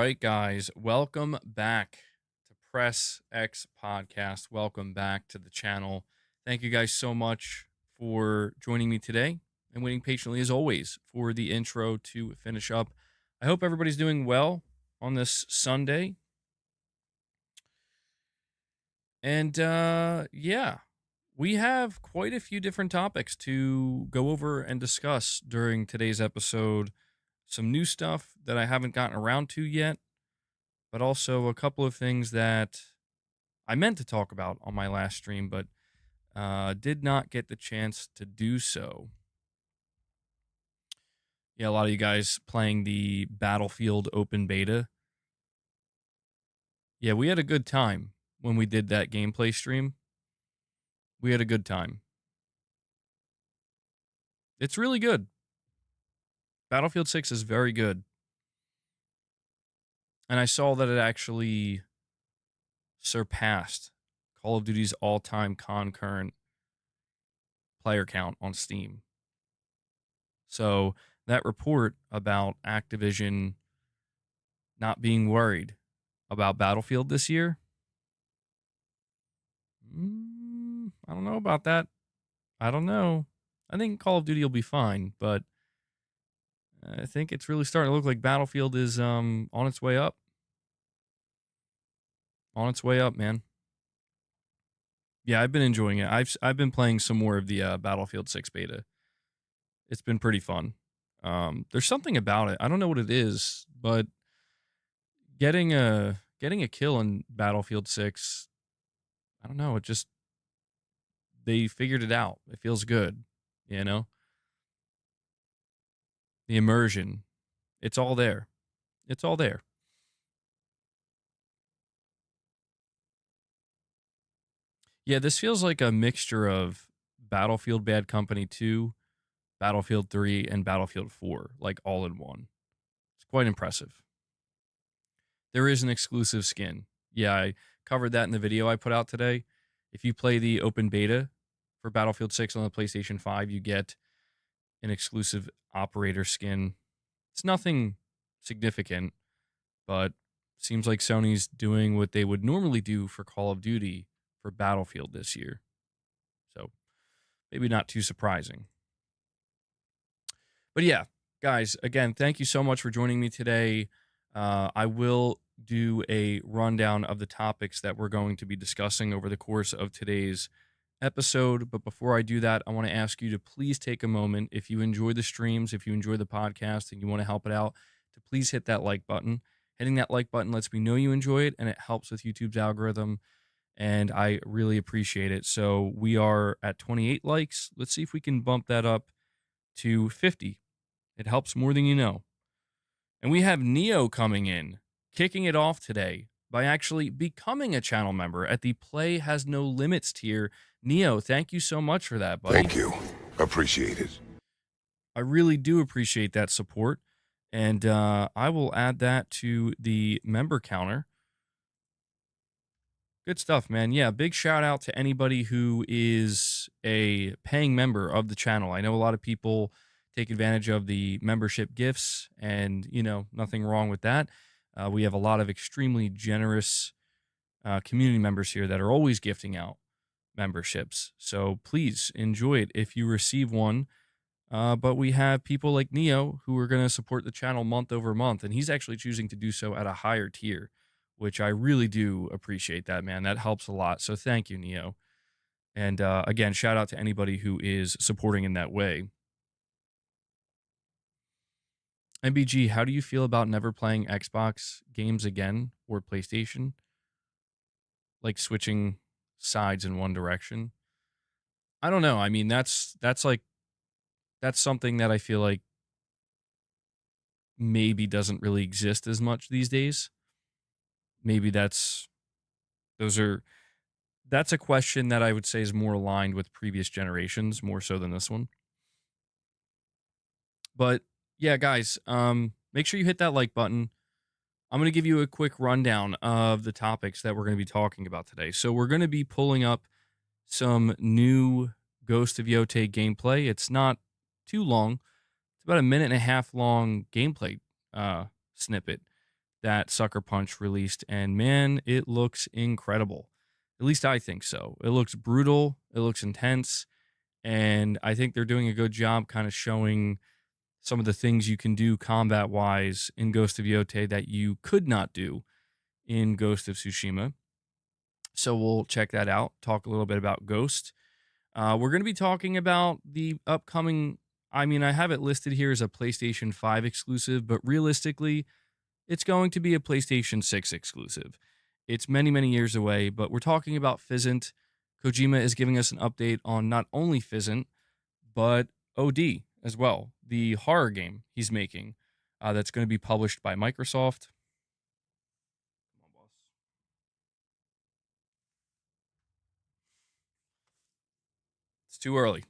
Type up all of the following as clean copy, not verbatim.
right, guys, welcome back to Press X Podcast. Welcome back to the channel. Thank you guys so much for joining me today and waiting patiently, as always, for the intro to finish up. I hope everybody's doing well on this Sunday. And yeah, we have quite a few different topics to go over and discuss during today's episode. Some new stuff that I haven't gotten around to yet, but also a couple of things that I meant to talk about on my last stream, but did not get the chance to do so. Yeah, a lot of you guys playing the Battlefield open beta. Yeah, we had a good time when we did that gameplay stream. We had a good time. It's really good. Battlefield 6 is very good. And I saw that it actually surpassed Call of Duty's all-time concurrent player count on Steam. So that report about Activision not being worried about Battlefield this year, I don't know about that. I don't know. I think Call of Duty will be fine, but I think it's really starting to look like Battlefield is on its way up. On its way up, man. Yeah, I've been enjoying it. I've been playing some more of the Battlefield 6 beta. It's been pretty fun. There's something about it. I don't know what it is, but getting a kill in Battlefield 6, I don't know, they figured it out. It feels good, you know? The immersion. It's all there. It's all there. Yeah, this feels like a mixture of Battlefield Bad Company 2, Battlefield 3, and Battlefield 4, like all in one. It's quite impressive. There is an exclusive skin. Yeah, I covered that in the video I put out today. If you play the open beta for Battlefield 6 on the PlayStation 5, you get an exclusive operator skin. It's nothing significant, but seems like Sony's doing what they would normally do for Call of Duty for Battlefield this year. So maybe not too surprising. But yeah, guys, again, thank you so much for joining me today. I will do a rundown of the topics that we're going to be discussing over the course of today's episode. But before I do that, I want to ask you to please take a moment. If you enjoy the streams, if you enjoy the podcast and you want to help it out, to please hit that like button. Hitting that like button lets me know you enjoy it, and it helps with YouTube's algorithm, and I really appreciate it. So we are at 28 likes. Let's see if we can bump that up to 50. It helps more than you know. And we have Neo coming in, kicking it off today by actually becoming a channel member at the Play Has No Limits tier. Neo, thank you so much for that, buddy. Thank you. Appreciate it. I really do appreciate that support. And I will add that to the member counter. Good stuff, man. Yeah, big shout out to anybody who is a paying member of the channel. I know a lot of people take advantage of the membership gifts, and, you know, nothing wrong with that. We have a lot of extremely generous community members here that are always gifting out memberships. So please enjoy it if you receive one. But we have people like Neo who are going to support the channel month over month, and he's actually choosing to do so at a higher tier, which I really do appreciate that, man. That helps a lot. So thank you, Neo. And again, shout out to anybody who is supporting in that way. MBG, how do you feel about never playing Xbox games again or PlayStation? Like switching sides in one direction? I don't know. I mean, that's something that I feel like maybe doesn't really exist as much these days. Maybe that's a question that I would say is more aligned with previous generations, more so than this one. But yeah, guys, make sure you hit that like button. I'm going to give you a quick rundown of the topics that we're going to be talking about today. So we're going to be pulling up some new Ghost of Yotei gameplay. It's not too long. It's about a minute and a half long gameplay snippet that Sucker Punch released, and man, it looks incredible. At least I think so. It looks brutal, it looks intense, and I think they're doing a good job kind of showing some of the things you can do combat wise in Ghost of Yotei that you could not do in Ghost of Tsushima. So we'll check that out, talk a little bit about Ghost. We're going to be talking about the upcoming. I mean, I have it listed here as a PlayStation 5 exclusive, but realistically, it's going to be a PlayStation 6 exclusive. It's many, many years away, but we're talking about Physint. Kojima is giving us an update on not only Physint, but OD as well, the horror game he's making that's going to be published by Microsoft. Come on, boss. It's too early.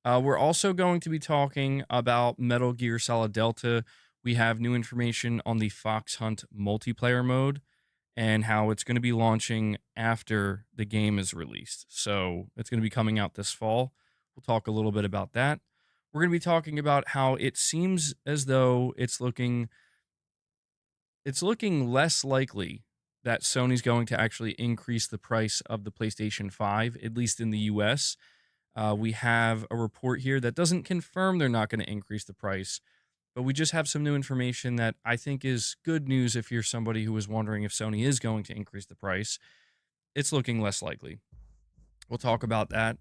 We're also going to be talking about Metal Gear Solid Delta. We have new information on the Fox Hunt multiplayer mode and how it's going to be launching after the game is released. So it's going to be coming out this fall. We'll talk a little bit about that. We're going to be talking about how it seems as though it's looking less likely that Sony's going to actually increase the price of the PlayStation 5, at least in the US. We have a report here that doesn't confirm they're not going to increase the price, but we just have some new information that I think is good news if you're somebody who is wondering if Sony is going to increase the price. It's looking less likely. We'll talk about that.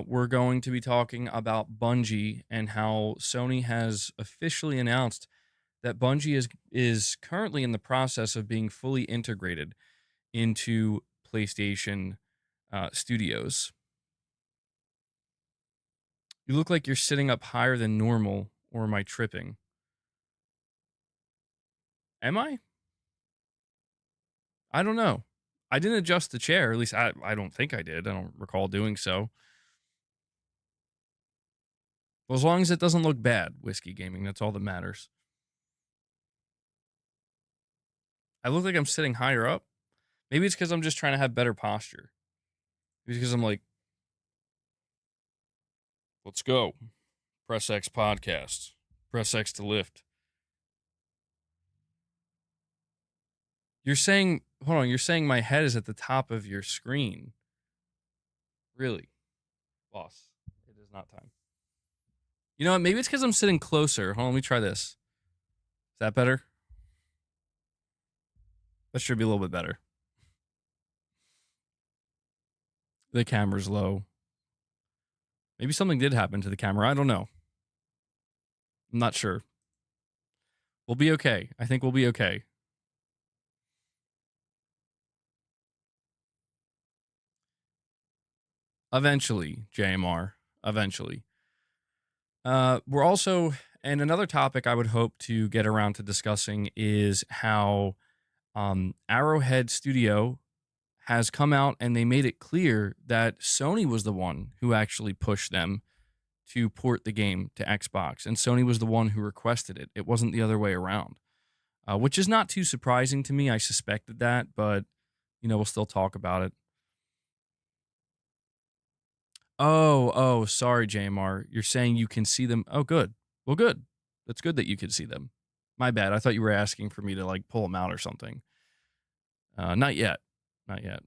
We're going to be talking about Bungie and how Sony has officially announced that Bungie is currently in the process of being fully integrated into PlayStation Studios. You look like you're sitting up higher than normal, or am I tripping? Am I? I don't know. I didn't adjust the chair. At least I don't think I did. I don't recall doing so. Well, as long as it doesn't look bad, Whiskey Gaming, that's all that matters. I look like I'm sitting higher up. Maybe it's because I'm just trying to have better posture. Maybe it's because I'm like, let's go. Press X podcast. Press X to lift. You're saying, hold on, you're saying my head is at the top of your screen. Really? Boss, it is not time. You know what? Maybe it's because I'm sitting closer. Hold on, let me try this. Is that better? That should be a little bit better. The camera's low. Maybe something did happen to the camera. I don't know. I'm not sure. We'll be okay. I think we'll be okay. Eventually, JMR. Eventually. We're also, and another topic I would hope to get around to discussing is how Arrowhead Studio has come out and they made it clear that Sony was the one who actually pushed them to port the game to Xbox, and Sony was the one who requested it. It wasn't the other way around, which is not too surprising to me. I suspected that, but, we'll still talk about it. Oh, sorry, JMR. You're saying you can see them. Oh, good. Well, good. That's good that you can see them. My bad. I thought you were asking for me to, pull them out or something. Not yet. Not yet.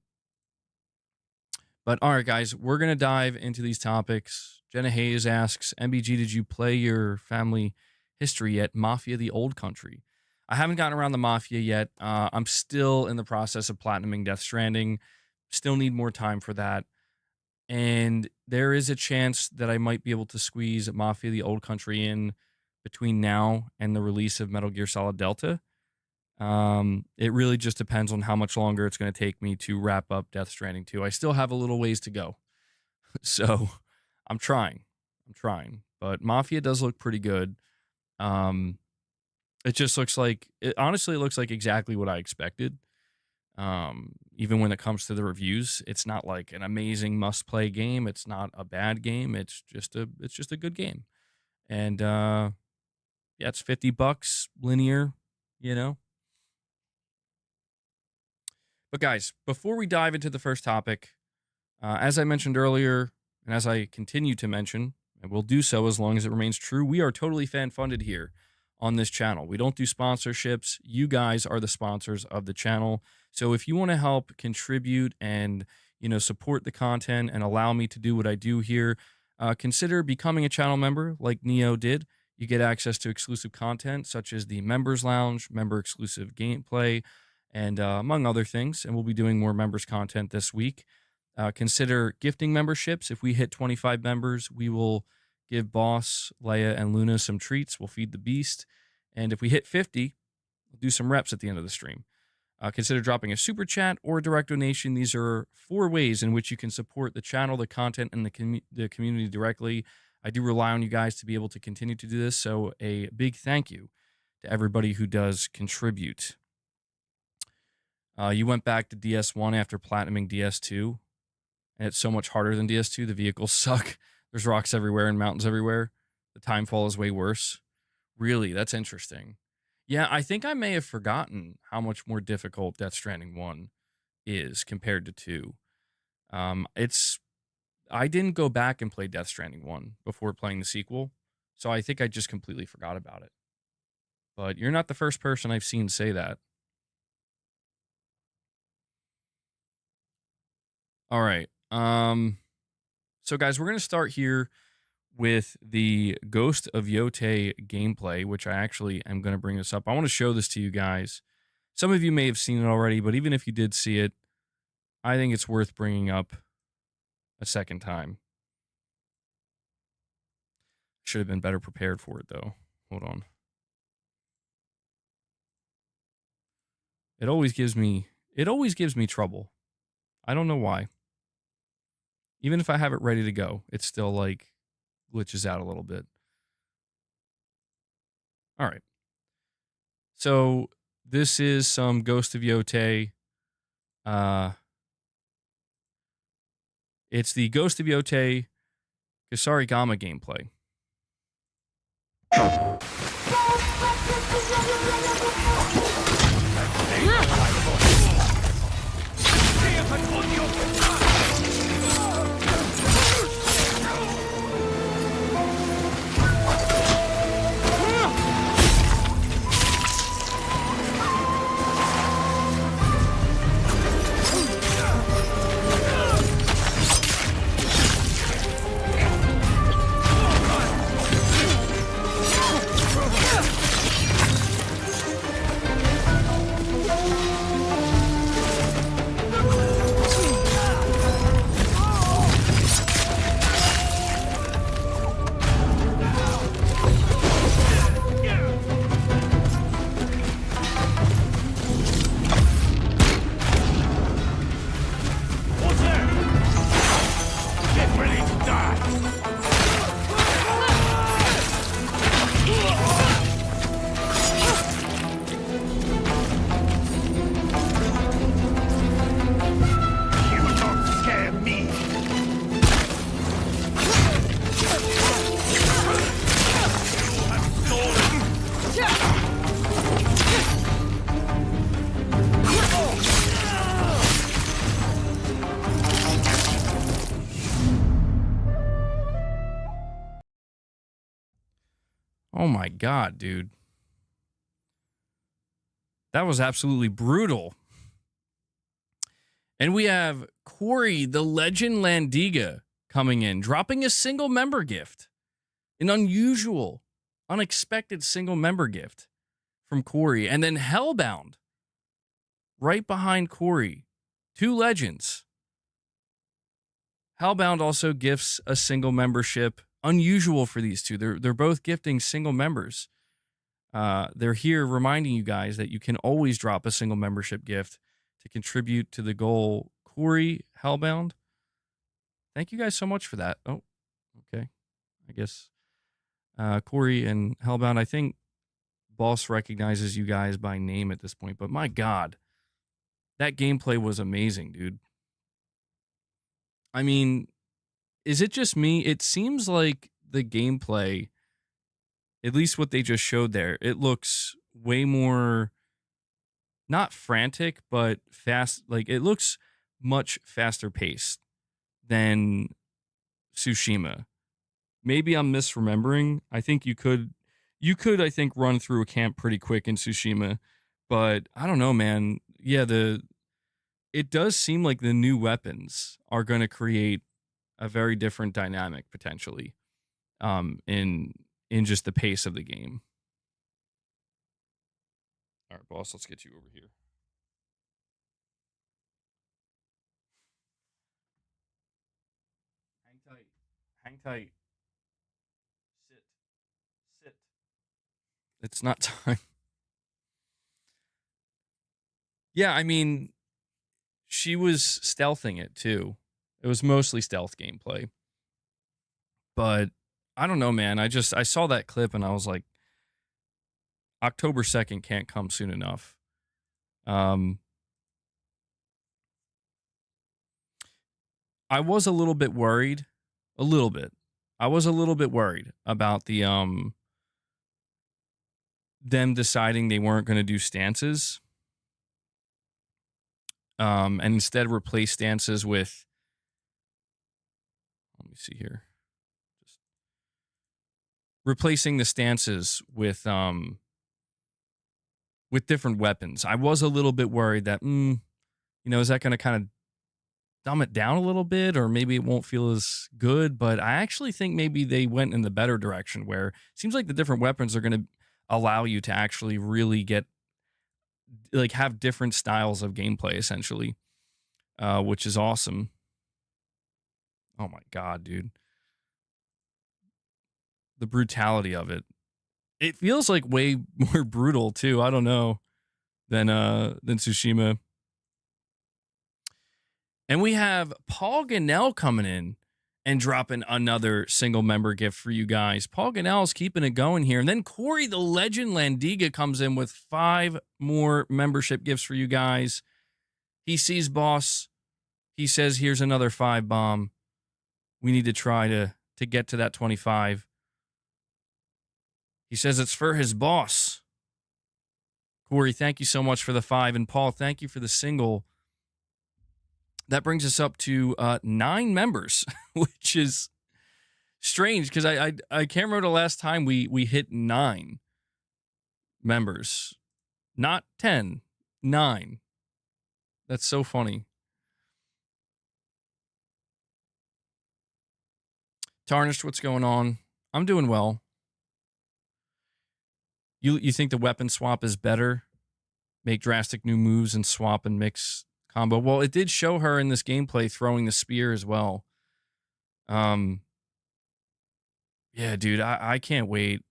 But all right, guys, we're going to dive into these topics. Jenna Hayes asks, MBG, did you play your family history yet? Mafia the Old Country. I haven't gotten around the Mafia yet. I'm still in the process of platinuming Death Stranding. Still need more time for that. And there is a chance that I might be able to squeeze Mafia the Old Country in between now and the release of Metal Gear Solid Delta. It really just depends on how much longer it's going to take me to wrap up Death Stranding 2. I still have a little ways to go. So I'm trying. But Mafia does look pretty good. It just looks like, honestly, it looks like exactly what I expected. Even when it comes to the reviews, it's not like an amazing must-play game. It's not a bad game. It's just a good game. And yeah, it's $50 linear, But guys, before we dive into the first topic, as I mentioned earlier, and as I continue to mention, and will do so as long as it remains true, we are totally fan-funded here on this channel. We don't do sponsorships. You guys are the sponsors of the channel. So if you want to help contribute and, support the content and allow me to do what I do here, consider becoming a channel member like Neo did. You get access to exclusive content such as the Members Lounge, member exclusive gameplay, and among other things. And we'll be doing more members content this week. Consider gifting memberships. If we hit 25 members, we will give Boss, Leia, and Luna some treats. We'll feed the beast. And if we hit 50, we'll do some reps at the end of the stream. Consider dropping a super chat or a direct donation. These are 4 ways in which you can support the channel, the content, and the community directly. I do rely on you guys to be able to continue to do this. So a big thank you to everybody who does contribute. You went back to DS1 after platinuming DS2, and it's so much harder than DS2. The vehicles suck. There's rocks everywhere and mountains everywhere. The timefall is way worse. Really, that's interesting. Yeah, I think I may have forgotten how much more difficult Death Stranding 1 is compared to 2. I didn't go back and play Death Stranding 1 before playing the sequel, so I think I just completely forgot about it. But you're not the first person I've seen say that. All right. So guys, we're going to start here with the Ghost of Yotei gameplay, which I actually am going to bring this up. I want to show this to you guys. Some of you may have seen it already, but even if you did see it, I think it's worth bringing up a second time. Should have been better prepared for it, though. Hold on. It always gives me trouble. I don't know why. Even if I have it ready to go, it's still like glitches out a little bit. All right. So this is some Ghost of Yotei. It's the Ghost of Yotei Kusarigama gameplay. Oh my God, dude. That was absolutely brutal. And we have Corey, the Legend Landiga, coming in, dropping a single member gift. An unusual, unexpected single member gift from Corey. And then Hellbound, right behind Corey. 2 legends. Hellbound also gifts a single membership. Unusual for these two. They're both gifting single members. They're here reminding you guys that you can always drop a single membership gift to contribute to the goal. Corey, Hellbound, thank you guys so much for that. Oh, okay. I guess Corey and Hellbound, I think Boss recognizes you guys by name at this point, but my God, that gameplay was amazing, dude. I mean, is it just me? It seems like the gameplay, at least what they just showed there, it looks way more, not frantic, but fast. Like, it looks much faster paced than Tsushima. Maybe I'm misremembering. I think you could you could, I think, run through a camp pretty quick in Tsushima, but I don't know, man. Yeah, it does seem like the new weapons are going to create a very different dynamic potentially, in just the pace of the game. All right, boss, let's get you over here. Hang tight. Hang tight. Sit. Sit. It's not time. Yeah, I mean, she was stealthing it too. It was mostly stealth gameplay. But I don't know, man. I saw that clip and I was like, October 2nd can't come soon enough. I was a little bit worried. A little bit. I was a little bit worried about the them deciding they weren't going to do stances. And instead replace stances with, let me see here. Just replacing the stances with different weapons. I was a little bit worried that, is that going to kind of dumb it down a little bit, or maybe it won't feel as good? But I actually think maybe they went in the better direction, where it seems like the different weapons are going to allow you to actually really get, like, have different styles of gameplay, essentially, which is awesome. Oh my God, dude. The brutality of it. It feels like way more brutal too. I don't know, than Tsushima. And we have Paul Ganell coming in and dropping another single member gift for you guys. Paul Ganell's keeping it going here. And then Corey the Legend Landiga comes in with 5 more membership gifts for you guys. He sees boss. He says, here's another 5 bomb. We need to try to get to that 25. He says it's for his boss. Corey, thank you so much for the 5. And Paul, thank you for the single. That brings us up to 9 members, which is strange because I can't remember the last time we hit 9 members. Not 10, 9. That's so funny. Tarnished, what's going on? I'm doing well. You think the weapon swap is better? Make drastic new moves and swap and mix combo. Well, it did show her in this gameplay throwing the spear as well. Yeah, dude, I can't wait.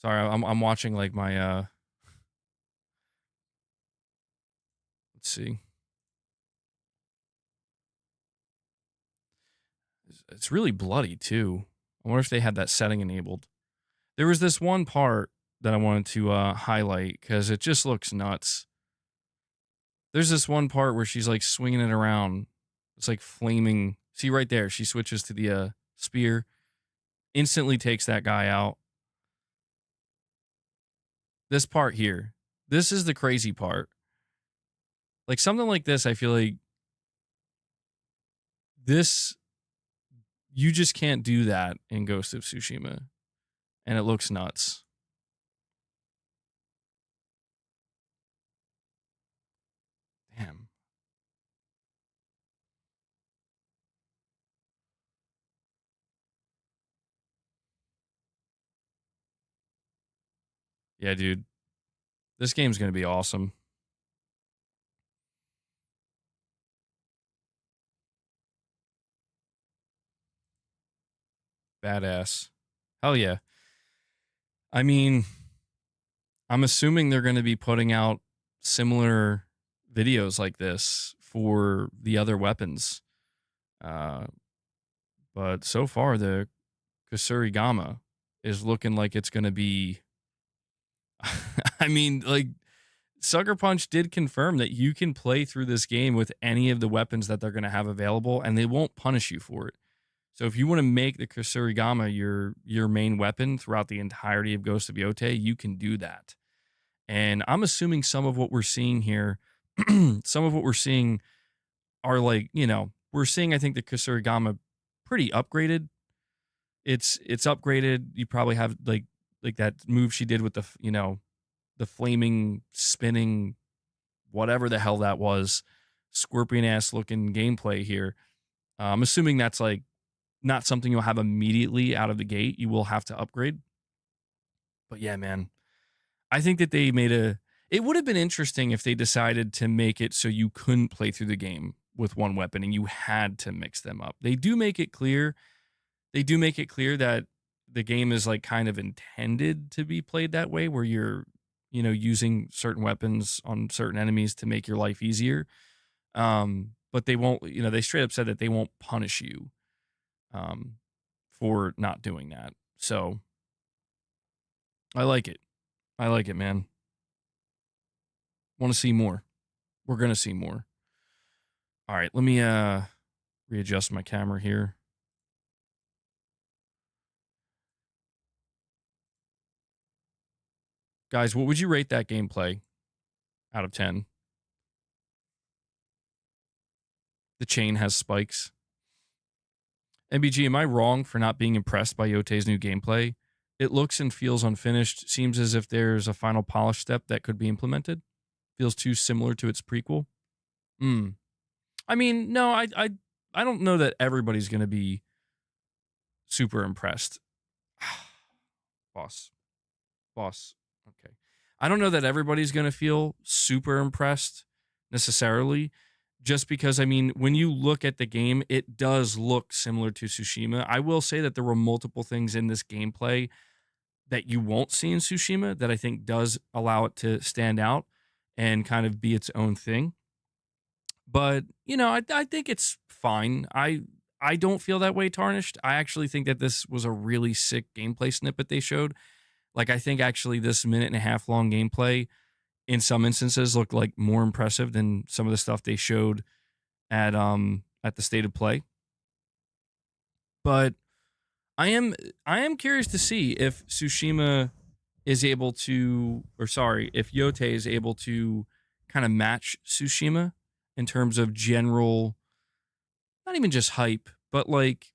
Sorry, I'm watching like my let's see. It's really bloody too. I wonder if they had that setting enabled. There was this one part that I wanted to highlight because it just looks nuts. There's this one part where she's like swinging it around. It's like flaming. See right there, she switches to the spear, instantly takes that guy out. This part here, this is the crazy part. Like something like this, I feel like this, you just can't do that in Ghost of Tsushima. And it looks nuts. Damn. Yeah, dude. This game's going to be awesome. Badass. Hell yeah. I mean, I'm assuming they're going to be putting out similar videos like this for the other weapons. But so far, the Kusurigama is looking like it's going to be... I mean, like, Sucker Punch did confirm that you can play through this game with any of the weapons that they're going to have available, and they won't punish you for it. So if you want to make the Kusurigama your main weapon throughout the entirety of Ghost of Yotei, you can do that. And I'm assuming some of what we're seeing here, some of what we're seeing are like, we're seeing, I think, the Kusurigama pretty upgraded it's upgraded. You probably have like that move she did with the flaming spinning whatever the hell that was, scorpion ass looking gameplay here. I'm assuming that's like not something you'll have immediately out of the gate. You will have to upgrade. But yeah, man, I think that they made it would have been interesting if they decided to make it so you couldn't play through the game with one weapon and you had to mix them up. They do make it clear. They do make it clear that the game is like kind of intended to be played that way, where you're, using certain weapons on certain enemies to make your life easier. But they won't, they straight up said that they won't punish you um, for not doing that. So I like it. I like it, man. Want to see more. We're going to see more. All right, let me readjust my camera here. Guys, what would you rate that gameplay out of 10? The chain has spikes. MBG, am I wrong for not being impressed by Yotei's new gameplay? It looks and feels unfinished. Seems as if there's a final polish step that could be implemented. Feels too similar to its prequel. I mean, no, I don't know that everybody's going to be super impressed. Boss. Okay. I don't know that everybody's going to feel super impressed necessarily, just because, I mean, when you look at the game, it does look similar to Tsushima. I will say that there were multiple things in this gameplay that you won't see in Tsushima that I think does allow it to stand out and kind of be its own thing. But, I think it's fine. I don't feel that way, Tarnished. I actually think that this was a really sick gameplay snippet they showed. Like, I think actually this 1.5 minute long gameplay in some instances looked like more impressive than some of the stuff they showed at the State of Play. But I am curious to see if Tsushima is able to, if Yotei is able to kind of match Tsushima in terms of general, not even just hype, but like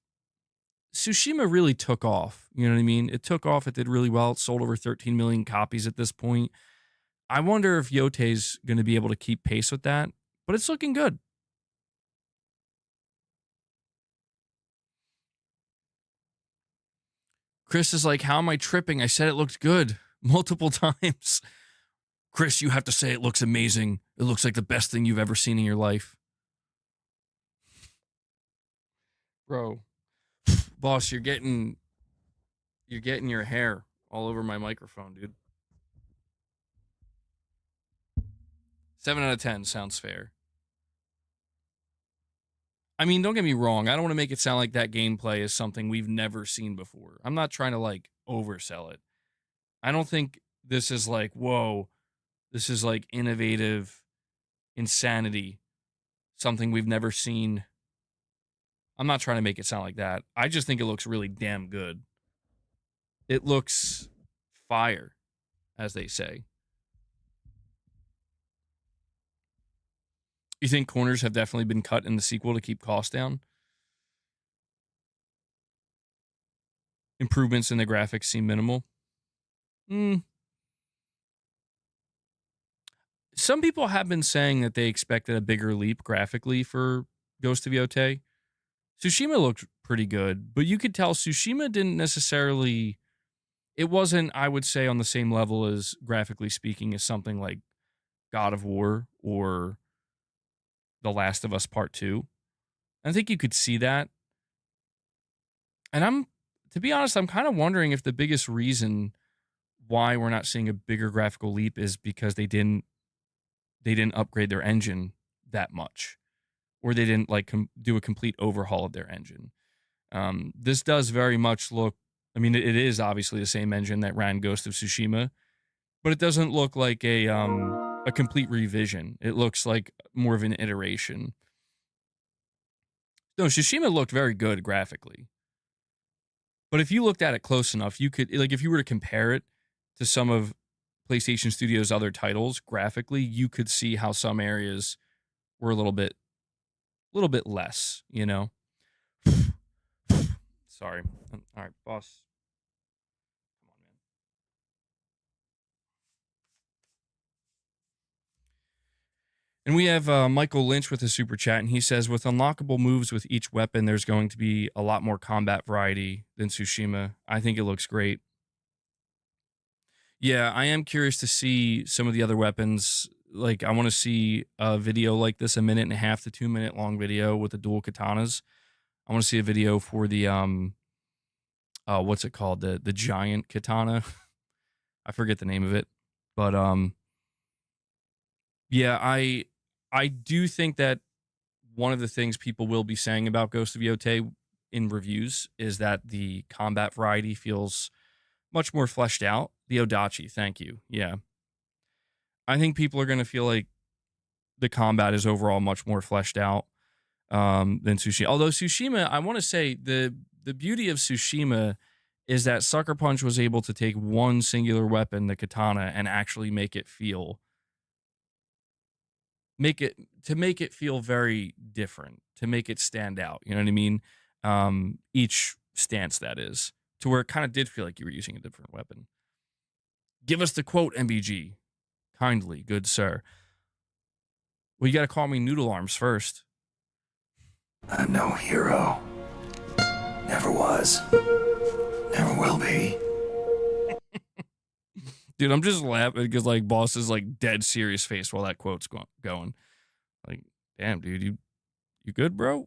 Tsushima really took off. You know what I mean? It took off. It did really well. It sold over 13 million copies at this point. I wonder if Yotei's going to be able to keep pace with that, but it's looking good. Chris is like, how am I tripping? I said it looked good multiple times. Chris, you have to say it looks amazing. It looks like the best thing you've ever seen in your life. Bro, boss, you're getting your hair all over my microphone, dude. 7 out of 10 sounds fair. I mean, don't get me wrong. I don't want to make it sound like that gameplay is something we've never seen before. I'm not trying to like oversell it. I don't think this is like, whoa, this is like innovative insanity, something we've never seen. I'm not trying to make it sound like that. I just think it looks really damn good. It looks fire, as they say. You think corners have definitely been cut in the sequel to keep costs down? Improvements in the graphics seem minimal. Some people have been saying that they expected a bigger leap graphically for Ghost of Yotei. Tsushima looked pretty good, but you could tell Tsushima didn't necessarily... It wasn't, I would say, on the same level as, graphically speaking, as something like God of War or The Last of Us Part 2. I think you could see that. And to be honest, I'm kind of wondering if the biggest reason why we're not seeing a bigger graphical leap is because they didn't upgrade their engine that much, or they didn't like do a complete overhaul of their engine. This does very much look, I mean, it is obviously the same engine that ran Ghost of Tsushima, but it doesn't look like a complete revision. It looks like more of an iteration. No, Tsushima looked very good graphically. But if you looked at it close enough, you could, like, if you were to compare it to some of PlayStation Studios' other titles graphically, you could see how some areas were a little bit less, Sorry. All right, boss. Come on, man. And we have Michael Lynch with a super chat, and he says, with unlockable moves with each weapon, there's going to be a lot more combat variety than Tsushima. I think it looks great. Yeah, I am curious to see some of the other weapons. Like, I want to see a video like this, a 1.5 to 2 minute long video with the dual katanas. I want to see a video for the what's it called? The giant katana. I forget the name of it. But yeah, I do think that one of the things people will be saying about Ghost of Yotei in reviews is that the combat variety feels much more fleshed out. The Odachi, thank you. Yeah. I think people are going to feel like the combat is overall much more fleshed out than Tsushima. Although Tsushima, I want to say the beauty of Tsushima is that Sucker Punch was able to take one singular weapon, the katana, and actually make it feel very different, to make it stand out. You know what I mean? Each stance, that is, to where it kind of did feel like you were using a different weapon. Give us the quote, MBG. Kindly, good sir. Well, you got to call me Noodle Arms first. I'm no hero. Never was. Never will be. Dude, I'm just laughing because like boss is like dead serious face while that quote's going. Like, damn, dude, you good, bro?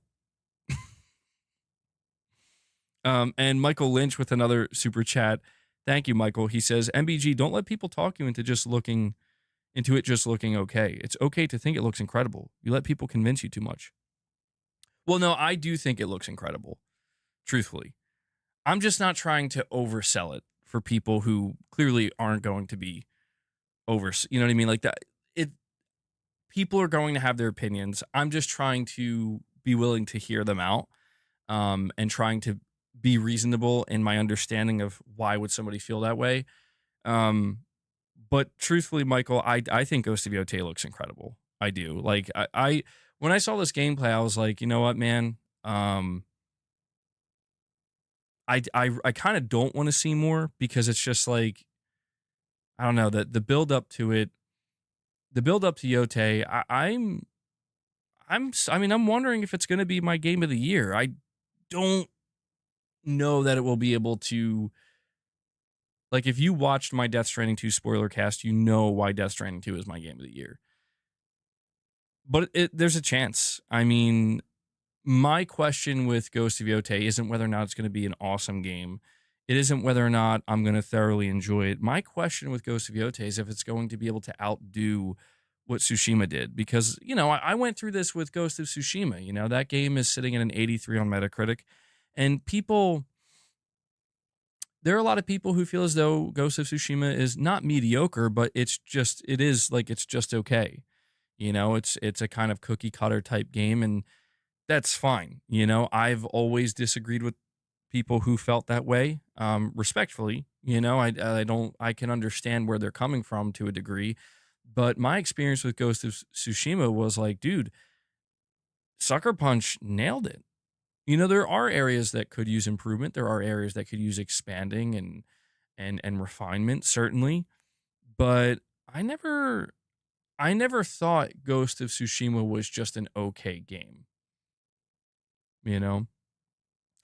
And Michael Lynch with another super chat. Thank you, Michael. He says, MBG, don't let people talk you into it just looking okay. It's okay to think it looks incredible. You let people convince you too much. Well, no, I do think it looks incredible. Truthfully. I'm just not trying to oversell it for people who clearly aren't going to be you know what I mean? Like that, people are going to have their opinions. I'm just trying to be willing to hear them out, and trying to be reasonable in my understanding of why would somebody feel that way. But truthfully, Michael, I think Ghost of Yotei looks incredible. I do. Like I when I saw this gameplay, I was like, you know what, man? I kind of don't want to see more, because it's just like, I don't know, the build up to it, the build up to Yotei. I'm wondering if it's going to be my game of the year. I don't know that it will be able to. Like, if you watched my Death Stranding 2 spoiler cast, you know why Death Stranding 2 is my game of the year. But there's a chance. I mean, my question with Ghost of Yotei isn't whether or not it's going to be an awesome game. It isn't whether or not I'm going to thoroughly enjoy it. My question with Ghost of Yotei is if it's going to be able to outdo what Tsushima did. Because, you know, I went through this with Ghost of Tsushima. You know, that game is sitting at an 83 on Metacritic. And there are a lot of people who feel as though Ghost of Tsushima is not mediocre, but it's just okay. You know, it's a kind of cookie cutter type game, and that's fine. You know, I've always disagreed with people who felt that way, respectfully. You know, I can understand where they're coming from to a degree, but my experience with Ghost of Tsushima was like, dude, Sucker Punch nailed it. You know, there are areas that could use improvement. There are areas that could use expanding and refinement, certainly. But I never thought Ghost of Tsushima was just an okay game. You know,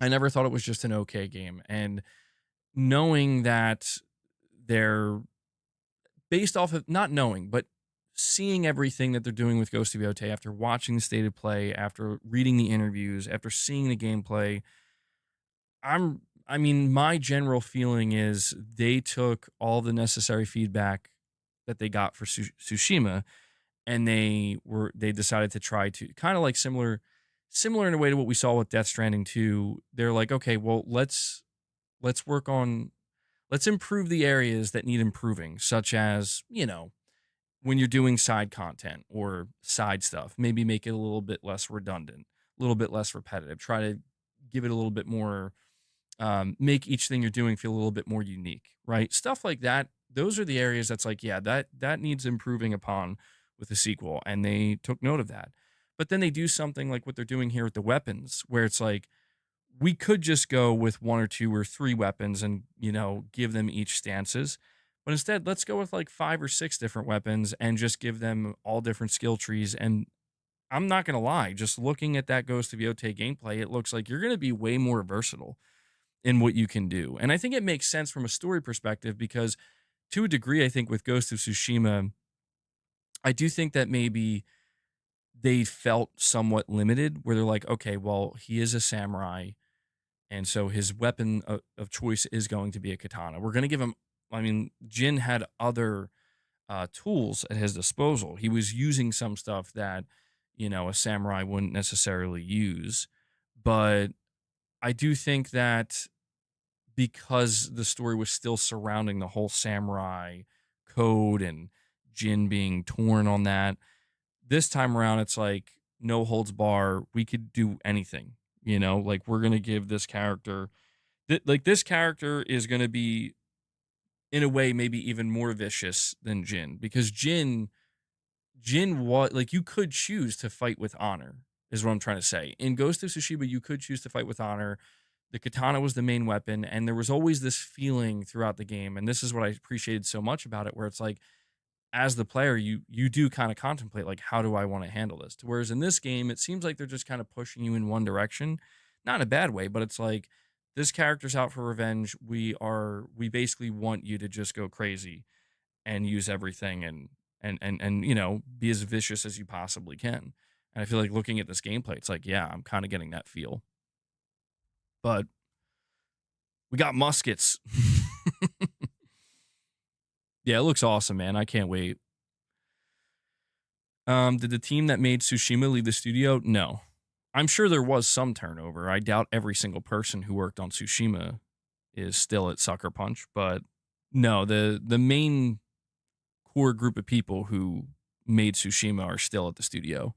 I never thought it was just an okay game. And knowing that they're based off of, not knowing, but seeing everything that they're doing with Ghost of Yotei, after watching the state of play, after reading the interviews, after seeing the gameplay, I mean, my general feeling is they took all the necessary feedback that they got for Tsushima, and they decided to try to kind of like similar in a way to what we saw with Death Stranding 2. They're like, okay, well, let's improve the areas that need improving, such as, you know, when you're doing side content or side stuff, maybe make it a little bit less redundant, a little bit less repetitive, try to give it a little bit more, make each thing you're doing feel a little bit more unique, right? Stuff like that. Those are the areas that's like, yeah, that needs improving upon with the sequel. And they took note of that. But then they do something like what they're doing here with the weapons, where it's like, we could just go with 1 or 2 or 3 weapons and, give them each stances. But instead, let's go with like 5 or 6 different weapons and just give them all different skill trees. And I'm not going to lie, just looking at that Ghost of Yotei gameplay, it looks like you're going to be way more versatile in what you can do. And I think it makes sense from a story perspective because, to a degree, I think with Ghost of Tsushima, I do think that maybe they felt somewhat limited where they're like, okay, well, he is a samurai. And so his weapon of choice is going to be a katana. We're going to give him, I mean, Jin had other tools at his disposal. He was using some stuff that, a samurai wouldn't necessarily use. But I do think that because the story was still surrounding the whole samurai code and Jin being torn on that, this time around, it's like no holds bar. We could do anything, like we're going to give this character this character is going to be in a way maybe even more vicious than Jin because Jin was like, you could choose to fight with honor is what I'm trying to say. In Ghost of Tsushima, you could choose to fight with honor. The katana was the main weapon, and there was always this feeling throughout the game, and this is what I appreciated so much about it, where it's like, as the player, you do kind of contemplate, like, how do I want to handle this? Whereas in this game, it seems like they're just kind of pushing you in one direction. Not in a bad way, but it's like, this character's out for revenge. We basically want you to just go crazy and use everything and be as vicious as you possibly can. And I feel like looking at this gameplay, it's like, yeah, I'm kind of getting that feel. But we got muskets. Yeah, it looks awesome, man. I can't wait. Did the team that made Tsushima leave the studio? No. I'm sure there was some turnover. I doubt every single person who worked on Tsushima is still at Sucker Punch, but no, the main core group of people who made Tsushima are still at the studio.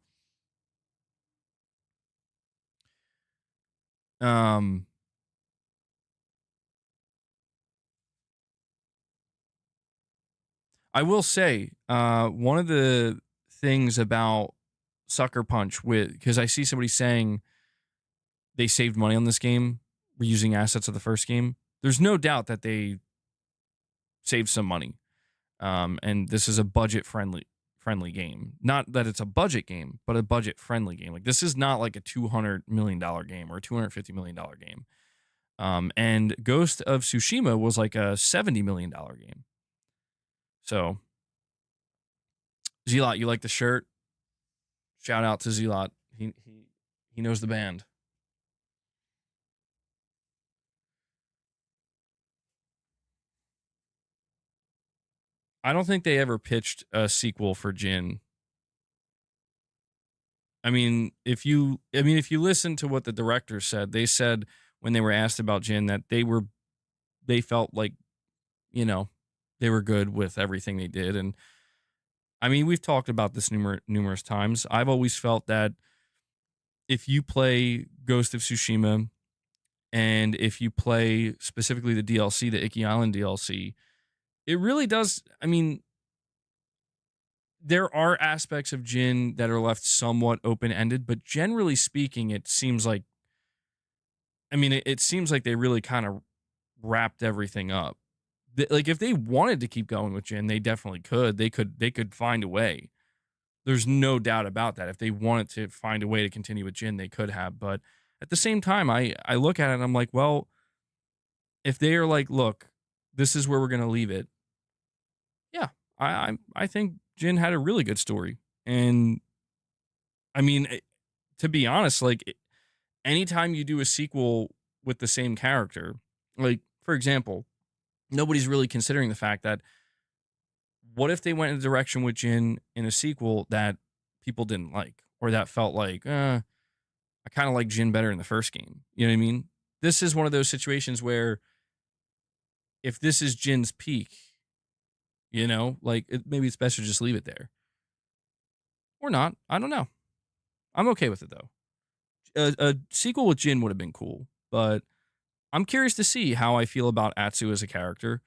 I will say, one of the things about Sucker Punch because I see somebody saying they saved money on this game reusing assets of the first game. There's no doubt that they saved some money. And this is a budget friendly game. Not that it's a budget game, but a budget friendly game. Like, this is not like a $200 million game or a $250 million game. And Ghost of Tsushima was like a $70 million game. So, Zelot, you like the shirt? Shout out to Zelot. He knows the band. I don't think they ever pitched a sequel for Jin. I mean, if you listen to what the director said, they said when they were asked about Jin that they felt like, they were good with everything they did. And I mean, we've talked about this numerous times. I've always felt that if you play Ghost of Tsushima and if you play specifically the DLC, the Icky Island DLC, it really does. I mean, there are aspects of Jin that are left somewhat open-ended, but generally speaking, it seems like they really kind of wrapped everything up. Like, if they wanted to keep going with Jin, they definitely could. They could find a way. There's no doubt about that. If they wanted to find a way to continue with Jin, they could have. But at the same time, I look at it and I'm like, well, if they are like, look, this is where we're going to leave it. Yeah, I think Jin had a really good story. And I mean, to be honest, like, anytime you do a sequel with the same character, like, for example, nobody's really considering the fact that what if they went in a direction with Jin in a sequel that people didn't like, or that felt like, I kind of like Jin better in the first game. You know what I mean? This is one of those situations where if this is Jin's peak, maybe it's best to just leave it there. Or not. I don't know. I'm okay with it, though. A sequel with Jin would have been cool, but I'm curious to see how I feel about Atsu as a character.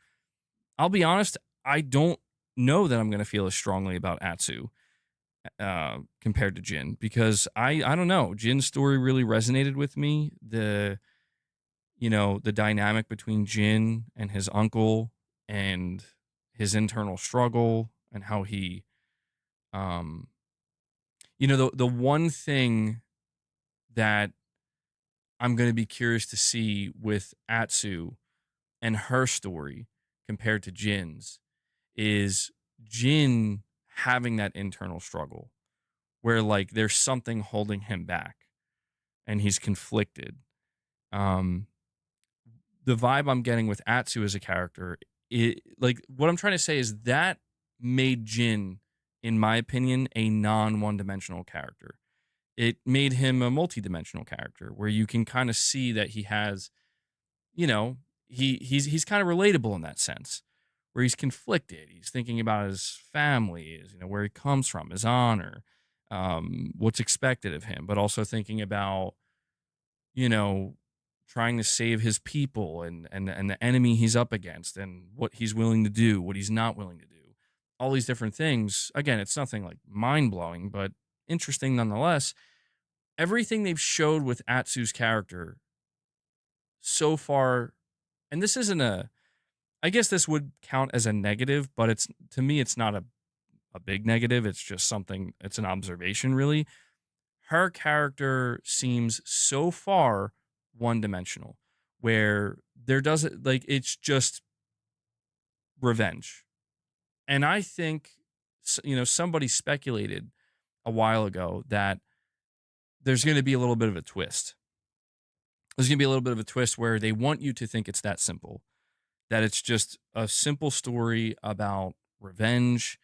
I'll be honest, I don't know that I'm going to feel as strongly about Atsu compared to Jin, because I don't know. Jin's story really resonated with me. the dynamic between Jin and his uncle and his internal struggle and how he, um, the one thing that I'm going to be curious to see with Atsu and her story compared to Jin's is Jin having that internal struggle where like there's something holding him back and he's conflicted. Um, the vibe I'm getting with Atsu as a character, like what I'm trying to say is that made Jin, in my opinion, a non one dimensional character. It made him a multi-dimensional character where you can kind of see that he has, you know, he's kind of relatable in that sense, where he's conflicted. He's thinking about his family, where he comes from, his honor, what's expected of him, but also thinking about, you know, trying to save his people and the enemy he's up against and what he's willing to do, what he's not willing to do. All these different things. Again, it's nothing like mind-blowing, but interesting nonetheless. Everything they've showed with Atsu's character so far, and this isn't I guess this would count as a negative, but it's, to me, it's not a big negative. It's just something, it's an observation really. Her character seems so far one dimensional where there doesn't, like, it's just revenge. And I think, somebody speculated a while ago that there's going to be a little bit of a twist. There's going to be a little bit of a twist where they want you to think it's that simple, that it's just a simple story about revenge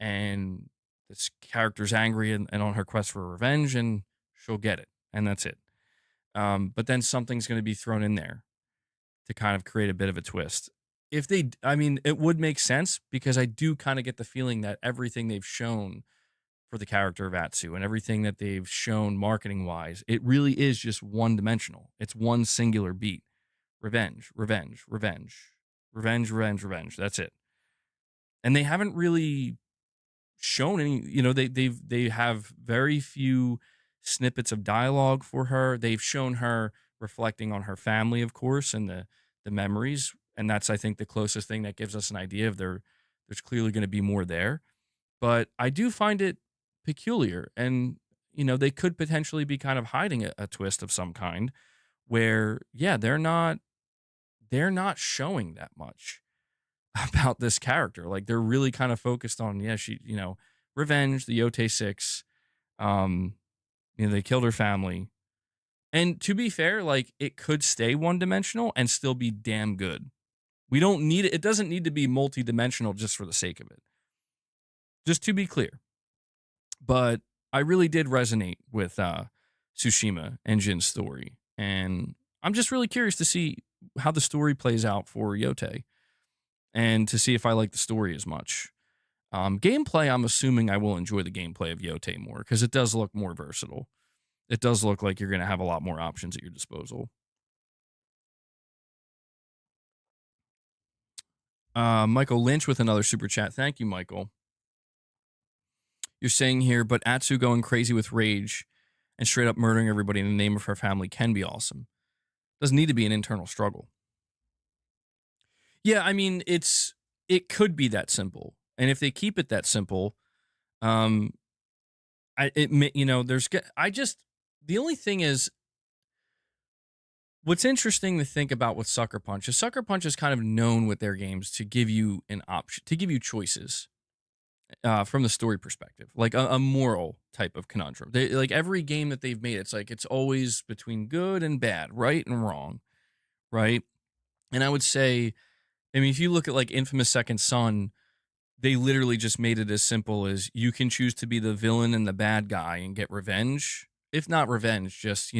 and this character's angry and on her quest for revenge and she'll get it. And that's it. But then something's going to be thrown in there to kind of create a bit of a twist. It would make sense because I do kind of get the feeling that everything they've shown for the character of Atsu and everything that they've shown marketing wise, it really is just one dimensional. It's one singular beat. Revenge, revenge, revenge, revenge, revenge, revenge. That's it. And they haven't really shown any, they have very few snippets of dialogue for her. They've shown her reflecting on her family, of course, and the memories. And that's, I think, the closest thing that gives us an idea of there's clearly going to be more there. But I do find it peculiar. And, they could potentially be kind of hiding a twist of some kind where, yeah, they're not showing that much about this character. Like they're really kind of focused on, yeah, she, revenge, the Yotei 6. They killed her family. And to be fair, like it could stay one dimensional and still be damn good. We don't need it. It doesn't need to be multi-dimensional just for the sake of it. Just to be clear. But I really did resonate with Tsushima and Jin's story. And I'm just really curious to see how the story plays out for Yotei and to see if I like the story as much. Gameplay, I'm assuming I will enjoy the gameplay of Yotei more because it does look more versatile. It does look like you're going to have a lot more options at your disposal. Michael Lynch with another super chat. Thank you, Michael. You're saying here, but Atsu going crazy with rage and straight up murdering everybody in the name of her family can be awesome. Doesn't need to be an internal struggle. Yeah, I mean, it could be that simple. And if they keep it that simple, the only thing is, what's interesting to think about with Sucker Punch is kind of known with their games to give you an option, to give you choices from the story perspective, like a moral type of conundrum. Like every game that they've made, it's like it's always between good and bad, right and wrong, right? And I would say, if you look at like Infamous Second Son, they literally just made it as simple as you can choose to be the villain and the bad guy and get revenge. If not revenge, just,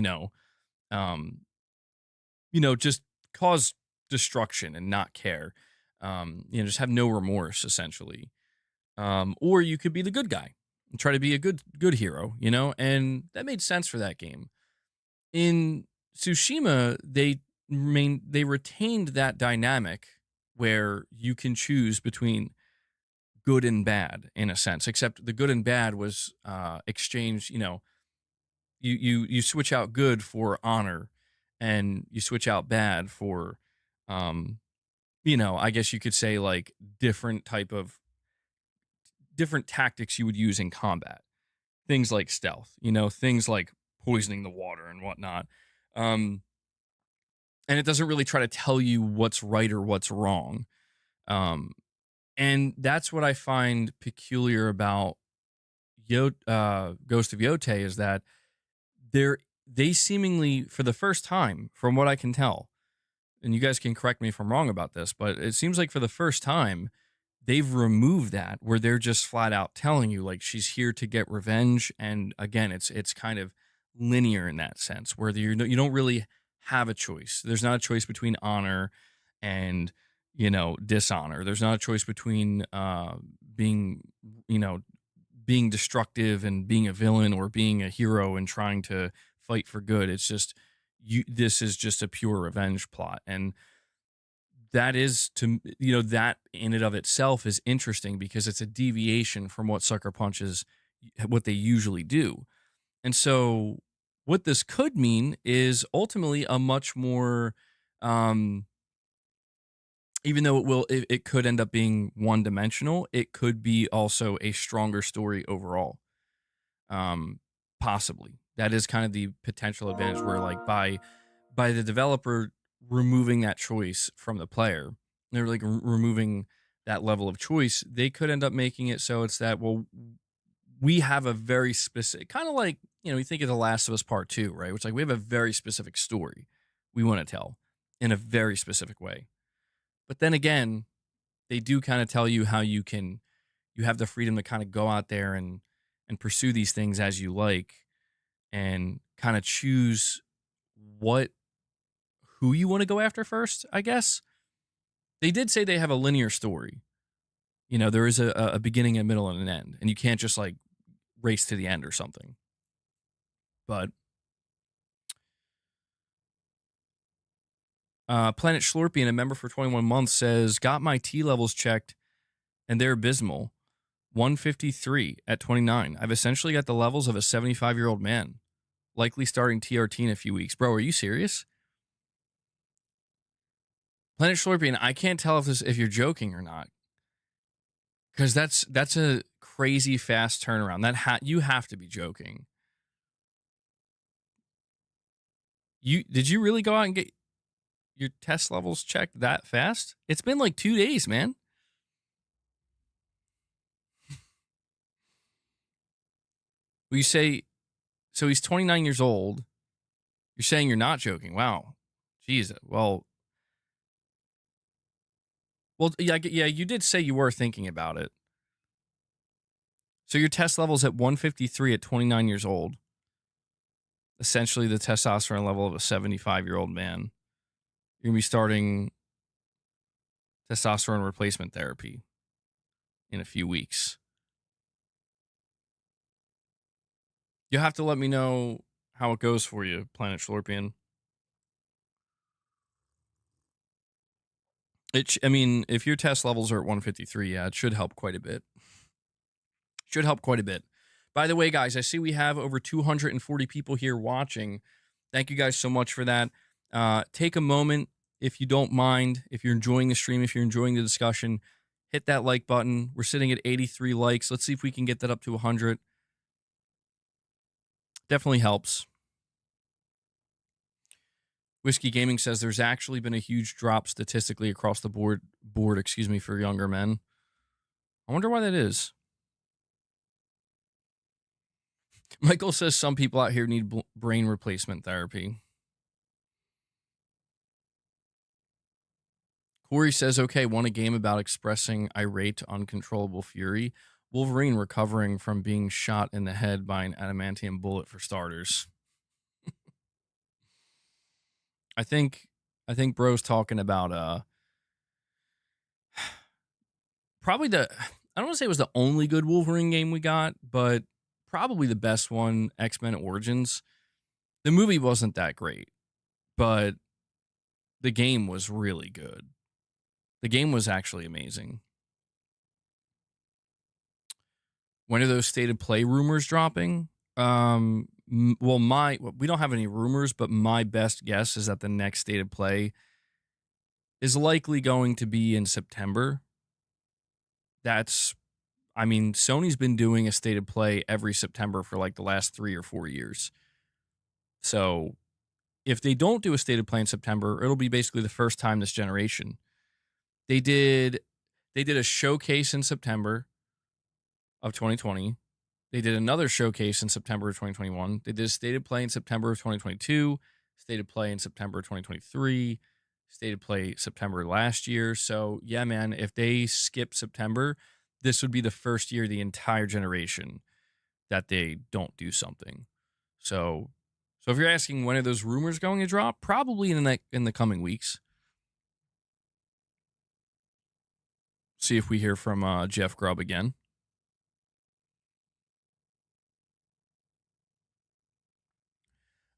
just cause destruction and not care. Just have no remorse, essentially. Or you could be the good guy and try to be a good hero, and that made sense for that game. In Tsushima, they retained that dynamic where you can choose between good and bad in a sense, except the good and bad was exchanged. You switch out good for honor and you switch out bad for, um, I guess you could say like different tactics you would use in combat. Things like stealth, things like poisoning the water and whatnot. Um, and it doesn't really try to tell you what's right or what's wrong. Um, and that's what I find peculiar about Ghost of Yotei is that they seemingly, for the first time, from what I can tell, and you guys can correct me if I'm wrong about this, but it seems like for the first time, they've removed that where they're just flat out telling you like she's here to get revenge. And again, it's kind of linear in that sense where you don't really have a choice. There's not a choice between honor and dishonor. There's not a choice between being you know being destructive and being a villain or being a hero and trying to fight for good. It's just this is just a pure revenge plot. And that is that in and of itself is interesting because it's a deviation from what Sucker Punch is, what they usually do. And so what this could mean is ultimately a much more, even though it could end up being one dimensional, it could be also a stronger story overall. Possibly that is kind of the potential advantage where like by the developer removing that choice from the player, they're like removing that level of choice, they could end up making it so it's that, well, we have a very specific kind of like, you think of The Last of Us Part 2, right? Which like we have a very specific story we want to tell in a very specific way. But then again, they do kind of tell you how you have the freedom to kind of go out there and pursue these things as you like and kind of choose who you want to go after first, I guess. They did say they have a linear story. There is a beginning, a middle, and an end, and you can't just like race to the end or something. But Planet Schlorpian, a member for 21 months, says, got my T levels checked, and they're abysmal. 153 at 29. I've essentially got the levels of a 75-year-old man, likely starting TRT in a few weeks. Bro, are you serious? Planet Schlorpian, I can't tell if you're joking or not, because that's a crazy fast turnaround. You have to be joking. Did you really go out and get your test levels checked that fast? It's been like 2 days, man. Well, you say, so he's 29 years old. You're saying you're not joking. Wow. Jeez. Well, yeah, you did say you were thinking about it. So your test level's at 153 at 29 years old. Essentially the testosterone level of a 75-year-old man. You're going to be starting testosterone replacement therapy in a few weeks. You'll have to let me know how it goes for you, Planet Schlorpian. If your test levels are at 153, yeah, it should help quite a bit. Should help quite a bit. By the way, guys, I see we have over 240 people here watching. Thank you guys so much for that. Take a moment, if you don't mind, if you're enjoying the stream, if you're enjoying the discussion, hit that like button. We're sitting at 83 likes. Let's see if we can get that up to 100. Definitely helps. Whiskey Gaming says there's actually been a huge drop statistically across the board, for younger men. I wonder why that is. Michael says some people out here need brain replacement therapy. Corey says, okay, want a game about expressing irate, uncontrollable fury. Wolverine recovering from being shot in the head by an adamantium bullet for starters. I think bro's talking about probably I don't want to say it was the only good Wolverine game we got, but probably the best one, X-Men Origins. The movie wasn't that great, but the game was really good. The game was actually amazing. When are those stated play rumors dropping? Well, we don't have any rumors, but my best guess is that the next state of play is likely going to be in September. That's, I mean, Sony's been doing a state of play every September for like the last 3 or 4 years. So if they don't do a state of play in September, it'll be basically the first time this generation. They did a showcase in September of 2020. They did another showcase in September of 2021. They did a state of play in September of 2022, state of play in September of 2023, state of play September last year. So, yeah, man, if they skip September, this would be the first year the entire generation that they don't do something. So if you're asking when are those rumors going to drop, probably in the coming weeks. See if we hear from Jeff Grubb again.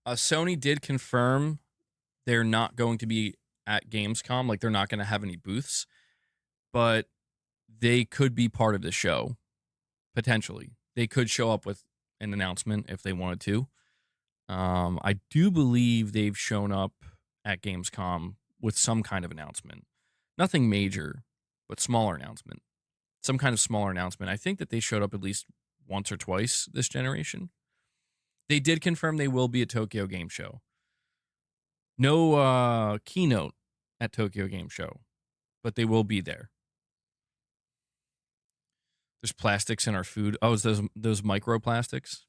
Sony did confirm they're not going to be at Gamescom, like they're not going to have any booths, but they could be part of the show, potentially. They could show up with an announcement if they wanted to. I do believe they've shown up at Gamescom with some kind of announcement. Nothing major, but smaller announcement. Some kind of smaller announcement. I think that they showed up at least once or twice this generation. They did confirm they will be at Tokyo Game Show. No keynote at Tokyo Game Show, but they will be there. There's plastics in our food. Oh, is those microplastics?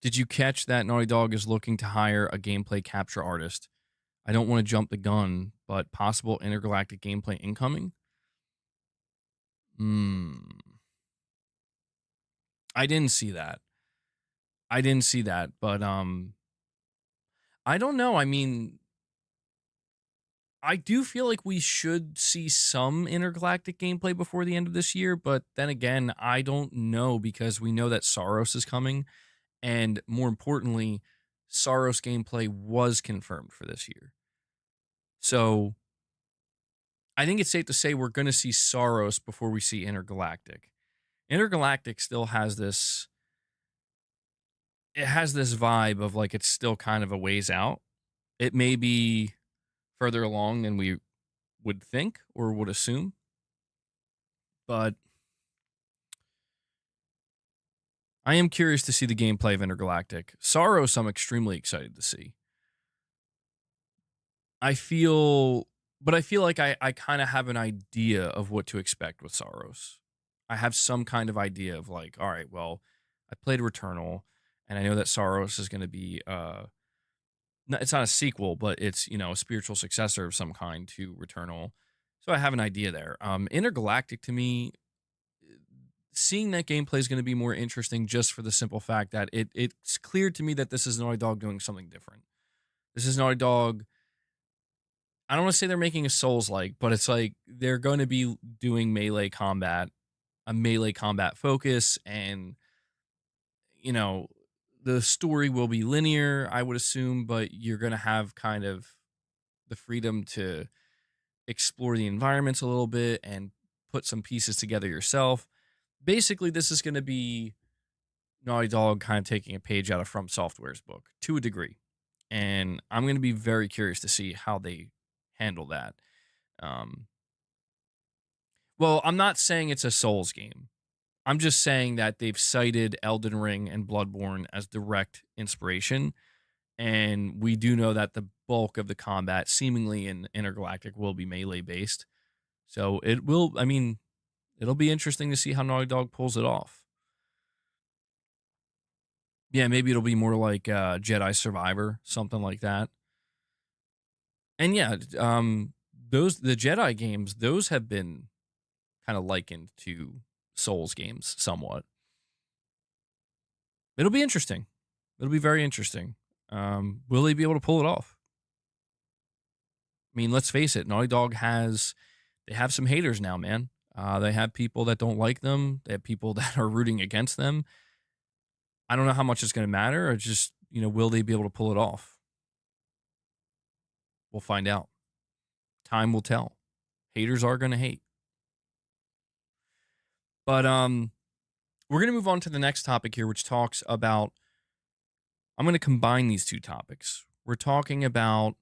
Did you catch that Naughty Dog is looking to hire a gameplay capture artist? I don't want to jump the gun, but possible intergalactic gameplay incoming? I didn't see that. But I don't know. I mean, I do feel like we should see some intergalactic gameplay before the end of this year, but then again, I don't know because we know that Saros is coming, and more importantly, Saros gameplay was confirmed for this year. So I think it's safe to say we're going to see Saros before we see Intergalactic. Intergalactic still has this vibe of like it's still kind of a ways out. It may be further along than we would think or would assume, but I am curious to see the gameplay of Intergalactic. Saros, I'm extremely excited to see. I feel like I kind of have an idea of what to expect with Saros. I have some kind of idea of like, all right, well, I played Returnal, and I know that Saros is going to be it's not a sequel, but it's, you know, a spiritual successor of some kind to Returnal. So I have an idea there. Intergalactic, to me, seeing that gameplay is going to be more interesting just for the simple fact that it's clear to me that this is Naughty Dog doing something different. This is Naughty Dog. I don't want to say they're making a Souls-like, but it's like they're going to be doing melee combat, a melee combat focus, and, you know, the story will be linear, I would assume, but you're going to have kind of the freedom to explore the environments a little bit and put some pieces together yourself. Basically, this is going to be Naughty Dog kind of taking a page out of From Software's book to a degree. And I'm going to be very curious to see how they handle that. Well, I'm not saying it's a Souls game. I'm just saying that they've cited Elden Ring and Bloodborne as direct inspiration. And we do know that the bulk of the combat, seemingly in Intergalactic, will be melee based. So it'll be interesting to see how Naughty Dog pulls it off. Yeah, maybe it'll be more like Jedi Survivor, something like that. And yeah, the Jedi games, those have been kind of likened to Souls games somewhat. It'll be interesting. It'll be very interesting. Will they be able to pull it off? I mean, let's face it, Naughty Dog they have some haters now, man. They have people that don't like them. They have people that are rooting against them. I don't know how much it's going to matter, or just, you know, will they be able to pull it off? We'll find out. Time will tell. Haters are going to hate. But we're going to move on to the next topic here, which talks about, I'm going to combine these two topics. We're talking about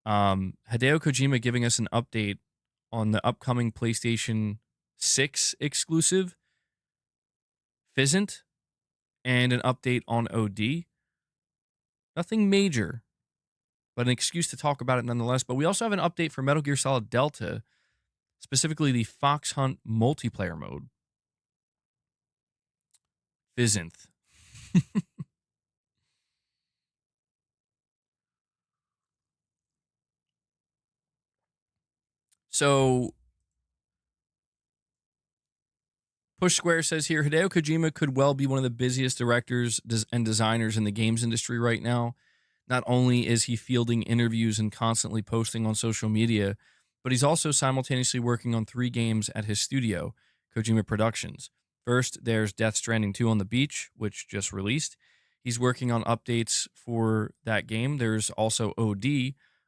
Hideo Kojima giving us an update on the upcoming PlayStation 6 exclusive, Physint, and an update on OD. Nothing major, but an excuse to talk about it nonetheless. But we also have an update for Metal Gear Solid Delta, specifically the Fox Hunt multiplayer mode. Physint. So, Push Square says here, Hideo Kojima could well be one of the busiest directors and designers in the games industry right now. Not only is he fielding interviews and constantly posting on social media, but he's also simultaneously working on 3 games at his studio, Kojima Productions. First, there's Death Stranding 2 on the Beach, which just released. He's working on updates for that game. There's also OD,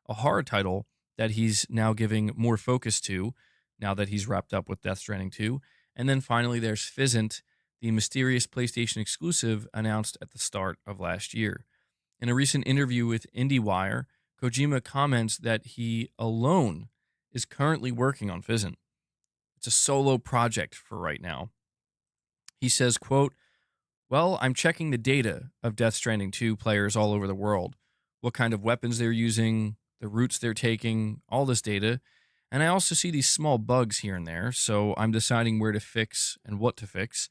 a horror title that he's now giving more focus to now that he's wrapped up with Death Stranding 2. And then finally, there's Physint, the mysterious PlayStation exclusive announced at the start of last year. In a recent interview with IndieWire, Kojima comments that he alone is currently working on Physint. It's a solo project for right now. He says, quote, well, I'm checking the data of Death Stranding 2 players all over the world, what kind of weapons they're using, the routes they're taking, all this data. And I also see these small bugs here and there, so I'm deciding where to fix and what to fix.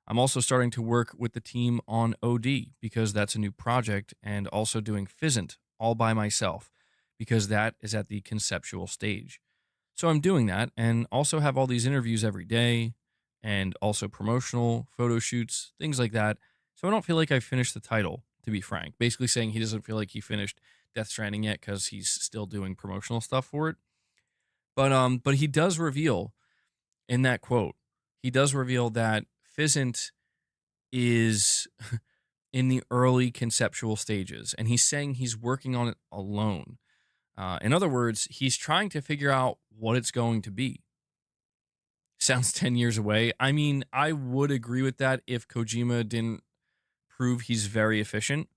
I'm also starting to work with the team on OD because that's a new project, and also doing Physint all by myself because that is at the conceptual stage. So I'm doing that and also have all these interviews every day and also promotional photo shoots, things like that. So I don't feel like I finished the title, to be frank. Basically saying he doesn't feel like he finished Death Stranding yet because he's still doing promotional stuff for it. But he does reveal in that quote, he does reveal that Physint is in the early conceptual stages, and he's saying he's working on it alone. In other words, he's trying to figure out what it's going to be. Sounds 10 years away. I mean, I would agree with that if Kojima didn't prove he's very efficient.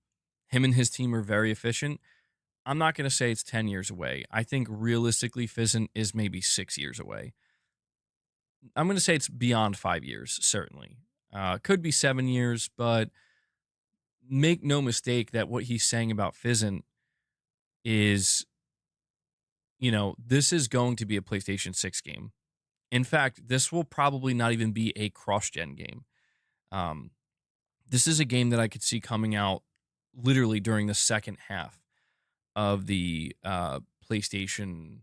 Him and his team are very efficient. I'm not going to say it's 10 years away. I think realistically, Physint is maybe 6 years away. I'm going to say it's beyond 5 years, certainly. Could be 7 years, but make no mistake that what he's saying about Physint is, this is going to be a PlayStation 6 game. In fact, this will probably not even be a cross-gen game. This is a game that I could see coming out literally during the second half of the PlayStation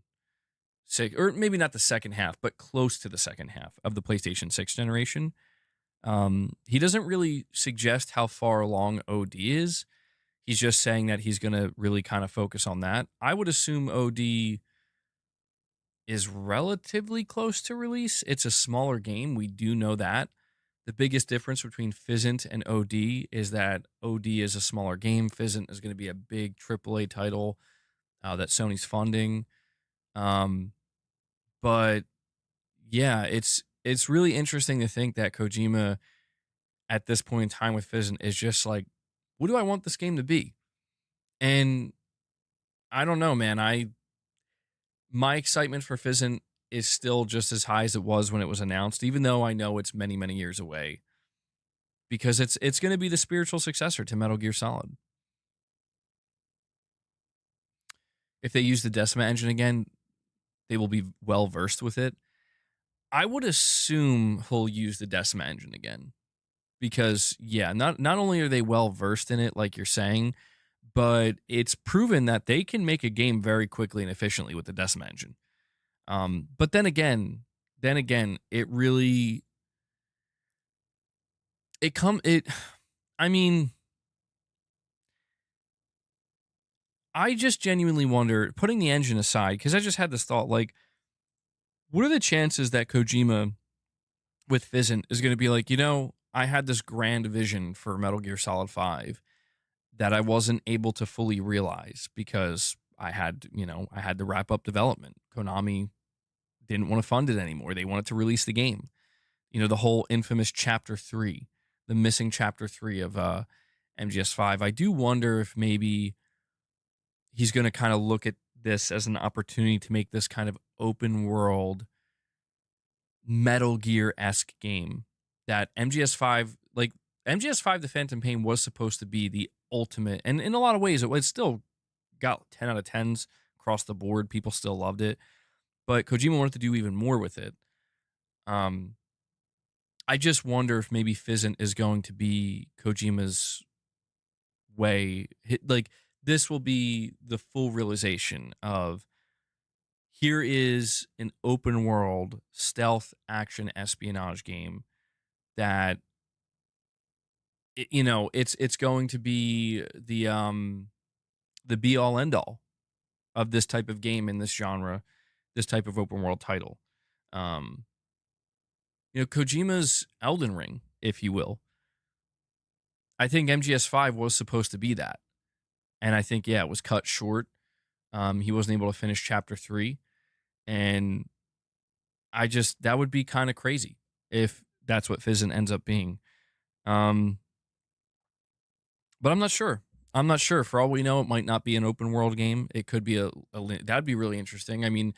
6, or maybe not the second half, but close to the second half of the PlayStation 6 generation. He doesn't really suggest how far along OD is. He's just saying that he's going to really kind of focus on that. I would assume OD is relatively close to release. It's a smaller game. We do know that. The biggest difference between Physint and OD is that OD is a smaller game. Physint is going to be a big AAA title that Sony's funding. But yeah, it's really interesting to think that Kojima at this point in time with Physint is just like, what do I want this game to be? And I don't know, man. My excitement for Physint is still just as high as it was when it was announced, even though I know it's many, many years away. Because it's going to be the spiritual successor to Metal Gear Solid. If they use the Decima engine again, they will be well versed with it. I would assume he'll use the Decima engine again. Because, yeah, not only are they well versed in it, like you're saying, but it's proven that they can make a game very quickly and efficiently with the Decima engine. But then again, it really, I mean, I just genuinely wonder, putting the engine aside, because I just had this thought, like, what are the chances that Kojima with Physint is going to be like, I had this grand vision for Metal Gear Solid 5 that I wasn't able to fully realize because I had to wrap up development. Konami didn't want to fund it anymore. They wanted to release the game. the whole infamous Chapter 3, the missing Chapter 3 of MGS5. I do wonder if maybe he's going to kind of look at this as an opportunity to make this kind of open world Metal Gear-esque game that MGS5, like MGS5 The Phantom Pain was supposed to be the ultimate, and in a lot of ways it still got 10 out of 10s across the board. People still loved it, but Kojima wanted to do even more with it. I just wonder if maybe Physint is going to be Kojima's way. Like, this will be the full realization of, here is an open world stealth action espionage game that, it's going to be the be all end all of this type of game in this genre, this type of open world title. Kojima's Elden Ring, if you will. I think MGS5 was supposed to be that. And I think, it was cut short. He wasn't able to finish Chapter 3. And that would be kind of crazy if that's what Physint ends up being. But I'm not sure. For all we know, it might not be an open world game. It could be that'd be really interesting. I mean,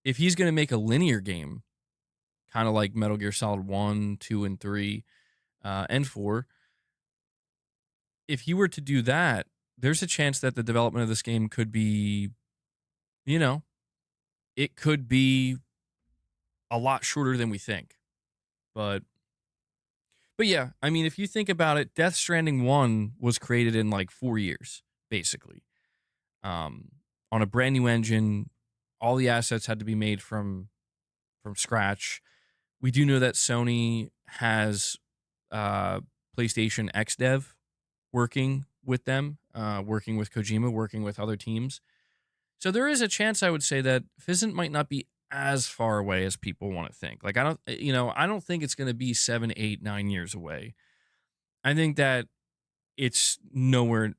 if he's going to make a linear game, kind of like Metal Gear Solid 1, 2, and 3, and 4, if he were to do that, there's a chance that the development of this game could be, it could be a lot shorter than we think. But yeah, I mean, if you think about it, Death Stranding 1 was created in like 4 years, basically. On a brand new engine, all the assets had to be made from scratch. We do know that Sony has PlayStation XDev working with them, working with Kojima, working with other teams. So there is a chance, I would say, that Physint might not be as far away as people want to think. Like, I don't think it's going to be 7, 8, 9 years away. I think that it's nowhere.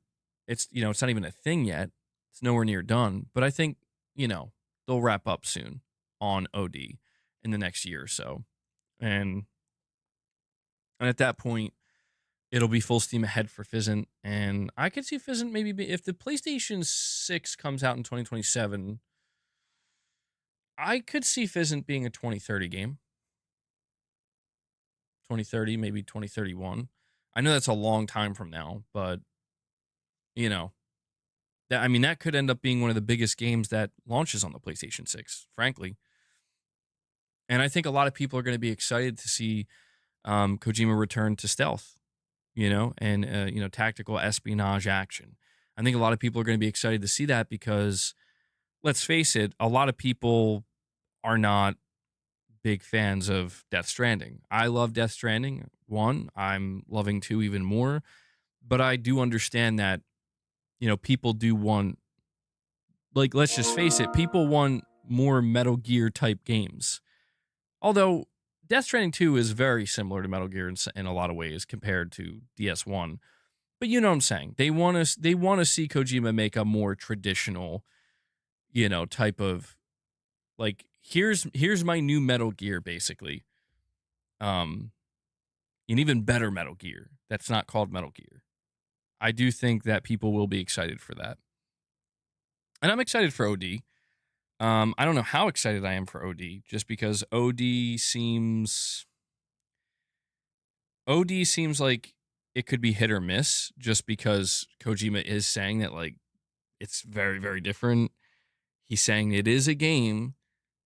It's not even a thing yet. It's nowhere near done. But I think they'll wrap up soon on OD in the next year or so, and at that point, it'll be full steam ahead for Physint. And I could see Physint maybe if the PlayStation 6 comes out in 2027. I could see Physint being a 2030 game. 2030, maybe 2031. I know that's a long time from now, but that could end up being one of the biggest games that launches on the PlayStation 6, frankly. And I think a lot of people are going to be excited to see Kojima return to stealth, and tactical espionage action. I think a lot of people are going to be excited to see that because, let's face it, a lot of people are not big fans of Death Stranding. I love Death Stranding 1. I'm loving 2 even more. But I do understand that, people do want, like, let's just face it, people want more Metal Gear type games. Although Death Stranding 2 is very similar to Metal Gear in a lot of ways compared to DS1. But you know what I'm saying? They want to see Kojima make a more traditional, type of, like, here's my new Metal Gear, basically. An even better Metal Gear that's not called Metal Gear. I do think that people will be excited for that. And I'm excited for OD. I don't know how excited I am for OD, just because OD seems like it could be hit or miss, just because Kojima is saying that, like, it's very, very different. He's saying it is a game,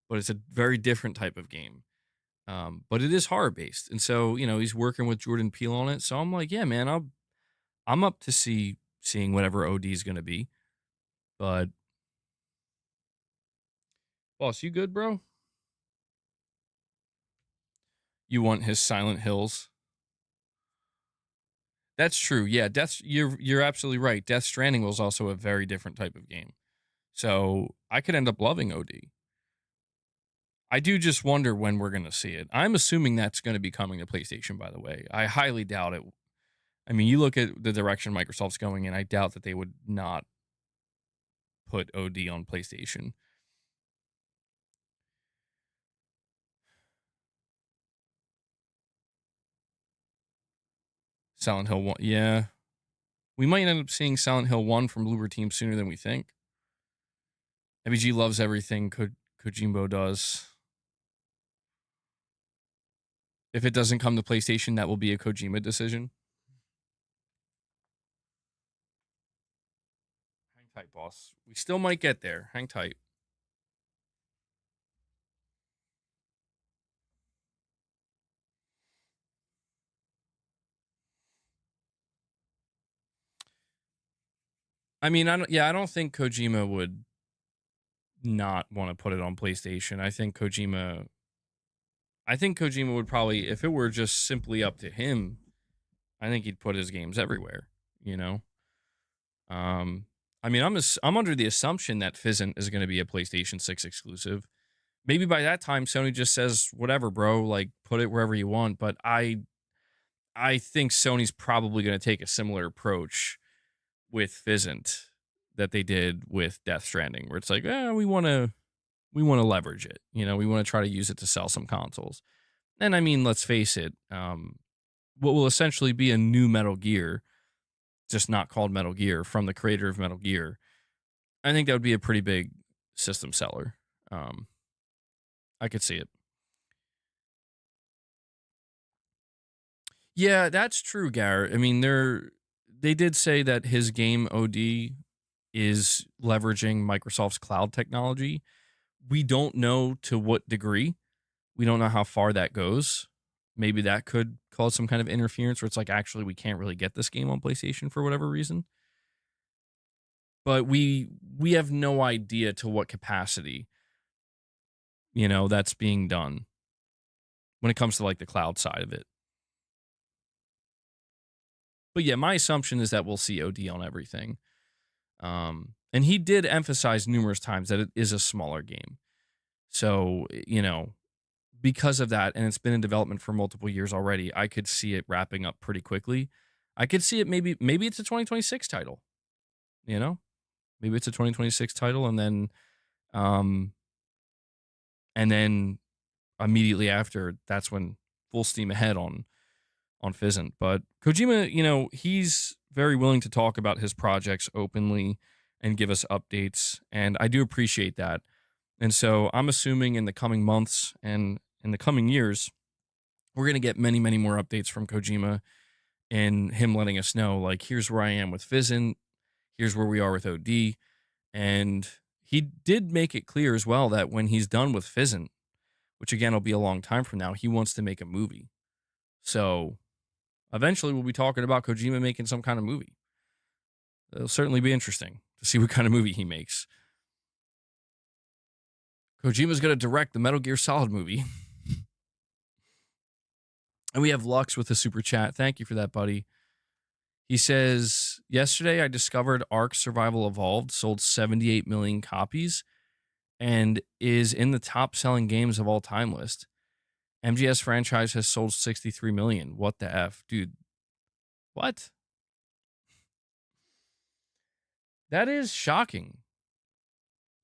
but it's a very different type of game. But it is horror based. And so, he's working with Jordan Peele on it. So I'm like, yeah, man, I'm up to seeing whatever OD is going to be. But boss, you good, bro? You want his Silent Hills? That's true. Yeah, you're absolutely right. Death Stranding was also a very different type of game. So I could end up loving OD. I do just wonder when we're going to see it. I'm assuming that's going to be coming to PlayStation, by the way. I highly doubt it. I mean, you look at the direction Microsoft's going in, I doubt that they would not put OD on PlayStation. Silent Hill 1. Yeah. We might end up seeing Silent Hill 1 from Bloober Team sooner than we think. MBG loves everything Kojimbo does. If it doesn't come to PlayStation, that will be a Kojima decision. Hang tight, boss. We still might get there. Hang tight. I mean, I don't think Kojima would not want to put it on PlayStation. I think Kojima would probably, if it were just simply up to him, I think he'd put his games everywhere, you know? I mean, I'm under the assumption that Physint is going to be a PlayStation 6 exclusive. Maybe by that time Sony just says, whatever, bro, like put it wherever you want, but I think Sony's probably going to take a similar approach with Physint that they did with Death Stranding, where it's like, we want to leverage it. You know, we want to try to use it to sell some consoles. And I mean, let's face it, what will essentially be a new Metal Gear, just not called Metal Gear, from the creator of Metal Gear, I think that would be a pretty big system seller. I could see it. Yeah, that's true, Garrett. I mean, they did say that his game OD is leveraging Microsoft's cloud technology. We don't know to what degree. We don't know how far that goes. Maybe that could cause some kind of interference where it's like, actually, we can't really get this game on PlayStation for whatever reason. But we have no idea to what capacity, you know, that's being done when it comes to like the cloud side of it. But yeah, my assumption is that we'll see OD on everything. And he did emphasize numerous times that it is a smaller game. So, you know, because of that, and it's been in development for multiple years already, I could see it wrapping up pretty quickly. I could see it maybe it's a 2026 title. You know? Maybe it's a 2026 title, and then immediately after, that's when full steam ahead on Physint. But Kojima, you know, he's very willing to talk about his projects openly and give us updates, and I do appreciate that. And so I'm assuming in the coming months and in the coming years, we're going to get many, many more updates from Kojima and him letting us know, like, here's where I am with Physint, here's where we are with OD. And he did make it clear as well that when he's done with Physint, which again will be a long time from now, he wants to make a movie. So eventually we'll be talking about Kojima making some kind of movie. It'll certainly be interesting to see what kind of movie he makes. Kojima's going to direct the Metal Gear Solid movie. And we have Lux with a super chat. Thank you for that, buddy. He says, yesterday I discovered Ark Survival Evolved sold 78 million copies and is in the top selling games of all time list. MGS franchise has sold 63 million. What the F? Dude, what? That is shocking.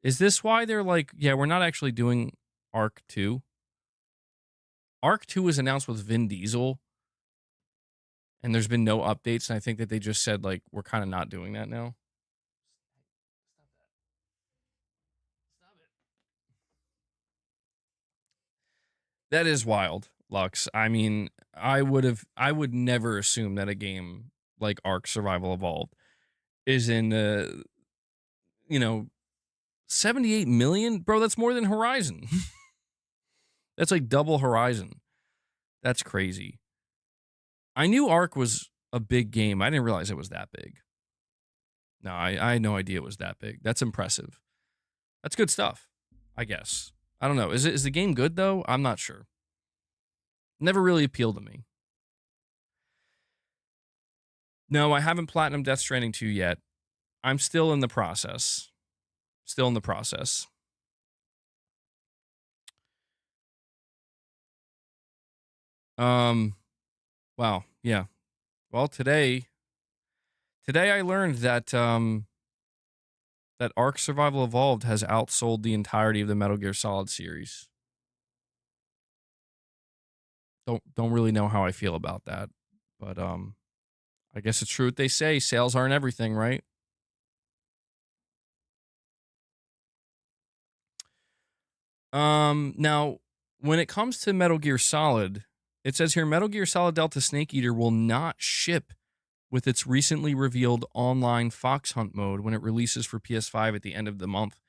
Is this why they're like, yeah, we're not actually doing Ark 2? Ark 2 was announced with Vin Diesel, and there's been no updates, and I think that they just said, like, we're kind of not doing that now. Stop it. That is wild, Lux. I mean, I would never assume that a game like Ark Survival Evolved is in the, 78 million? Bro, that's more than Horizon. That's like double Horizon. That's crazy. I knew Ark was a big game. I didn't realize it was that big. No, I had no idea it was that big. That's impressive. That's good stuff, I guess. I don't know. Is the game good, though? I'm not sure. Never really appealed to me. No, I haven't Platinum Death Stranding 2 yet. I'm still in the process. Wow, yeah. Well, today I learned that that Ark Survival Evolved has outsold the entirety of the Metal Gear Solid series. Don't really know how I feel about that, but I guess it's true what they say. Sales aren't everything, right? Now, when it comes to Metal Gear Solid, it says here Metal Gear Solid Delta Snake Eater will not ship with its recently revealed online Fox Hunt mode when it releases for PS5 at the end of the month.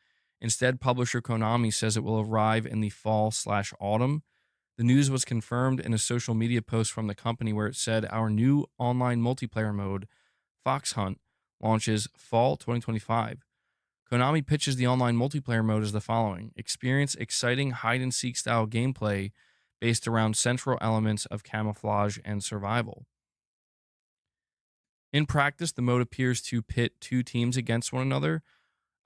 Instead, publisher Konami says it will arrive in the fall/autumn. The news was confirmed in a social media post from the company where it said our new online multiplayer mode, Fox Hunt, launches fall 2025. Konami pitches the online multiplayer mode as the following: experience exciting hide and seek style gameplay based around central elements of camouflage and survival. In practice, the mode appears to pit two teams against one another,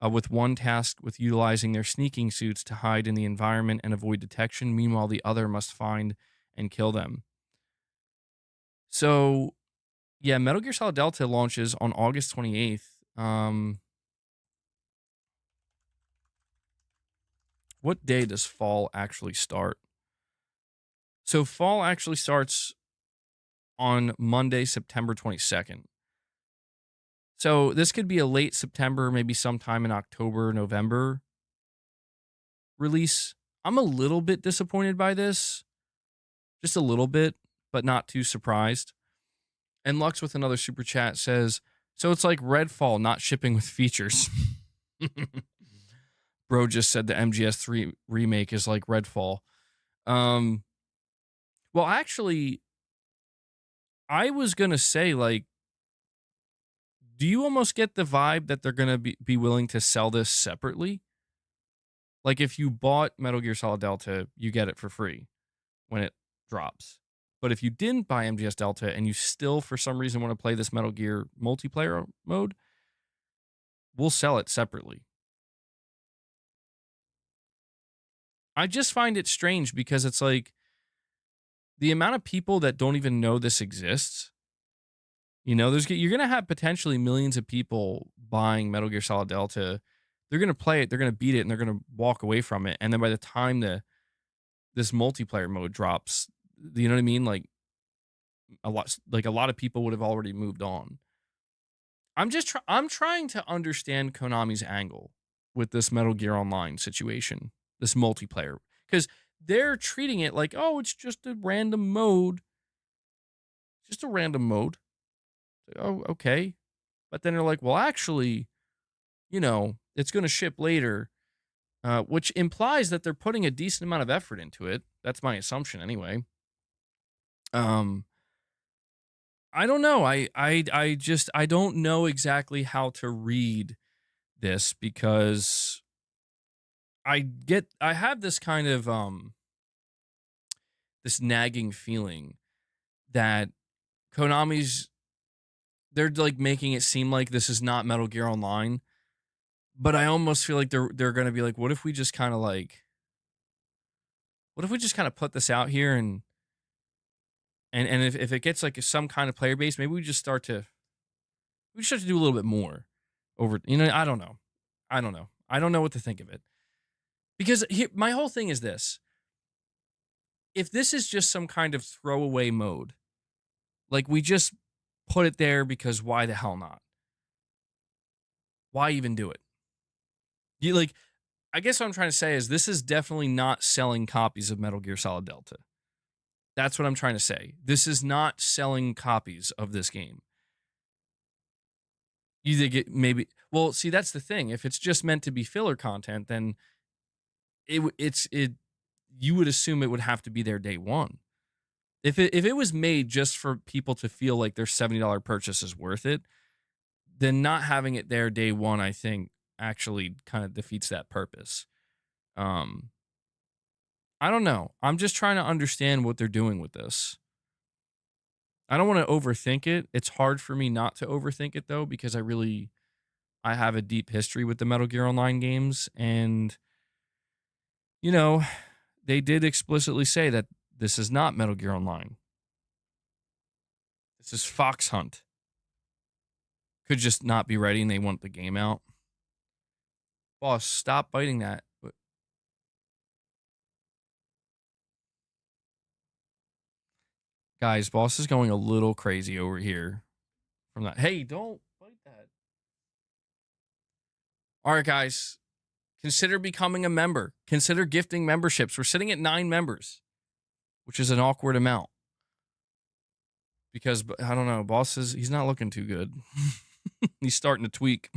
with one tasked with utilizing their sneaking suits to hide in the environment and avoid detection. Meanwhile, the other must find and kill them. So, yeah, Metal Gear Solid Delta launches on August 28th. What day does fall actually start? So, fall actually starts on Monday, September 22nd. So this could be a late September, maybe sometime in October, November release. I'm a little bit disappointed by this, just a little bit, but not too surprised. And Lux with another super chat says, so it's like Redfall not shipping with features. Bro just said the MGS3 remake is like Redfall. Well, actually, I was going to say, like, do you almost get the vibe that they're going to be willing to sell this separately? Like, if you bought Metal Gear Solid Delta, you get it for free when it drops. But if you didn't buy MGS Delta and you still, for some reason, want to play this Metal Gear multiplayer mode, we'll sell it separately. I just find it strange because it's like the amount of people that don't even know this exists. You know, you're going to have potentially millions of people buying Metal Gear Solid Delta. They're going to play it, they're going to beat it, and they're going to walk away from it. And then by the time this multiplayer mode drops, you know what I mean? Like a lot of people would have already moved on. I'm trying to understand Konami's angle with this Metal Gear Online situation, this multiplayer, because they're treating it like, oh, it's just a random mode. Just a random mode. Oh, okay. But then they're like, well, actually, you know, it's going to ship later, which implies that they're putting a decent amount of effort into it. That's my assumption anyway. I don't know. I don't know exactly how to read this because I have this kind of this nagging feeling that they're like making it seem like this is not Metal Gear Online, but I almost feel like they're going to be like, what if we just kind of put this out here and if it gets like some kind of player base, maybe we just start to do a little bit more over, you know, I don't know. I don't know what to think of it. Because my whole thing is this. If this is just some kind of throwaway mode, like we just put it there because why the hell not? Why even do it? I guess what I'm trying to say is this is definitely not selling copies of Metal Gear Solid Delta. That's what I'm trying to say. This is not selling copies of this game. You think it maybe, well, see, that's the thing. If it's just meant to be filler content, then you would assume it would have to be there day one. If it was made just for people to feel like their $70 purchase is worth it, then not having it there day one, I think, actually kind of defeats that purpose. I don't know. I'm just trying to understand what they're doing with this. I don't want to overthink it. It's hard for me not to overthink it though, because I have a deep history with the Metal Gear Online games, and you know, they did explicitly say that this is not Metal Gear Online. This is Fox Hunt. Could just not be ready and they want the game out. Boss, stop biting that. Guys, boss is going a little crazy over here. from that. Hey, don't bite that. All right, guys, consider becoming a member. Consider gifting memberships. We're sitting at 9 members, which is an awkward amount because I don't know. Boss says he's not looking too good. He's starting to tweak.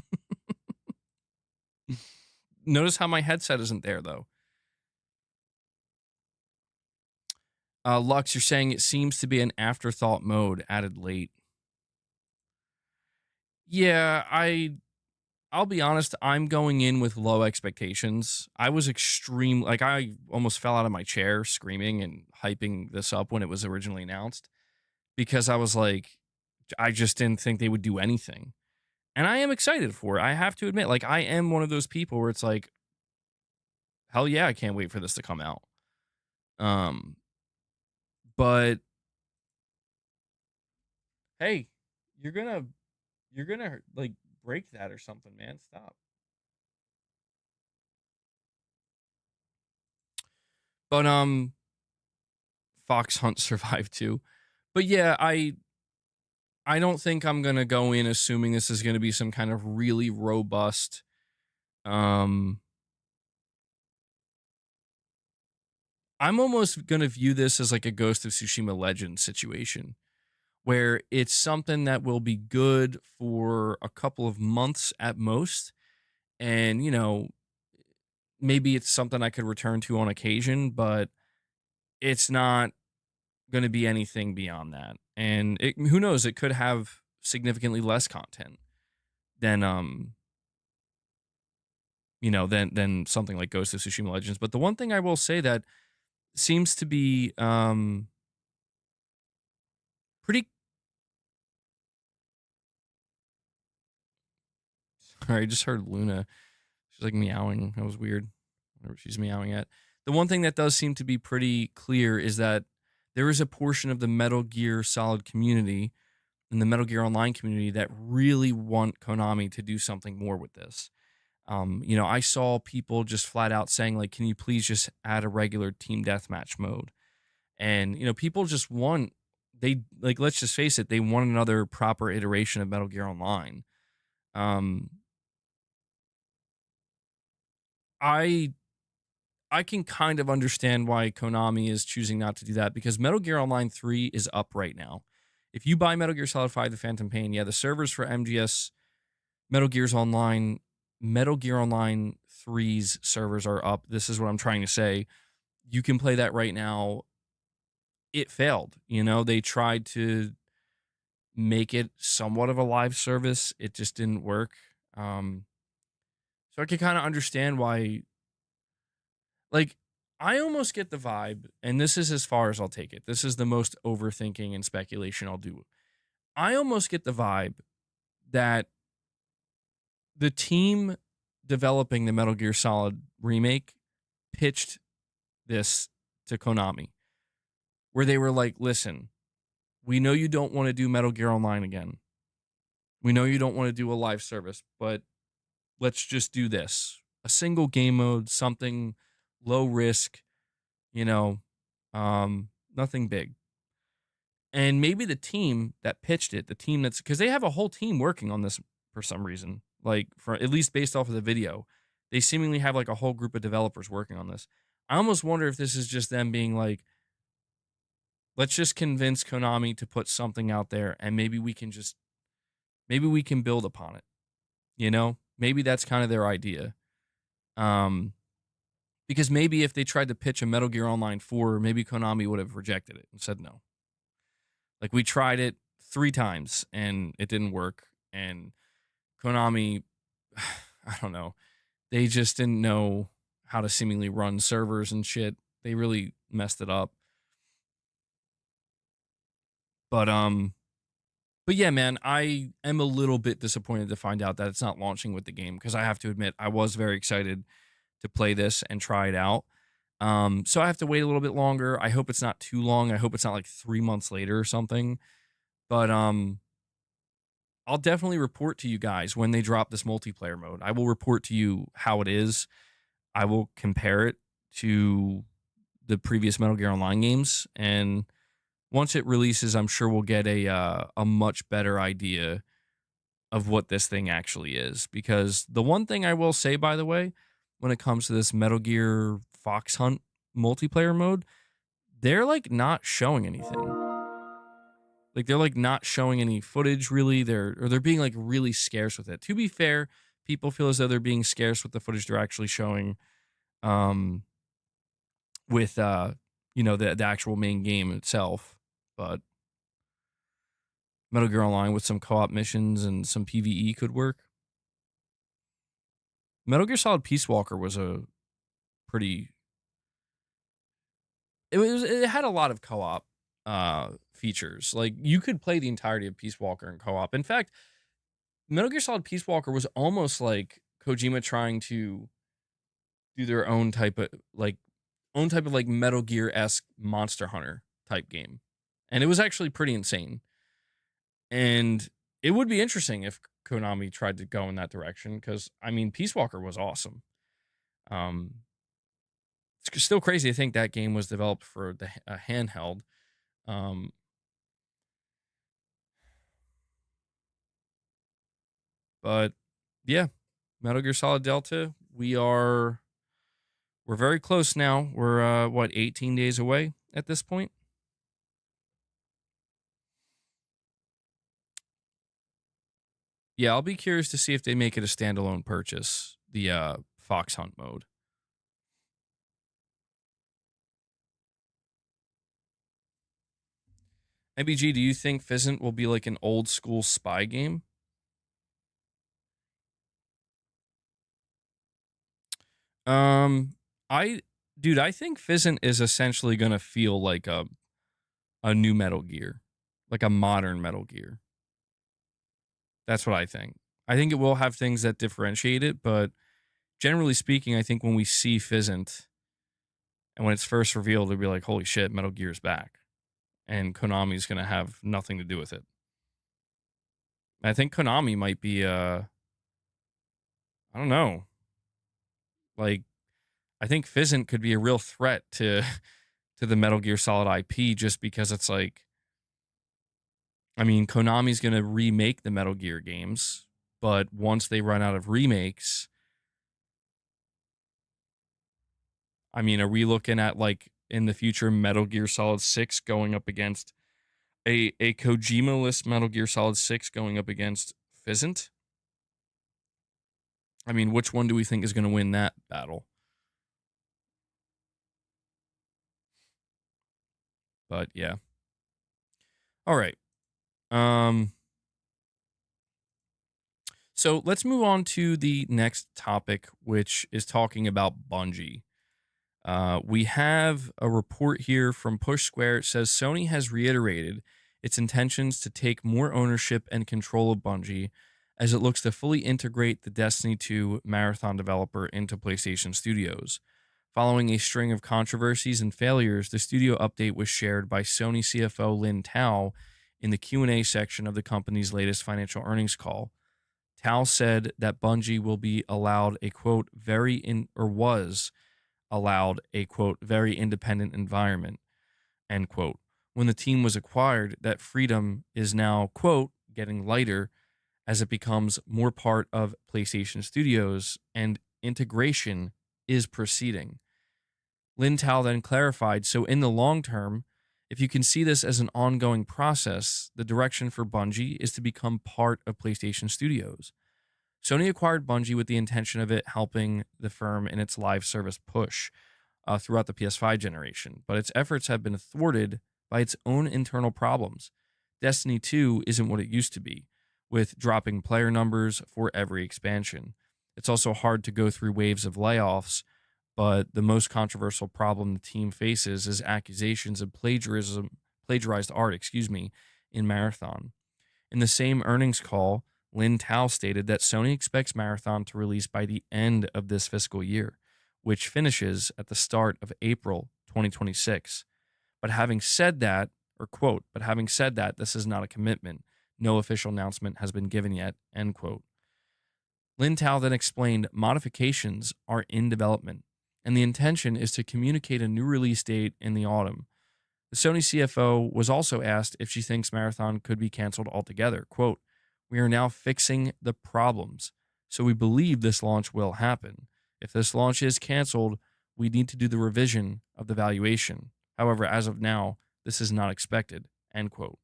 Notice how my headset isn't there, though. Lux, you're saying it seems to be an afterthought mode added late. Yeah, I'll be honest, I'm going in with low expectations. I was I almost fell out of my chair screaming and hyping this up when it was originally announced because I was like, I just didn't think they would do anything. And I am excited for it. I have to admit, like, I am one of those people where it's like, hell yeah, I can't wait for this to come out. But hey, you're gonna like break that or something, man. Stop. But Fox Hunt survived too. But yeah, I don't think I'm gonna go in assuming this is gonna be some kind of really robust I'm almost gonna view this as like a Ghost of Tsushima Legends situation where it's something that will be good for a couple of months at most. And, you know, maybe it's something I could return to on occasion, but it's not going to be anything beyond that. And who knows, it could have significantly less content than than something like Ghost of Tsushima Legends. But the one thing I will say that seems to be pretty. Sorry, I just heard Luna. She's like meowing. That was weird. Whatever she's meowing at. The one thing that does seem to be pretty clear is that there is a portion of the Metal Gear Solid community and the Metal Gear Online community that really want Konami to do something more with this. I saw people just flat out saying, like, can you please just add a regular team deathmatch mode? And, people just let's just face it, they want another proper iteration of Metal Gear Online. I can kind of understand why Konami is choosing not to do that because Metal Gear Online 3 is up right now. If you buy Metal Gear Solid 5 The Phantom Pain, yeah, the servers for MGS Metal Gear Online 3's servers are up. This is what I'm trying to say. You can play that right now. It failed. They tried to make it somewhat of a live service. It just didn't work. So I can kind of understand why. Like, I almost get the vibe, and this is as far as I'll take it. This is the most overthinking and speculation I'll do. I almost get the vibe that the team developing the Metal Gear Solid remake pitched this to Konami, where they were like, listen, we know you don't want to do Metal Gear Online again. We know you don't want to do a live service, but let's just do this. A single game mode, something low risk, nothing big. And maybe the team that pitched it, the team that's, because they have a whole team working on this for some reason, like for at least based off of the video, they seemingly have like a whole group of developers working on this. I almost wonder if this is just them being like, let's just convince Konami to put something out there and maybe we can build upon it. Maybe that's kind of their idea. Because maybe if they tried to pitch a Metal Gear Online 4, maybe Konami would have rejected it and said no. Like, we tried it 3 times and it didn't work. And Konami, I don't know, they just didn't know how to seemingly run servers and shit. They really messed it up. But yeah, man, I am a little bit disappointed to find out that it's not launching with the game because I have to admit I was very excited to play this and try it out. So I have to wait a little bit longer. I hope it's not too long. I hope it's not like 3 months later or something. But I'll definitely report to you guys when they drop this multiplayer mode. I will report to you how it is. I will compare it to the previous Metal Gear Online games, and once it releases, I'm sure we'll get a much better idea of what this thing actually is. Because the one thing I will say, by the way, when it comes to this Metal Gear Fox Hunt multiplayer mode, they're like not showing anything. Like they're like not showing any footage really. They're being like really scarce with it. To be fair, people feel as though they're being scarce with the footage they're actually showing. Um, with the actual main game itself, but Metal Gear Online with some co-op missions and some PvE could work. Metal Gear Solid Peace Walker was a pretty. It had a lot of co-op features. Like you could play the entirety of Peace Walker in co-op. In fact, Metal Gear Solid Peace Walker was almost like Kojima trying to do their own type of like Metal Gear-esque Monster Hunter type game. And it was actually pretty insane. And it would be interesting if Konami tried to go in that direction, because I mean, Peace Walker was awesome. It's still crazy to think that game was developed for the handheld. But yeah, Metal Gear Solid Delta, we're very close now. We're 18 days away at this point. Yeah, I'll be curious to see if they make it a standalone purchase, the Fox Hunt mode. MBG, do you think Physint will be like an old school spy game? I think Physint is essentially gonna feel like a new Metal Gear, like a modern Metal Gear. That's what I think. I think it will have things that differentiate it, but generally speaking, I think when we see Physint and when it's first revealed, it'll be like, holy shit, Metal Gear's back. And Konami's gonna have nothing to do with it. I think Konami might be I don't know. Like I think Physint could be a real threat to to the Metal Gear Solid IP, just because it's like, I mean, Konami's going to remake the Metal Gear games, but once they run out of remakes, I mean, are we looking at like in the future Metal Gear Solid 6 going up against a Kojima-less Metal Gear Solid 6 going up against Physint? I mean, which one do we think is going to win that battle? But yeah. All right. So let's move on to the next topic, which is talking about Bungie. We have a report here from Push Square. It says Sony has reiterated its intentions to take more ownership and control of Bungie as it looks to fully integrate the Destiny 2 Marathon developer into PlayStation Studios. Following a string of controversies and failures, the studio update was shared by Sony CFO Lin Tao in the Q&A section of the company's latest financial earnings call. Tao said that Bungie will be allowed a quote was allowed a quote very independent environment, end quote. When the team was acquired, that freedom is now quote getting lighter as it becomes more part of PlayStation Studios and integration is proceeding. Lin Tao then clarified, so in the long term, if you can see this as an ongoing process, the direction for Bungie is to become part of PlayStation Studios. Sony acquired Bungie with the intention of it helping the firm in its live service push throughout the PS5 generation, but its efforts have been thwarted by its own internal problems. Destiny 2 isn't what it used to be, with dropping player numbers for every expansion. It's also hard to go through waves of layoffs, but the most controversial problem the team faces is accusations of plagiarized art, in Marathon. In the same earnings call, Lin Tao stated that Sony expects Marathon to release by the end of this fiscal year, which finishes at the start of April 2026. But having said that, this is not a commitment. No official announcement has been given yet, end quote. Lin Tao then explained modifications are in development, and the intention is to communicate a new release date in the autumn. The Sony CFO was also asked if she thinks Marathon could be canceled altogether. Quote, "We are now fixing the problems, so we believe this launch will happen. If this launch is canceled, we need to do the revision of the valuation. However, as of now, this is not expected." End quote.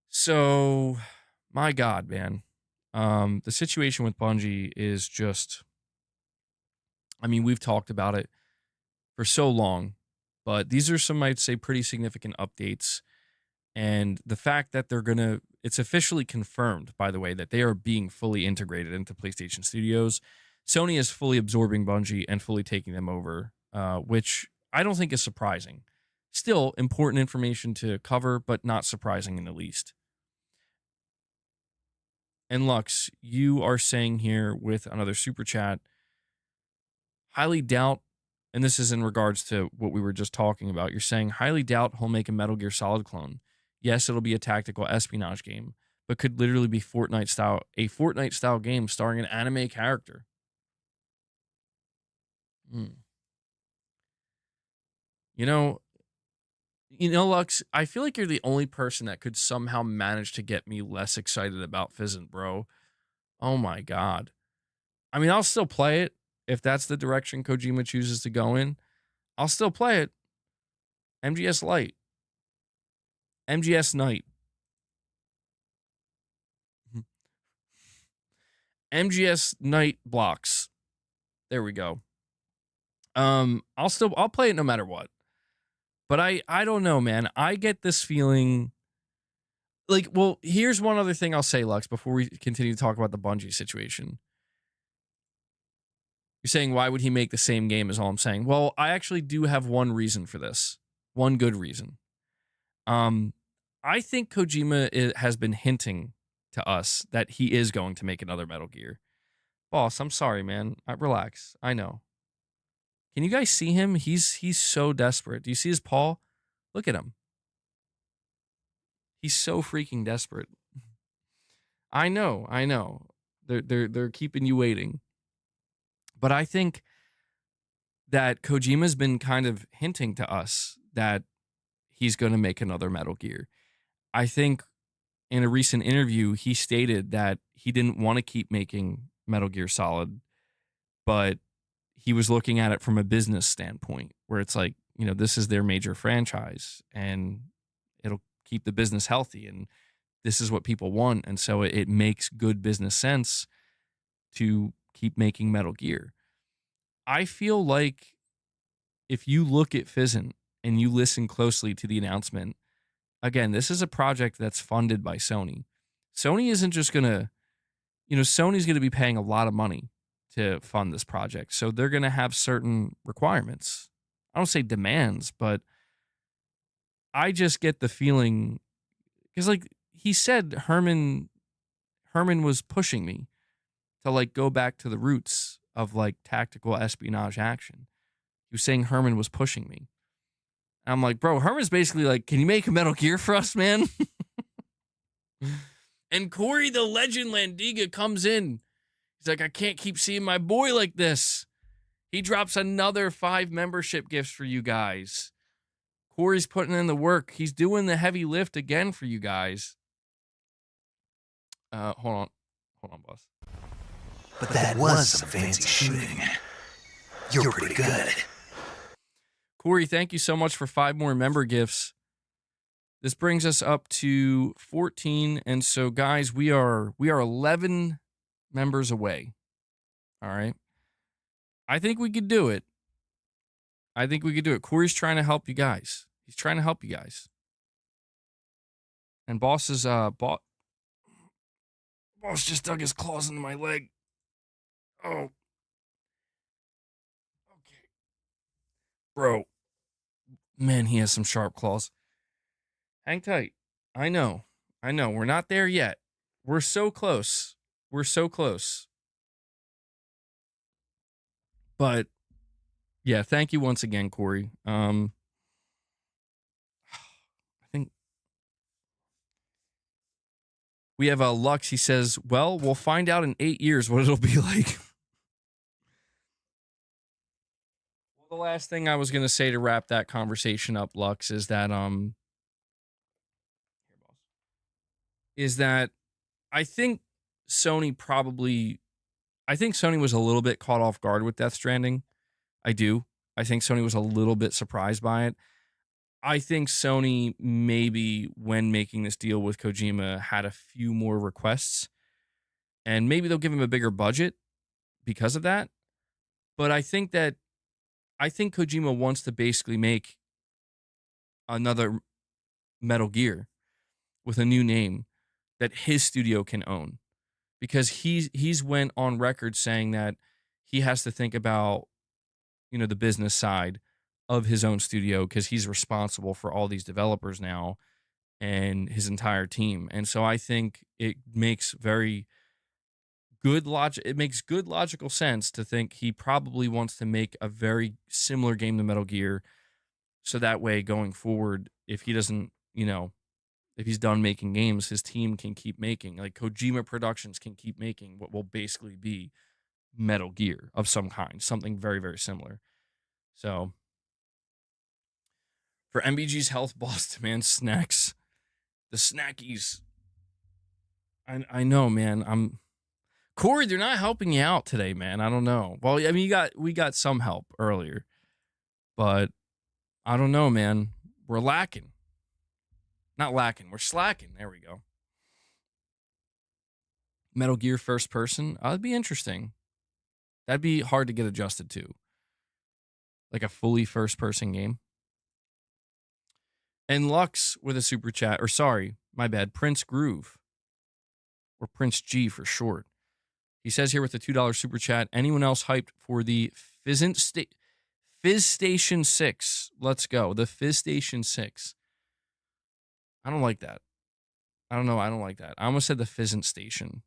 So, my God, man. The situation with Bungie is just, I mean, we've talked about it for so long, but these are some, I'd say, pretty significant updates. And the fact that it's officially confirmed, by the way, that they are being fully integrated into PlayStation Studios. Sony is fully absorbing Bungie and fully taking them over, which I don't think is surprising. Still important information to cover, but not surprising in the least. And Lux, you are saying here with another super chat, highly doubt, and this is in regards to what we were just talking about. You're saying, highly doubt he'll make a Metal Gear Solid clone. Yes, it'll be a tactical espionage game, but could literally be a Fortnite style game starring an anime character. You know, Lux, I feel like you're the only person that could somehow manage to get me less excited about Physint, bro. Oh my God. I mean, I'll still play it if that's the direction Kojima chooses to go in. I'll still play it. MGS Lite. MGS Night. MGS Night blocks. There we go. I'll play it no matter what. But I don't know, man. I get this feeling like, well, here's one other thing I'll say, Lux, before we continue to talk about the Bungie situation. You're saying, why would he make the same game, is all I'm saying. Well, I actually do have one reason for this. One good reason. I think Kojima has been hinting to us that he is going to make another Metal Gear. Boss, I'm sorry, man. Relax. I know. Can you guys see him? He's so desperate. Do you see his paw? Look at him. He's so freaking desperate. I know. They're keeping you waiting. But I think that Kojima's been kind of hinting to us that he's going to make another Metal Gear. I think in a recent interview, he stated that he didn't want to keep making Metal Gear Solid, but he was looking at it from a business standpoint where it's like, this is their major franchise and it'll keep the business healthy. And this is what people want. And so it makes good business sense to keep making Metal Gear. I feel like if you look at Physint and you listen closely to the announcement, again, this is a project that's funded by Sony. Sony isn't just going to, Sony's going to be paying a lot of money to fund this project. So they're going to have certain requirements. I don't say demands, but I just get the feeling, because like he said, Herman was pushing me to like go back to the roots of like tactical espionage action. He was saying Herman was pushing me. And I'm like, bro, Herman's basically like, can you make a Metal Gear for us, man? And Corey the Legend Landiga comes in. He's like, I can't keep seeing my boy like this. He drops another 5 membership gifts for you guys. Corey's putting in the work. He's doing the heavy lift again for you guys. Hold on, boss. But that was some fancy shooting. You're pretty good. Corey, thank you so much for 5 more member gifts. This brings us up to 14. And so, guys, we are 11 members away. All right. I think we could do it. Corey's trying to help you guys. He's trying to help you guys. And boss just dug his claws into my leg. Oh. Okay. Bro. Man, he has some sharp claws. Hang tight. I know. We're not there yet. We're so close. But yeah, thank you once again, Corey. I think we have a Lux. He says, well, we'll find out in 8 years what it'll be like. the last thing I was gonna say to wrap that conversation up, Lux, is that I think Sony probably I think Sony was a little bit caught off guard with Death Stranding. I do. I think Sony was a little bit surprised by it. I think Sony maybe when making this deal with Kojima had a few more requests and maybe they'll give him a bigger budget because of that. But I think Kojima wants to basically make another Metal Gear with a new name that his studio can own because he's went on record saying that he has to think about the business side of his own studio because he's responsible for all these developers now and his entire team. And so I think it makes good logical sense to think he probably wants to make a very similar game to Metal Gear so that way going forward if he doesn't, if he's done making games, his team can keep making. Like Kojima Productions can keep making what will basically be Metal Gear of some kind, something very, very similar. So for MBG's health boss demand snacks, the snackies. I know, man. Corey, they're not helping you out today, man. I don't know. Well, I mean, we got some help earlier, but I don't know, man. We're lacking. Not lacking. We're slacking. There we go. Metal Gear first person. That'd be interesting. That'd be hard to get adjusted to. Like a fully first person game. And Lux with a super chat. Or sorry, my bad. Prince Groove. Or Prince G for short. He says here with the $2 super chat, anyone else hyped for the Fizz Station 6? Let's go. The Fizz Station 6. I don't like that. I don't know. I don't like that. I almost said the Physint Station.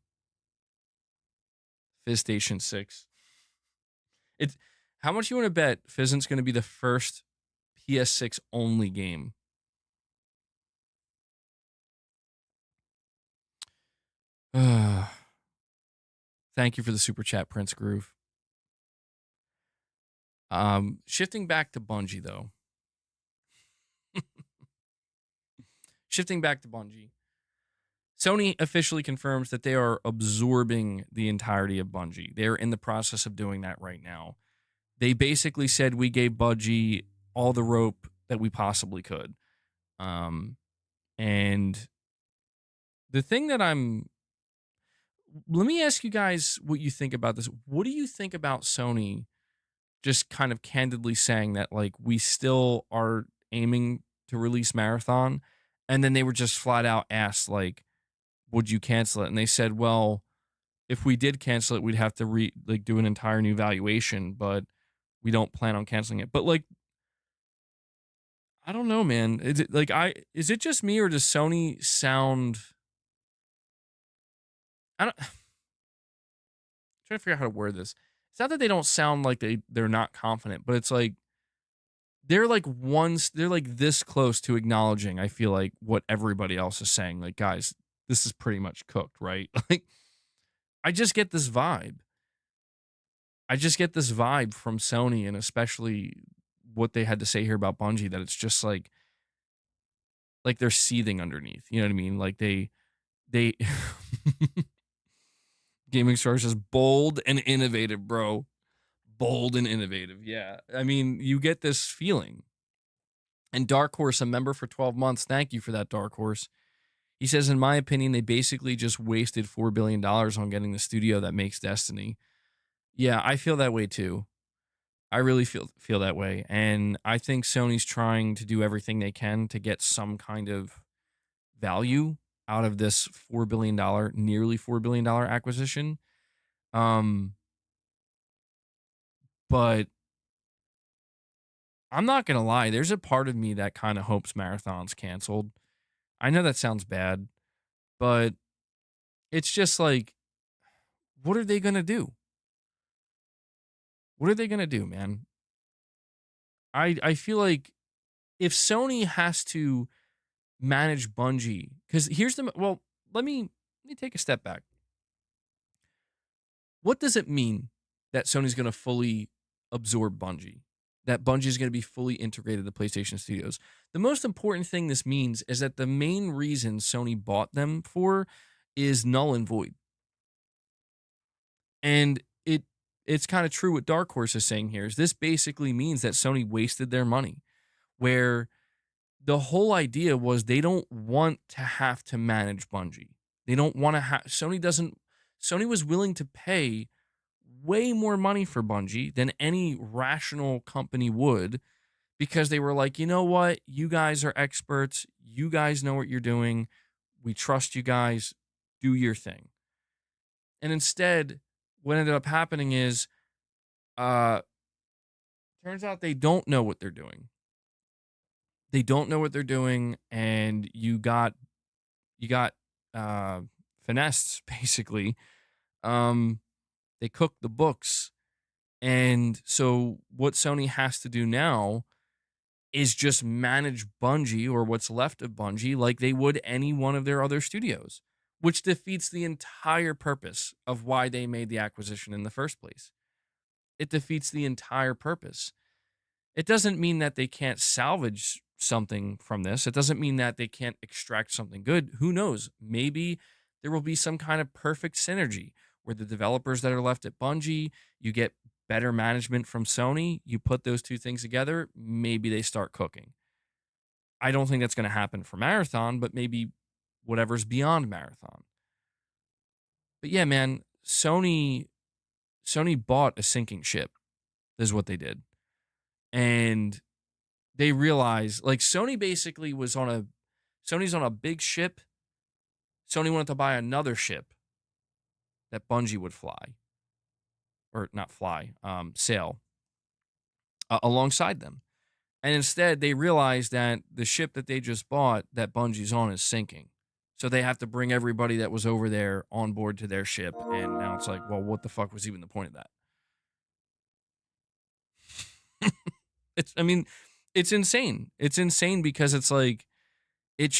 Fizz Station 6. How much you want to bet Physint's going to be the first PS6 only game? Thank you for the super chat, Prince Groove. Shifting back to Bungie, though. Sony officially confirms that they are absorbing the entirety of Bungie. They're in the process of doing that right now. They basically said we gave Bungie all the rope that we possibly could. And the thing that let me ask you guys what you think about this. What do you think about Sony just kind of candidly saying that, like, we still are aiming to release Marathon? And then they were just flat out asked, like, would you cancel it? And they said, well, if we did cancel it, we'd have to do an entire new valuation, but we don't plan on canceling it. But, like, I don't know, man. Is it just me or does Sony sound... I'm trying to figure out how to word this. It's not that they don't sound like they're not confident, but it's like they're like this close to acknowledging, I feel like, what everybody else is saying. Like, guys, this is pretty much cooked, right? Like, I just get this vibe. From Sony, and especially what they had to say here about Bungie, that it's just like they're seething underneath. You know what I mean? Like they Gaming Star says bold and innovative, bro. Bold and innovative. Yeah. I mean, you get this feeling. And Dark Horse, a member for 12 months. Thank you for that, Dark Horse. He says, in my opinion, they basically just wasted $4 billion on getting the studio that makes Destiny. Yeah, I feel that way too. I really feel that way. And I think Sony's trying to do everything they can to get some kind of value out of this nearly $4 billion acquisition. But I'm not going to lie. There's a part of me that kind of hopes Marathon's canceled. I know that sounds bad, but it's just like, what are they going to do? What are they going to do, man? I feel like if Sony has to manage Bungie, because let me take a step back. What does it mean that Sony's going to fully absorb Bungie? that Bungie is going to be fully integrated to PlayStation Studios. The most important thing this means is that the main reason Sony bought them for is null and void. And it's kind of true what Dark Horse is saying here. Is this basically means that Sony wasted their money, where the whole idea was they don't want to have to manage Bungie. They don't want to have Sony was willing to pay way more money for Bungie than any rational company would, because they were like, you know what? You guys are experts. You guys know what you're doing. We trust you guys. Do your thing. And instead, what ended up happening is, turns out they don't know what they're doing. They don't know what they're doing, and you got finessed, basically. They cooked the books. And so what Sony has to do now is just manage Bungie, or what's left of Bungie, like they would any one of their other studios, which defeats the entire purpose of why they made the acquisition in the first place. It defeats the entire purpose. It doesn't mean that they can't salvage something from this. It doesn't mean that they can't extract something good. Who knows? Maybe there will be some kind of perfect synergy where the developers that are left at Bungie, you get better management from Sony, you put those two things together, maybe they start cooking. I don't think that's going to happen for Marathon, but maybe whatever's beyond Marathon. But yeah, man, Sony bought a sinking ship, is what they did. And they realized, like, Sony's on a big ship. Sony wanted to buy another ship that Bungie would fly. Or not fly, sail alongside them. And instead, they realized that the ship that they just bought that Bungie's on is sinking. So they have to bring everybody that was over there on board to their ship. And now it's like, well, what the fuck was even the point of that? It's insane. It's insane because it's like, it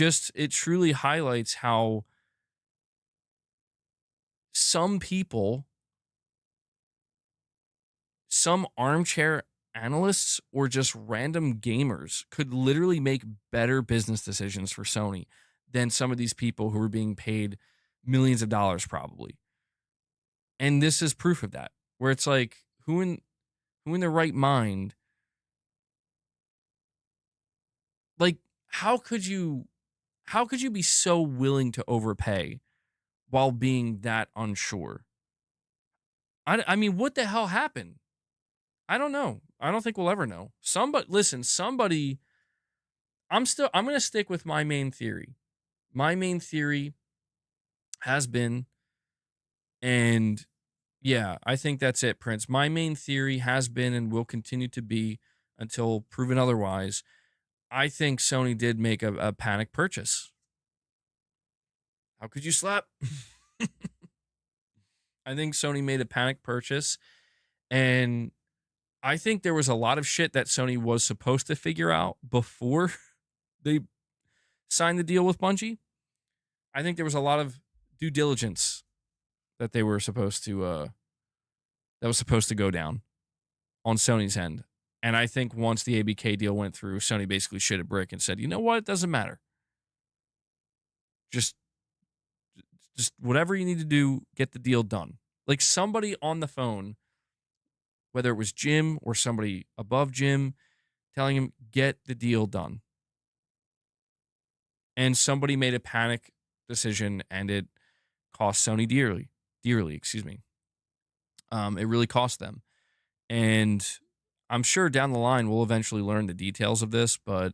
truly highlights how some people, some armchair analysts or just random gamers could literally make better business decisions for Sony than some of these people who are being paid millions of dollars probably. And this is proof of that, where it's like, who in their right mind, like, how could you be so willing to overpay while being that unsure? I mean, what the hell happened? I don't know. I don't think we'll ever know. I'm going to stick with my main theory. My main theory has been, and yeah, I think that's it, Prince. My main theory has been and will continue to be until proven otherwise. I think Sony did make a panic purchase. How could you slap? I think Sony made a panic purchase, and I think there was a lot of shit that Sony was supposed to figure out before they signed the deal with Bungie. I think there was a lot of due diligence that they were supposed to go down on Sony's end. And I think once the ABK deal went through, Sony basically shit a brick and said, you know what? It doesn't matter. Just whatever you need to do, get the deal done. Like, somebody on the phone, whether it was Jim or somebody above Jim, telling him, get the deal done. And somebody made a panic decision, and it cost Sony dearly, excuse me. It really cost them. And I'm sure down the line we'll eventually learn the details of this, but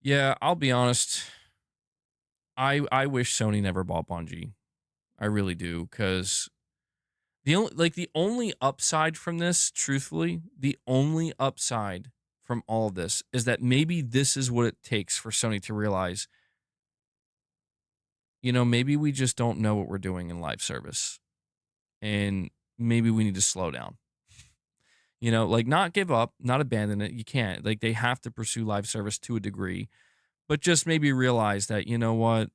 yeah, I'll be honest. I wish Sony never bought Bungie. I really do, because the only upside from this, truthfully, the only upside from all of this is that maybe this is what it takes for Sony to realize, maybe we just don't know what we're doing in live service, and maybe we need to slow down. Not give up, not abandon it. You can't. Like, they have to pursue live service to a degree, but just maybe realize that, you know what,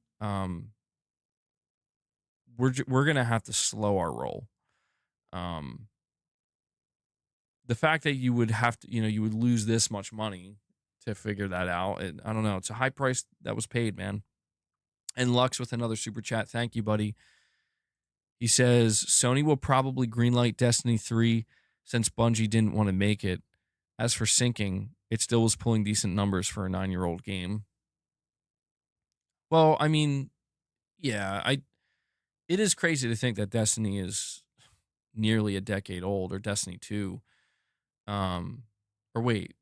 we're going to have to slow our roll. the fact that you would have to, you would lose this much money to figure that out. I don't know. It's a high price that was paid, man. And Lux with another super chat. Thank you, buddy. He says Sony will probably greenlight Destiny 3 since Bungie didn't want to make it. As for syncing, it still was pulling decent numbers for a 9-year-old game. Well, I mean, yeah, it is crazy to think that Destiny is nearly a decade old, or Destiny 2. Or wait.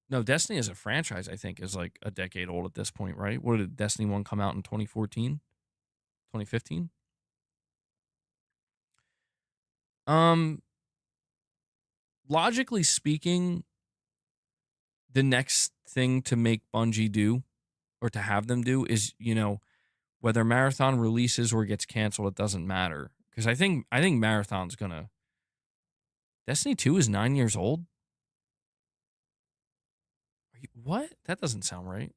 No, Destiny as a franchise, I think, is like a decade old at this point, right? What did Destiny 1 come out in 2014? 2015? Logically speaking, the next thing to make Bungie do, or to have them do, is, whether Marathon releases or gets canceled, it doesn't matter. Because I think Marathon's gonna. Destiny 2 is 9 years old? What? That doesn't sound right.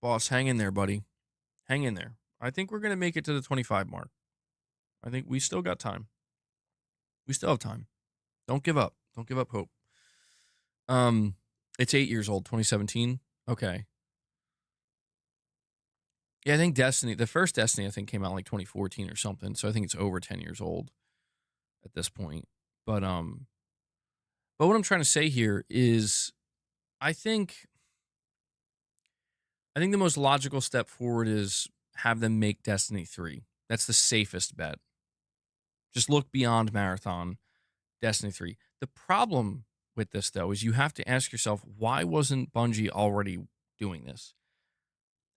Boss, hang in there, buddy. Hang in there. I think we're gonna make it to the 25 mark. I think we still got time. We still have time. Don't give up. Don't give up hope. It's 8 years old, 2017. Okay. Yeah, I think Destiny, the first Destiny, I think came out like 2014 or something. So I think it's over 10 years old at this point. But what I'm trying to say here is, I think the most logical step forward is have them make Destiny 3. That's the safest bet. Just look beyond Marathon, Destiny 3. The problem with this, though, is you have to ask yourself, why wasn't Bungie already doing this?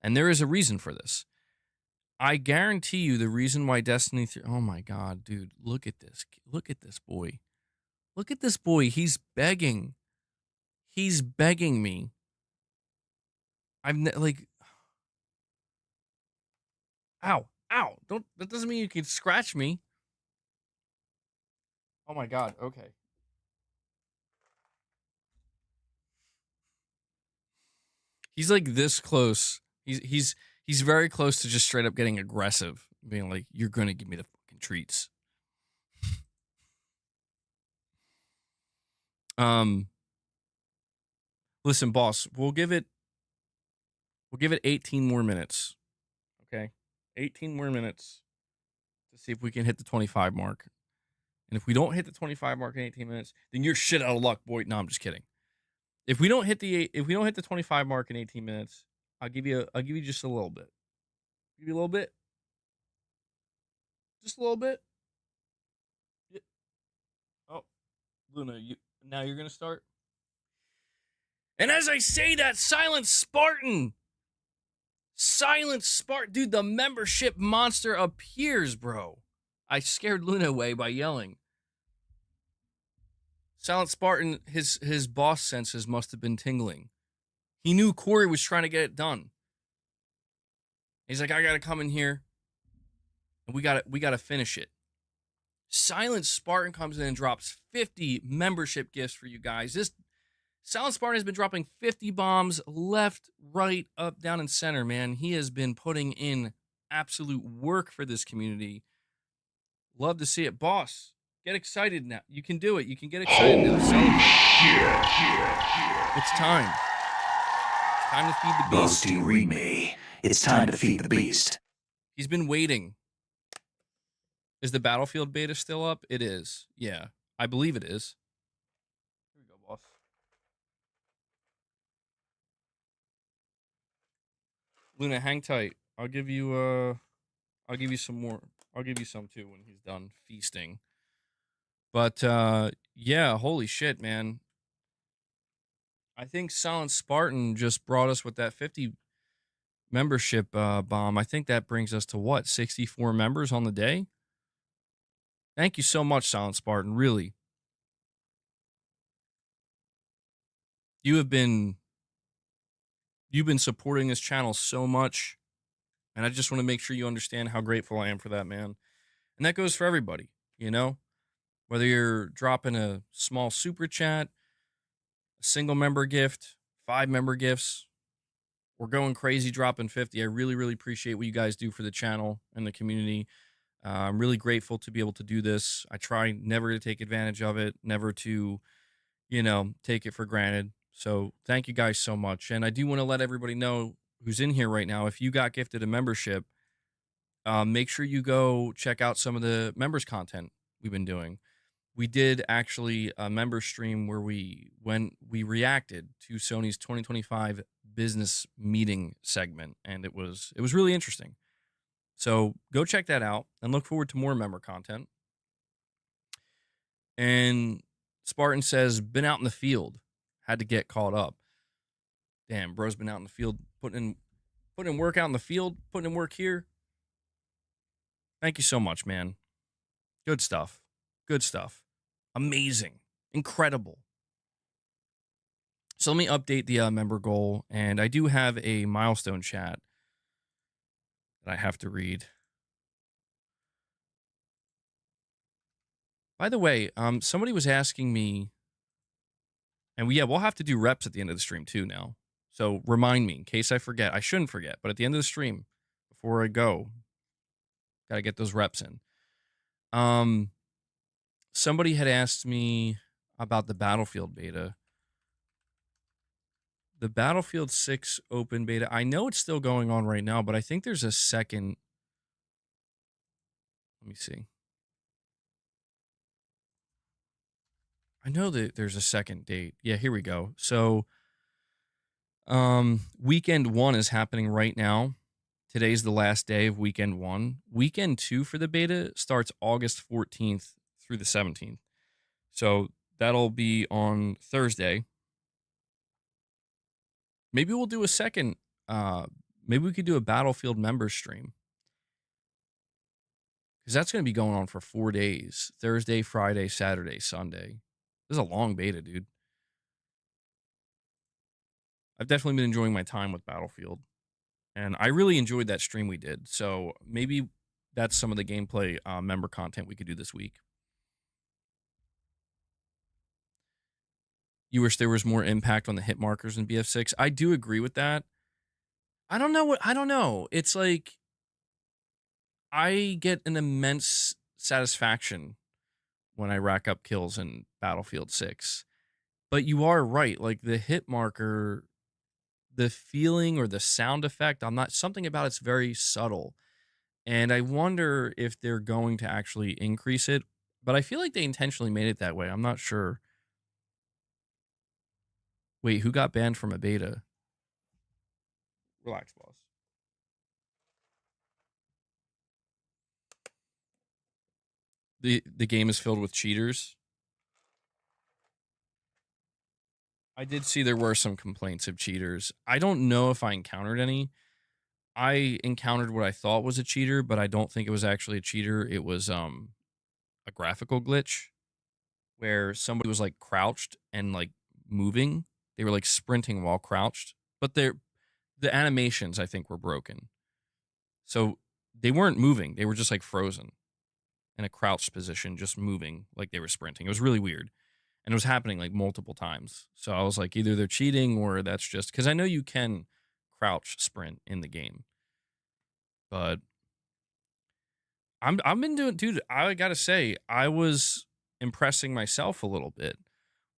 And there is a reason for this. I guarantee you the reason why Destiny 3... Oh, my God, dude. Look at this. Look at this boy. Look at this boy. He's begging. He's begging me. Like... Ow. Ow. That doesn't mean you can scratch me. Oh, my God. Okay. He's like this close. He's very close to just straight up getting aggressive, being like, "You're gonna give me the fucking treats." Listen, boss, we'll give it 18 more minutes. Okay, 18 more minutes to see if we can hit the 25 mark. And if we don't hit the 25 mark in 18 minutes, then you're shit out of luck, boy. No, I'm just kidding. If we don't hit the 25 mark in 18 minutes, I'll give you just a little bit. Give you a little bit. Just a little bit. Yeah. Oh, Luna, now you're gonna start. And as I say that, Silent Spartan, dude, the membership monster appears, bro. I scared Luna away by yelling. Silent Spartan, his boss senses must have been tingling. He knew Corey was trying to get it done. He's like, I gotta come in here, and we gotta finish it. Silent Spartan comes in and drops 50 membership gifts for you guys. This Silent Spartan has been dropping 50 bombs left, right, up, down, and center, man. He has been putting in absolute work for this community. Love to see it. Boss, get excited now. You can do it. You can get excited now. Celebrate. It's time. It's time to feed the beast. Boss, do you read me? It's time to feed the beast. He's been waiting. Is the Battlefield beta still up? It is. Yeah, I believe it is. Here we go, boss. Luna, hang tight. I'll give you some more. I'll give you some too when he's done feasting. But yeah, holy shit, man. I think Silent Spartan just brought us with that 50 membership bomb. I think that brings us to what? 64 members on the day? Thank you so much, Silent Spartan. Really. You've been supporting this channel so much, and I just want to make sure you understand how grateful I am for that, man. And that goes for everybody, whether you're dropping a small super chat, a single member gift, 5 member gifts, We're going crazy dropping 50. I really, really appreciate what you guys do for the channel and the community. I'm really grateful to be able to do this. I try never to take advantage of it, never to, take it for granted. So thank you guys so much. And I do want to let everybody know who's in here right now. If you got gifted a membership, make sure you go check out some of the members content we've been doing. We did actually a member stream where we reacted to Sony's 2025 business meeting segment, and it was really interesting. So go check that out and look forward to more member content. And Spartan says, been out in the field, had to get caught up. Damn, bro's been out in the field, putting in work out in the field, putting in work here. Thank you so much, man. Good stuff. Good stuff. Amazing. Incredible. So let me update the member goal, and I do have a milestone chat that I have to read. By the way, somebody was asking me, and we'll have to do reps at the end of the stream too now. So remind me in case I forget. I shouldn't forget, but at the end of the stream, before I go, gotta get those reps in. Somebody had asked me about the Battlefield beta. The Battlefield 6 open beta. I know it's still going on right now, but I think there's a second. Let me see. I know that there's a second date. Yeah, here we go. So, weekend 1 is happening right now. Today's the last day of weekend 1. Weekend 2 for the beta starts August 14th through the 17th. So that'll be on Thursday. Maybe we'll do a second. Maybe we could do a Battlefield member stream, because that's going to be going on for 4 days: Thursday, Friday, Saturday, Sunday. This is a long beta, dude. I've definitely been enjoying my time with Battlefield, and I really enjoyed that stream we did. So maybe that's some of the gameplay member content we could do this week. You wish there was more impact on the hit markers in BF6. I do agree with that. I don't know. It's like I get an immense satisfaction when I rack up kills in Battlefield 6. But you are right. Like the hit marker, the feeling or the sound effect, something about it's very subtle. And I wonder if they're going to actually increase it. But I feel like they intentionally made it that way. I'm not sure. Wait, who got banned from a beta? Relax, boss. The game is filled with cheaters. I did see there were some complaints of cheaters. I don't know if I encountered any. I encountered what I thought was a cheater, but I don't think it was actually a cheater. It was a graphical glitch where somebody was like crouched and like moving. They were like sprinting while crouched, but the animations I think were broken. So they weren't moving. They were just like frozen in a crouched position, just moving like they were sprinting. It was really weird. And it was happening like multiple times. So I was like, either they're cheating or that's just because I know you can crouch sprint in the game. But I've been doing, dude, I gotta say, I was impressing myself a little bit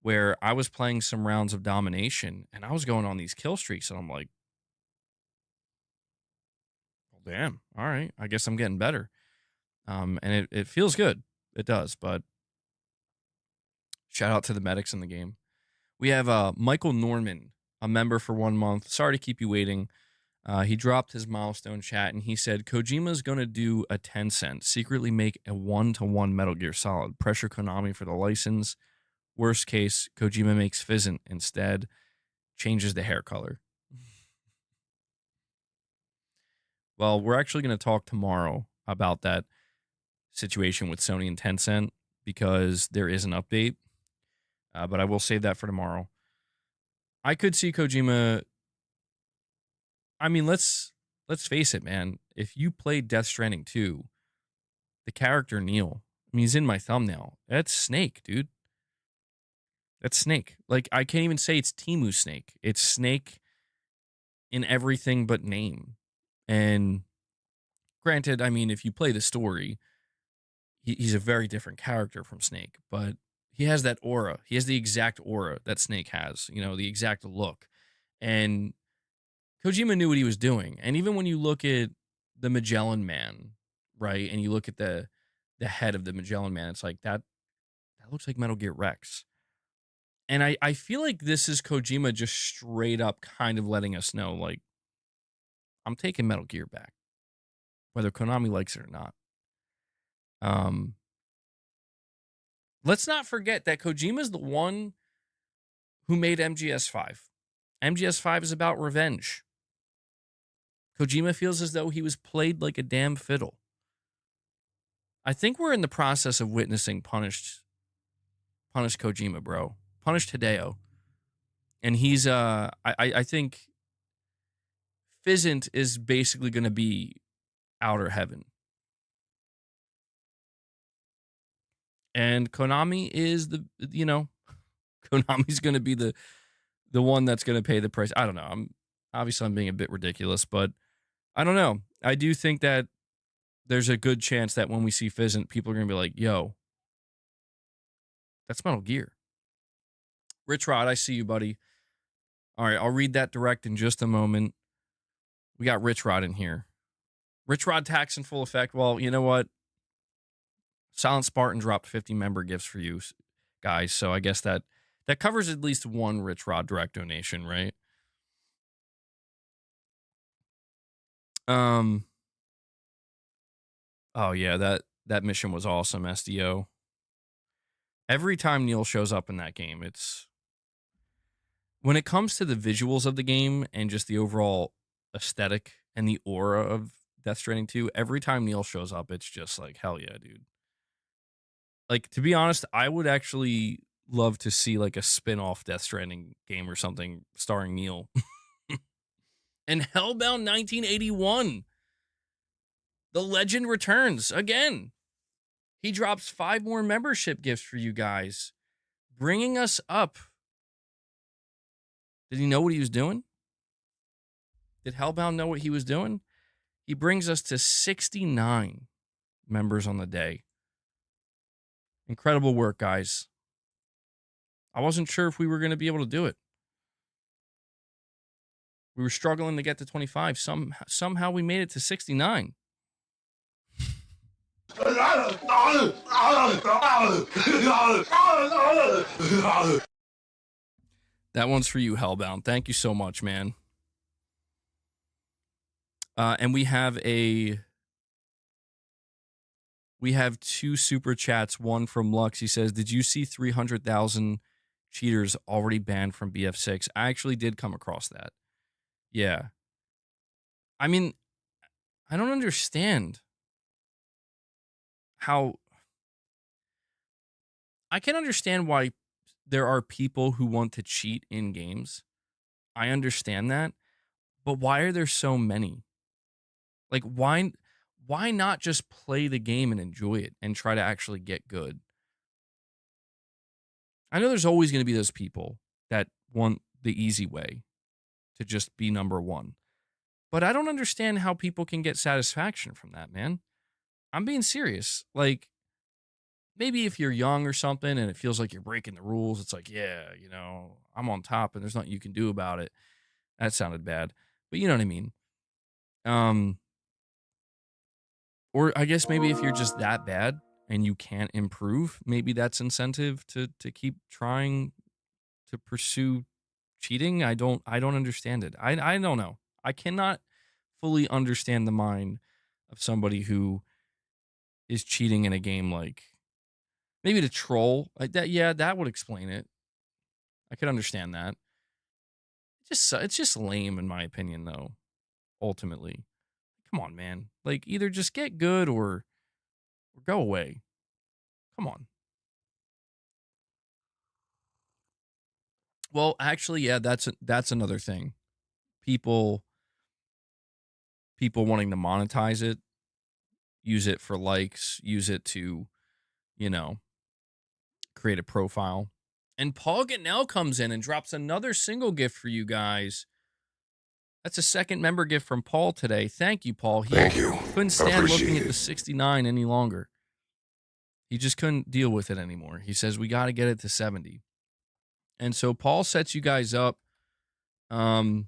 where I was playing some rounds of domination and I was going on these kill streaks and I'm like, well, damn, all right, I guess I'm getting better. And it feels good. It does, but shout out to the medics in the game. We have Michael Norman, a member for 1 month. Sorry to keep you waiting. He dropped his milestone chat and he said, Kojima's going to do a 10-cent, secretly make a 1-to-1 Metal Gear Solid, pressure Konami for the license. Worst case, Kojima makes Physint instead, changes the hair color. Well, we're actually going to talk tomorrow about that situation with Sony and Tencent because there is an update, but I will save that for tomorrow. I could see Kojima. I mean, let's face it, man. If you played Death Stranding 2, the character Neil, I mean, he's in my thumbnail. That's Snake, dude. That's Snake. Like, I can't even say it's Timu Snake. It's Snake in everything but name. And granted, I mean, if you play the story, he's a very different character from Snake, but he has that aura. He has the exact aura that Snake has, the exact look. And Kojima knew what he was doing. And even when you look at the Magellan Man, right, and you look at the head of the Magellan Man, it's like that looks like Metal Gear Rex. And I feel like this is Kojima just straight up kind of letting us know, like, I'm taking Metal Gear back, whether Konami likes it or not. Let's not forget that Kojima is the one who made MGS5. MGS5 is about revenge. Kojima feels as though he was played like a damn fiddle. I think we're in the process of witnessing Punished Kojima, bro. Punished Hideo. And he's I think Physint is basically going to be outer heaven. And Konami is Konami's going to be the one that's going to pay the price. I don't know. I'm being a bit ridiculous, but I don't know. I do think that there's a good chance that when we see Physint, people are going to be like, yo, that's Metal Gear. Richrod, I see you, buddy. All right, I'll read that direct in just a moment. We got Richrod in here. Richrod tax in full effect. Well, you know what? Silent Spartan dropped 50 member gifts for you guys, so I guess that covers at least one Richrod direct donation, right? Oh yeah, that mission was awesome, SDO. Every time Neil shows up in that game, it's when it comes to the visuals of the game and just the overall aesthetic and the aura of Death Stranding 2, every time Neil shows up, it's just like, hell yeah, dude. Like, to be honest, I would actually love to see like a spin-off Death Stranding game or something starring Neil. And Hellbound 1981. The legend returns again. He drops 5 more membership gifts for you guys, bringing us up. Did he know what he was doing? Did Hellbound know what he was doing? He brings us to 69 members on the day. Incredible work, guys. I wasn't sure if we were going to be able to do it. We were struggling to get to 25. Somehow we made it to 69. That one's for you, Hellbound. Thank you so much, man. And we have 2 super chats. One from Lux. He says, "Did you see 300,000 cheaters already banned from BF6?" I actually did come across that. Yeah. I mean, I don't understand how. I can understand why there are people who want to cheat in games. I understand that. But why are there so many? Like, why not just play the game and enjoy it and try to actually get good? I know there's always going to be those people that want the easy way to just be number one. But I don't understand how people can get satisfaction from that, man. I'm being serious. Like, maybe if you're young or something and it feels like you're breaking the rules, it's like, yeah, I'm on top and there's nothing you can do about it. That sounded bad. But you know what I mean? Or I guess maybe if you're just that bad and you can't improve, maybe that's incentive to keep trying to pursue cheating. I don't understand it. I don't know. I cannot fully understand the mind of somebody who is cheating in a game, like maybe to troll like that. Yeah, that would explain it. I could understand that. It's just lame in my opinion, though. Ultimately, come on, man. Like, either just get good or go away. Come on. Well, actually, yeah, that's another thing. People wanting to monetize it, use it for likes, use it to, create a profile. And Paul Gagnell comes in and drops another single gift for you guys. That's a second member gift from Paul today. Thank you, Paul. He Thank you. couldn't I stand looking appreciate at the it. 69 any longer. He just couldn't deal with it anymore. He says, we got to get it to 70. And so Paul sets you guys up. Um,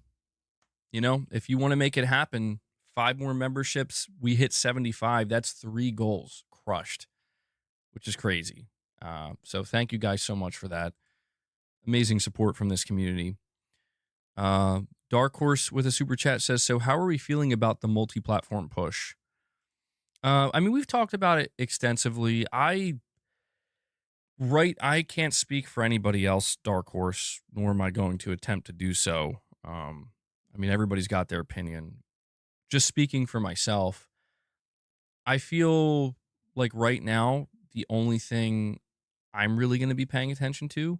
if you want to make it happen, 5 more memberships, we hit 75. That's 3 goals crushed, which is crazy. So thank you guys so much for that. Amazing support from this community. Dark Horse with a super chat says, so how are we feeling about the multi-platform push? We've talked about it extensively. I can't speak for anybody else, Dark Horse, nor am I going to attempt to do so. Everybody's got their opinion. Just speaking for myself, I feel like right now, the only thing I'm really going to be paying attention to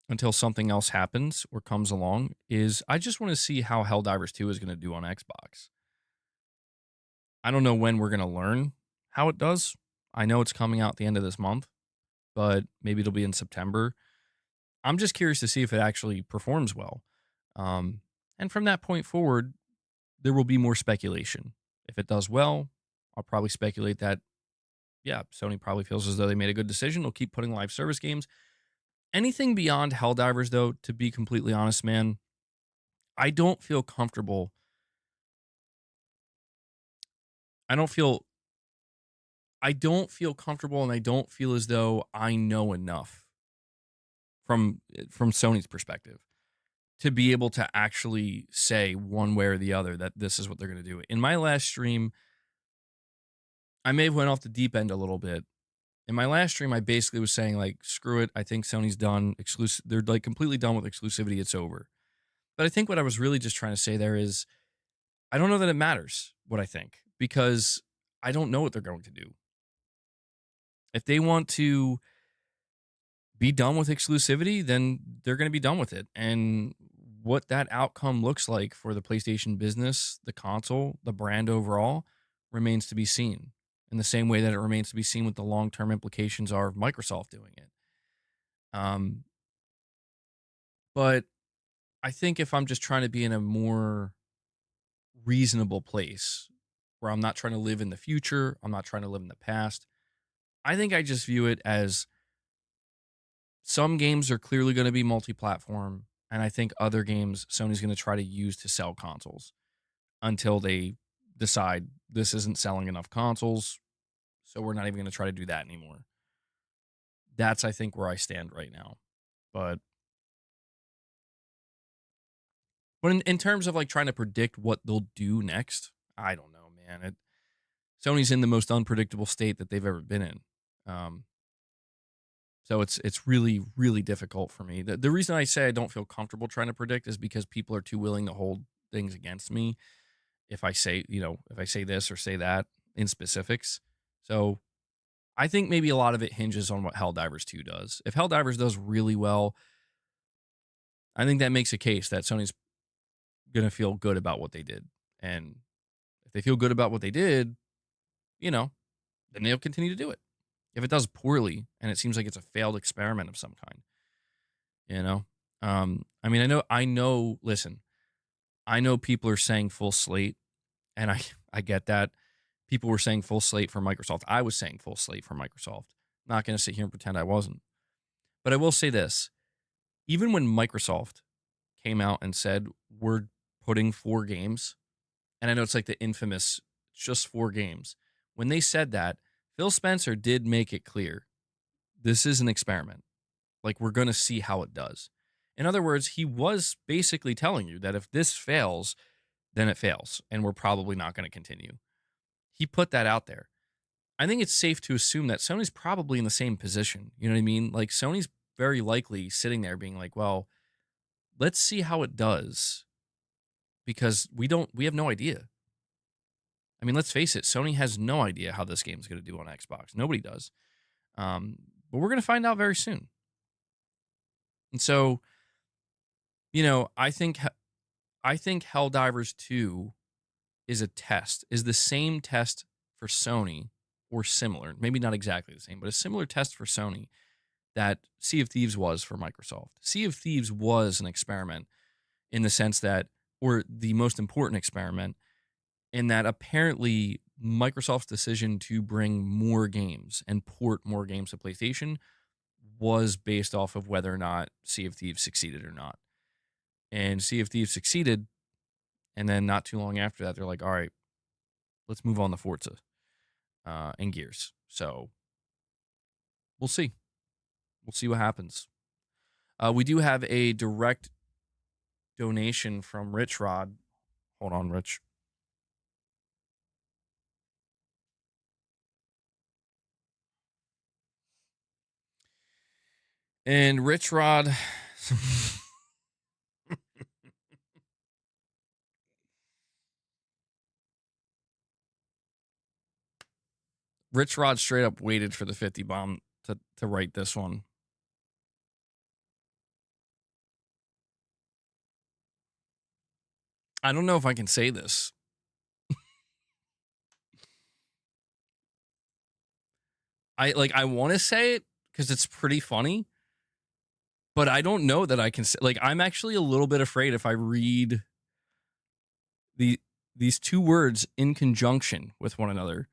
until something else happens or comes along is I just want to see how Helldivers 2 is going to do on Xbox. I don't know when we're going to learn how it does. I know it's coming out at the end of this month, but maybe it'll be in September. I'm just curious to see if it actually performs well. And from that point forward, there will be more speculation. If it does well, I'll probably speculate that, yeah, Sony probably feels as though they made a good decision. They'll keep putting live service games. Anything beyond Helldivers, though, to be completely honest, man, I don't feel comfortable. I don't feel comfortable, and I don't feel as though I know enough from Sony's perspective to be able to actually say one way or the other that this is what they're going to do. In my last stream, I may have went off the deep end a little bit. In my last stream, I basically was saying, like, screw it. I think Sony's done. They're like completely done with exclusivity. It's over. But I think what I was really just trying to say there is I don't know that it matters what I think because I don't know what they're going to do. If they want to be done with exclusivity, then they're going to be done with it. And what that outcome looks like for the PlayStation business, the console, the brand overall remains to be seen in the same way that it remains to be seen what the long-term implications are of Microsoft doing it. But I think if I'm just trying to be in a more reasonable place where I'm not trying to live in the future, I'm not trying to live in the past, I think I just view it as some games are clearly going to be multi-platform, and I think other games Sony's going to try to use to sell consoles until they decide this isn't selling enough consoles, so we're not even going to try to do that anymore. That's, I think, where I stand right now. But in terms of like trying to predict what they'll do next, I don't know, man. Sony's in the most unpredictable state that they've ever been in. So it's really, really difficult for me. The reason I say I don't feel comfortable trying to predict is because people are too willing to hold things against me if I say this or say that in specifics. So I think maybe a lot of it hinges on what Helldivers 2 does. If Helldivers does really well, I think that makes a case that Sony's going to feel good about what they did. And if they feel good about what they did, then they'll continue to do it. If it does poorly and it seems like it's a failed experiment of some kind, listen, I know people are saying full slate, and I get that. People were saying full slate for Microsoft. I was saying full slate for Microsoft. I'm not going to sit here and pretend I wasn't. But I will say this. Even when Microsoft came out and said, we're putting 4 games, and I know it's like the infamous just 4 games. When they said that, Phil Spencer did make it clear, this is an experiment. Like, we're going to see how it does. In other words, he was basically telling you that if this fails, then it fails, and we're probably not going to continue. He put that out there. I think it's safe to assume that Sony's probably in the same position. You know what I mean? Like, Sony's very likely sitting there being like, well, let's see how it does, because we have no idea. I mean, let's face it, Sony has no idea how this game is going to do on Xbox. Nobody does. But we're going to find out very soon. And so, I think Helldivers 2 is the same test for Sony, or similar, maybe not exactly the same, but a similar test for Sony that Sea of Thieves was for Microsoft. Sea of Thieves was an experiment in the sense that, or the most important experiment, in that apparently Microsoft's decision to bring more games and port more games to PlayStation was based off of whether or not Sea of Thieves succeeded or not. And Sea of Thieves succeeded, and then not too long after that, they're like, all right, let's move on to Forza and Gears. So we'll see. We'll see what happens. We do have a direct donation from Richrod. Hold on, Rich. And Richrod... Richrod straight up waited for the 50 bomb to write this one. I don't know if I can say this. I want to say it because it's pretty funny, but I don't know that I can say. Like, I'm actually a little bit afraid if I read these two words in conjunction with one another.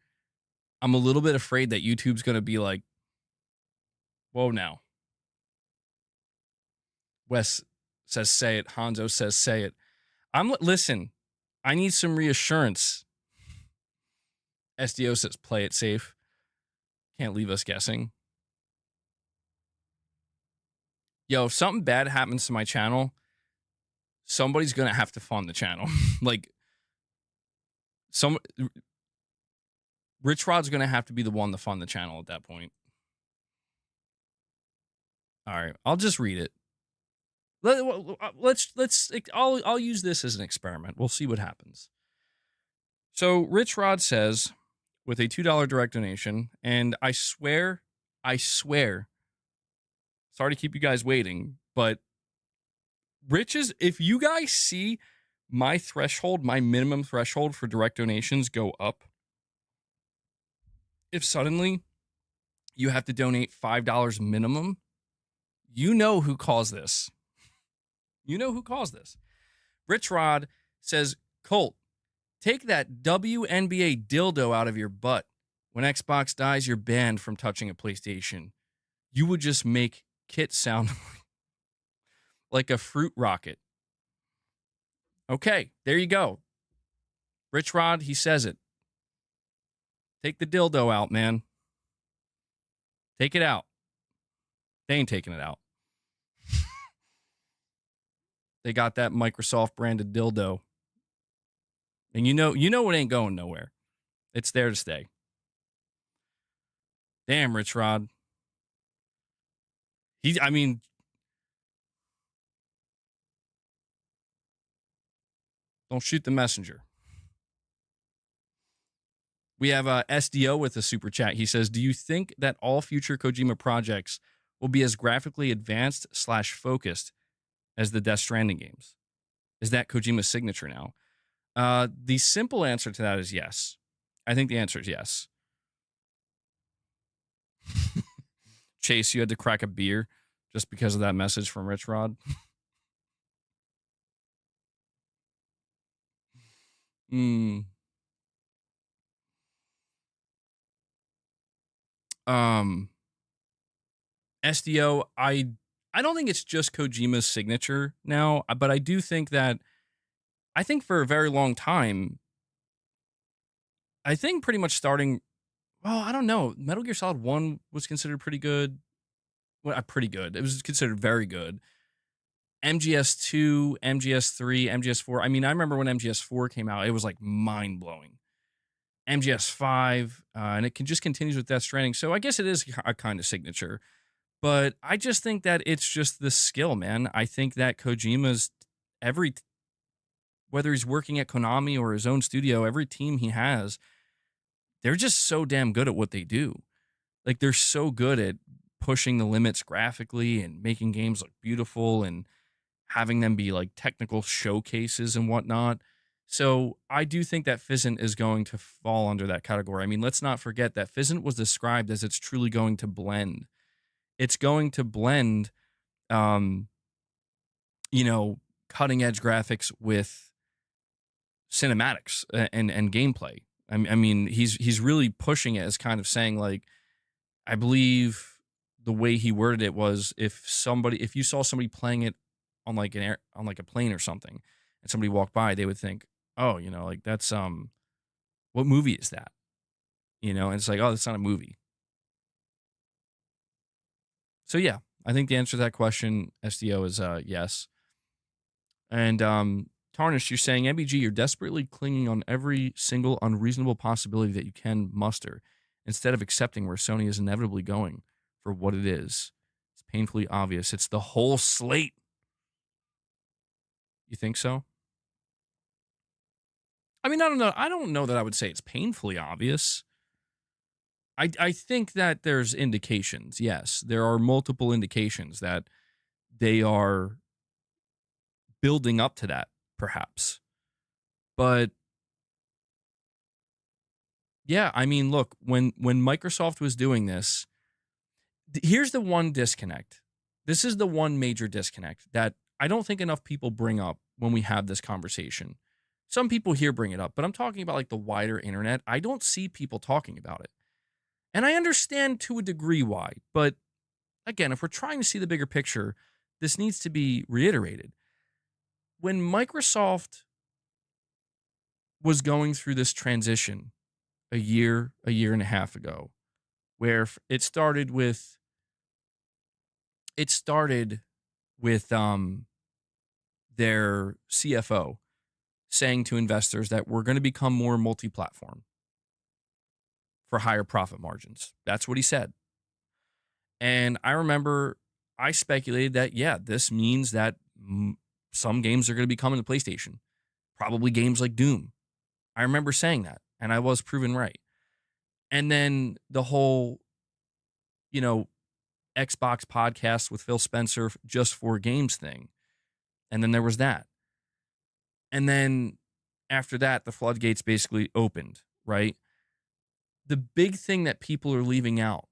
I'm a little bit afraid that YouTube's going to be like, whoa, now. Wes says, say it. Hanzo says, say it. Listen, I need some reassurance. SDO says, play it safe. Can't leave us guessing. Yo, if something bad happens to my channel, somebody's going to have to fund the channel. Like, Rich Rod's going to have to be the one to fund the channel at that point. All right, I'll just read it. I'll use this as an experiment. We'll see what happens. So Rich Rod says, with a $2 direct donation, and I swear, sorry to keep you guys waiting, but if you guys see my threshold, my minimum threshold for direct donations go up, if suddenly you have to donate $5 minimum, you know who caused this. You know who caused this. Rich Rod says, Colt, take that WNBA dildo out of your butt. When Xbox dies, you're banned from touching a PlayStation. You would just make Kit sound like a fruit rocket. Okay, there you go. Rich Rod, he says it. Take the dildo out, man. Take it out. They ain't taking it out. They got that Microsoft branded dildo. And you know it ain't going nowhere. It's there to stay. Damn, Rich Rod. Don't shoot the messenger. We have SDO with a super chat. He says, do you think that all future Kojima projects will be as graphically advanced / focused as the Death Stranding games? Is that Kojima's signature now? The simple answer to that is yes. I think the answer is yes. Chase, you had to crack a beer just because of that message from Rich Rod. SDO, I don't think it's just Kojima's signature now, but I do think that, I think for a very long time, I think pretty much starting, well, I don't know, Metal Gear Solid 1 was considered pretty good. Well, pretty good. It was considered very good. MGS2, MGS3, MGS4. I mean, I remember when MGS4 came out, it was like mind-blowing. MGS5, and it just continues with Death Stranding. So I guess it is a kind of signature. But I just think that it's just the skill, man. I think that Kojima's whether he's working at Konami or his own studio, every team he has, they're just so damn good at what they do. Like, they're so good at pushing the limits graphically and making games look beautiful and having them be like technical showcases and whatnot. So I do think that Physint is going to fall under that category. I mean, let's not forget that Physint was described as it's truly going to blend. It's going to blend, cutting edge graphics with cinematics and gameplay. I mean, he's really pushing it as kind of saying, like, I believe the way he worded it was, if you saw somebody playing it on like on like a plane or something, and somebody walked by, they would think, oh, like that's what movie is that? And it's like, oh, that's not a movie. So yeah, I think the answer to that question, SDO, is yes. And Tarnished, you're saying, MBG, you're desperately clinging on every single unreasonable possibility that you can muster, instead of accepting where Sony is inevitably going for what it is. It's painfully obvious. It's the whole slate. You think so? I mean, I don't know. I don't know that I would say it's painfully obvious. I think that there's indications. Yes, there are multiple indications that they are building up to that, perhaps. But yeah, I mean, look, when Microsoft was doing this, here's the one disconnect. This is the one major disconnect that I don't think enough people bring up when we have this conversation. Some people here bring it up, but I'm talking about like the wider internet. I don't see people talking about it. And I understand to a degree why. But again, if we're trying to see the bigger picture, this needs to be reiterated. When Microsoft was going through this transition a year and a half ago, where it started with their CFO saying to investors that we're going to become more multi-platform for higher profit margins. That's what he said. And I remember I speculated that, yeah, this means that some games are going to be coming to PlayStation, probably games like Doom. I remember saying that, and I was proven right. And then the whole, Xbox podcast with Phil Spencer just for games thing. And then there was that. And then after that, the floodgates basically opened, right? The big thing that people are leaving out,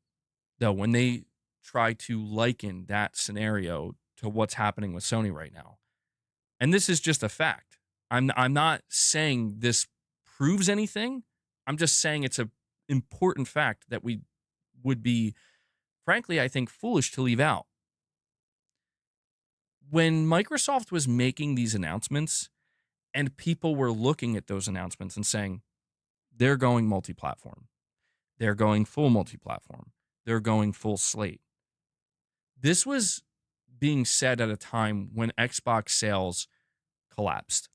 though, when they try to liken that scenario to what's happening with Sony right now, and this is just a fact. I'm not saying this proves anything. I'm just saying it's an important fact that we would be, frankly, I think, foolish to leave out. When Microsoft was making these announcements and people were looking at those announcements and saying, they're going multi-platform, they're going full multi-platform, they're going full slate. This was being said at a time when Xbox sales collapsed.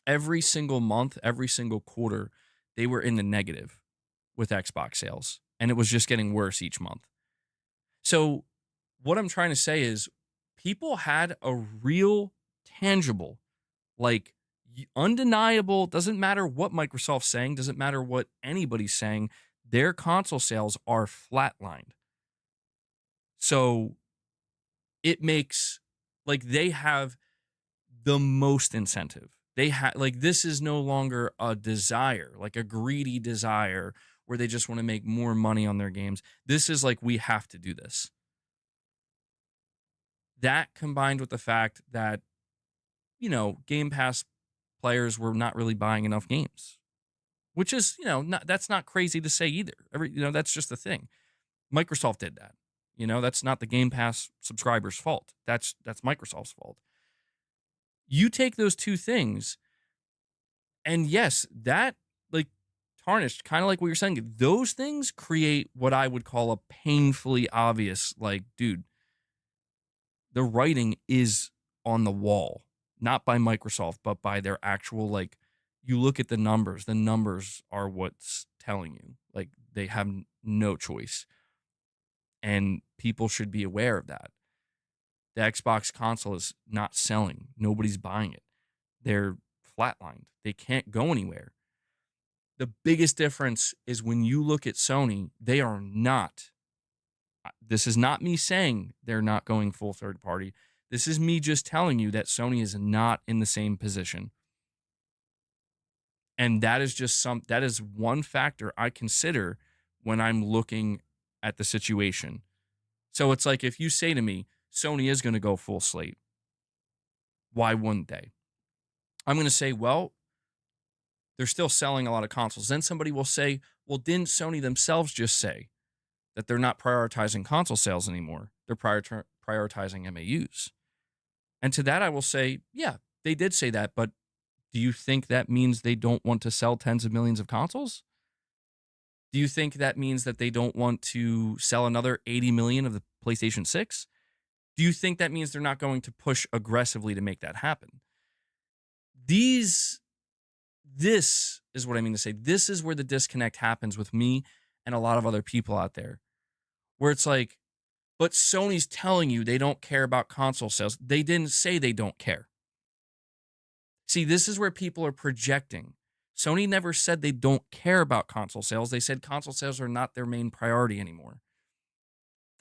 Every single month, every single quarter, they were in the negative with Xbox sales, and it was just getting worse each month. So what I'm trying to say is people had a real, tangible, like undeniable, doesn't matter what Microsoft's saying, doesn't matter what anybody's saying, their console sales are flatlined. So it makes, like, they have the most incentive. They have, like, this is no longer a desire, like a greedy desire where they just want to make more money on their games. This is like, we have to do this. That combined with the fact that, Game Pass players were not really buying enough games, which is, that's not crazy to say either. That's just the thing. Microsoft did that. That's not the Game Pass subscribers' fault. That's Microsoft's fault. You take those two things, and yes, that, like, Tarnished, kind of like what you're saying, those things create what I would call a painfully obvious, like, dude, the writing is on the wall, not by Microsoft, but by their actual, like, you look at the numbers are what's telling you, like, they have no choice. And people should be aware of that. The Xbox console is not selling. Nobody's buying it. They're flatlined. They can't go anywhere. The biggest difference is when you look at Sony, they are not. This is not me saying they're not going full third party. This is me just telling you that Sony is not in the same position. And that is that is one factor I consider when I'm looking at the situation. So it's like, if you say to me, Sony is going to go full slate, Why wouldn't they? I'm going to say, well, they're still selling a lot of consoles. Then somebody will say, well, didn't Sony themselves just say that they're not prioritizing console sales anymore? They're prioritizing MAUs. And to that, I will say, yeah, they did say that. But do you think that means they don't want to sell tens of millions of consoles? Do you think that means that they don't want to sell another 80 million of the PlayStation 6? Do you think that means they're not going to push aggressively to make that happen? This is what I mean to say. This is where the disconnect happens with me and a lot of other people out there, where it's like, but Sony's telling you they don't care about console sales. They didn't say they don't care. See, this is where people are projecting. Sony never said they don't care about console sales. They said console sales are not their main priority anymore.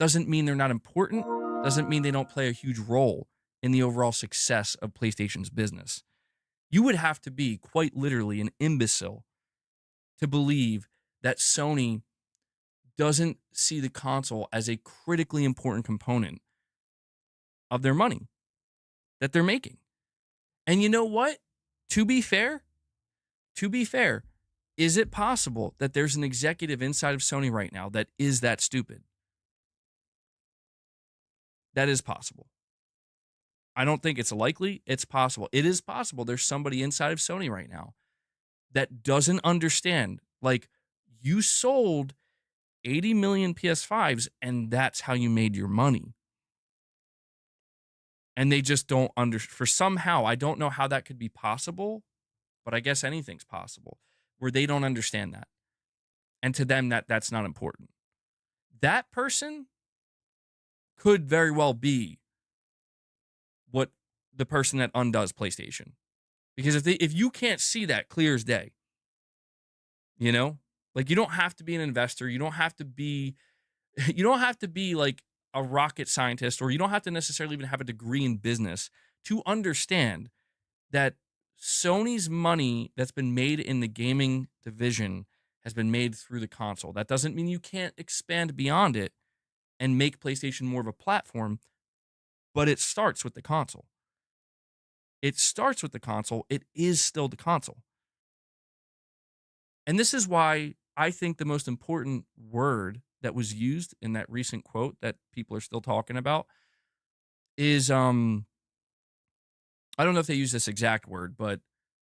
Doesn't mean they're not important. Doesn't mean they don't play a huge role in the overall success of PlayStation's business. You would have to be quite literally an imbecile to believe that Sony doesn't see the console as a critically important component of their money that they're making. And you know what? To be fair, is it possible that there's an executive inside of Sony right now that is that stupid? That is possible. I don't think it's likely. It's possible. It is possible there's somebody inside of Sony right now that doesn't understand. Like, you sold 80 million PS5s and that's how you made your money. And they just don't for somehow, I don't know how that could be possible, but I guess anything's possible, where they don't understand that. And to them, that's not important. That person could very well be what the person that undoes PlayStation. Because if you can't see that clear as day, you know, like, you don't have to be an investor, you don't have to be like a rocket scientist, or you don't have to necessarily even have a degree in business to understand that Sony's money that's been made in the gaming division has been made through the console. That doesn't mean you can't expand beyond it and make PlayStation more of a platform, but it starts with the console. It starts with the console. It is still the console. And this is why I think the most important word that was used in that recent quote that people are still talking about is, I don't know if they use this exact word, but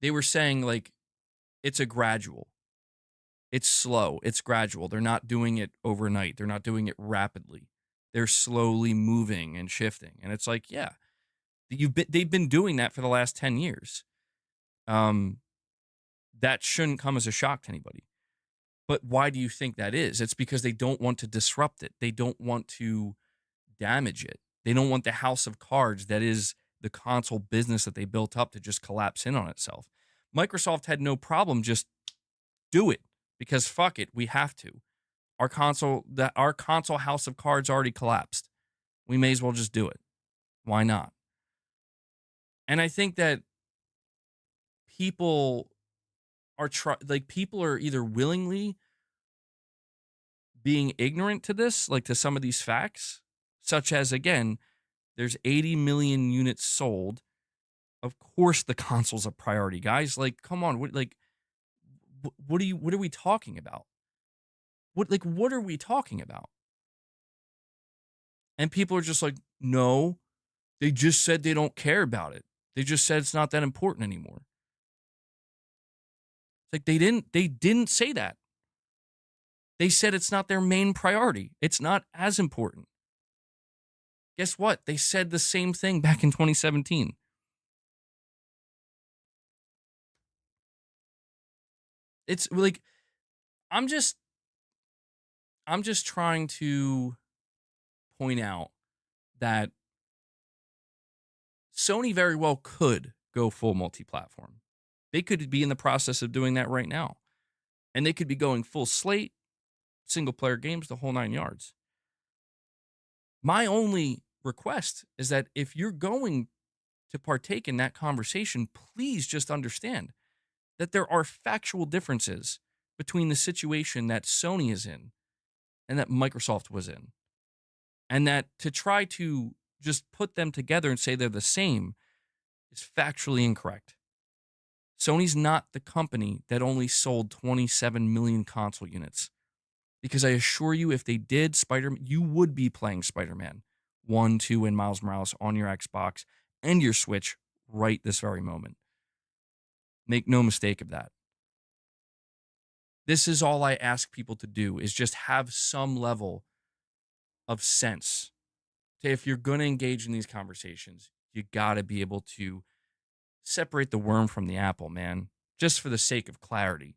they were saying, like, it's a gradual. It's slow. It's gradual. They're not doing it overnight. They're not doing it rapidly. They're slowly moving and shifting. And it's like, yeah, they've been doing that for the last 10 years. That shouldn't come as a shock to anybody. But why do you think that is? It's because they don't want to disrupt it. They don't want to damage it. They don't want the house of cards that is the console business that they built up to just collapse in on itself. Microsoft had no problem just do it, because fuck it, we have to. Our console house of cards already collapsed. We may as well just do it. Why not? And I think that people are either willingly being ignorant to this, like to some of these facts, such as, again, there's 80 million units sold. Of course the console's a priority, guys. Like, come on, what are we talking about? What are we talking about? And people are just like, no, they just said they don't care about it. They just said it's not that important anymore. It's like they didn't say that. They said it's not their main priority. It's not as important. Guess what? They said the same thing back in 2017. It's like, I'm just trying to point out that Sony very well could go full multi-platform. They could be in the process of doing that right now. And they could be going full slate, single-player games, the whole 9 yards. My only request is that if you're going to partake in that conversation, please just understand that there are factual differences between the situation that Sony is in and that Microsoft was in. And that to try to just put them together and say they're the same is factually incorrect. Sony's not the company that only sold 27 million console units. Because I assure you, if they did you would be playing Spider-Man 1, 2, and Miles Morales on your Xbox and your Switch right this very moment. Make no mistake of that. This is all I ask people to do, is just have some level of sense. If you're going to engage in these conversations, you got to be able to separate the worm from the apple, man, just for the sake of clarity.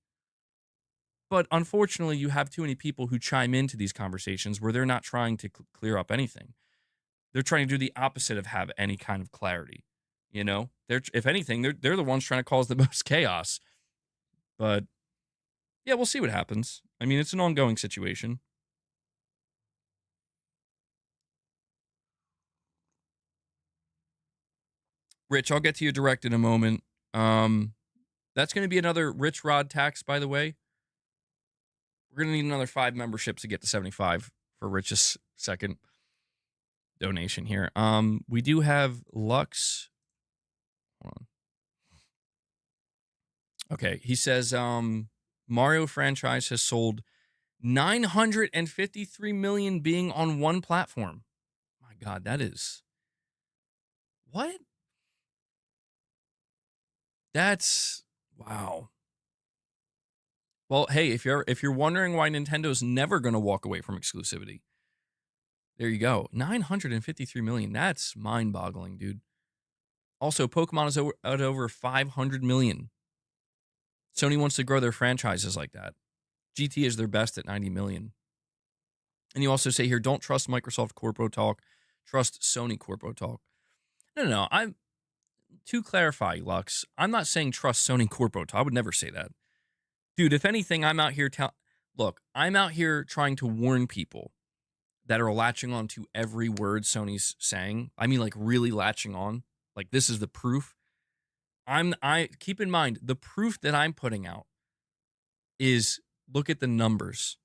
But unfortunately, you have too many people who chime into these conversations where they're not trying to clear up anything. They're trying to do the opposite of have any kind of clarity. You know, if anything, they're the ones trying to cause the most chaos. But yeah, we'll see what happens. I mean, it's an ongoing situation. Rich, I'll get to you direct in a moment. That's going to be another rich rod tax, by the way. We're going to need another 5 memberships to get to 75 for Rich's second donation here. We do have Lux. Hold on. Okay, he says Mario franchise has sold 953 million being on one platform. My God, that is what? That's wow. Well, hey, if you're wondering why Nintendo's never going to walk away from exclusivity, there you go. 953 million. That's mind-boggling, dude. Also, Pokemon is at over 500 million. Sony wants to grow their franchises like that. GT is their best at 90 million. And you also say here, don't trust Microsoft corpo talk, trust Sony corpo talk. No. I'm to clarify, Lux, I'm not saying trust Sony corpo talk. I would never say that. Dude, if anything, I'm out here I'm out here trying to warn people that are latching on to every word Sony's saying. I mean, like really latching on. Like this is the proof. I keep in mind, the proof that I'm putting out is look at the numbers.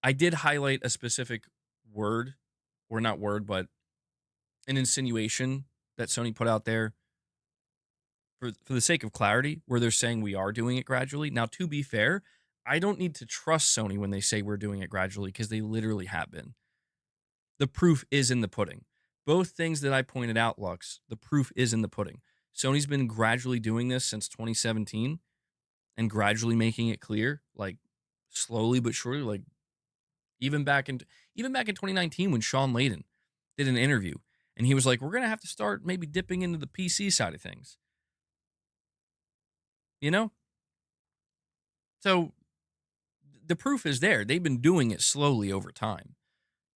I did highlight a specific word, or not word, but an insinuation that Sony put out there for the sake of clarity, where they're saying we are doing it gradually. Now, to be fair, I don't need to trust Sony when they say we're doing it gradually, because they literally have been. The proof is in the pudding. Both things that I pointed out, Lux, the proof is in the pudding. Sony's been gradually doing this since 2017 and gradually making it clear, like slowly but surely, like even back in 2019 when Sean Layden did an interview and he was like, we're going to have to start maybe dipping into the PC side of things. You know? So the proof is there. They've been doing it slowly over time.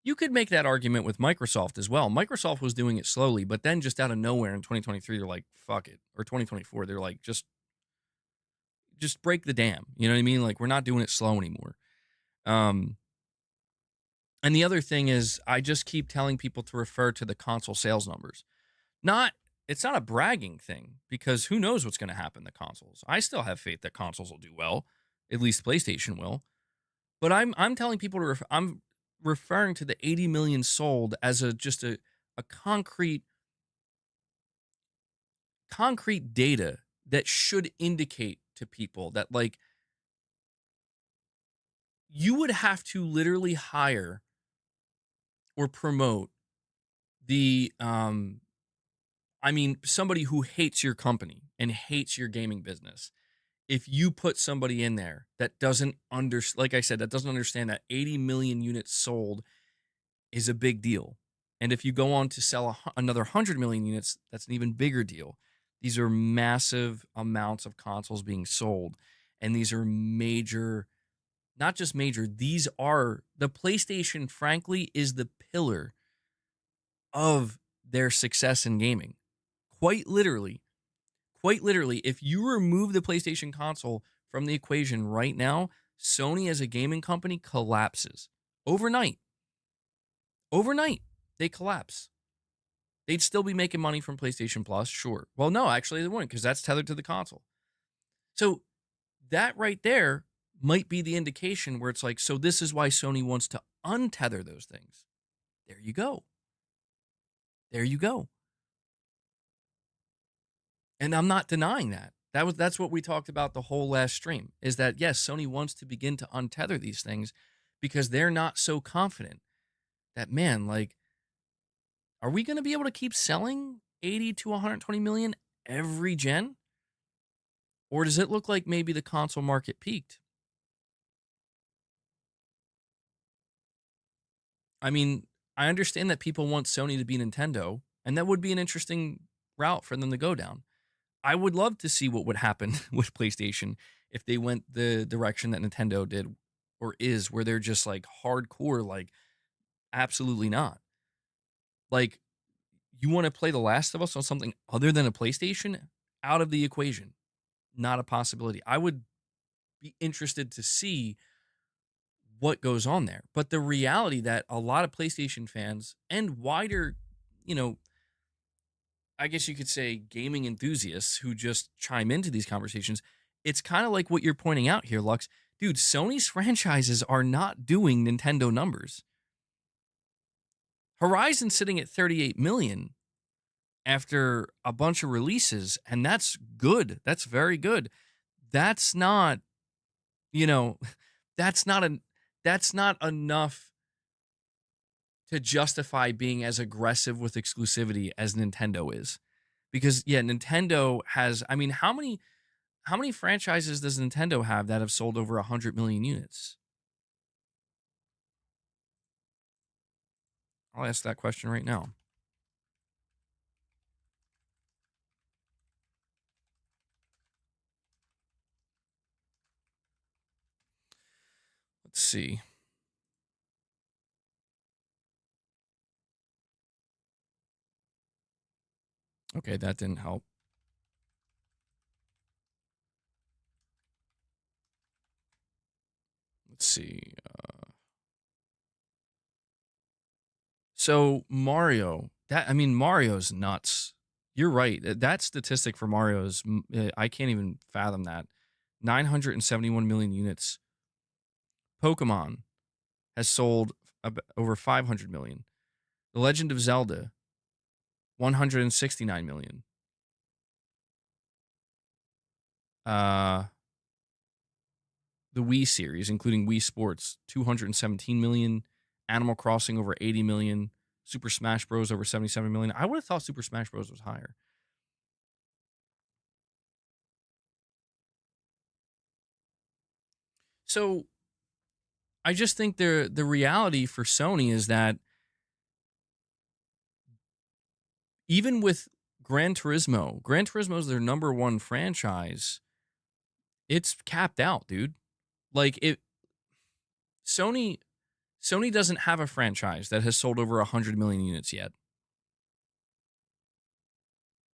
You could make that argument with Microsoft as well. Microsoft was doing it slowly, but then just out of nowhere in 2023, they're like, fuck it. Or 2024, they're like, just break the dam. You know what I mean? Like, we're not doing it slow anymore. And the other thing is, I just keep telling people to refer to the console sales numbers. It's not a bragging thing, because who knows what's going to happen to consoles. I still have faith that consoles will do well. At least PlayStation will. But I'm telling people I'm referring to the 80 million sold as a concrete data that should indicate to people that, like, you would have to literally hire or promote somebody who hates your company and hates your gaming business. If you put somebody in there that doesn't like I said, that doesn't understand that 80 million units sold is a big deal. And if you go on to sell another 100 million units, that's an even bigger deal. These are massive amounts of consoles being sold. And these are major, not just major, the PlayStation, frankly, is the pillar of their success in gaming. Quite literally, if you remove the PlayStation console from the equation right now, Sony as a gaming company collapses overnight. Overnight, they collapse. They'd still be making money from PlayStation Plus, sure. Well, no, actually they wouldn't, because that's tethered to the console. So that right there might be the indication where it's like, so this is why Sony wants to untether those things. There you go. And I'm not denying that. That's what we talked about the whole last stream, is that yes, Sony wants to begin to untether these things because they're not so confident that, man, like, are we going to be able to keep selling 80 to 120 million every gen? Or does it look like maybe the console market peaked? I mean, I understand that people want Sony to be Nintendo, and that would be an interesting route for them to go down. I would love to see what would happen with PlayStation if they went the direction that Nintendo did or is, where they're just like hardcore, like, absolutely not. Like, you want to play The Last of Us on something other than a PlayStation? Out of the equation. Not a possibility. I would be interested to see what goes on there. But the reality that a lot of PlayStation fans and wider, you know, I guess you could say gaming enthusiasts who just chime into these conversations, it's kind of like what you're pointing out here, Lux. Dude, Sony's franchises are not doing Nintendo numbers. Horizon's sitting at 38 million after a bunch of releases, and that's good. That's very good. That's not, you know, that's not an that's not enough to justify being as aggressive with exclusivity as Nintendo is. Because yeah, Nintendo has, I mean, how many franchises does Nintendo have that have sold over 100 million units? I'll ask that question right now. Let's see. Okay, that didn't help. Let's see. So Mario, Mario's nuts. You're right. That statistic for Mario is, I can't even fathom that. 971 million units. Pokemon has sold over 500 million. The Legend of Zelda, 169 million. Uh, the Wii series, including Wii Sports, 217 million. Animal Crossing, over 80 million. Super Smash Bros. Over 77 million. I would have thought Super Smash Bros. Was higher. So I just think the reality for Sony is that even with Gran Turismo is their number one franchise. It's capped out, dude. Like, it Sony Sony doesn't have a franchise that has sold over 100 million units yet.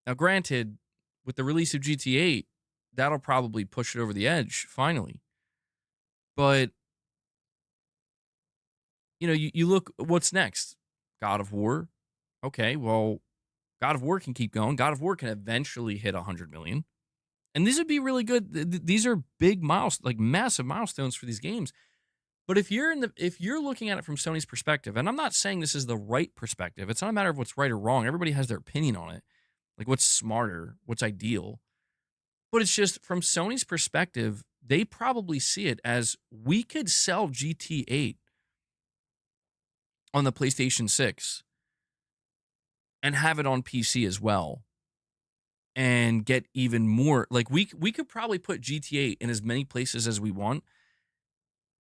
Now, granted, with the release of GTA, that'll probably push it over the edge finally. But, you look, what's next? God of War. Okay, well, God of War can keep going. God of War can eventually hit 100 million. And these would be really good. These are big like massive milestones for these games. But if you're looking at it from Sony's perspective, and I'm not saying this is the right perspective, it's not a matter of what's right or wrong. Everybody has their opinion on it, like what's smarter, what's ideal. But it's just from Sony's perspective, they probably see it as, we could sell GT8 on the PlayStation 6 and have it on PC as well and get even more. Like, we could probably put GTA in as many places as we want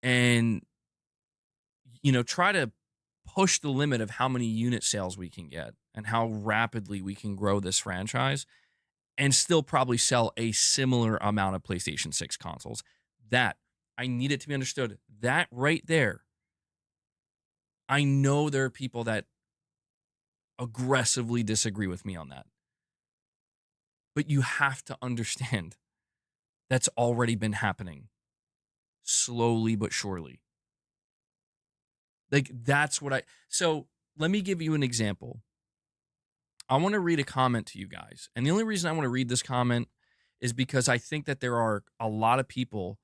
and, try to push the limit of how many unit sales we can get and how rapidly we can grow this franchise and still probably sell a similar amount of PlayStation 6 consoles. That, I need it to be understood. That right there, I know there are people that aggressively disagree with me on that. But you have to understand that's already been happening slowly but surely. Like, that's what so let me give you an example. I want to read a comment to you guys. And the only reason I want to read this comment is because I think that there are a lot of people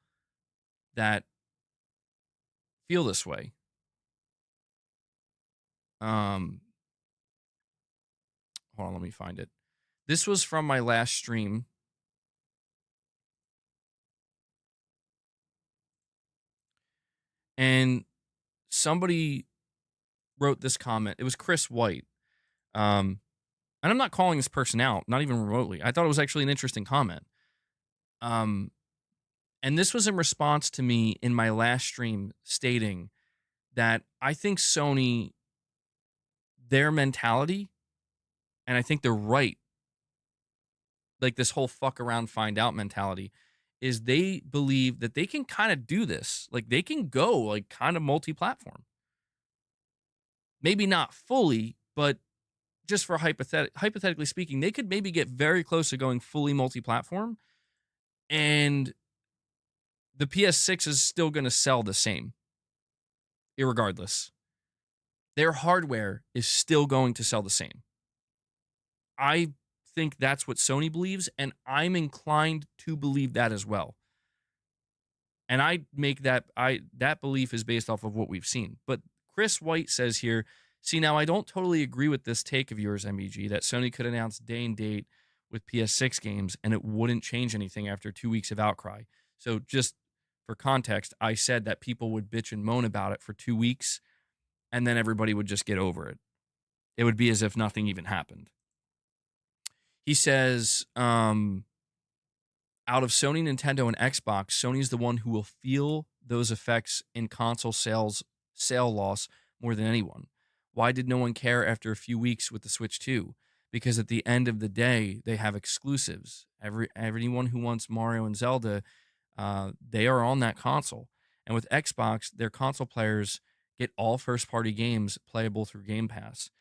that feel this way. Hold on, let me find it. This was from my last stream. And somebody wrote this comment. It was Chris White. And I'm not calling this person out, not even remotely. I thought it was actually an interesting comment. Um, and this was in response to me in my last stream stating that I think Sony, their mentality, and I think they're right, like this whole fuck around, find out mentality, is they believe that they can kind of do this. Like they can go like kind of multi-platform. Maybe not fully, but just for hypothetically speaking, they could maybe get very close to going fully multi-platform, and the PS6 is still going to sell the same, irregardless. Their hardware is still going to sell the same. I think that's what Sony believes, and I'm inclined to believe that as well. And I make that belief is based off of what we've seen. But Chris White says here, see, now I don't totally agree with this take of yours, MEG, that Sony could announce day and date with PS6 games and it wouldn't change anything after 2 weeks of outcry. So just for context, I said that people would bitch and moan about it for 2 weeks and then everybody would just get over it. It would be as if nothing even happened. He says, out of Sony, Nintendo, and Xbox, Sony's the one who will feel those effects in console sale loss more than anyone. Why did no one care after a few weeks with the Switch 2? Because at the end of the day, they have exclusives. Everyone who wants Mario and Zelda, they are on that console. And with Xbox, their console players get all first-party games playable through Game Pass.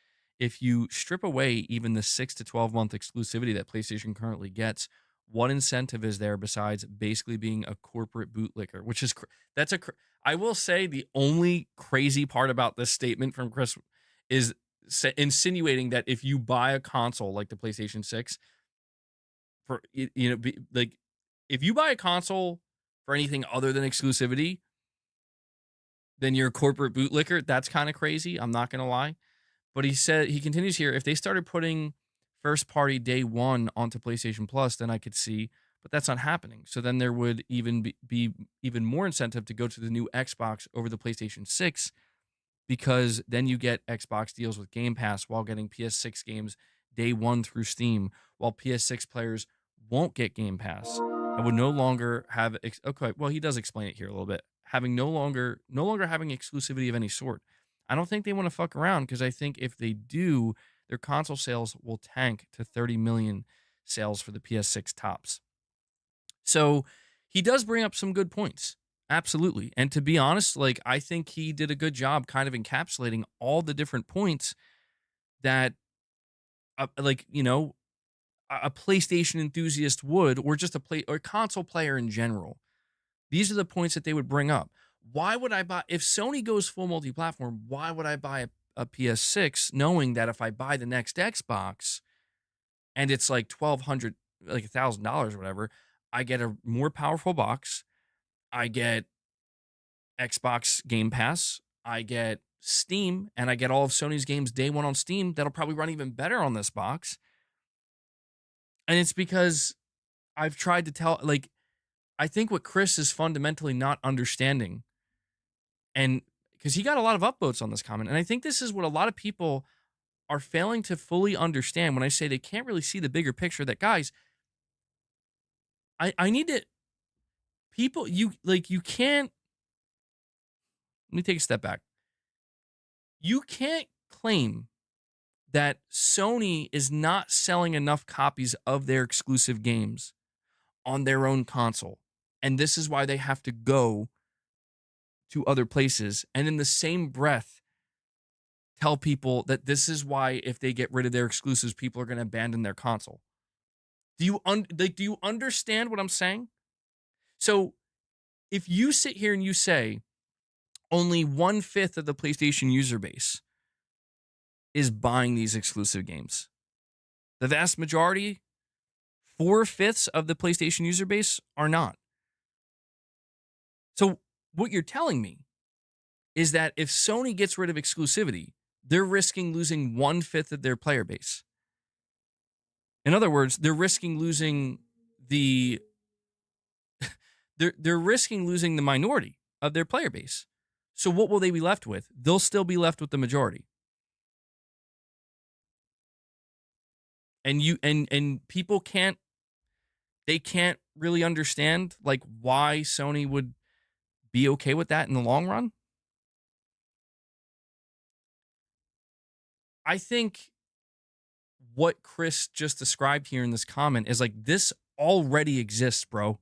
If you strip away even the 6 to 12 month exclusivity that PlayStation currently gets, what incentive is there besides basically being a corporate bootlicker? Which is I will say the only crazy part about this statement from Chris is insinuating that if you buy a console like the PlayStation 6 for like if you buy a console for anything other than exclusivity, then you're a corporate bootlicker. That's kind of crazy. I'm not gonna lie. But he continues here, if they started putting first party day one onto PlayStation Plus, then I could see, but that's not happening. So then there would even be even more incentive to go to the new Xbox over the PlayStation 6, because then you get Xbox deals with Game Pass while getting PS6 games day one through Steam, while PS6 players won't get Game Pass and would no longer have, okay, well, he does explain it here a little bit, having no longer having exclusivity of any sort. I don't think they want to fuck around, because I think if they do, their console sales will tank to 30 million sales for the PS6 tops. So he does bring up some good points. Absolutely. And to be honest, like, I think he did a good job kind of encapsulating all the different points that, a PlayStation enthusiast would, or just or console player in general. These are the points that they would bring up. Why would I buy, if Sony goes full multi-platform, why would I buy a PS6 knowing that if I buy the next Xbox and it's like $1,200, like $1,000 or whatever, I get a more powerful box, I get Xbox Game Pass, I get Steam, and I get all of Sony's games day one on Steam that'll probably run even better on this box. And it's because I've tried to tell, like, I think what Chris is fundamentally not understanding, and because he got a lot of upvotes on this comment, and I think this is what a lot of people are failing to fully understand when I say they can't really see the bigger picture, that, guys, I need to, people, you can't, let me take a step back. You can't claim that Sony is not selling enough copies of their exclusive games on their own console, and this is why they have to go to other places, and in the same breath tell people that this is why if they get rid of their exclusives, people are going to abandon their console. Do you understand what I'm saying? So if you sit here and you say only 1/5 of the PlayStation user base is buying these exclusive games, the vast majority, 4/5 of the PlayStation user base, are not. So what you're telling me is that if Sony gets rid of exclusivity, they're risking losing 1/5 of their player base. In other words, they're risking losing the they're risking losing the minority of their player base. So what will they be left with? They'll still be left with the majority. And people can't really understand like why Sony would be okay with that in the long run. I think what Chris just described here in this comment is like, this already exists, bro.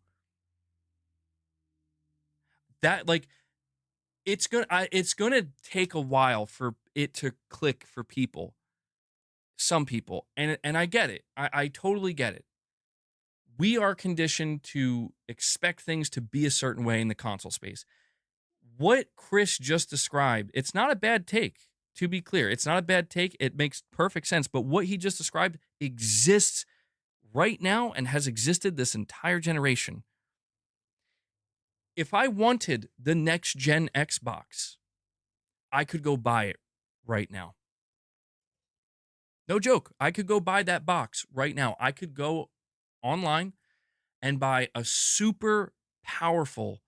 That like it's gonna take a while for it to click for people, some people, and I get it. I totally get it. We are conditioned to expect things to be a certain way in the console space. What Chris just described, it's not a bad take. To be clear, it's not a bad take. It makes perfect sense. But what he just described exists right now and has existed this entire generation. If I wanted the next gen Xbox, I could go buy it right now. No joke. I could go buy that box right now. I could go online and buy a super powerful,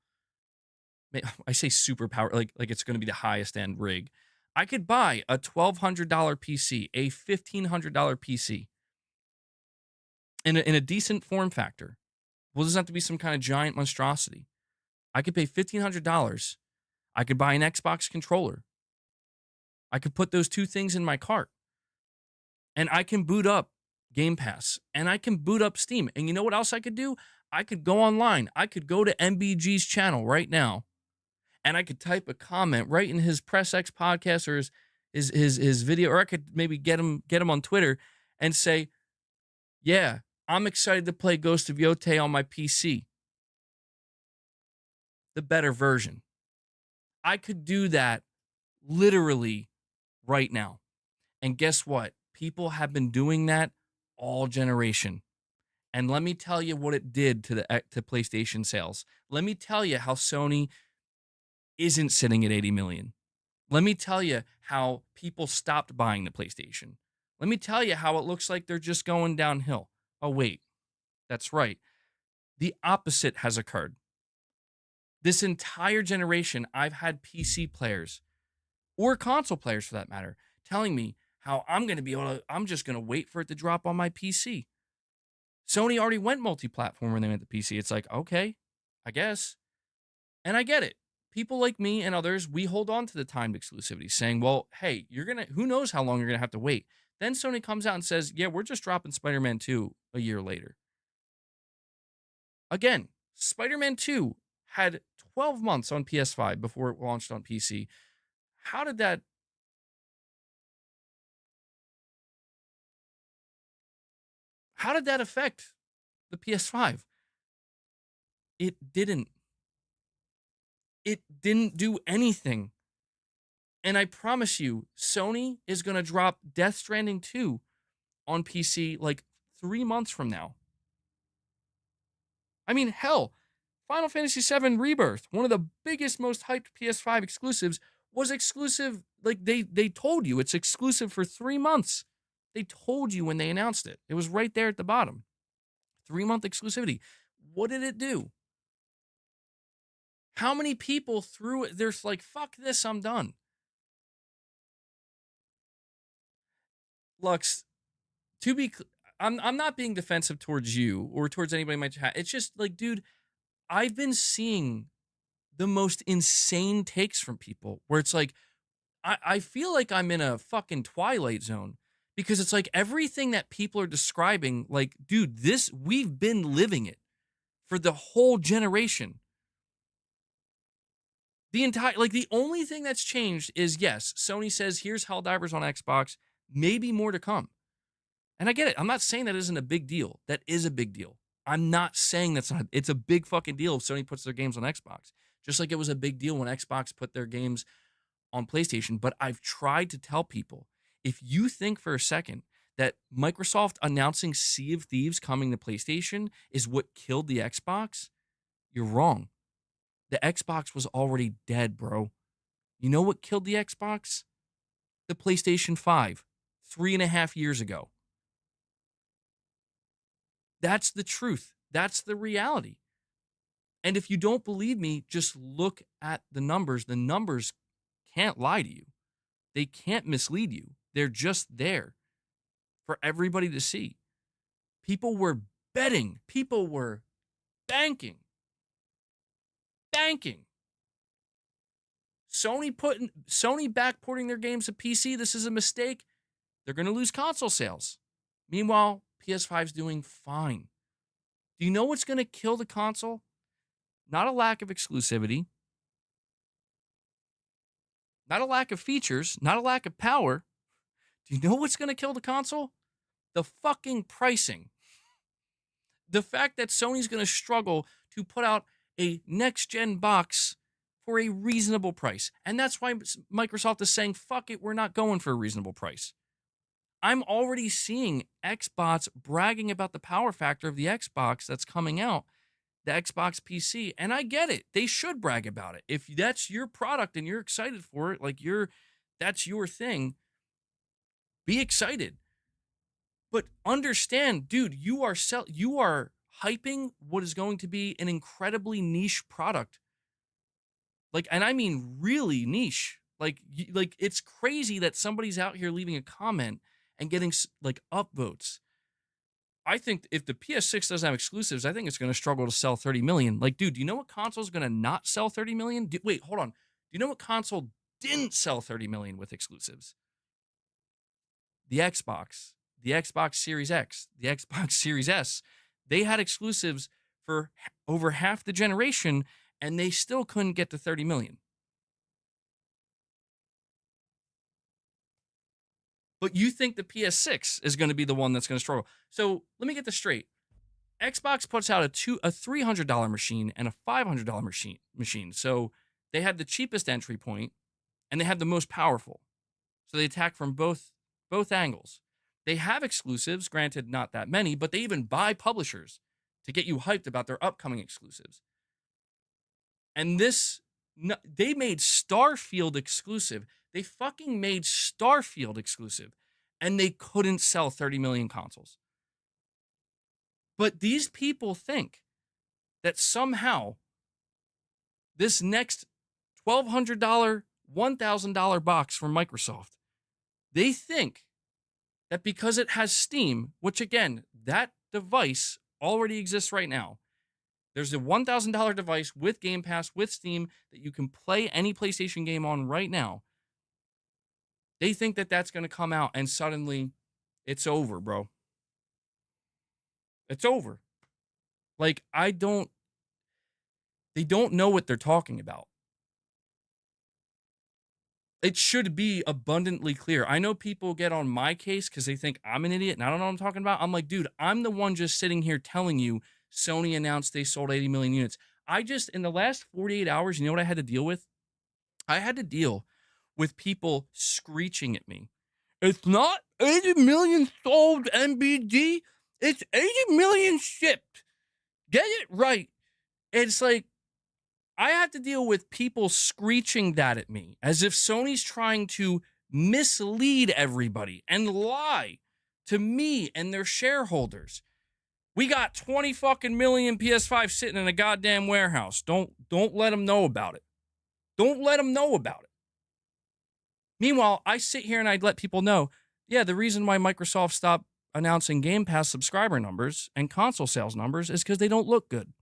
I say super power, like it's going to be the highest end rig. I could buy a $1,200 PC, a $1,500 PC in a decent form factor. Well, it doesn't have to be some kind of giant monstrosity. I could pay $1,500. I could buy an Xbox controller. I could put those two things in my cart. And I can boot up Game Pass. And I can boot up Steam. And you know what else I could do? I could go online. I could go to MBG's channel right now. And I could type a comment right in his Press X podcast or his video. Or I could maybe get him on Twitter and say, yeah, I'm excited to play Ghost of Yotei on my PC. The better version. I could do that literally right now. And guess what? People have been doing that all generation. And let me tell you what it did to PlayStation sales. Let me tell you how Sony isn't sitting at 80 million. Let me tell you how people stopped buying the PlayStation. Let me tell you how it looks like they're just going downhill. Oh, wait. That's right. The opposite has occurred. This entire generation, I've had PC players, or console players for that matter, telling me how I'm just going to wait for it to drop on my PC. Sony already went multi-platform when they went to PC. It's like, okay, I guess. And I get it. People like me and others, we hold on to the timed exclusivity, saying, well, hey, who knows how long you're going to have to wait. Then Sony comes out and says, yeah, we're just dropping Spider-Man 2 a year later. Again, Spider-Man 2 had 12 months on PS5 before it launched on PC. How did that affect the PS5? It didn't. It didn't do anything. And I promise you, Sony is going to drop Death Stranding 2 on PC like 3 months from now. I mean, hell, Final Fantasy VII Rebirth, one of the biggest, most hyped PS5 exclusives, was exclusive. Like they told you it's exclusive for 3 months. They told you when they announced it. It was right there at the bottom. 3-month exclusivity. What did it do? How many people threw it? There's like, fuck this, I'm done. Lux, I'm not being defensive towards you or towards anybody in my chat. It's just like, dude, I've been seeing the most insane takes from people where it's like, I feel like I'm in a fucking Twilight Zone because it's like everything that people are describing, like, dude, we've been living it for the whole generation. The only thing that's changed is, yes, Sony says, here's Helldivers on Xbox, maybe more to come. And I get it. I'm not saying that isn't a big deal. That is a big deal. I'm not saying that's not. It's a big fucking deal if Sony puts their games on Xbox. Just like it was a big deal when Xbox put their games on PlayStation. But I've tried to tell people, if you think for a second that Microsoft announcing Sea of Thieves coming to PlayStation is what killed the Xbox, you're wrong. The Xbox was already dead, bro. You know what killed the Xbox? The PlayStation 5, 3.5 years ago. That's the truth. That's the reality. And if you don't believe me, just look at the numbers. The numbers can't lie to you. They can't mislead you. They're just there for everybody to see. People were betting. People were banking. Sony backporting their games to PC. This is a mistake. They're going to lose console sales. Meanwhile, PS5's doing fine. Do you know what's going to kill the console? Not a lack of exclusivity, not a lack of features, not a lack of power. Do you know what's going to kill the console? The fucking pricing. The fact that Sony's going to struggle to put out a next-gen box for a reasonable price. And that's why Microsoft is saying, fuck it, we're not going for a reasonable price. I'm already seeing Xbox bragging about the power factor of the Xbox that's coming out, the Xbox PC, and I get it. They should brag about it. If that's your product and you're excited for it, like that's your thing, be excited. But understand, dude, you are hyping what is going to be an incredibly niche product. Like, and I mean really niche. Like it's crazy that somebody's out here leaving a comment and getting like upvotes. I think if the PS6 doesn't have exclusives, I think it's going to struggle to sell 30 million. Like, dude, do you know what console is going to not sell 30 million? Wait, hold on. Do you know what console didn't sell 30 million with exclusives? The Xbox Series X, the Xbox Series S. They had exclusives for over half the generation, and they still couldn't get to 30 million. But you think the PS6 is going to be the one that's going to struggle. So let me get this straight. Xbox puts out a $300 machine and a $500 machine. So they had the cheapest entry point, and they had the most powerful. So they attack from both angles. They have exclusives, granted not that many, but they even buy publishers to get you hyped about their upcoming exclusives. And they made Starfield exclusive. They fucking made Starfield exclusive, and they couldn't sell 30 million consoles. But these people think that somehow this next $1,200, $1,000 box from Microsoft, they think that because it has Steam, which again, that device already exists right now. There's a $1,000 device with Game Pass, with Steam, that you can play any PlayStation game on right now. They think that that's going to come out and suddenly it's over, bro. It's over. Like, they don't know what they're talking about. It should be abundantly clear. I know people get on my case because they think I'm an idiot and I don't know what I'm talking about. I'm like, dude, I'm the one just sitting here telling you Sony announced they sold 80 million units. In the last 48 hours, you know what I had to deal with? I had to deal with people screeching at me. It's not 80 million sold, MBD. It's 80 million shipped. Get it right. It's like, I have to deal with people screeching that at me as if Sony's trying to mislead everybody and lie to me and their shareholders. We got 20 fucking million PS5 sitting in a goddamn warehouse. Don't let them know about it. Don't let them know about it. Meanwhile, I sit here and I let people know, yeah, the reason why Microsoft stopped announcing Game Pass subscriber numbers and console sales numbers is because they don't look good.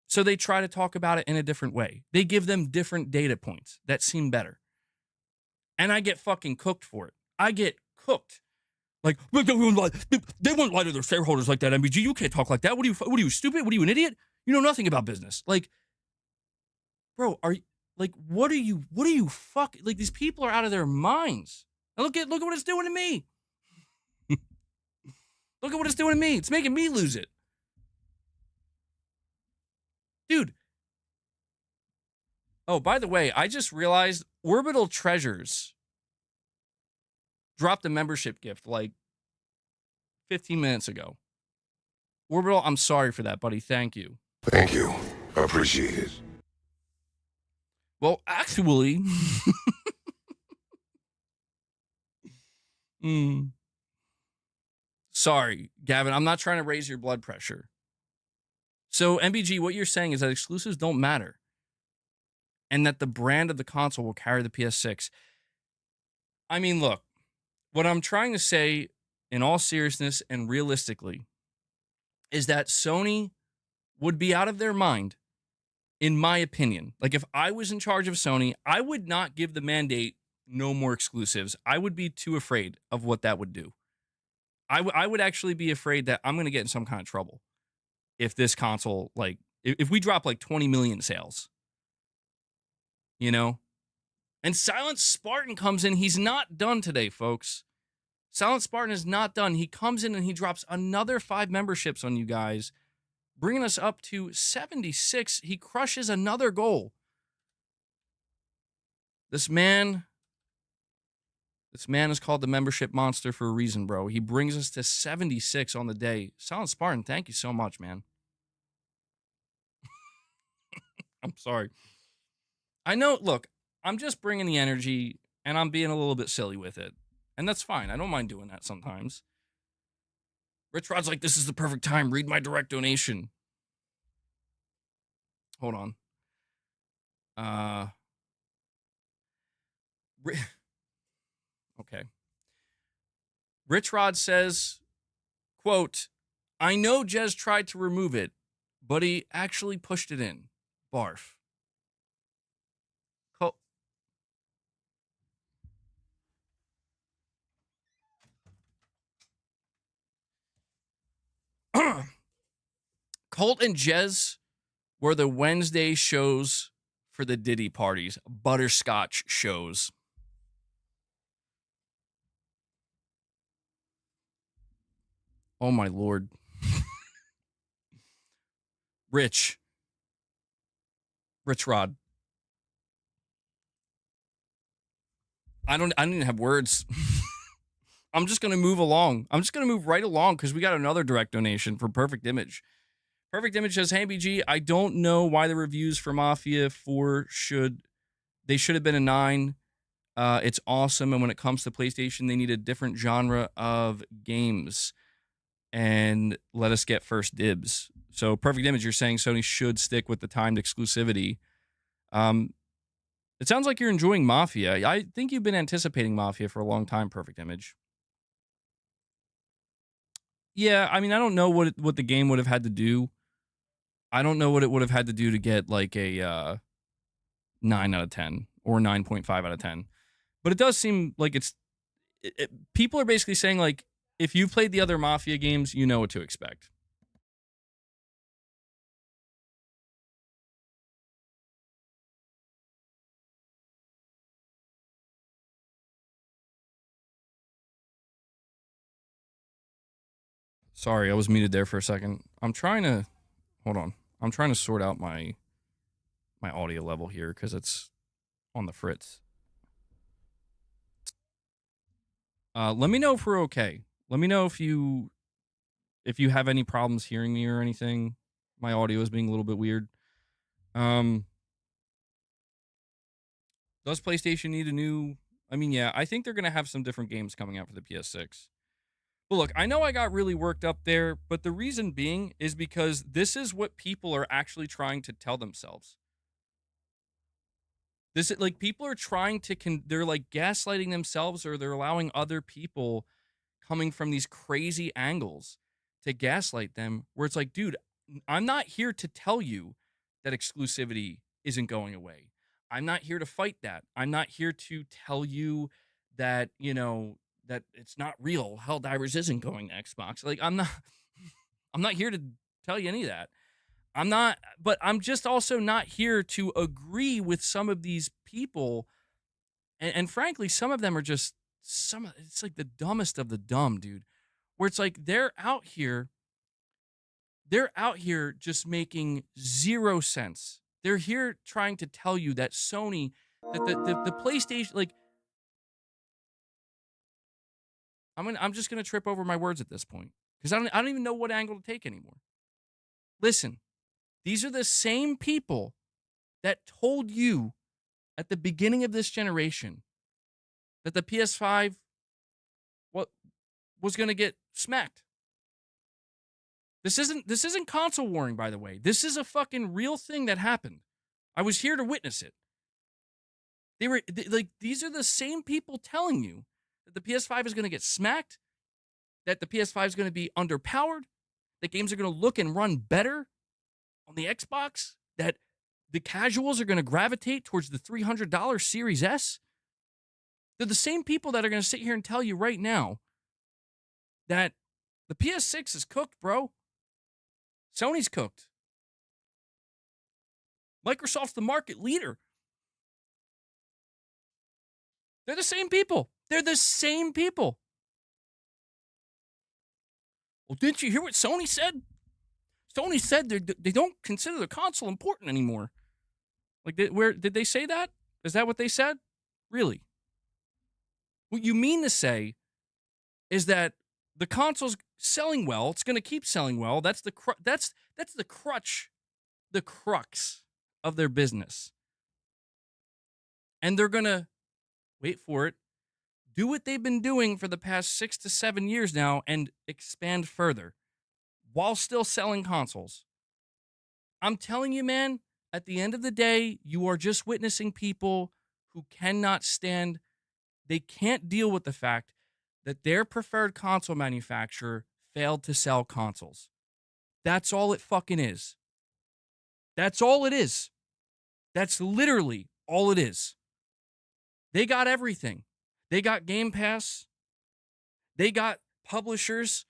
So they try to talk about it in a different way. They give them different data points that seem better. And I get fucking cooked for it. I get cooked. Like, they won't lie to their shareholders like that, MBG. You can't talk like that. What are you, stupid? What are you, an idiot? You know nothing about business. Like, bro, what are you fucking, like, these people are out of their minds. And look at what it's doing to me. Look at what it's doing to me. It's making me lose it. Dude. Oh, by the way, I just realized Orbital Treasures dropped a membership gift like 15 minutes ago. Orbital, I'm sorry for that, buddy. Thank you. Thank you. Appreciate it. Well, actually, Sorry, Gavin, I'm not trying to raise your blood pressure. So, MBG, what you're saying is that exclusives don't matter and that the brand of the console will carry the PS6. I mean, look, what I'm trying to say in all seriousness and realistically is that Sony would be out of their mind, in my opinion. Like, if I was in charge of Sony, I would not give the mandate no more exclusives. I would be too afraid of what that would do. I would actually be afraid that I'm going to get in some kind of trouble if this console, like, if we drop like 20 million sales, you know? And Silent Spartan comes in. He's not done today, folks. Silent Spartan is not done. He comes in and he drops another 5 memberships on you guys, bringing us up to 76. He crushes another goal. This man is called the membership monster for a reason, bro. He brings us to 76 on the day. Silent Spartan, thank you so much, man. I'm sorry. I know, look, I'm just bringing the energy, and I'm being a little bit silly with it. And that's fine. I don't mind doing that sometimes. Rich Rod's like, this is the perfect time. Read my direct donation. Hold on. Okay. Rich Rod says, quote, I know Jez tried to remove it, but he actually pushed it in. Barf. Colt and Jez were the Wednesday shows for the Diddy parties, butterscotch shows. Oh my Lord. Rich Rod. I don't even have words. I'm just going to move along. I'm just going to move right along because we got another direct donation from Perfect Image. Perfect Image says, hey, BG, I don't know why the reviews for Mafia 4 should have been a 9. It's awesome. And when it comes to PlayStation, they need a different genre of games and let us get first dibs. So Perfect Image, you're saying Sony should stick with the timed exclusivity. It sounds like you're enjoying Mafia. I think you've been anticipating Mafia for a long time, Perfect Image. Yeah, I mean, I don't know what the game would have had to do. I don't know what it would have had to do to get like a 9 out of 10 or 9.5 out of 10. But it does seem like people are basically saying, like, if you've played the other Mafia games, you know what to expect. Sorry, I was muted there for a second. Hold on. I'm trying to sort out my audio level here because it's on the fritz. Let me know if we're okay. Let me know if you have any problems hearing me or anything. My audio is being a little bit weird. Does PlayStation need a new... I mean, yeah, I think they're going to have some different games coming out for the PS6. But look, I know I got really worked up there, but the reason being is because this is what people are actually trying to tell themselves. This is like, people are trying to they're like gaslighting themselves, or they're allowing other people coming from these crazy angles to gaslight them, where it's like, dude, I'm not here to tell you that exclusivity isn't going away. I'm not here to fight that. I'm not here to tell you that, you know, that it's not real. Helldivers isn't going to Xbox. Like, I'm not here to tell you any of that. But I'm just also not here to agree with some of these people. And frankly, some of them are just it's like the dumbest of the dumb, dude. Where it's like they're out here just making 0 sense. They're here trying to tell you that Sony, that the PlayStation, like, I'm just gonna trip over my words at this point because I don't even know what angle to take anymore. Listen, these are the same people that told you at the beginning of this generation that the PS5 was gonna get smacked. This isn't console warring, by the way. This is a fucking real thing that happened. I was here to witness it. These are the same people telling you that the PS5 is going to get smacked, that the PS5 is going to be underpowered, that games are going to look and run better on the Xbox, that the casuals are going to gravitate towards the $300 Series S. They're the same people that are going to sit here and tell you right now that the PS6 is cooked, bro. Sony's cooked. Microsoft's the market leader. They're the same people. They're the same people. Well, didn't you hear what Sony said? Sony said they don't consider the console important anymore. Like, where did they say that? Is that what they said? Really? What you mean to say is that the console's selling well. It's going to keep selling well. That's the crutch, the crux of their business. And they're going to, wait for it, do what they've been doing for the past 6 to 7 years now and expand further while still selling consoles. I'm telling you, man, at the end of the day, you are just witnessing people who cannot stand, they can't deal with the fact that their preferred console manufacturer failed to sell consoles. That's all it fucking is. That's all it is. That's literally all it is. They got everything. They got Game Pass. They got publishers.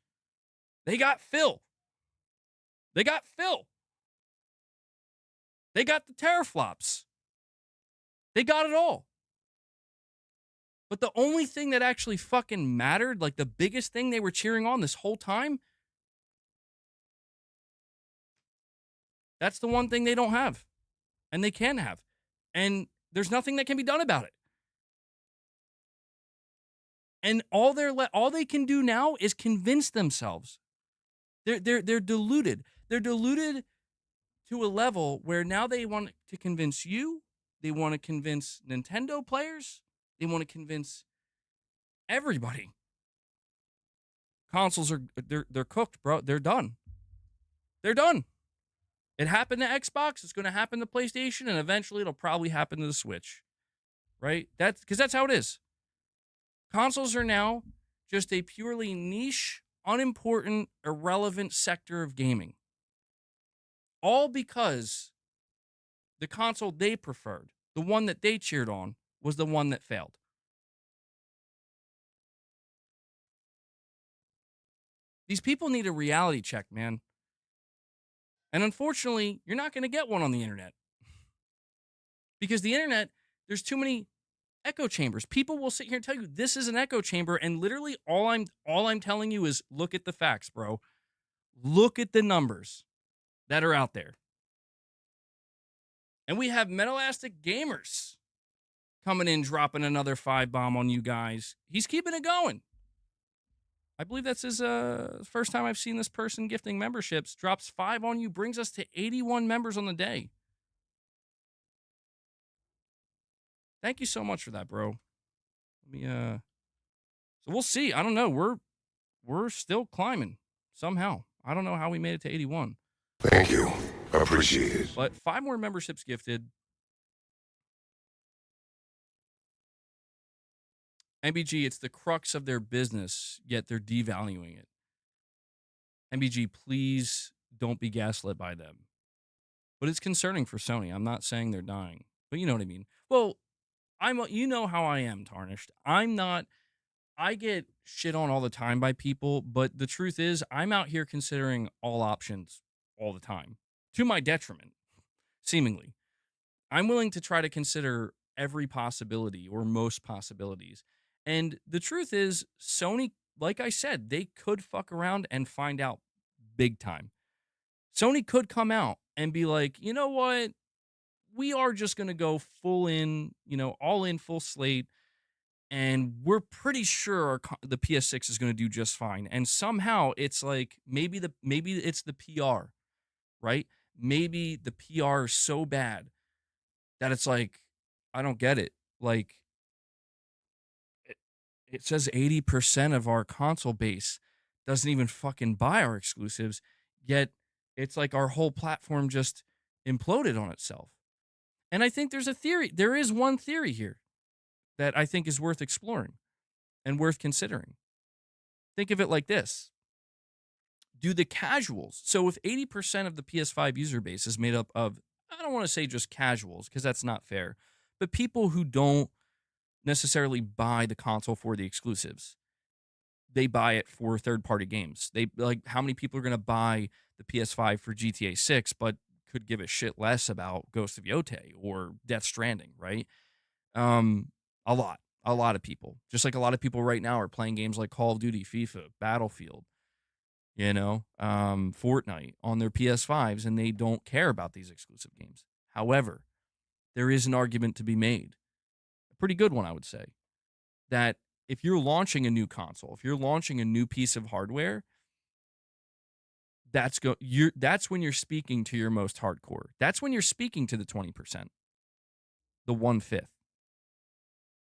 They got Phil. They got Phil. They got the teraflops. They got it all. But the only thing that actually fucking mattered, like the biggest thing they were cheering on this whole time, that's the one thing they don't have. And they can have. And there's nothing that can be done about it. And all they can do now is convince themselves. They're deluded. They're deluded to a level where now they want to convince you. They want to convince Nintendo players. They want to convince everybody. Consoles they're cooked, bro. They're done. They're done. It happened to Xbox. It's going to happen to PlayStation, and eventually it'll probably happen to the Switch. Right? That's because that's how it is. Consoles are now just a purely niche, unimportant, irrelevant sector of gaming. All because the console they preferred, the one that they cheered on, was the one that failed. These people need a reality check, man. And unfortunately, you're not going to get one on the internet. Because the internet, there's too many echo chambers. People will sit here and tell you this is an echo chamber, and literally all I'm telling you is look at the facts, bro. Look at the numbers that are out there. And we have Metalastic Gamers coming in, dropping another 5-bomb on you guys. He's keeping it going. I believe that's his first time I've seen this person gifting memberships. Drops 5 on you, brings us to 81 members on the day. Thank you so much for that, bro. Let me so we'll see. I don't know. We're still climbing somehow. I don't know how we made it to 81. Thank you. Appreciate it. But 5 more memberships gifted. MBG, it's the crux of their business, yet they're devaluing it. MBG, please don't be gaslit by them. But it's concerning for Sony. I'm not saying they're dying, but you know what I mean. Well, you know how I am, Tarnished. I get shit on all the time by people, but the truth is I'm out here considering all options all the time, to my detriment, seemingly. I'm willing to try to consider every possibility or most possibilities. And the truth is, Sony, like I said, they could fuck around and find out big time. Sony could come out and be like, you know what? We are just going to go full in, all in, full slate. And we're pretty sure the PS6 is going to do just fine. And somehow it's like, maybe it's the PR, right? Maybe the PR is so bad that it's like, I don't get it. Like, it says 80% of our console base doesn't even fucking buy our exclusives. Yet it's like our whole platform just imploded on itself. And I think there's a theory. There is one theory here that I think is worth exploring and worth considering. Think of it like this. Do the casuals, so if 80% of the PS5 user base is made up of, I don't want to say just casuals because that's not fair, but people who don't necessarily buy the console for the exclusives. They buy it for third-party games. They like how many people are going to buy the PS5 for GTA 6 but could give a shit less about Ghost of Yotei or Death Stranding, right? Um a lot. A lot of people. Just like a lot of people right now are playing games like Call of Duty, FIFA, Battlefield, Fortnite on their PS5s, and they don't care about these exclusive games. However, there is an argument to be made. A pretty good one, I would say, that if you're launching a new console, if you're launching a new piece of hardware, that's when you're speaking to your most hardcore. That's when you're speaking to the 20%, the 1/5.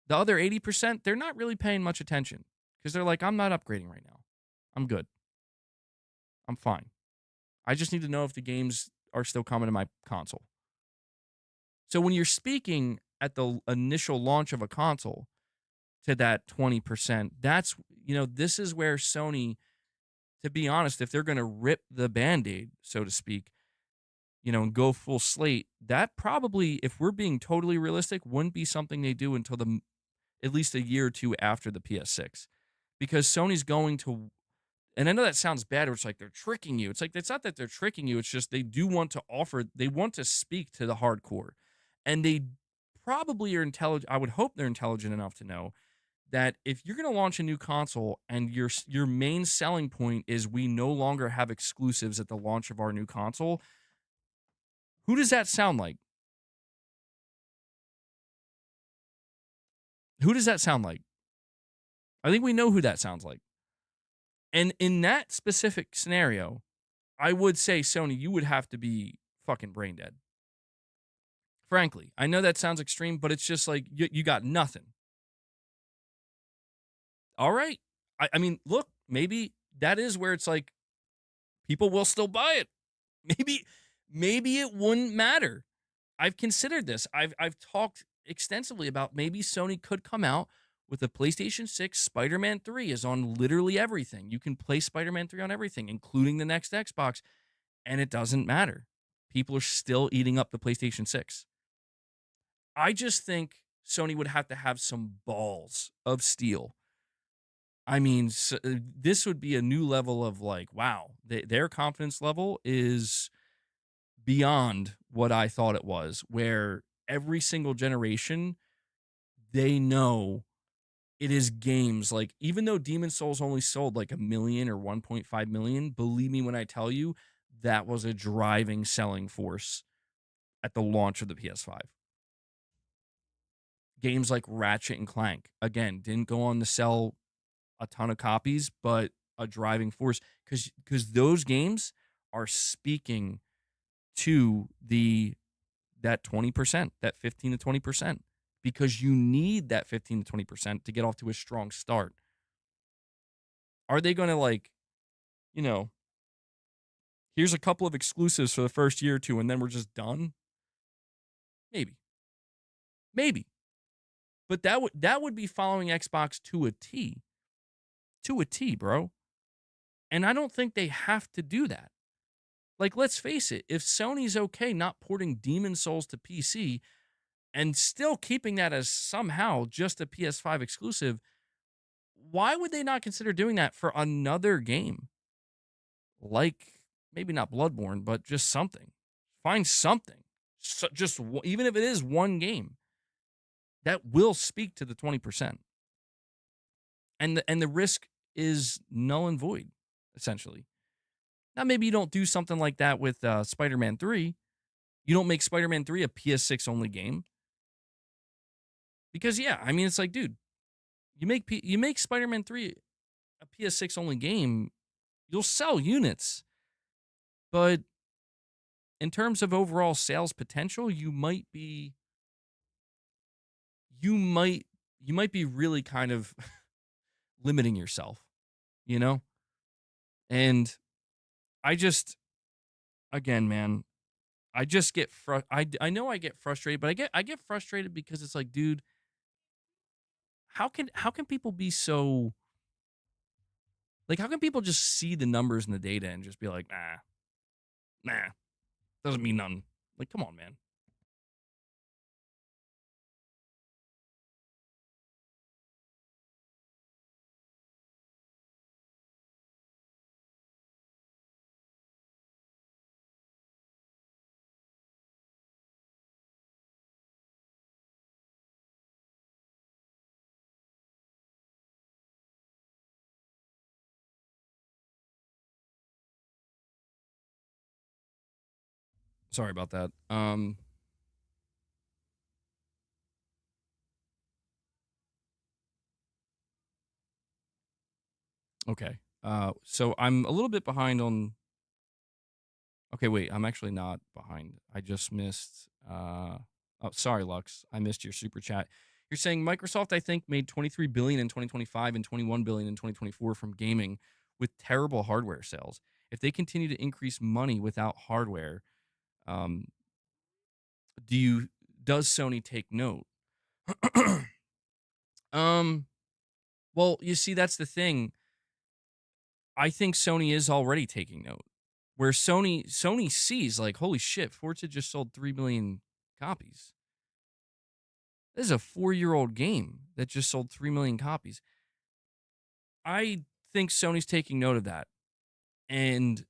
The other 80%, they're not really paying much attention because they're like, I'm not upgrading right now. I'm good. I'm fine. I just need to know if the games are still coming to my console. So when you're speaking at the initial launch of a console to that 20%, this is where Sony, to be honest, if they're going to rip the Band-Aid, so to speak, and go full slate, that probably, if we're being totally realistic, wouldn't be something they do until at least a year or two after the PS6. Because Sony's going to, and I know that sounds bad, or it's like they're tricking you. It's like, it's not that they're tricking you. It's just they do want to offer, they want to speak to the hardcore. And they probably are intelligent. I would hope they're intelligent enough to know that if you're going to launch a new console and your main selling point is we no longer have exclusives at the launch of our new console, who does that sound like? Who does that sound like? I think we know who that sounds like. And in that specific scenario, I would say, Sony, you would have to be fucking brain dead. Frankly, I know that sounds extreme, but it's just like you got nothing. All right. I mean, look, maybe that is where it's like people will still buy it. Maybe it wouldn't matter. I've considered this. I've talked extensively about maybe Sony could come out with a PlayStation 6. Spider-Man 3 is on literally everything. You can play Spider-Man 3 on everything, including the next Xbox, and it doesn't matter. People are still eating up the PlayStation 6. I just think Sony would have to have some balls of steel. I mean, this would be a new level of like, wow, their confidence level is beyond what I thought it was, where every single generation, they know it is games. Like, even though Demon's Souls only sold like 1 million or 1.5 million, believe me when I tell you, that was a driving selling force at the launch of the PS5. Games like Ratchet and Clank, again, didn't go on to sell a ton of copies, but a driving force because those games are speaking to that 20%, that 15 to 20%, because you need that 15 to 20% to get off to a strong start. Are they going to here's a couple of exclusives for the first year or two and then we're just done? Maybe. But that would be following Xbox to a T. To a T, bro. And I don't think they have to do that. Like, let's face it, if Sony's okay not porting Demon's Souls to PC and still keeping that as somehow just a PS5 exclusive, why would they not consider doing that for another game? Like, maybe not Bloodborne, but just something. Find something. Even if it is one game that will speak to the 20%. And the risk is null and void, essentially. Now, maybe you don't do something like that with Spider-Man 3. You don't make Spider-Man 3 a PS6 only game. Because, yeah, I mean, it's like, dude, you make Spider-Man 3 a PS6 only game, you'll sell units. But in terms of overall sales potential, you might be really kind of limiting yourself, And again, man, I just get I know I get frustrated, but I get frustrated because it's like, dude, how can people be so like how can people just see the numbers and the data and just be like, nah, doesn't mean nothing. Like, come on, man. Sorry about that. Okay. So I'm a little bit behind on. Okay, wait. I'm actually not behind. I just missed. Oh, sorry, Lux. I missed your super chat. You're saying Microsoft, I think, made 23 billion in 2025 and 21 billion in 2024 from gaming with terrible hardware sales. If they continue to increase money without hardware, um, do you does Sony take note? um. Well, you see, that's the thing. I think Sony is already taking note. Where Sony sees like, holy shit, Forza just sold 3 million copies. This is a 4-year-old game that just sold 3 million copies. I think Sony's taking note of that. And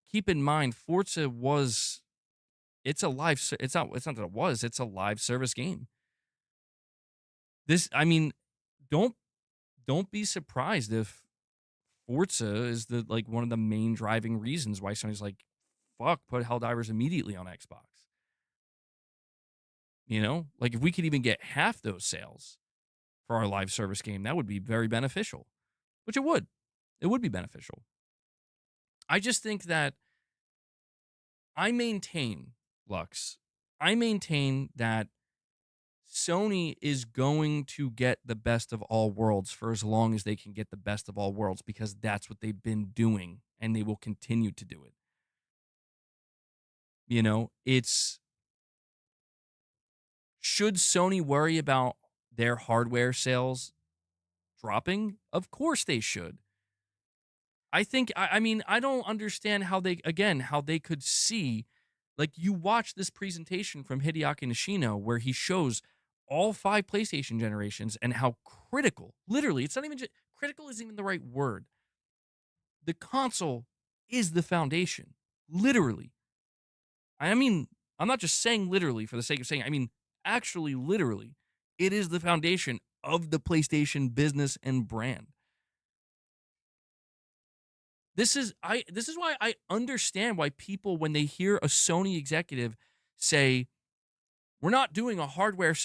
keep in mind, Forza was it's a live it's not that it was, it's a live service game. This I mean, don't don't be surprised if Forza is the like one of the main driving reasons why Sony's like, fuck, put Helldivers immediately on Xbox. You know, like if we could even get half those sales for our live service game, that would be very beneficial, which it would. It would be beneficial. I just think that I maintain, Lux, I maintain that Sony is going to get the best of all worlds for as long as they can get the best of all worlds because that's what they've been doing and they will continue to do it. You know, it's should Sony worry about their hardware sales dropping? Of course they should. I think I mean I don't understand how they could see like you watch this presentation from Hideaki Nishino where he shows all 5 PlayStation generations and how critical, literally, it's not even critical isn't even the right word. The console is the foundation. Literally. I mean, I'm not just saying literally for the sake of saying, I mean actually literally. It is the foundation of the PlayStation business and brand. This is why I understand why people when they hear a Sony executive say we're not doing a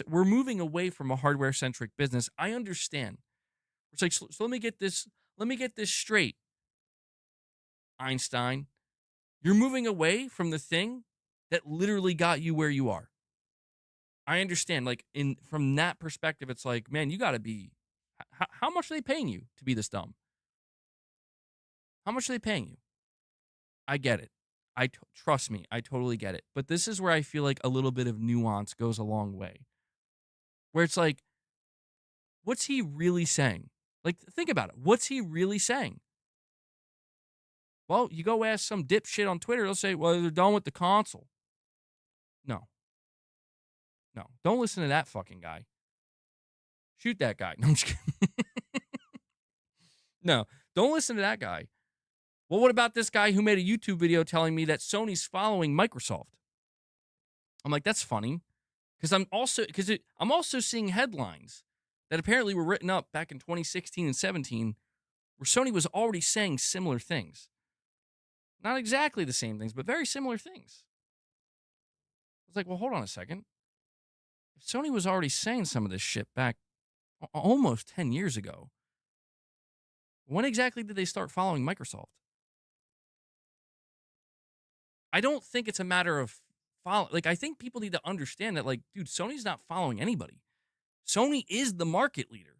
we're moving away from a hardware centric business. I understand. It's like so let me get this straight. Einstein, you're moving away from the thing that literally got you where you are. I understand like in from that perspective it's like, man, you got to be how much are they paying you to be this dumb? How much are they paying you? I get it. Trust me, I totally get it. But this is where I feel like a little bit of nuance goes a long way. Where it's like, what's he really saying? Like, think about it. What's he really saying? Well, you go ask some dipshit on Twitter, they'll say, well, they're done with the console. No. No. Don't listen to that fucking guy. Shoot that guy. No, I'm just kidding. No. Don't listen to that guy. Well, what about this guy who made a YouTube video telling me that Sony's following Microsoft? I'm like, that's funny. I'm also seeing headlines that apparently were written up back in 2016 and 17 where Sony was already saying similar things. Not exactly the same things, but very similar things. I was like, well, hold on a second. If Sony was already saying some of this shit back almost 10 years ago, when exactly did they start following Microsoft? I don't think it's a matter of follow. Like, I think people need to understand that, like, dude, Sony's not following anybody. Sony is the market leader.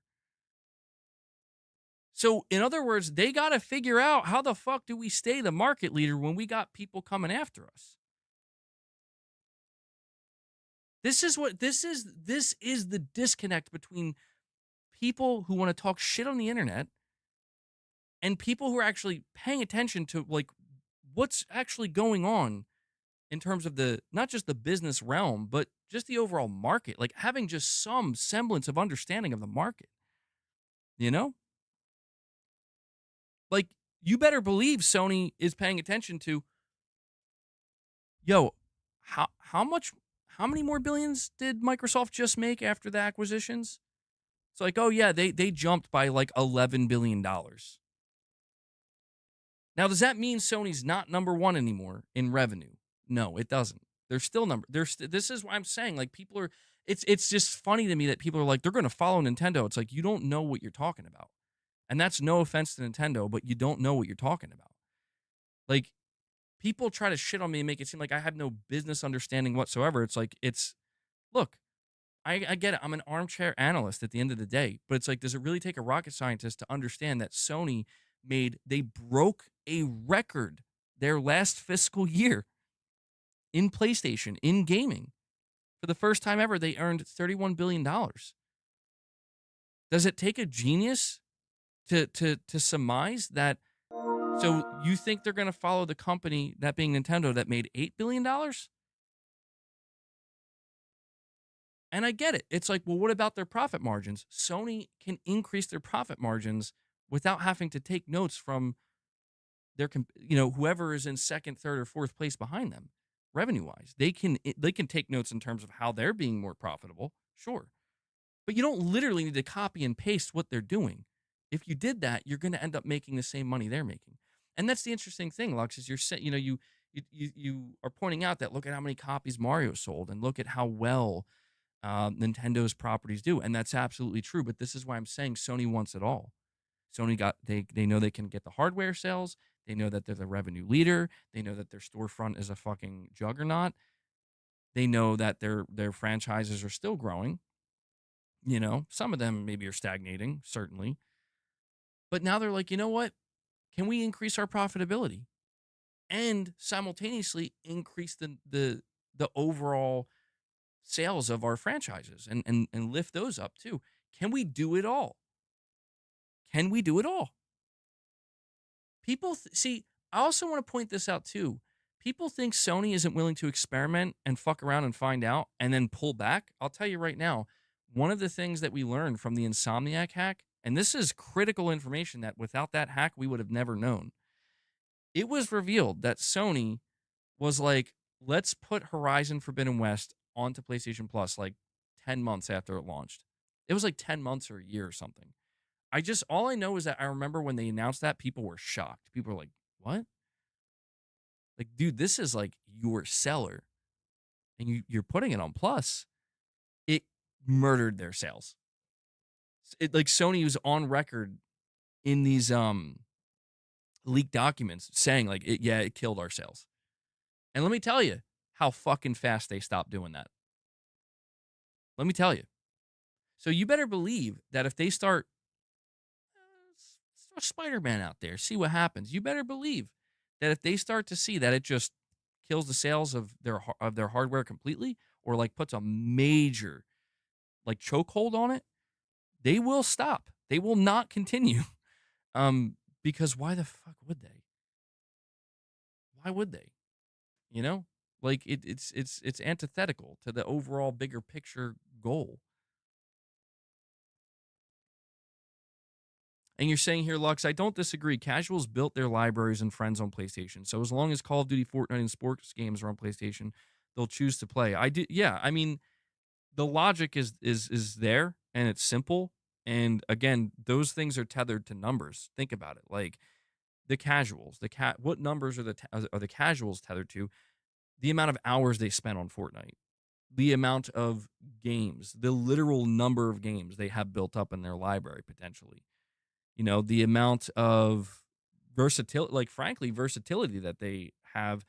So, in other words, they got to figure out how the fuck do we stay the market leader when we got people coming after us? This is the disconnect between people who want to talk shit on the internet and people who are actually paying attention to like what's actually going on in terms of the not just the business realm, but just the overall market, like having just some semblance of understanding of the market, you know? Like you better believe Sony is paying attention to, yo, how many more billions did Microsoft just make after the acquisitions? It's like, oh yeah, they jumped by like $11 billion. Now, does that mean Sony's not number one anymore in revenue? No, it doesn't. They're still number. This is why I'm saying like people are. It's just funny to me that people are like they're going to follow Nintendo. It's like you don't know what you're talking about, and that's no offense to Nintendo, but you don't know what you're talking about. Like people try to shit on me and make it seem like I have no business understanding whatsoever. It's like look, I get it. I'm an armchair analyst at the end of the day, but it's like, does it really take a rocket scientist to understand that Sony they broke a record their last fiscal year in PlayStation, in gaming? For the first time ever, they earned $31 billion. Does it take a genius to surmise that? So you think they're going to follow the company, that being Nintendo, that made $8 billion? And I get it. It's like, well, what about their profit margins? Sony can increase their profit margins without having to take notes from their, whoever is in second, third, or fourth place behind them, revenue wise. They can take notes in terms of how they're being more profitable, sure, but you don't literally need to copy and paste what they're doing. If you did that, you're going to end up making the same money they're making, and that's the interesting thing, Lux. Is you are pointing out that look at how many copies Mario sold, and look at how well Nintendo's properties do, and that's absolutely true. But this is why I'm saying Sony wants it all. Sony they know they can get the hardware sales. They know that they're the revenue leader. They know that their storefront is a fucking juggernaut. They know that their franchises are still growing. Some of them maybe are stagnating, certainly. But now they're like, you know what? Can we increase our profitability and simultaneously increase the overall sales of our franchises and lift those up too? Can we do it all? Can we do it all? People see, I also want to point this out too. People think Sony isn't willing to experiment and fuck around and find out and then pull back. I'll tell you right now, one of the things that we learned from the Insomniac hack, and this is critical information that without that hack, we would have never known. It was revealed that Sony was like, let's put Horizon Forbidden West onto PlayStation Plus like 10 months after it launched. It was like 10 months or a year or something. All I know is that I remember when they announced that, people were shocked. People were like, what? Like, dude, this is like your seller. And you're putting it on Plus. It murdered their sales. Like Sony was on record in these leaked documents saying like, it killed our sales. And let me tell you how fucking fast they stopped doing that. Let me tell you. So you better believe that if they start Spider-Man out there, see what happens. You better believe that if they start to see that it just kills the sales of their hardware completely, or like puts a major like chokehold on it, they will stop. They will not continue. Because why the fuck would they? Why would they? Like it's antithetical to the overall bigger picture goal. And you're saying here, Lux, I don't disagree. Casuals built their libraries and friends on PlayStation. So as long as Call of Duty, Fortnite, and sports games are on PlayStation, they'll choose to play. Yeah. I mean, the logic is there, and it's simple. And again, those things are tethered to numbers. Think about it. Like the casuals, what numbers are the casuals tethered to? The amount of hours they spent on Fortnite, the amount of games, the literal number of games they have built up in their library potentially. The amount of versatility, like frankly, versatility that they have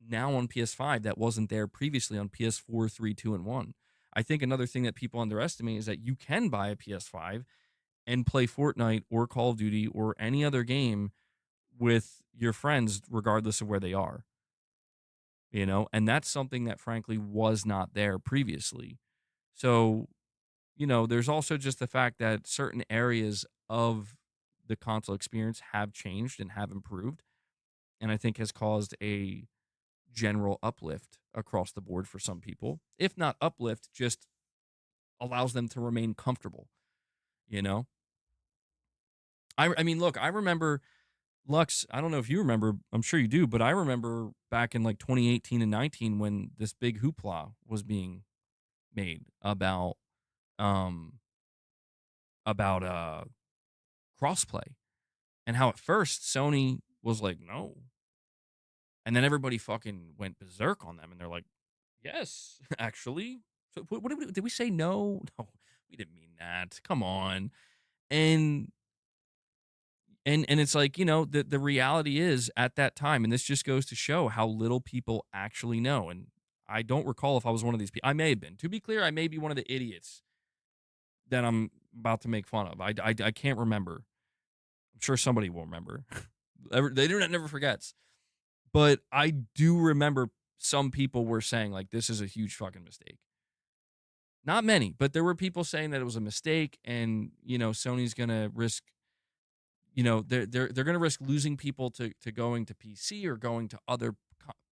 now on PS5 that wasn't there previously on PS4, 3, 2, and 1. I think another thing that people underestimate is that you can buy a PS5 and play Fortnite or Call of Duty or any other game with your friends, regardless of where they are, you know? And that's something that frankly was not there previously. So, you know, there's also just the fact that certain areas of the console experience have changed and have improved, and I think has caused a general uplift across the board for some people. If not uplift, just allows them to remain comfortable, you know? I mean, look, I remember Lux, I don't know if you remember, I'm sure you do, but I remember back in like 2018 and 19 when this big hoopla was being made um about crossplay, and how at first Sony was like, "No." And then everybody fucking went berserk on them and they're like, "Yes, actually." So what did we say no? No, we didn't mean that. Come on. And and it's like, you know, the reality is at that time, and this just goes to show how little people actually know. And I don't recall if I was one of these people. I may have been. To be clear, I may be one of the idiots that I'm about to make fun of. I can't remember. I'm sure somebody will remember. The internet never forgets. But I do remember some people were saying like this is a huge fucking mistake. Not many, but there were people saying that it was a mistake, and you know Sony's gonna risk, you know, they're gonna risk losing people to going to PC or going to other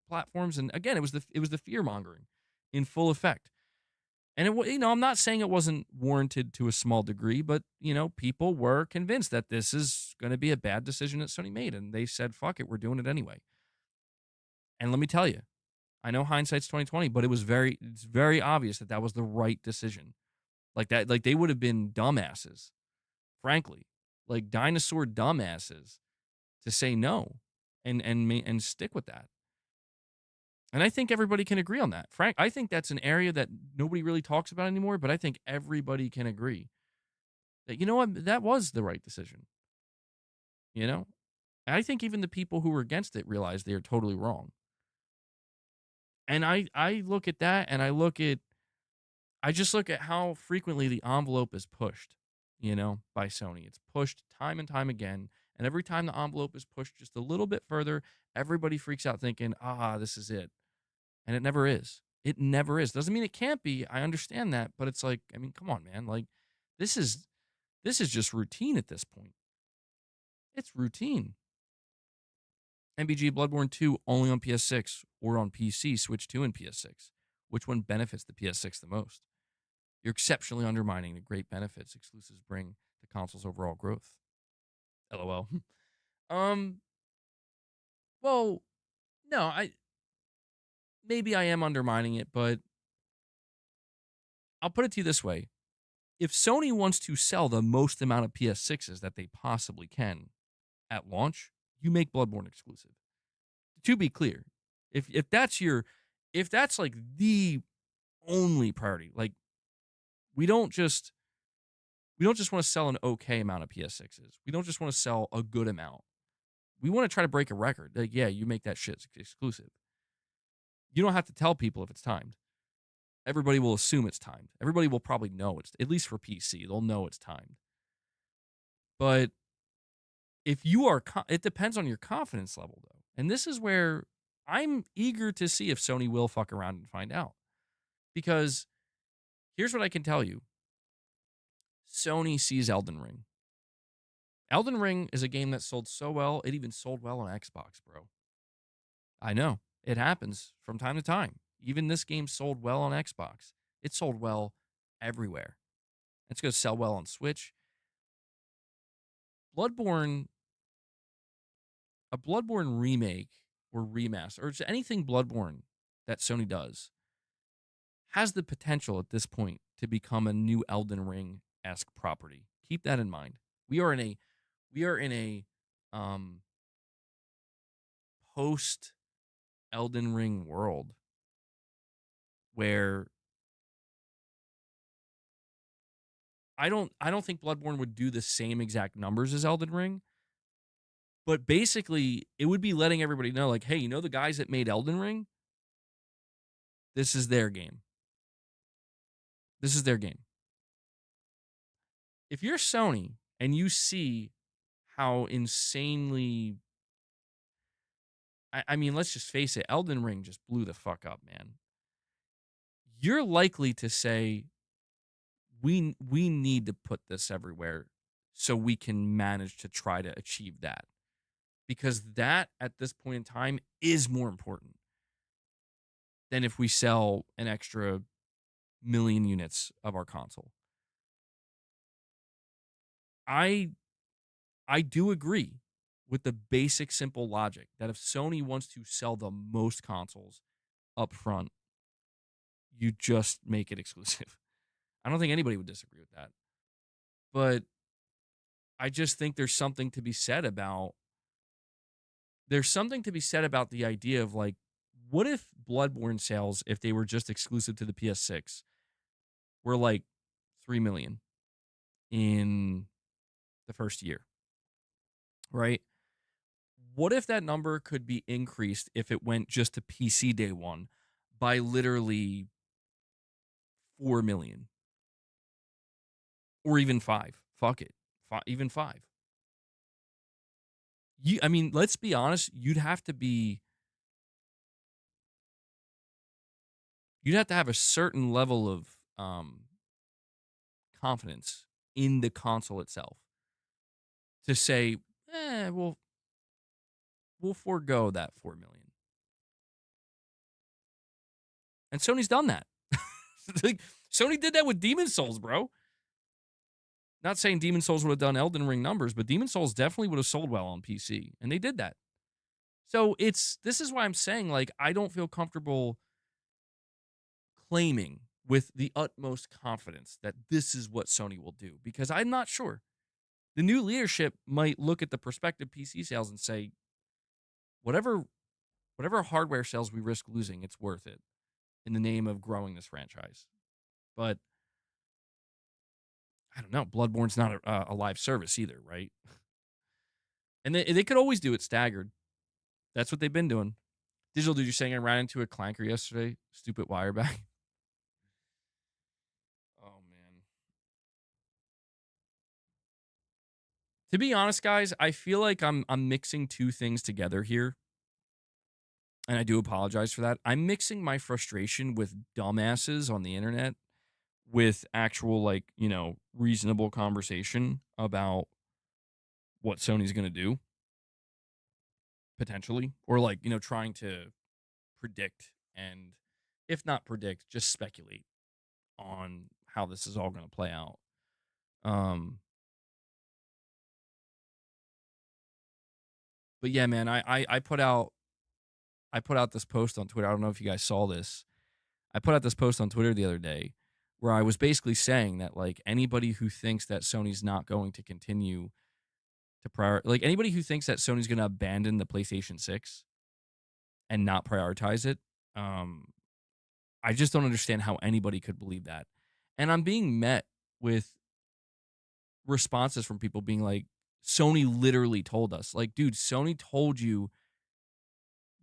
platforms. And again, it was the fear mongering in full effect. And you know, I'm not saying it wasn't warranted to a small degree, but you know, people were convinced that this is going to be a bad decision that Sony made, and they said, "Fuck it, we're doing it anyway." And let me tell you, I know hindsight's 2020, but it's very obvious that that was the right decision. Like that, like they would have been dumbasses, frankly, like dinosaur dumbasses, to say no and stick with that. And I think everybody can agree on that. Frank, I think that's an area that nobody really talks about anymore, but I think everybody can agree that, you know what, that was the right decision. You know? And I think even the people who were against it realize they are totally wrong. And I look at that and I just look at how frequently the envelope is pushed, you know, by Sony. It's pushed time and time again. And every time the envelope is pushed just a little bit further, everybody freaks out thinking, this is it. And it never is. It never is. Doesn't mean it can't be. I understand that, but it's like, I mean, come on, man. Like this is this is just routine at this point. It's routine. MBG Bloodborne 2 only on PS6 or on PC, Switch 2 and PS6. Which one benefits the PS6 the most? You're exceptionally undermining the great benefits exclusives bring to console's overall growth. LOL. um well, no, I maybe I am undermining it, but I'll put it to you this way. If Sony wants to sell the most amount of PS6s that they possibly can at launch, you make Bloodborne exclusive. To be clear, if that's like the only priority, like we don't just want to sell an okay amount of PS6s. We don't just want to sell a good amount. We want to try to break a record. Like, yeah, you make that shit exclusive. You don't have to tell people if it's timed. Everybody will assume it's timed. Everybody will probably know it's, at least for PC, they'll know it's timed. But if you are, it depends on your confidence level, though. And this is where I'm eager to see if Sony will fuck around and find out. Because here's what I can tell you Sony sees Elden Ring. Elden Ring is a game that sold so well, it even sold well on Xbox, bro. I know. It happens from time to time. Even this game sold well on Xbox. It sold well everywhere. It's going to sell well on Switch. Bloodborne, a Bloodborne remake or remaster, or just anything Bloodborne that Sony does, has the potential at this point to become a new Elden Ring-esque property. Keep that in mind. We are in a post Elden Ring world where I don't think Bloodborne would do the same exact numbers as Elden Ring, but basically it would be letting everybody know, like, hey, you know the guys that made Elden Ring? This is their game. This is their game. If you're Sony and you see how insanely, I mean, let's just face it, Elden Ring just blew the fuck up, man. You're likely to say, we need to put this everywhere so we can manage to try to achieve that. Because that, at this point in time, is more important than if we sell an extra million units of our console. I do agree with the basic simple logic that if Sony wants to sell the most consoles up front, you just make it exclusive. I don't think anybody would disagree with that. But I just think there's something to be said about the idea of, like, what if Bloodborne sales, if they were just exclusive to the PS6, were like 3 million in the first year, right? What if that number could be increased if it went just to PC day one by literally 4 million or even 5? Fuck it. Even 5. I mean, let's be honest, you'd have to have a certain level of confidence in the console itself to say, we'll forego that 4 million. And Sony's done that. Like, Sony did that with Demon Souls, bro. Not saying Demon Souls would have done Elden Ring numbers, but Demon Souls definitely would have sold well on PC, and they did that. So this is why I'm saying, like, I don't feel comfortable claiming with the utmost confidence that this is what Sony will do, because I'm not sure. The new leadership might look at the prospective PC sales and say, whatever hardware sales we risk losing, it's worth it in the name of growing this franchise. But I don't know. Bloodborne's not a live service either, right? And they could always do it staggered. That's what they've been doing. Digital Dude, you're saying I ran into a clanker yesterday? Stupid wire bag. Oh, man. To be honest, guys, I feel like I'm mixing two things together here. And I do apologize for that. I'm mixing my frustration with dumbasses on the internet with actual, like, reasonable conversation about what Sony's going to do, potentially. Or, like, trying to predict, and if not predict, just speculate on how this is all going to play out. But yeah, man, I put out this post on Twitter. I don't know if you guys saw this. I put out this post on Twitter the other day where I was basically saying that, like, anybody who thinks that Sony's not going to continue to anybody who thinks that Sony's going to abandon the PlayStation 6 and not prioritize it, I just don't understand how anybody could believe that. And I'm being met with responses from people being like, Sony literally told us. Like, dude, Sony told you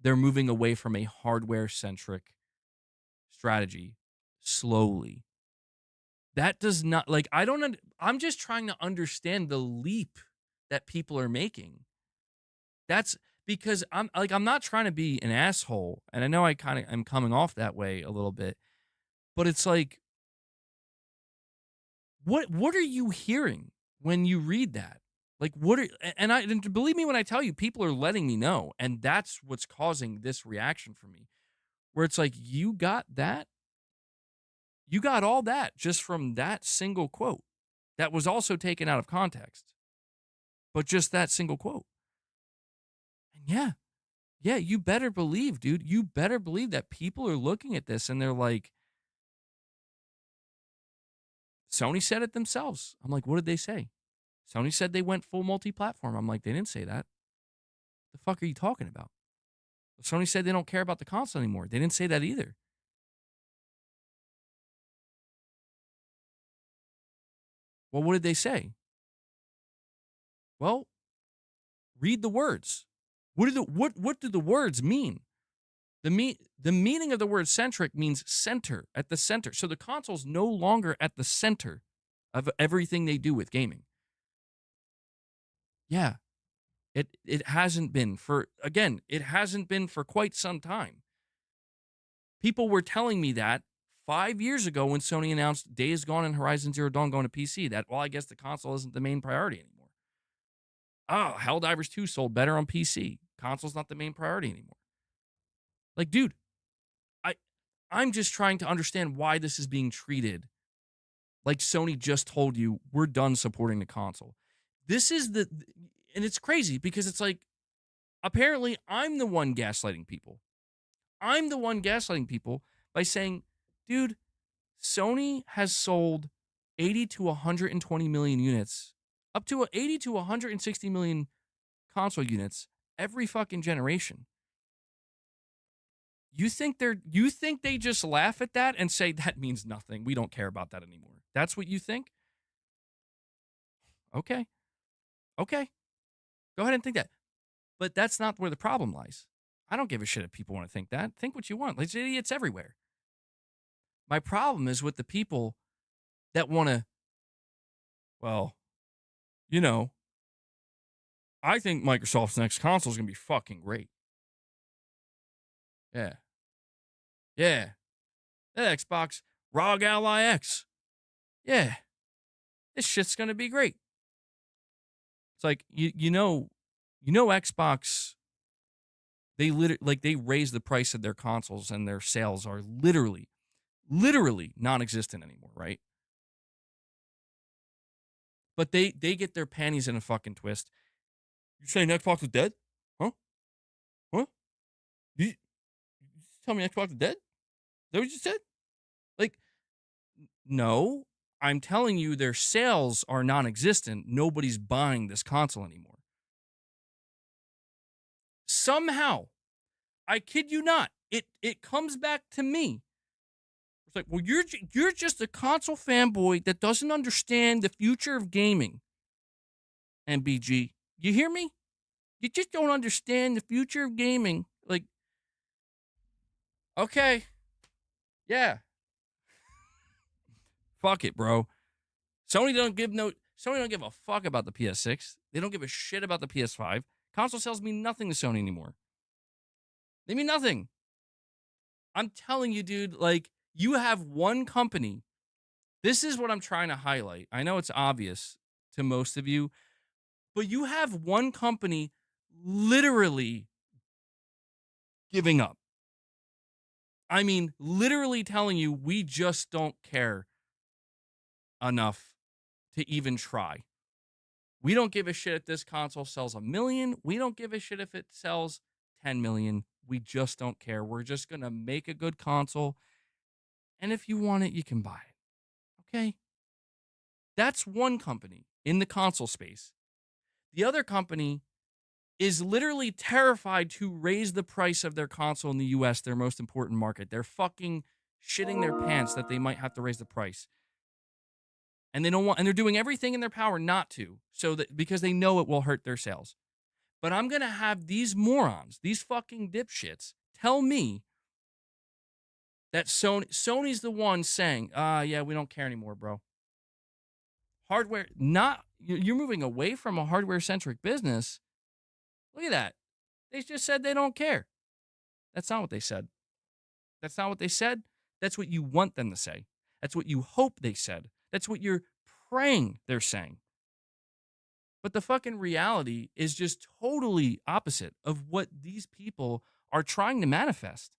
they're moving away from a hardware-centric strategy slowly. That does not, like, I'm just trying to understand the leap that people are making. That's because I'm not trying to be an asshole, and I know I kind of am coming off that way a little bit, but it's like, what are you hearing when you read that? Like, and believe me when I tell you, people are letting me know, and that's what's causing this reaction for me, where it's like, you got that? You got all that just from that single quote that was also taken out of context, but just that single quote. And yeah, you better believe, dude, you better believe that people are looking at this and they're like, Sony said it themselves. I'm like, what did they say? Sony said they went full multi-platform. I'm like, they didn't say that. The fuck are you talking about? Sony said they don't care about the console anymore. They didn't say that either. Well, what did they say? Well, read the words. What do the words mean? The meaning of the word centric means center, at the center. So the console's no longer at the center of everything they do with gaming. Yeah. It hasn't been for, again, it hasn't been for quite some time. People were telling me that 5 years ago when Sony announced Days Gone and Horizon Zero Dawn going to PC, that, well, I guess the console isn't the main priority anymore. Oh, Helldivers 2 sold better on PC. Console's not the main priority anymore. Like, dude, I'm just trying to understand why this is being treated like Sony just told you, we're done supporting the console. This is and it's crazy because it's like, apparently I'm the one gaslighting people. I'm the one gaslighting people by saying, dude, Sony has sold 80 to 120 million units, up to 80 to 160 million console units every fucking generation. You think they just laugh at that and say that means nothing? We don't care about that anymore. That's what you think? Okay. Okay. Go ahead and think that. But that's not where the problem lies. I don't give a shit if people want to think that. Think what you want. There's idiots everywhere. My problem is with the people that want to, well, you know, I think Microsoft's next console is going to be fucking great. Yeah. Yeah. That Xbox ROG Ally X. Yeah. This shit's going to be great. It's like, you know Xbox, they raise the price of their consoles and their sales are literally non-existent anymore, right? But they get their panties in a fucking twist. You saying Xbox is dead? Huh? What? You tell me Xbox is dead? Is that what you said? Like, no. I'm telling you their sales are non-existent. Nobody's buying this console anymore. Somehow, I kid you not, it comes back to me. It's like, well, you're just a console fanboy that doesn't understand the future of gaming. MBG, you hear me? You just don't understand the future of gaming. Like, okay, yeah, fuck it, bro. Sony don't give a fuck about the PS6. They don't give a shit about the PS5. Console sales mean nothing to Sony anymore. They mean nothing. I'm telling you, dude, like, you have one company. This is what I'm trying to highlight. I know it's obvious to most of you, but you have one company literally giving up. I mean, literally telling you, we just don't care enough to even try. We don't give a shit if this console sells 1 million. We don't give a shit if it sells 10 million. We just don't care. We're just going to make a good console. And if you want it, you can buy it. Okay? That's one company in the console space. The other company is literally terrified to raise the price of their console in the US, their most important market. They're fucking shitting their pants that they might have to raise the price. And they don't want, and they're doing everything in their power not to, so that, because they know it will hurt their sales. But I'm going to have these morons, these fucking dipshits, tell me that Sony's the one saying, yeah, we don't care anymore, bro. Hardware, you're moving away from a hardware-centric business. Look at that. They just said they don't care. That's not what they said. That's not what they said. That's what you want them to say. That's what you hope they said. That's what you're praying they're saying. But the fucking reality is just totally opposite of what these people are trying to manifest.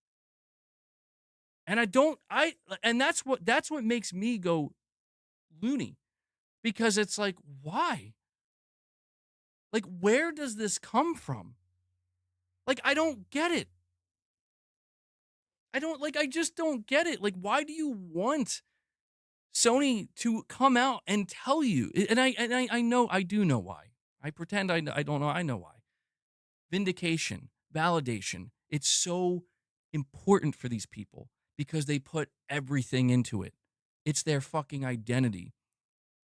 And that's what makes me go loony, because it's like, why? Like, where does this come from? Like, I don't get it. I just don't get it. Like, why do you want Sony to come out and tell you? And I know, I do know why. I pretend I don't know. I know why. Vindication, validation. It's so important for these people because they put everything into it. It's their fucking identity.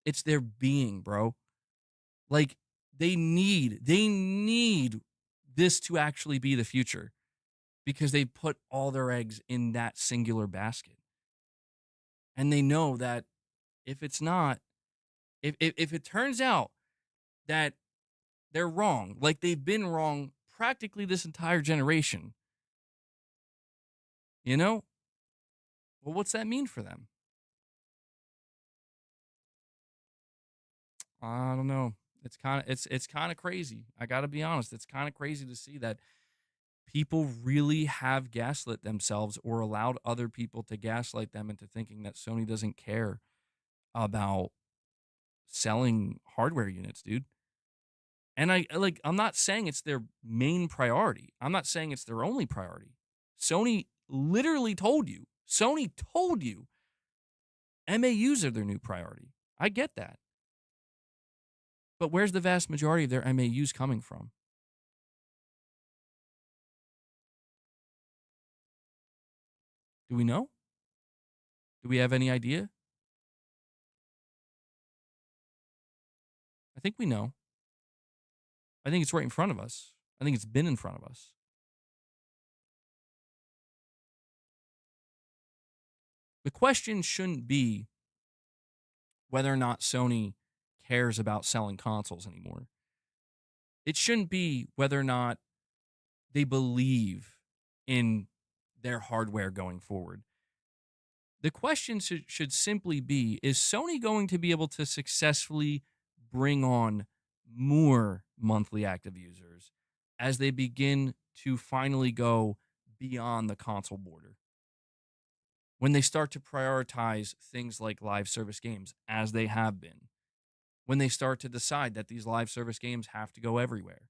It's their being, bro. Like, they need this to actually be the future because they put all their eggs in that singular basket. And they know that if it's not, if it turns out that They're wrong. Like, they've been wrong practically this entire generation. You know? Well, what's that mean for them? I don't know. It's kind of crazy. I got to be honest. It's kind of crazy to see that people really have gaslit themselves or allowed other people to gaslight them into thinking that Sony doesn't care about selling hardware units, dude. And I'm not saying it's their main priority. I'm not saying it's their only priority. Sony literally told you. Sony told you MAUs are their new priority. I get that. But where's the vast majority of their MAUs coming from? Do we know? Do we have any idea? I think we know. I think it's right in front of us. I think it's been in front of us. The question shouldn't be whether or not Sony cares about selling consoles anymore. It shouldn't be whether or not they believe in their hardware going forward. The question should simply be, is Sony going to be able to successfully bring on more monthly active users as they begin to finally go beyond the console border? When they start to prioritize things like live service games, as they have been, when they start to decide that these live service games have to go everywhere,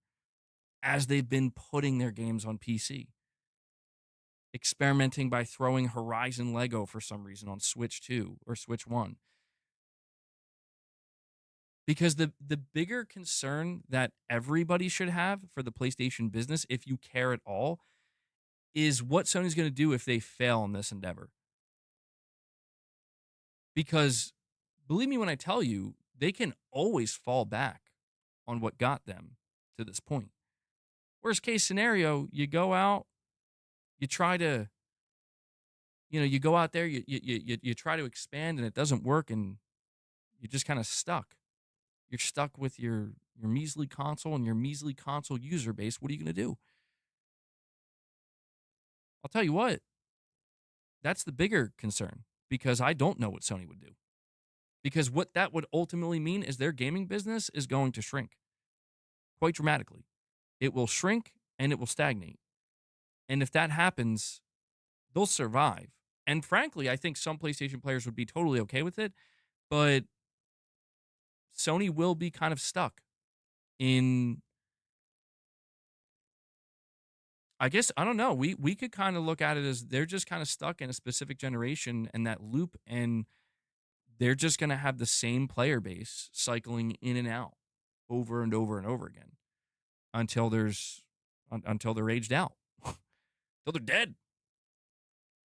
as they've been putting their games on PC, experimenting by throwing Horizon Lego for some reason on Switch 2 or Switch 1. Because the bigger concern that everybody should have for the PlayStation business, if you care at all, is what Sony's going to do if they fail in this endeavor. Because believe me when I tell you, they can always fall back on what got them to this point. Worst case scenario, you go out, you try to, you go out there, you try to expand and it doesn't work and you're just kind of stuck. You're stuck with your measly console and your measly console user base. What are you going to do? I'll tell you what, that's the bigger concern because I don't know what Sony would do. Because what that would ultimately mean is their gaming business is going to shrink quite dramatically. It will shrink and it will stagnate. And if that happens, they'll survive. And frankly, I think some PlayStation players would be totally okay with it, but Sony will be kind of stuck in, I guess, I don't know. We could kind of look at it as they're just kind of stuck in a specific generation and that loop, and they're just going to have the same player base cycling in and out over and over and over again until until they're aged out, until they're dead.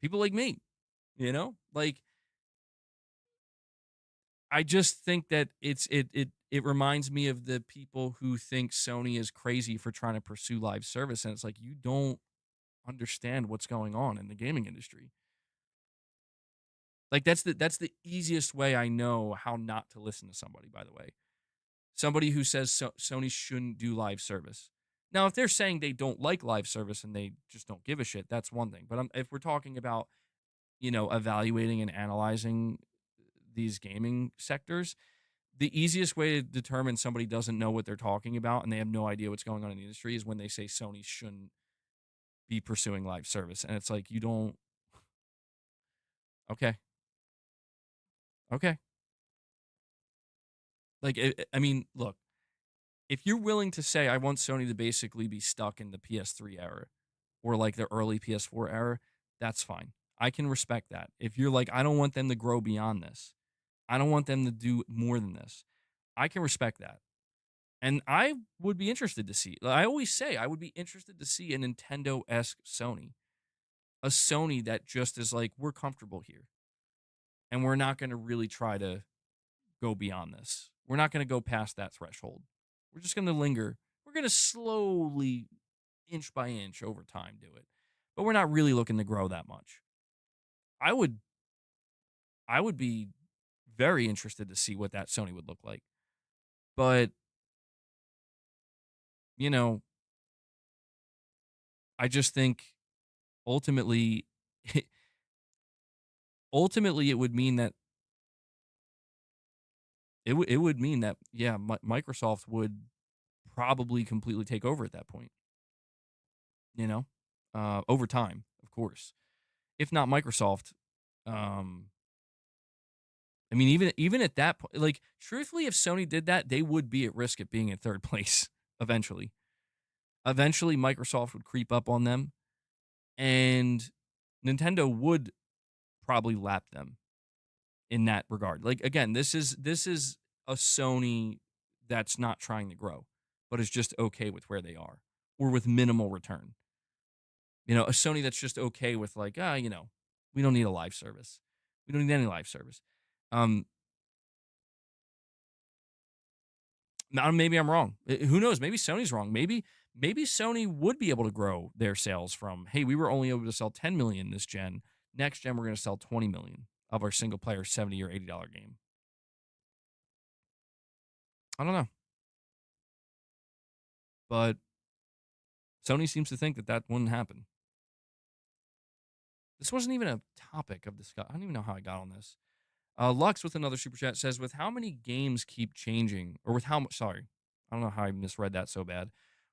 People like me, like I just think that it reminds me of the people who think Sony is crazy for trying to pursue live service, and it's like you don't understand what's going on in the gaming industry. Like that's the easiest way I know how not to listen to somebody. By the way, somebody who says Sony shouldn't do live service. Now, if they're saying they don't like live service and they just don't give a shit, that's one thing. But if we're talking about evaluating and analyzing these gaming sectors, the easiest way to determine somebody doesn't know what they're talking about and they have no idea what's going on in the industry is when they say Sony shouldn't be pursuing live service. And it's like, you don't. Okay. Okay. Like, I mean, look, if you're willing to say, I want Sony to basically be stuck in the PS3 era or like the early PS4 era, that's fine. I can respect that. If you're like, I don't want them to grow beyond this, I don't want them to do more than this, I can respect that. And I would be interested to see. I always say I would be interested to see a Nintendo-esque Sony. A Sony that just is like, we're comfortable here. And we're not going to really try to go beyond this. We're not going to go past that threshold. We're just going to linger. We're going to slowly, inch by inch over time, do it. But we're not really looking to grow that much. I would be very interested to see what that Sony would look like. But you know, I just think ultimately, ultimately, it would mean that it would mean that yeah, Microsoft would probably completely take over at that point. You know, over time, of course. If not Microsoft, um, I mean, even at that point, like truthfully, if Sony did that, they would be at risk at being in third place eventually. Eventually, Microsoft would creep up on them, and Nintendo would probably lap them in that regard. Like again, this is a Sony that's not trying to grow, but is just okay with where they are or with minimal return. A Sony that's just okay with like, we don't need a live service. We don't need any live service. Um, Now maybe I'm wrong. Who knows? Maybe Sony's wrong. Maybe Sony would be able to grow their sales from, hey, we were only able to sell 10 million this gen. Next gen, we're going to sell 20 million of our single player $70 or $80 game. I don't know. But Sony seems to think that that wouldn't happen. This wasn't even a topic of discussion. I don't even know how I got on this. Lux with another super chat says, with how many games keep changing, or with how much, sorry, I don't know how I misread that so bad.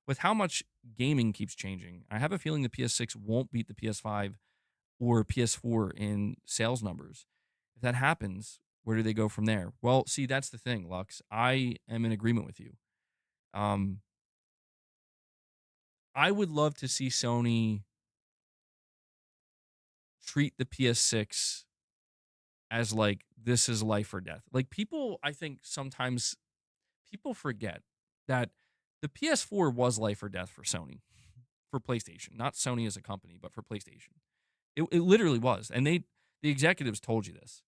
With how much gaming keeps changing, I have a feeling the PS6 won't beat the PS5 or PS4 in sales numbers. If that happens, where do they go from there? Well, see, that's the thing, Lux. I am in agreement with you. Um, I would love to see Sony treat the PS6 as like this is life or death. Like people, I think sometimes people forget that the PS4 was life or death for Sony, for PlayStation, not Sony as a company, but for PlayStation. It literally was, and the executives told you this.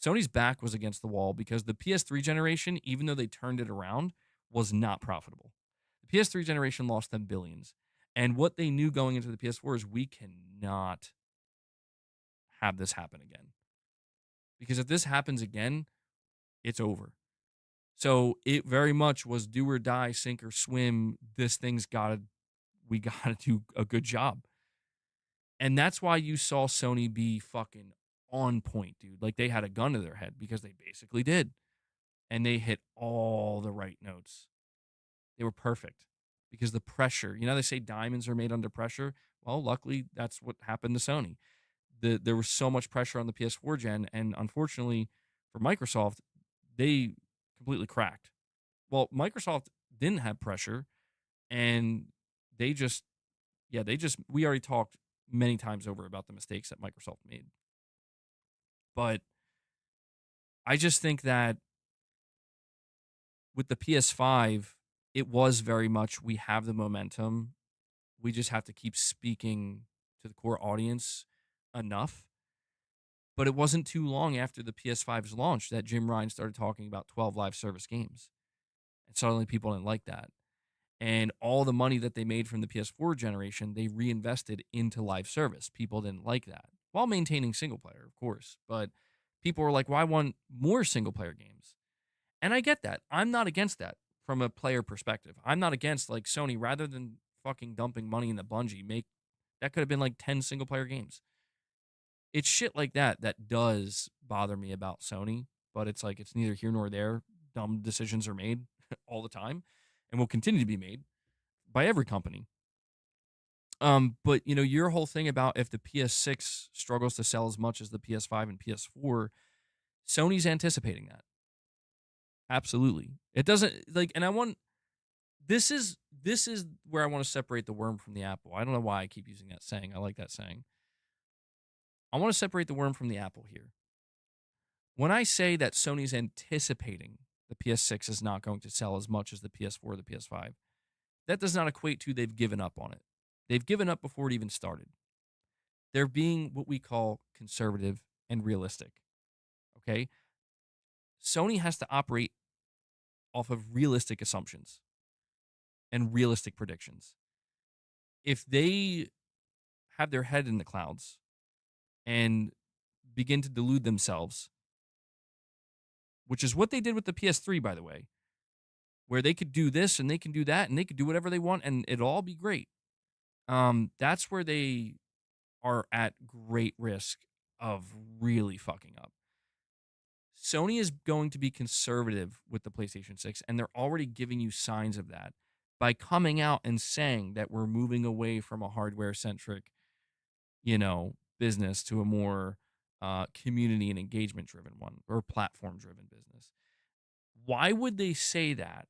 Sony's back was against the wall because the PS3 generation, even though they turned it around, was not profitable. The PS3 generation lost them billions, and what they knew going into the PS4 is we cannot have this happen again, because if this happens again, it's over. So it very much was do or die, sink or swim. This thing's we gotta do a good job. And that's why you saw Sony be fucking on point, dude. Like they had a gun to their head because they basically did. And they hit all the right notes. They were perfect because the pressure, they say diamonds are made under pressure. Well, luckily that's what happened to Sony. There was so much pressure on the PS4 gen, and unfortunately for Microsoft, they completely cracked. Well, Microsoft didn't have pressure, and they just, we already talked many times over about the mistakes that Microsoft made. But I just think that with the PS5, it was very much we have the momentum. We just have to keep speaking to the core audience enough. But it wasn't too long after the PS5's launch that Jim Ryan started talking about 12 live service games. And suddenly people didn't like that. And all the money that they made from the PS4 generation, they reinvested into live service. People didn't like that while maintaining single player, of course. But people were like, well, I want more single player games. And I get that. I'm not against that from a player perspective. I'm not against like Sony, rather than fucking dumping money into Bungie, that could have been like 10 single player games. It's shit like that that does bother me about Sony, but it's like it's neither here nor there. Dumb decisions are made all the time and will continue to be made by every company. But your whole thing about if the PS6 struggles to sell as much as the PS5 and PS4, Sony's anticipating that. Absolutely. It doesn't like, and this is where I want to separate the worm from the apple. I don't know why I keep using that saying. I like that saying. I want to separate the worm from the apple here. When I say that Sony's anticipating the PS6 is not going to sell as much as the PS4 or the PS5, that does not equate to they've given up on it. They've given up before it even started. They're being what we call conservative and realistic. Okay? Sony has to operate off of realistic assumptions and realistic predictions. If they have their head in the clouds and begin to delude themselves, which is what they did with the PS3, by the way. where they could do this and they can do that and they could do whatever they want and it'll all be great. That's where they are at great risk of really fucking up. Sony is going to be conservative with the PlayStation 6, and they're already giving you signs of that by coming out and saying that we're moving away from a hardware centric, business to a more community and engagement driven one or platform driven business. Why would they say that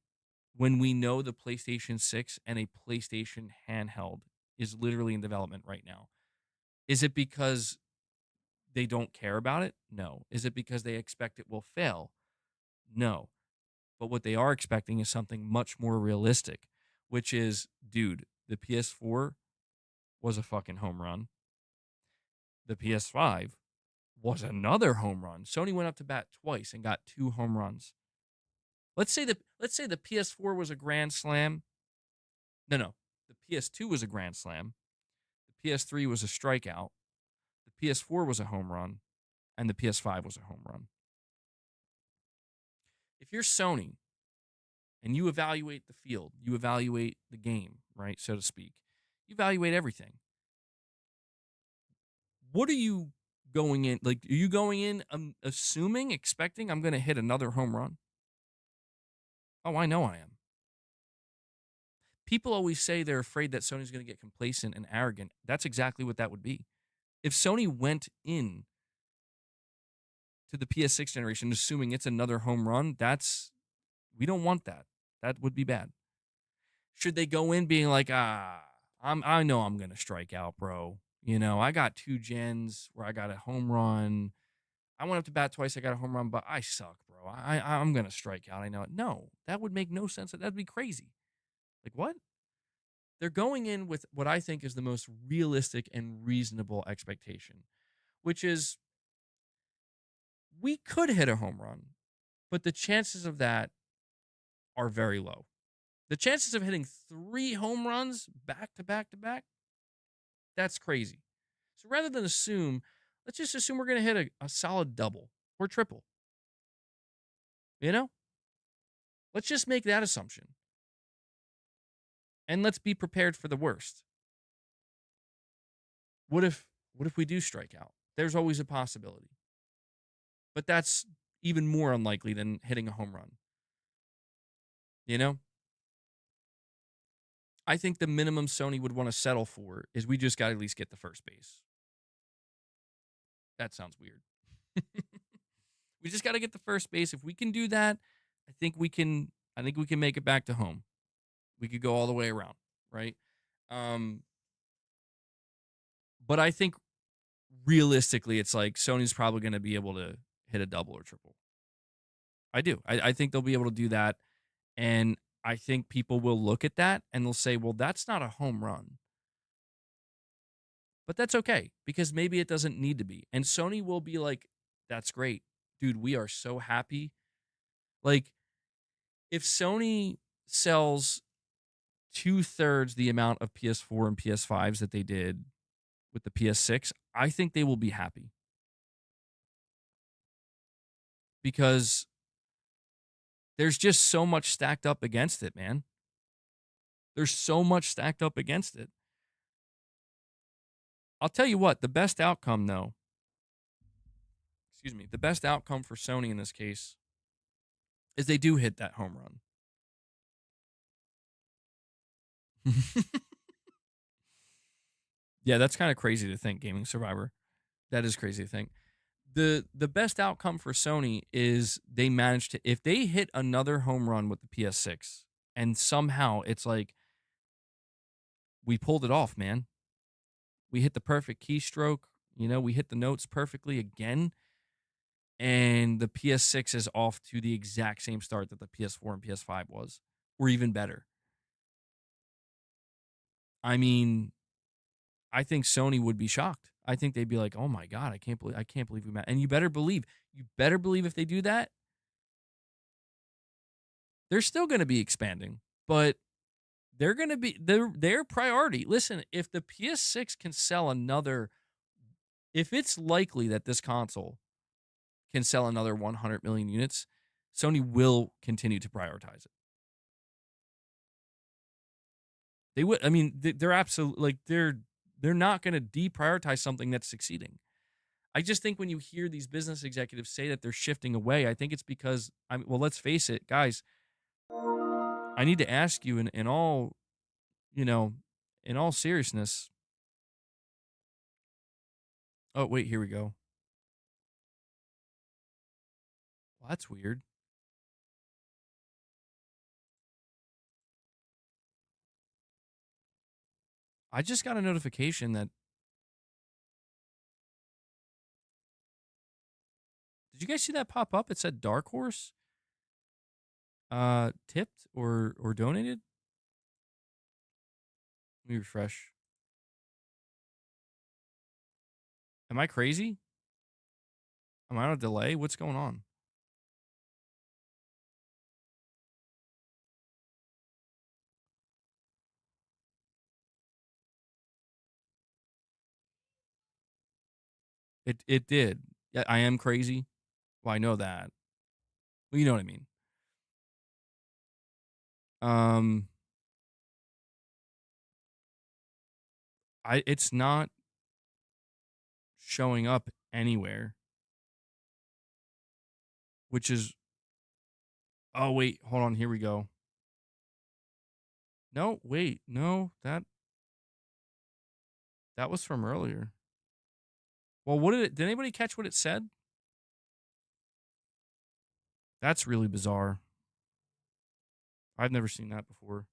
when we know the PlayStation 6 and a PlayStation handheld is literally in development right now? Is it because they don't care about it? No. Is it because they expect it will fail? No. But what they are expecting is something much more realistic, which is, dude, the PS4 was a fucking home run. The PS5 was another home run. Sony went up to bat twice and got 2 home runs. Let's say the PS4 was a grand slam. No. The PS2 was a grand slam. The PS3 was a strikeout. The PS4 was a home run, and the PS5 was a home run. If you're Sony and you evaluate the field, you evaluate the game, right, so to speak, you evaluate everything. What are you going in? Like, are you going in expecting I'm going to hit another home run? Oh, I know I am. People always say they're afraid that Sony's going to get complacent and arrogant. That's exactly what that would be. If Sony went in to the PS6 generation assuming it's another home run, we don't want that. That would be bad. Should they go in being like, I know I'm going to strike out, bro. I got 2 gens where I got a home run. I went up to bat twice. I got a home run, but I suck, bro. I'm going to strike out. I know it. No, that would make no sense. That'd be crazy. Like, what? They're going in with what I think is the most realistic and reasonable expectation, which is we could hit a home run, but the chances of that are very low. The chances of hitting 3 home runs back to back to back, that's crazy. So rather than assume, let's just assume we're going to hit a solid double or triple. Let's just make that assumption. And let's be prepared for the worst. What if we do strike out? There's always a possibility. But that's even more unlikely than hitting a home run. I think the minimum Sony would want to settle for is we just got to at least get the first base. That sounds weird. We just got to get the first base. If we can do that, I think we can make it back to home. We could go all the way around, right? But I think realistically, it's like Sony's probably going to be able to hit a double or triple. I do. I think they'll be able to do that. And I think people will look at that and they'll say, well, that's not a home run. But that's okay because maybe it doesn't need to be. And Sony will be like, that's great. Dude, we are so happy. Like, if Sony sells 2/3 the amount of PS4 and PS5s that they did with the PS6, I think they will be happy. Because there's just so much stacked up against it, man. There's so much stacked up against it. I'll tell you what, the best outcome, though, the best outcome for Sony in this case is they do hit that home run. Yeah, that's kind of crazy to think, Gaming Survivor. That is crazy to think. The best outcome for Sony is they managed to, if they hit another home run with the PS6 and somehow it's like we pulled it off, man. We hit the perfect keystroke, we hit the notes perfectly again. And the PS6 is off to the exact same start that the PS4 and PS5 was, or even better. I mean, I think Sony would be shocked. I think they'd be like, "Oh my god, I can't believe we met." And you better believe if they do that, they're still going to be expanding, but they're going to be their priority. Listen, if the PS6 can sell if it's likely that this console can sell another 100 million units, Sony will continue to prioritize it. They would. I mean, they're absolutely like they're not going to deprioritize something that's succeeding. I just think when you hear these business executives say that they're shifting away, I think it's because well, let's face it, guys. I need to ask you in all, you know, in all seriousness. Oh, wait, here we go. Well, that's weird. I just got a notification that did you guys see that pop up? It said Dark Horse tipped or donated. Let me refresh. Am I crazy? Am I on a delay? What's going on? It did. Yeah, I am crazy. Well, I know that. Well, you know what I mean. Um, it's not showing up anywhere, which is oh wait, hold on, here we go. No, wait, no, that was from earlier. Well, what did anybody catch what it said? That's really bizarre. I've never seen that before.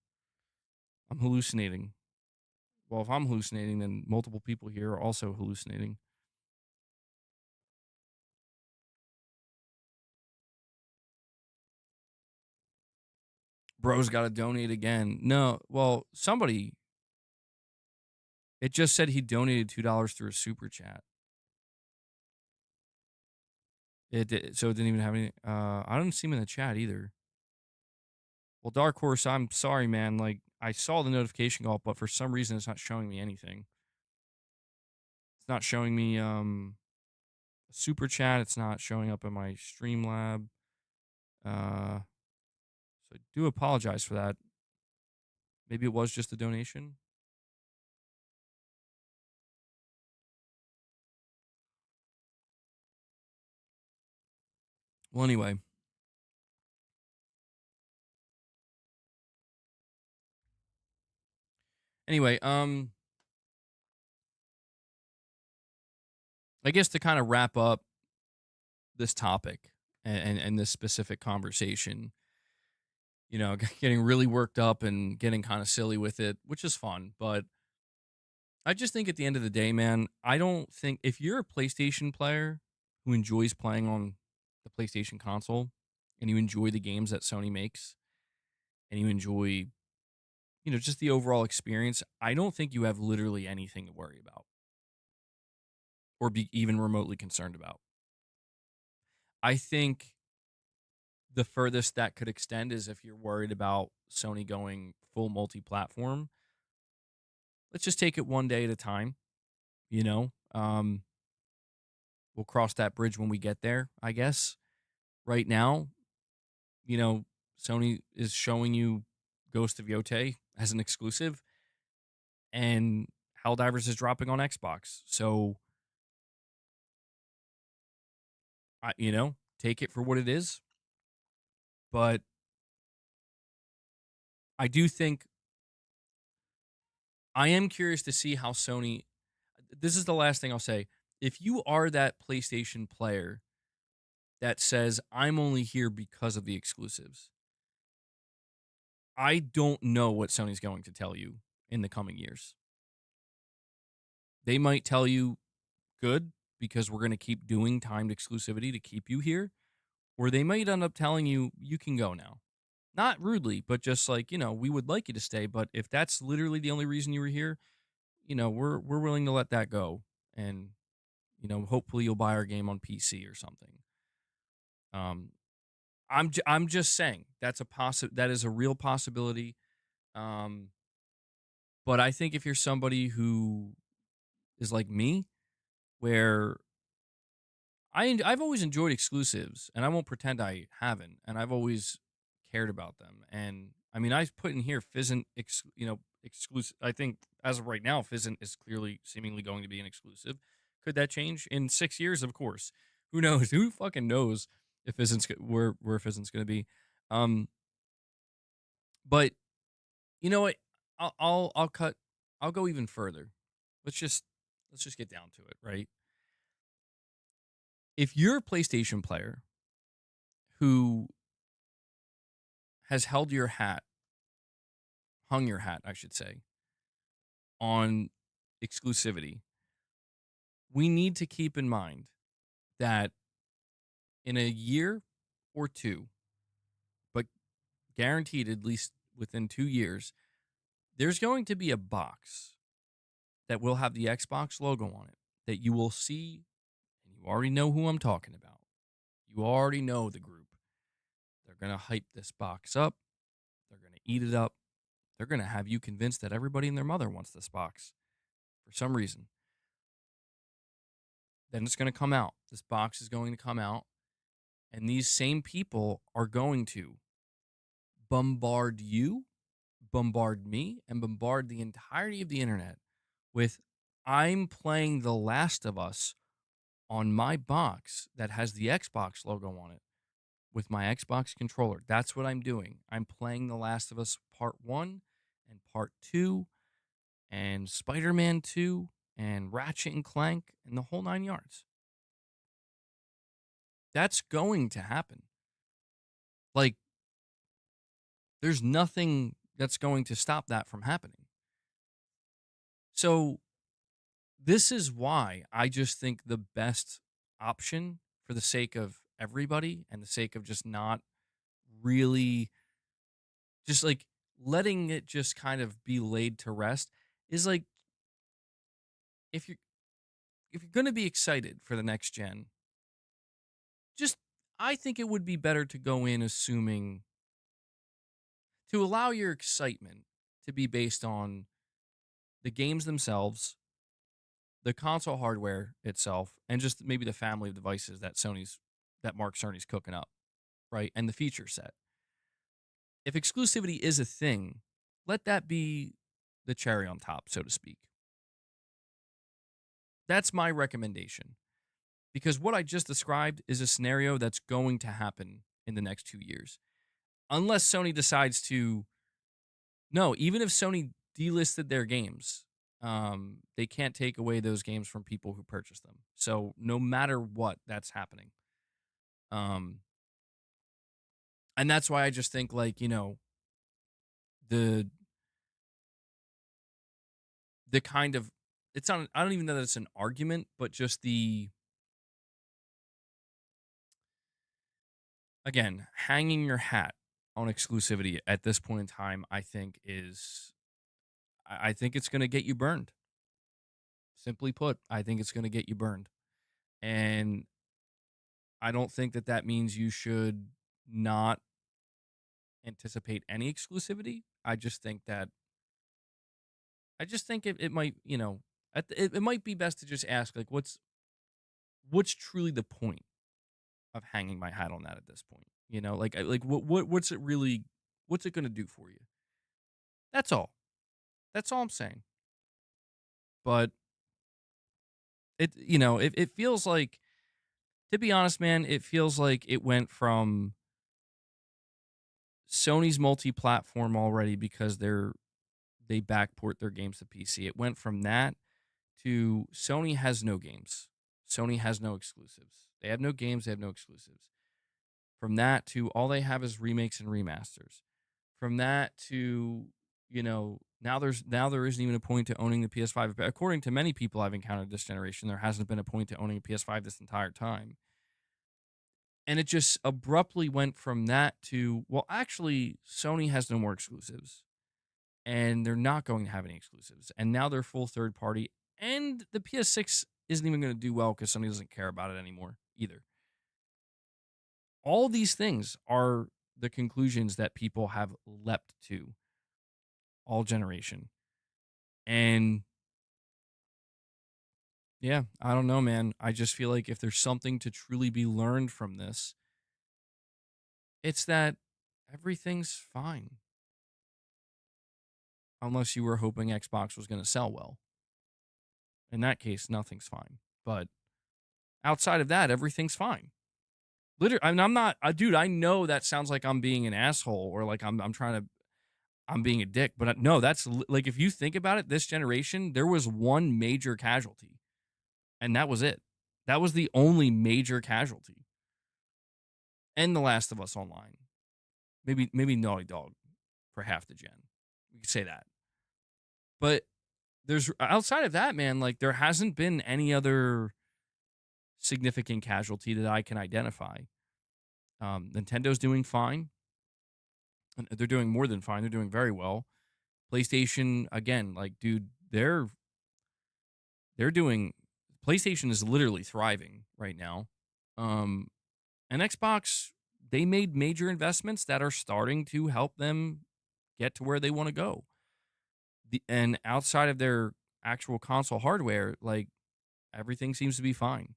I'm hallucinating. Well, if I'm hallucinating, then multiple people here are also hallucinating. Bro's got to donate again. No, well, somebody. It just said he donated $2 through a super chat. It did, so it didn't even have any. I don't see him in the chat either. Well, Dark Horse, I'm sorry, man. Like I saw the notification go up, but for some reason it's not showing me anything. It's not showing me a super chat. It's not showing up in my Streamlab. So I do apologize for that. Maybe it was just a donation. Well, anyway. Anyway, I guess to kind of wrap up this topic and this specific conversation, you know, getting really worked up and getting kind of silly with it, which is fun. But I just think at the end of the day, man, I don't think if you're a PlayStation player who enjoys playing on the PlayStation console and you enjoy the games that Sony makes and you enjoy, you know, just the overall experience, I don't think you have literally anything to worry about or be even remotely concerned about. I think the furthest that could extend is if you're worried about Sony going full multi-platform. Let's just take it one day at a time, you know. We'll cross that bridge when we get there, I guess. Right now, you know, Sony is showing you Ghost of Yotei as an exclusive, and Helldivers is dropping on Xbox. So, you know, take it for what it is. But I do think I am curious to see how Sony. This is the last thing I'll say. If you are that PlayStation player that says, I'm only here because of the exclusives, I don't know what Sony's going to tell you in the coming years. They might tell you, good, because we're going to keep doing timed exclusivity to keep you here. Or they might end up telling you, you can go now. Not rudely, but just like, you know, we would like you to stay. But if that's literally the only reason you were here, you know, we're willing to let that go. And, you know, hopefully you'll buy our game on PC or something. I'm just saying that is a real possibility. But I think if you're somebody who is like me, where I've always enjoyed exclusives, and I won't pretend I haven't, and I've always cared about them. And I mean, I put in here Physint, you know, exclusive. I think as of right now, Physint is clearly seemingly going to be an exclusive. Could that change in 6 years? Of course. Who knows? Who fucking knows if where Physint's going to be? Um, but you know what? I'll cut. I'll go even further. Let's just let's just get down to it, right? If you're a PlayStation player who has hung your hat, I should say, on exclusivity, we need to keep in mind that in a year or two, but guaranteed at least within 2 years, there's going to be a box that will have the Xbox logo on it that you will see, and you already know who I'm talking about. You already know the group. They're going to hype this box up. They're going to eat it up. They're going to have you convinced that everybody and their mother wants this box for some reason. Then it's going to come out. This box is going to come out. And these same people are going to bombard you, bombard me, and bombard the entirety of the internet with I'm playing The Last of Us on my box that has the Xbox logo on it with my Xbox controller. That's what I'm doing. I'm playing The Last of Us Part 1 and Part 2 and Spider-Man 2 and Ratchet and Clank and the whole 9 yards. That's going to happen. Like, there's nothing that's going to stop that from happening. So, this is why I just think the best option for the sake of everybody and the sake of just not really just like letting it just kind of be laid to rest is like if you're if you're going to be excited for the next gen, just I think it would be better to go in assuming to allow your excitement to be based on the games themselves, the console hardware itself, and just maybe the family of devices that Mark Cerny's cooking up, right? And the feature set. If exclusivity is a thing, let that be the cherry on top, so to speak. That's my recommendation. Because what I just described is a scenario that's going to happen in the next 2 years. Unless Sony decides to, no, even if Sony delisted their games, they can't take away those games from people who purchase them. So no matter what, that's happening. Um, and that's why I just think like, the kind of it's not I don't even know that it's an argument, but just the again, hanging your hat on exclusivity at this point in time, I think I think it's going to get you burned. Simply put, I think it's going to get you burned. And I don't think that that means you should not anticipate any exclusivity. I just think it might, it might be best to just ask like what's truly the point of hanging my hat on that at this point? Like what's it really what's it going to do for you? That's all. That's all I'm saying. But it feels like to be honest, man, it feels like it went from Sony's multi-platform already because they backport their games to PC. It went from that to Sony has no games. Sony has no exclusives. They have no games, they have no exclusives. From that to all they have is remakes and remasters. From that to, now there isn't even a point to owning the PS5. According to many people I've encountered this generation, there hasn't been a point to owning a PS5 this entire time. And it just abruptly went from that to, well, actually, Sony has no more exclusives. And they're not going to have any exclusives. And now they're full third party. And the PS6 isn't even going to do well because Sony doesn't care about it anymore either. All these things are the conclusions that people have leapt to all generation. And yeah, I don't know, man. I just feel like if there's something to truly be learned from this, it's that everything's fine. unless you were hoping Xbox was going to sell well. In that case, nothing's fine. But outside of that, everything's fine. Literally, I mean, I'm not, dude. I know that sounds like I'm being an asshole or like I'm trying to, I'm being a dick. But no, that's like if you think about it, this generation there was one major casualty, and that was it. That was the only major casualty. And The Last of Us Online, maybe Naughty Dog for half the gen. We could say that, but there's outside of that, man. Like there hasn't been any other significant casualty that I can identify. Nintendo's doing fine. They're doing more than fine. They're doing very well. PlayStation, again, like, dude, they're doing. PlayStation is literally thriving right now. And Xbox, they made major investments that are starting to help them get to where they want to go. And outside of their actual console hardware, like everything seems to be fine,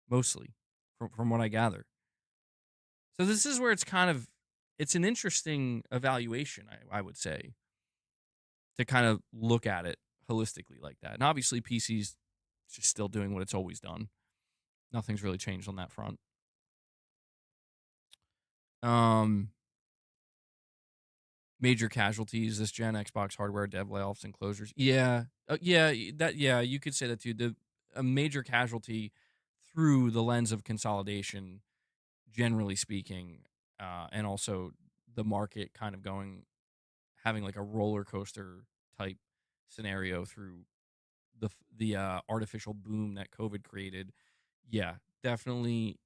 mostly, from what I gather. So this is where it's an interesting evaluation, I would say, to kind of look at it holistically like that. And obviously PC's just still doing what it's always done. Nothing's really changed on that front. Major casualties this gen: Xbox hardware dev layoffs and closures. Yeah. Yeah, you could say that too. A major casualty through the lens of consolidation, generally speaking, and also the market kind of having like a roller coaster type scenario through the artificial boom that COVID created. Yeah, definitely.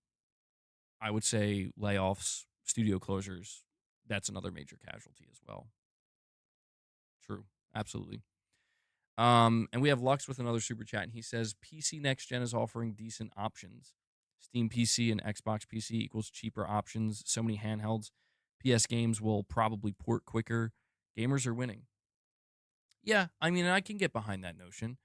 I would say layoffs, studio closures. That's another major casualty as well. True, absolutely. And we have Lux with another super chat, and he says PC next gen is offering decent options. Steam PC and Xbox PC equals cheaper options. So many handhelds. PS games will probably port quicker. Gamers are winning. Yeah, I mean, I can get behind that notion.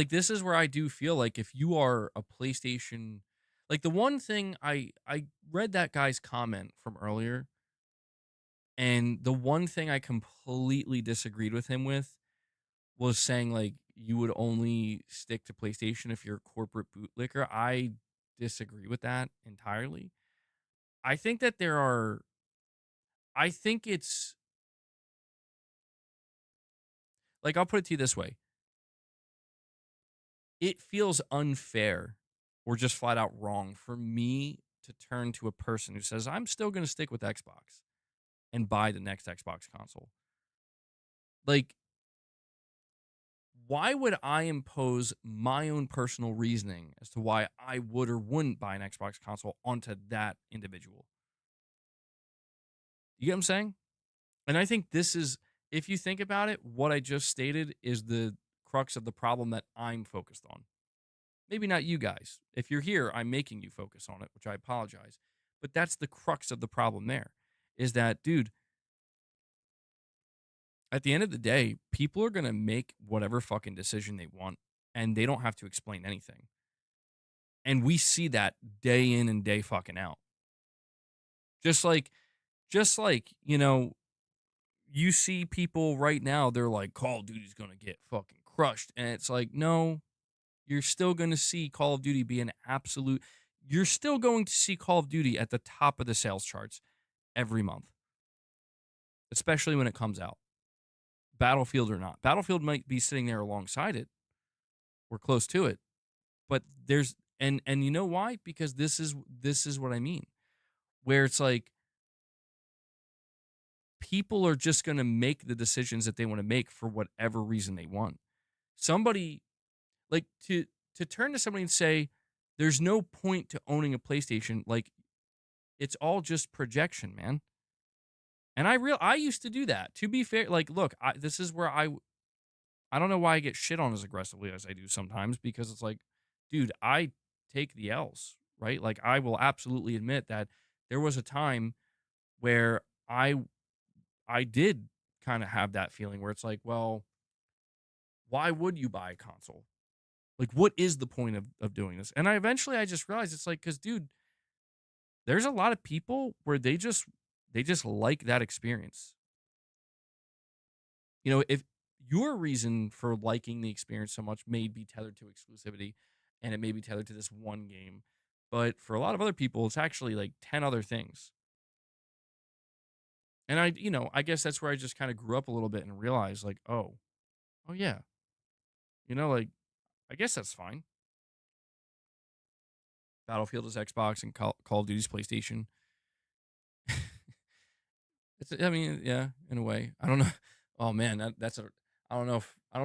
This is where I do feel like if you are a PlayStation, like the one thing I read that guy's comment from earlier, and the one thing I completely disagreed with him with was saying like you would only stick to PlayStation if you're a corporate bootlicker. I disagree with that entirely. I think that I think it's like, I'll put it to you this way. It feels unfair or just flat out wrong for me to turn to a person who says, I'm still going to stick with Xbox and buy the next Xbox console. Like, why would I impose my own personal reasoning as to why I would or wouldn't buy an Xbox console onto that individual? You get what I'm saying? And I think this is, if you think about it, what I just stated is the crux of the problem that I'm focused on. Maybe not you guys. If you're here, I'm making you focus on it, which I apologize. But that's the crux of the problem there, is that, dude, at the end of the day, people are going to make whatever fucking decision they want, and they don't have to explain anything. And we see that day in and day fucking out. Just like, you see people right now, they're like, Call of Duty's going to get fucking crushed. And it's like, no, you're still going to see Call of Duty be you're still going to see Call of Duty at the top of the sales charts every month, especially when it comes out. Battlefield or not. Battlefield might be sitting there alongside it or close to it, but and you know why? Because this is what I mean, where it's like people are just going to make the decisions that they want to make for whatever reason they want. Somebody, like, to turn to somebody and say there's no point to owning a PlayStation, like, it's all just projection, man. And I used to do that. To be fair, like, look, this is where I don't know why I get shit on as aggressively as I do sometimes, because it's like, dude, I take the L's, right? Like, I will absolutely admit that there was a time where I did kind of have that feeling where it's like, well, why would you buy a console? Like, what is the point of doing this? And I just realized it's like, because, dude, there's a lot of people where they just like that experience. if your reason for liking the experience so much may be tethered to exclusivity and it may be tethered to this one game, but for a lot of other people, it's actually like 10 other things. And I guess that's where I just kind of grew up a little bit and realized like, oh yeah, like I guess that's fine. Battlefield is Xbox and Call of Duty's PlayStation. I mean, yeah, in a way. I don't know. Oh man, that's a. I don't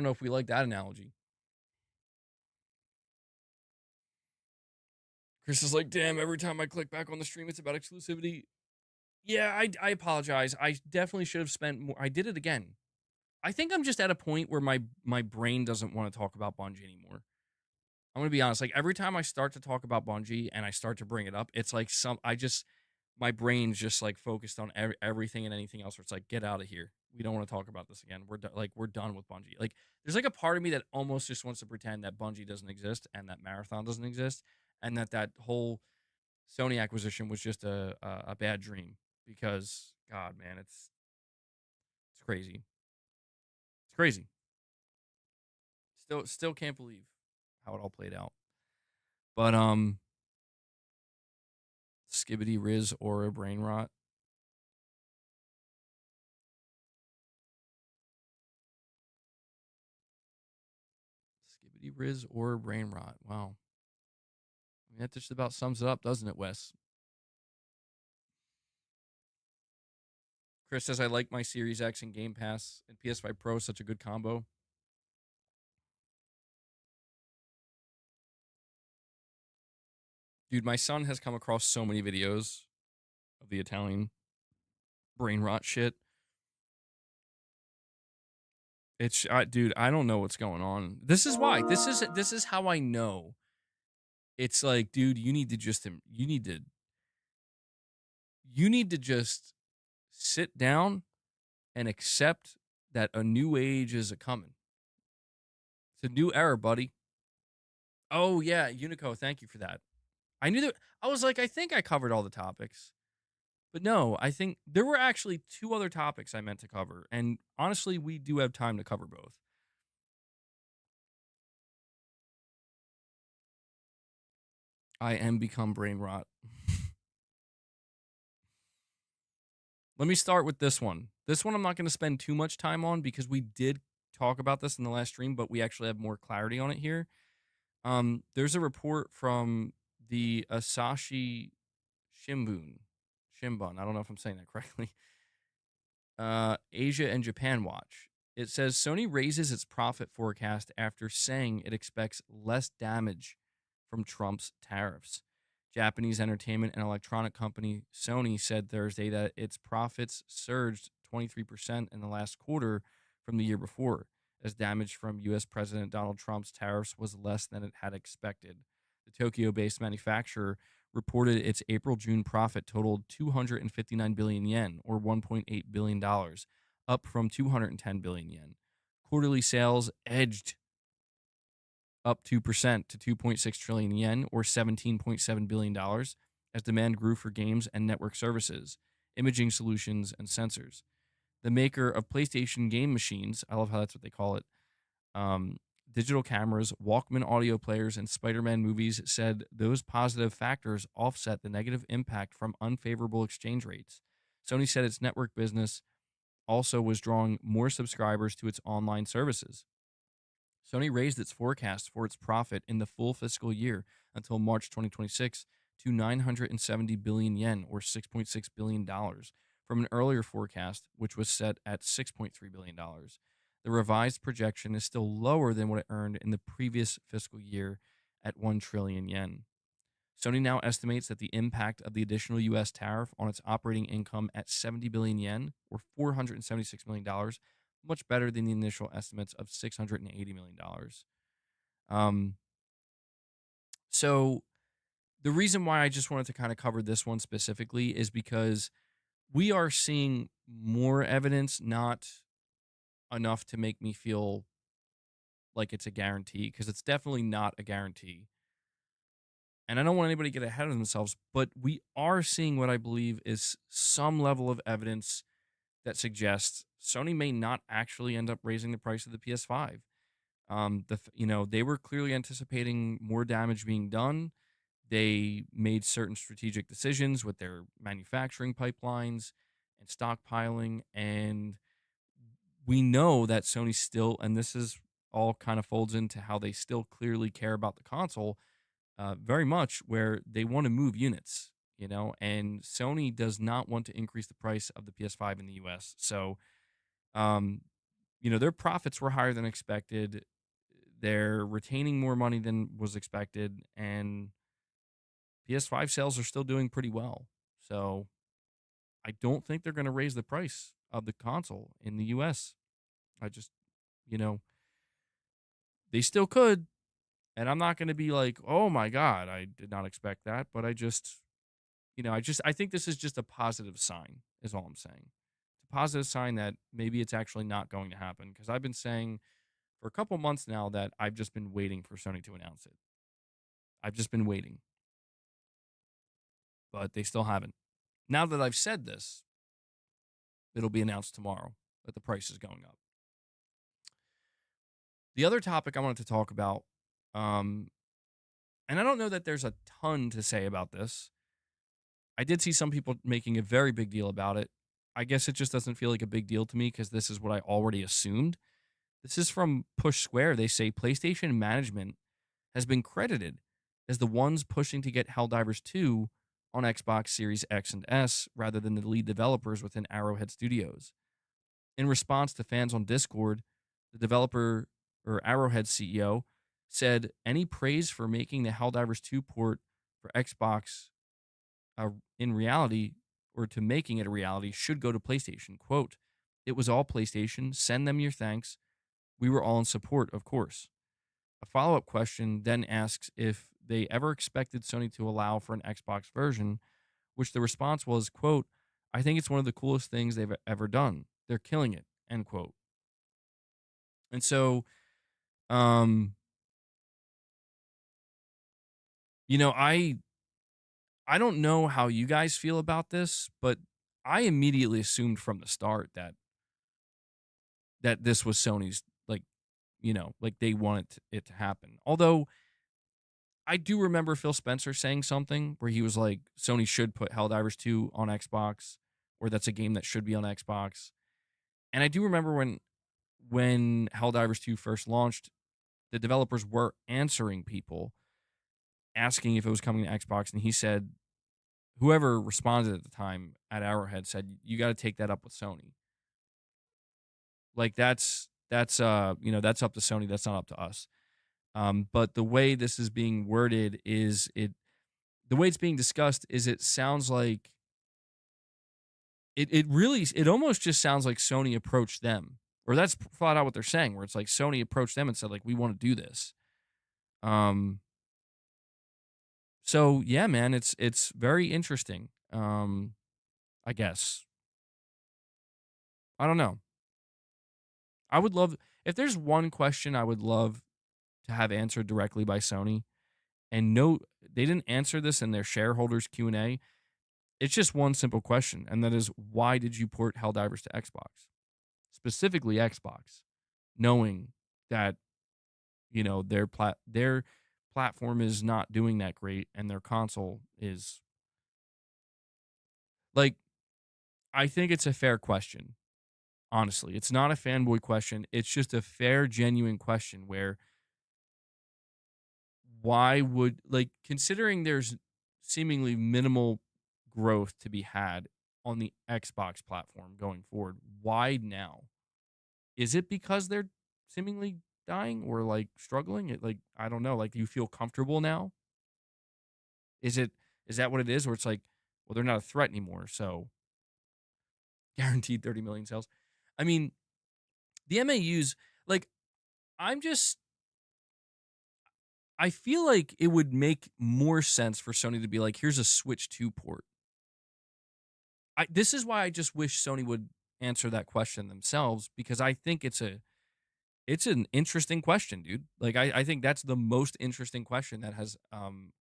know if we like that analogy. Chris is like, damn. Every time I click back on the stream, it's about exclusivity. Yeah, I apologize. I definitely should have spent more. I did it again. I think I'm just at a point where my brain doesn't want to talk about Bungie anymore. I'm gonna be honest. Like every time I start to talk about Bungie and I start to bring it up, it's like my brain's just like focused on everything and anything else. Where it's like, get out of here. We don't want to talk about this again. We're done with Bungie. Like there's like a part of me that almost just wants to pretend that Bungie doesn't exist and that Marathon doesn't exist and that whole Sony acquisition was just a bad dream. Because God, man, it's crazy. It's crazy. Still can't believe how it all played out. But Skibbity Riz or a brain rot. Skibbity Riz or brain rot. Wow. I mean, that just about sums it up, doesn't it, Wes? Chris says, I like my Series X and Game Pass and PS5 Pro. Such a good combo. Dude, my son has come across so many videos of the Italian brain rot shit. It's dude, I don't know what's going on. This is why. This is how I know. It's like, dude, you need to just sit down and accept that a new age is a coming. It's a new era, buddy. Oh yeah, Unico, thank you for that. I knew that. I was like, I think I covered all the topics. But no, I think there were actually two other topics I meant to cover. And honestly, we do have time to cover both. I am become brain rot. Let me start with this one. This one I'm not going to spend too much time on because we did talk about this in the last stream, but we actually have more clarity on it here. There's a report from the Asahi Shimbun. Shimbun. I don't know if I'm saying that correctly. Asia and Japan Watch. It says Sony raises its profit forecast after saying it expects less damage from Trump's tariffs. Japanese entertainment and electronic company Sony said Thursday that its profits surged 23% in the last quarter from the year before, as damage from U.S. President Donald Trump's tariffs was less than it had expected. The Tokyo-based manufacturer reported its April-June profit totaled 259 billion yen, or $1.8 billion, up from 210 billion yen. Quarterly sales edged up 2% to 2.6 trillion yen, or $17.7 billion, as demand grew for games and network services, imaging solutions, and sensors. The maker of PlayStation game machines, I love how that's what they call it, digital cameras, Walkman audio players, and Spider-Man movies, said those positive factors offset the negative impact from unfavorable exchange rates. Sony said its network business also was drawing more subscribers to its online services. Sony raised its forecast for its profit in the full fiscal year until March 2026 to 970 billion yen, or $6.6 billion, from an earlier forecast, which was set at $6.3 billion. The revised projection is still lower than what it earned in the previous fiscal year at 1 trillion yen. Sony now estimates that the impact of the additional U.S. tariff on its operating income at 70 billion yen, or $476 million, much better than the initial estimates of $680 million. So the reason why I just wanted to kind of cover this one specifically is because we are seeing more evidence, not enough to make me feel like it's a guarantee, because it's definitely not a guarantee. And I don't want anybody to get ahead of themselves, but we are seeing what I believe is some level of evidence that suggests Sony may not actually end up raising the price of the PS5. They were clearly anticipating more damage being done. They made certain strategic decisions with their manufacturing pipelines and stockpiling, and we know that Sony still, and this is all kind of folds into how they still clearly care about the console very much, where they want to move units, and Sony does not want to increase the price of the PS5 in the US. So, um, their profits were higher than expected. They're retaining more money than was expected, and PS5 sales are still doing pretty well. So, I don't think they're going to raise the price of the console in the US. I just, you know, they still could, and I'm not going to be like, "Oh my god, I did not expect that," but I think this is just a positive sign is all I'm saying. It's a positive sign that maybe it's actually not going to happen, because I've been saying for a couple months now that I've just been waiting for Sony to announce it. I've just been waiting, but they still haven't. Now that I've said this, it'll be announced tomorrow that the price is going up. The other topic I wanted to talk about, um, and I don't know that there's a ton to say about this. I did see some people making a very big deal about it. I guess it just doesn't feel like a big deal to me because this is what I already assumed. This is from Push Square. They say PlayStation management has been credited as the ones pushing to get Helldivers 2 on Xbox Series X and S rather than the lead developers within Arrowhead Studios. In response to fans on Discord, the developer or Arrowhead CEO said any praise for making the Helldivers 2 port for Xbox in reality, or to making it a reality, should go to PlayStation. Quote, "It was all PlayStation. Send them your thanks. We were all in support, of course." A follow-up question then asks if they ever expected Sony to allow for an Xbox version, which the response was, quote, "I think it's one of the coolest things they've ever done. They're killing it," end quote. And so, um, you know, I don't know how you guys feel about this, but I immediately assumed from the start that this was Sony's, like, like they wanted it to happen. Although I do remember Phil Spencer saying something where he was like, Sony should put Helldivers 2 on Xbox, or that's a game that should be on Xbox. And I do remember when Helldivers 2 first launched, the developers were answering people asking if it was coming to Xbox, and he said, whoever responded at the time at Arrowhead said, you got to take that up with Sony. Like that's up to Sony, that's not up to us. But the way this is being worded is the way it's being discussed is it sounds like it almost just sounds like Sony approached them. Or that's flat out what they're saying, where it's like Sony approached them and said, like, we want to do this. So yeah, man, it's very interesting. I guess. I don't know. I would love, if there's one question I would love to have answered directly by Sony, and no, they didn't answer this in their shareholders Q&A. It's just one simple question, and that is, why did you port Helldivers to Xbox? Specifically Xbox, knowing that, their platform is not doing that great and their console is, like, I think it's a fair question. Honestly, it's not a fanboy question. It's just a fair, genuine question where why would, like, considering there's seemingly minimal growth to be had on the Xbox platform going forward, why now? Is it because they're seemingly dying or like struggling? Like, I don't know. Like, do you feel comfortable now? Is that what it is? Or it's like, well, they're not a threat anymore, so guaranteed 30 million sales. I mean, the MAUs, like, I'm just I feel like it would make more sense for Sony to be like, here's a Switch 2 port. This is why I just wish Sony would answer that question themselves, because I think it's an interesting question, dude. Like, I think that's the most interesting question that has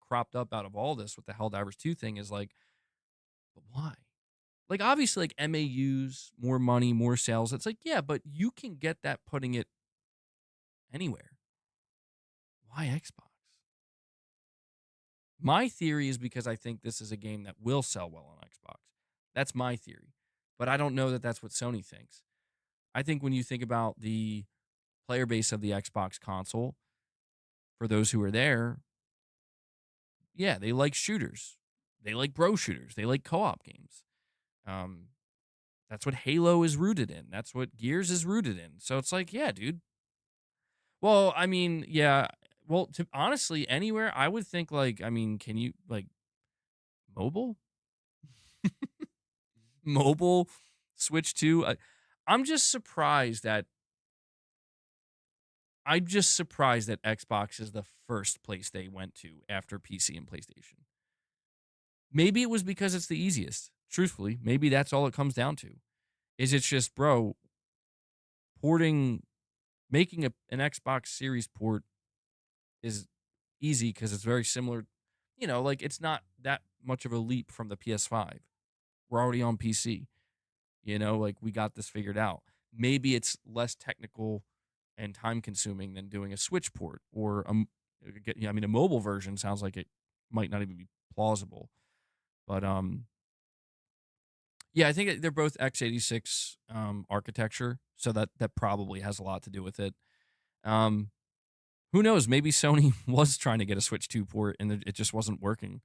cropped up out of all this with the Helldivers 2 thing, is like, but why? Like, obviously, like MAUs, more money, more sales. It's like, yeah, but you can get that putting it anywhere. Why Xbox? My theory is because I think this is a game that will sell well on Xbox. That's my theory. But I don't know that that's what Sony thinks. I think when you think about the player base of the Xbox console, for those who are there, yeah, they like shooters. They like bro shooters. They like co-op games. Um, that's what Halo is rooted in. That's what Gears is rooted in. So it's like, yeah, dude. Well, I mean, yeah. Well, honestly, anywhere I would think like, I mean, can you like mobile? Mobile Switch 2. I'm just surprised that Xbox is the first place they went to after PC and PlayStation. Maybe it was because it's the easiest. Truthfully, maybe that's all it comes down to. Is it's just, bro, porting, making an Xbox Series port is easy because it's very similar. You know, like it's not that much of a leap from the PS5. We're already on PC. You know, like we got this figured out. Maybe it's less technical and time consuming than doing a Switch port or I mean, a mobile version sounds like it might not even be plausible. But yeah, I think they're both x86 architecture, so that probably has a lot to do with it. Um, who knows? Maybe Sony was trying to get a Switch 2 port and it just wasn't working.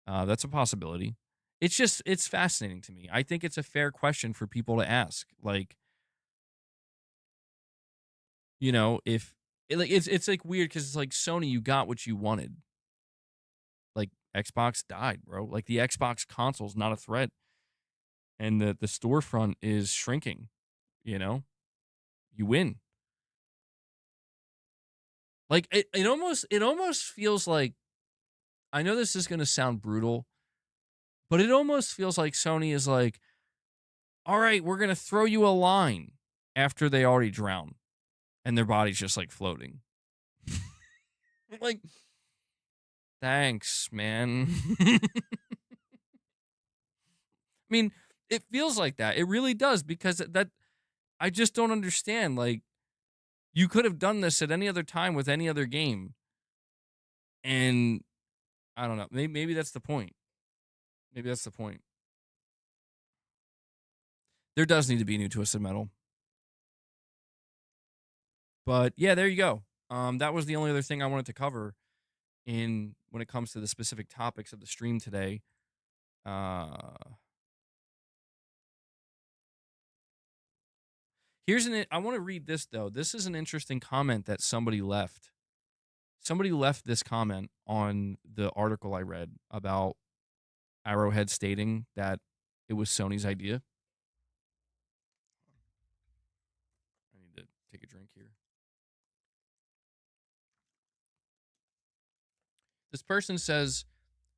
That's a possibility. It's fascinating to me. I think it's a fair question for people to ask. Like, you know, if it's like weird because it's like Sony, you got what you wanted. Like Xbox died, bro. Like the Xbox console's not a threat, and the storefront is shrinking. You know, you win. Like it almost feels like, I know this is going to sound brutal, but it almost feels like Sony is like, all right, we're going to throw you a line after they already drown and their body's just like floating. Like, thanks, man. I mean, it feels like that. It really does, because that I just don't understand. Like, you could have done this at any other time with any other game. And I don't know. Maybe that's the point. Maybe that's the point. There does need to be a new Twisted Metal. But yeah, there you go. That was the only other thing I wanted to cover in when it comes to the specific topics of the stream today. Uh I want to read this though. This is an interesting comment that somebody left. Somebody left this comment on the article I read about Arrowhead stating that it was Sony's idea. I need to take a drink here. This person says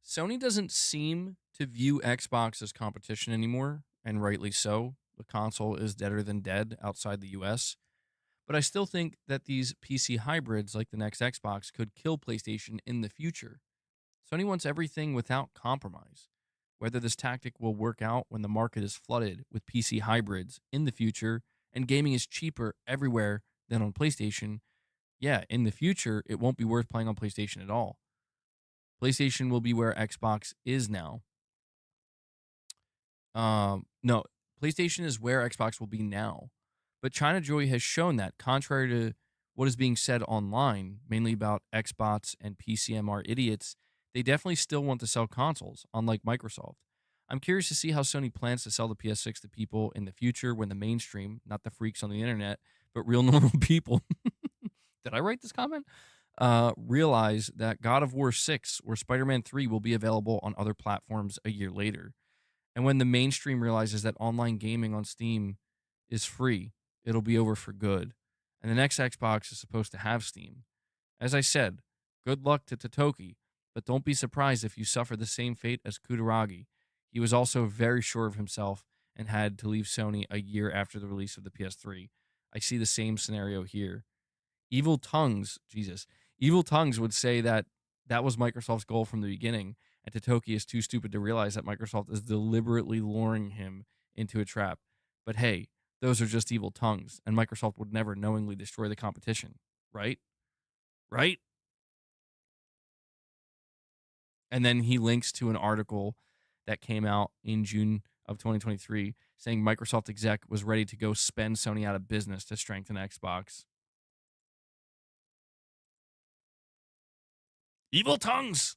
Sony doesn't seem to view Xbox as competition anymore, and rightly so. The console is deader than dead outside the US. But I still think that these PC hybrids like the next Xbox could kill PlayStation in the future. Sony wants everything without compromise. Whether this tactic will work out when the market is flooded with PC hybrids in the future and gaming is cheaper everywhere than on PlayStation, yeah, in the future, it won't be worth playing on PlayStation at all. PlayStation will be where Xbox is now. No, PlayStation is where Xbox will be now. But China Joy has shown that, contrary to what is being said online, mainly about Xbox and PCM are idiots, they definitely still want to sell consoles, unlike Microsoft. I'm curious to see how Sony plans to sell the PS6 to people in the future when the mainstream, not the freaks on the internet, but real normal people. Did I write this comment? Realize that God of War 6 or Spider-Man 3 will be available on other platforms a year later. And when the mainstream realizes that online gaming on Steam is free, it'll be over for good. And the next Xbox is supposed to have Steam. As I said, good luck to Totoki, but don't be surprised if you suffer the same fate as Kutaragi. He was also very sure of himself and had to leave Sony a year after the release of the PS3. I see the same scenario here. Evil Tongues would say that that was Microsoft's goal from the beginning, and Totoki is too stupid to realize that Microsoft is deliberately luring him into a trap. But hey, those are just evil tongues, and Microsoft would never knowingly destroy the competition, right? Right? And then he links to an article that came out in June of 2023 saying Microsoft exec was ready to go spend Sony out of business to strengthen Xbox. Evil tongues.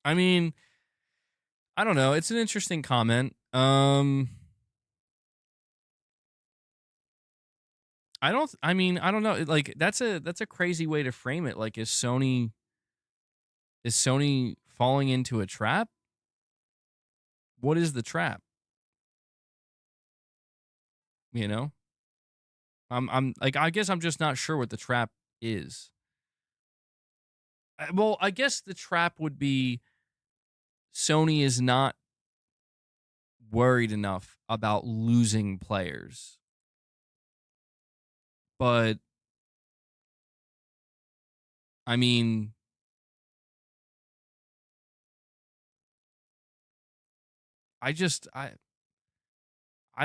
I mean, I don't know. It's an interesting comment. I don't know. Like that's a crazy way to frame it. Like is Sony falling into a trap? What is the trap? You know? I'm like I guess I'm just not sure what the trap is. Well, I guess the trap would be Sony is not worried enough about losing players. But I mean, I just I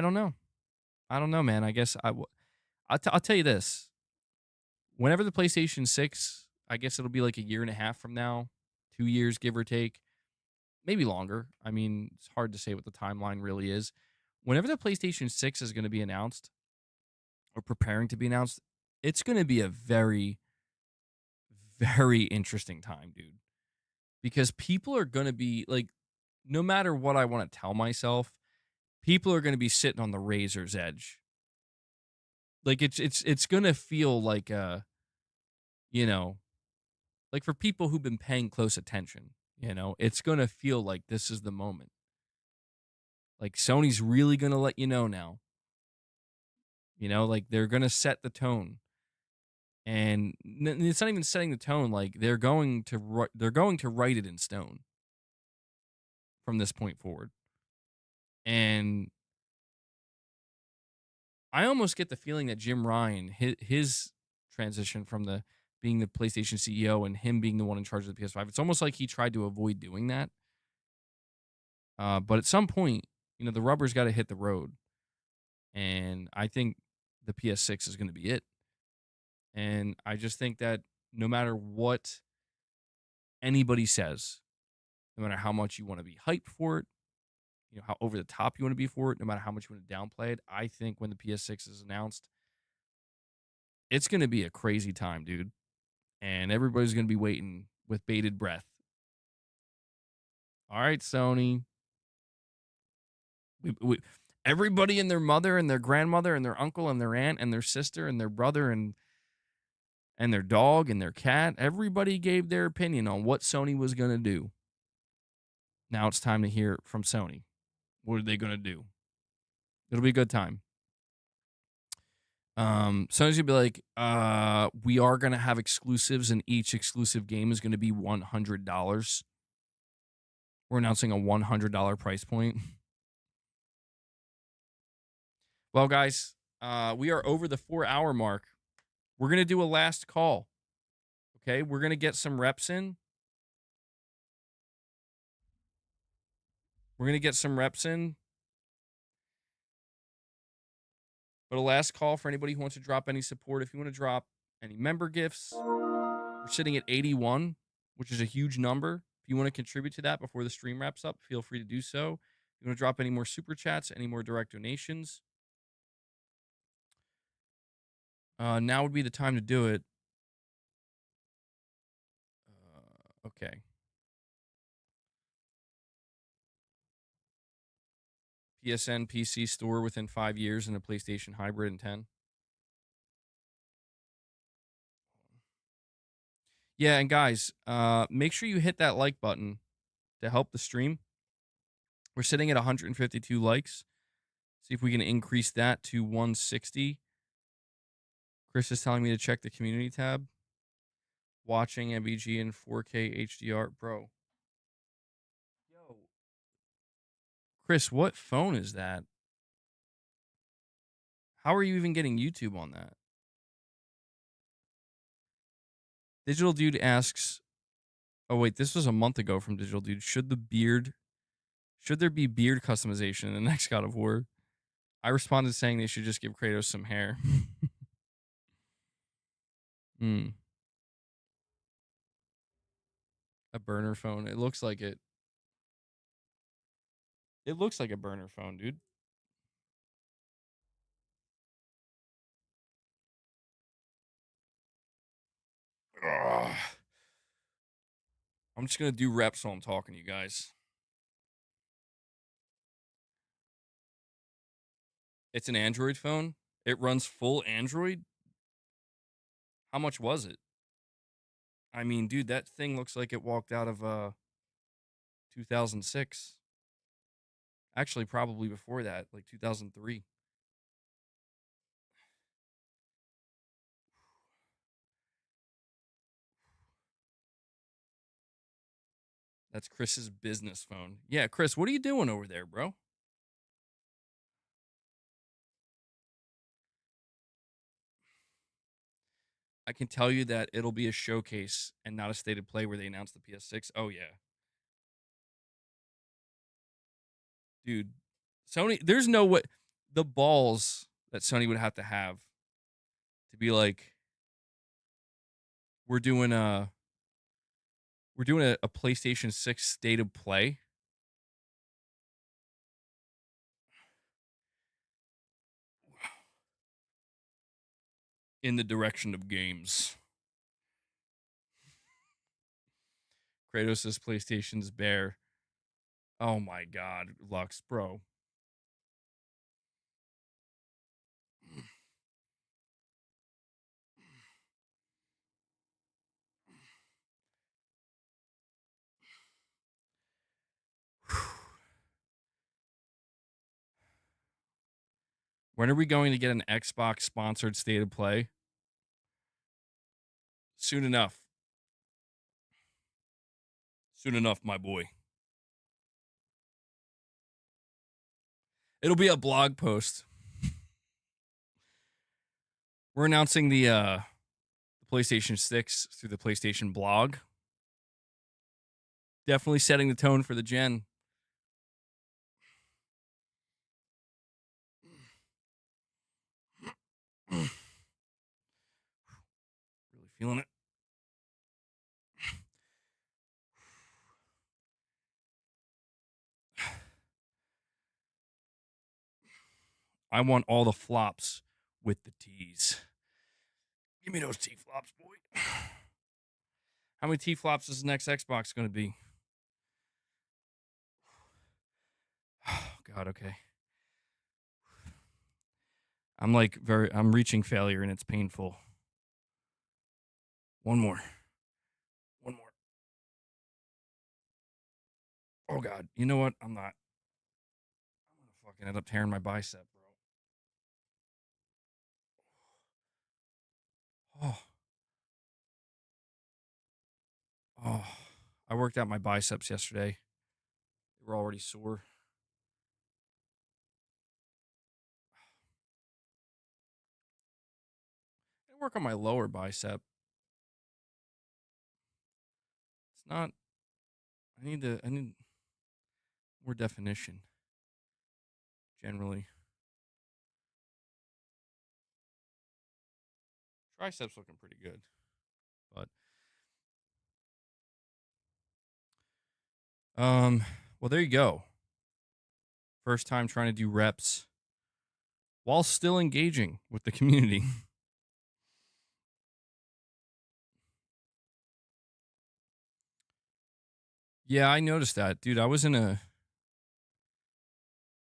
don't know. I don't know, man. I guess I'll tell you this. Whenever the PlayStation 6, I guess it'll be like a year and a half from now, 2 years give or take, maybe longer. I mean, it's hard to say what the timeline really is. Whenever the PlayStation 6 is going to be announced or preparing to be announced, it's going to be a very very interesting time, dude. Because people are going to be like no matter what I want to tell myself, people are going to be sitting on the razor's edge. Like it's going to feel like you know, like for people who've been paying close attention, it's going to feel like this is the moment. Like Sony's really going to let you know now. Like they're going to set the tone. And it's not even setting the tone, like they're going to write it in stone from this point forward. And I almost get the feeling that Jim Ryan, his transition from the being the PlayStation CEO and him being the one in charge of the PS5, it's almost like he tried to avoid doing that. But at some point, the rubber's got to hit the road, and I think the PS6 is going to be it. And I just think that no matter what anybody says, no matter how much you want to be hyped for it, how over the top you want to be for it, no matter how much you want to downplay it, I think when the PS6 is announced, it's going to be a crazy time, dude. And everybody's going to be waiting with bated breath. All right, Sony. Everybody and their mother and their grandmother and their uncle and their aunt and their sister and their brother and their dog and their cat, everybody gave their opinion on what Sony was going to do. Now it's time to hear from Sony. What are they going to do? It'll be a good time. Sony's gonna be like, we are gonna have exclusives, and each exclusive game is gonna be $100. We're announcing a $100 price point. Well, guys, we are over the 4-hour mark. We're gonna do a last call. Okay, we're gonna get some reps in. But a last call for anybody who wants to drop any support. If you want to drop any member gifts, we're sitting at 81, which is a huge number. If you want to contribute to that before the stream wraps up, feel free to do so. If you want to drop any more super chats, any more direct donations, now would be the time to do it. Okay. PSN PC store within 5 years and a PlayStation hybrid in 10. Yeah, and guys, make sure you hit that like button to help the stream. We're sitting at 152 likes. See if we can increase that to 160. Chris is telling me to check the community tab. Watching MBG in 4K HDR. Bro. Yo. Chris, what phone is that? How are you even getting YouTube on that? Digital Dude asks, oh wait, this was a month ago from Digital Dude. Should there be beard customization in the next God of War? I responded saying they should just give Kratos some hair. Hmm. A burner phone. It looks like it. It looks like a burner phone, dude. Ugh. I'm just gonna do reps while I'm talking to you guys. It's an Android phone. It runs full Android. How much was it? I mean, dude, that thing looks like it walked out of 2006. Actually, probably before that, like 2003. That's Chris's business phone. Yeah, Chris, what are you doing over there, bro? I can tell you that it'll be a showcase and not a state of play where they announce the PS6. Oh yeah. Dude, Sony, there's no way, the balls that Sony would have to be like, we're doing a PlayStation 6 state of play. In the direction of games. Kratos' PlayStation's bare. Oh my god, Lux, bro. When are we going to get an Xbox sponsored state of play? Soon enough. Soon enough, my boy. It'll be a blog post. We're announcing the PlayStation 6 through the PlayStation blog. Definitely setting the tone for the gen. Really feeling it. I want all the flops with the T's. Give me those T flops, boy. How many T flops is the next Xbox going to be? Oh, God, okay. I'm reaching failure and it's painful. One more. One more. Oh, God. You know what? I'm not. I'm going to fucking end up tearing my bicep, bro. Oh. Oh. I worked out my biceps yesterday. They were already sore. I work on my lower bicep. It's not. I need more definition. Generally, triceps looking pretty good, but well, there you go. First time trying to do reps while still engaging with the community. Yeah, I noticed that, dude. I was in a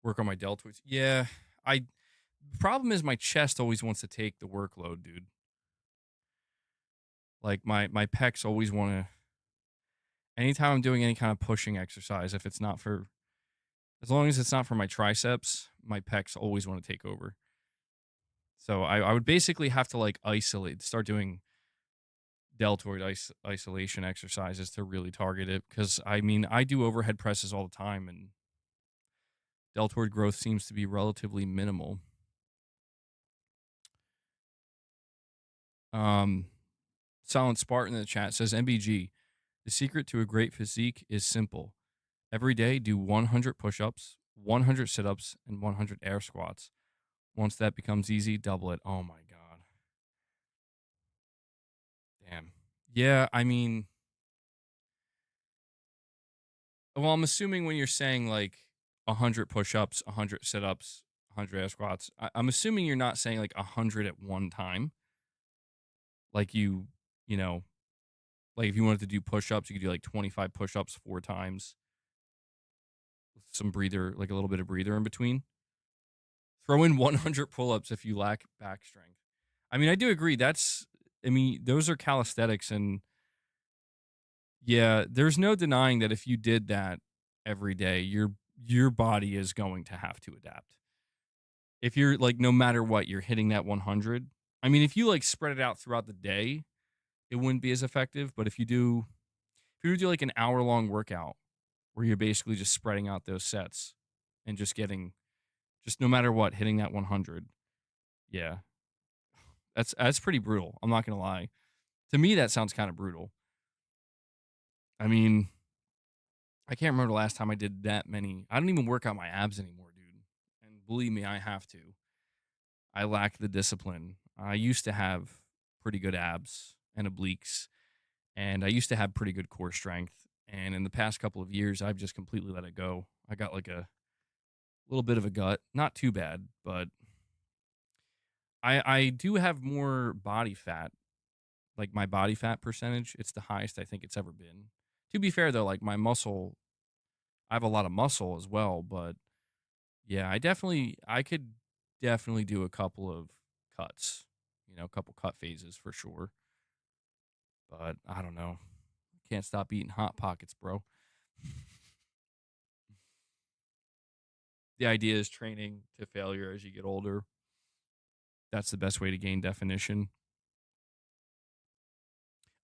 work on my deltoids. Yeah, I. The problem is my chest always wants to take the workload, dude. Like my pecs always want to. Anytime I'm doing any kind of pushing exercise, if it's not for, as long as it's not for my triceps, my pecs always want to take over. So I would basically have to like start doing deltoid isolation exercises to really target it. Because I mean, I do overhead presses all the time, and deltoid growth seems to be relatively minimal. Um, Silent Spartan in the chat says, MBG, the secret to a great physique is simple. Every day, do 100 push-ups, 100 sit-ups, and 100 air squats. Once that becomes easy, double it. Oh my God. Damn. Yeah, I mean, well, I'm assuming when you're saying like 100 push-ups, 100 sit-ups, 100 air squats, I'm assuming you're not saying like 100 at one time. Like you know, like if you wanted to do push-ups, you could do like 25 push-ups 4 times with some breather, like a little bit of breather in between. Throw in 100 pull-ups if you lack back strength. I mean, I do agree. I mean, those are calisthenics, and yeah, there's no denying that if you did that every day, your body is going to have to adapt. If you're like, no matter what, you're hitting that 100. I mean, if you like spread it out throughout the day, it wouldn't be as effective. But if you do like an hour-long workout where you're basically just spreading out those sets and just no matter what, hitting that 100, yeah, that's pretty brutal. I'm not gonna lie. To me, that sounds kind of brutal. I mean, I can't remember the last time I did that many. I don't even work out my abs anymore, dude. And believe me, I have to. I lack the discipline. I used to have pretty good abs and obliques, and I used to have pretty good core strength. And in the past couple of years, I've just completely let it go. I got like a little bit of a gut, not too bad, but I do have more body fat. Like my body fat percentage, it's the highest I think it's ever been. To be fair though, like my muscle, I have a lot of muscle as well, but yeah, I could definitely do a couple of cuts, a couple cut phases for sure. But I don't know. Can't stop eating hot pockets, bro. The idea is training to failure as you get older. That's the best way to gain definition.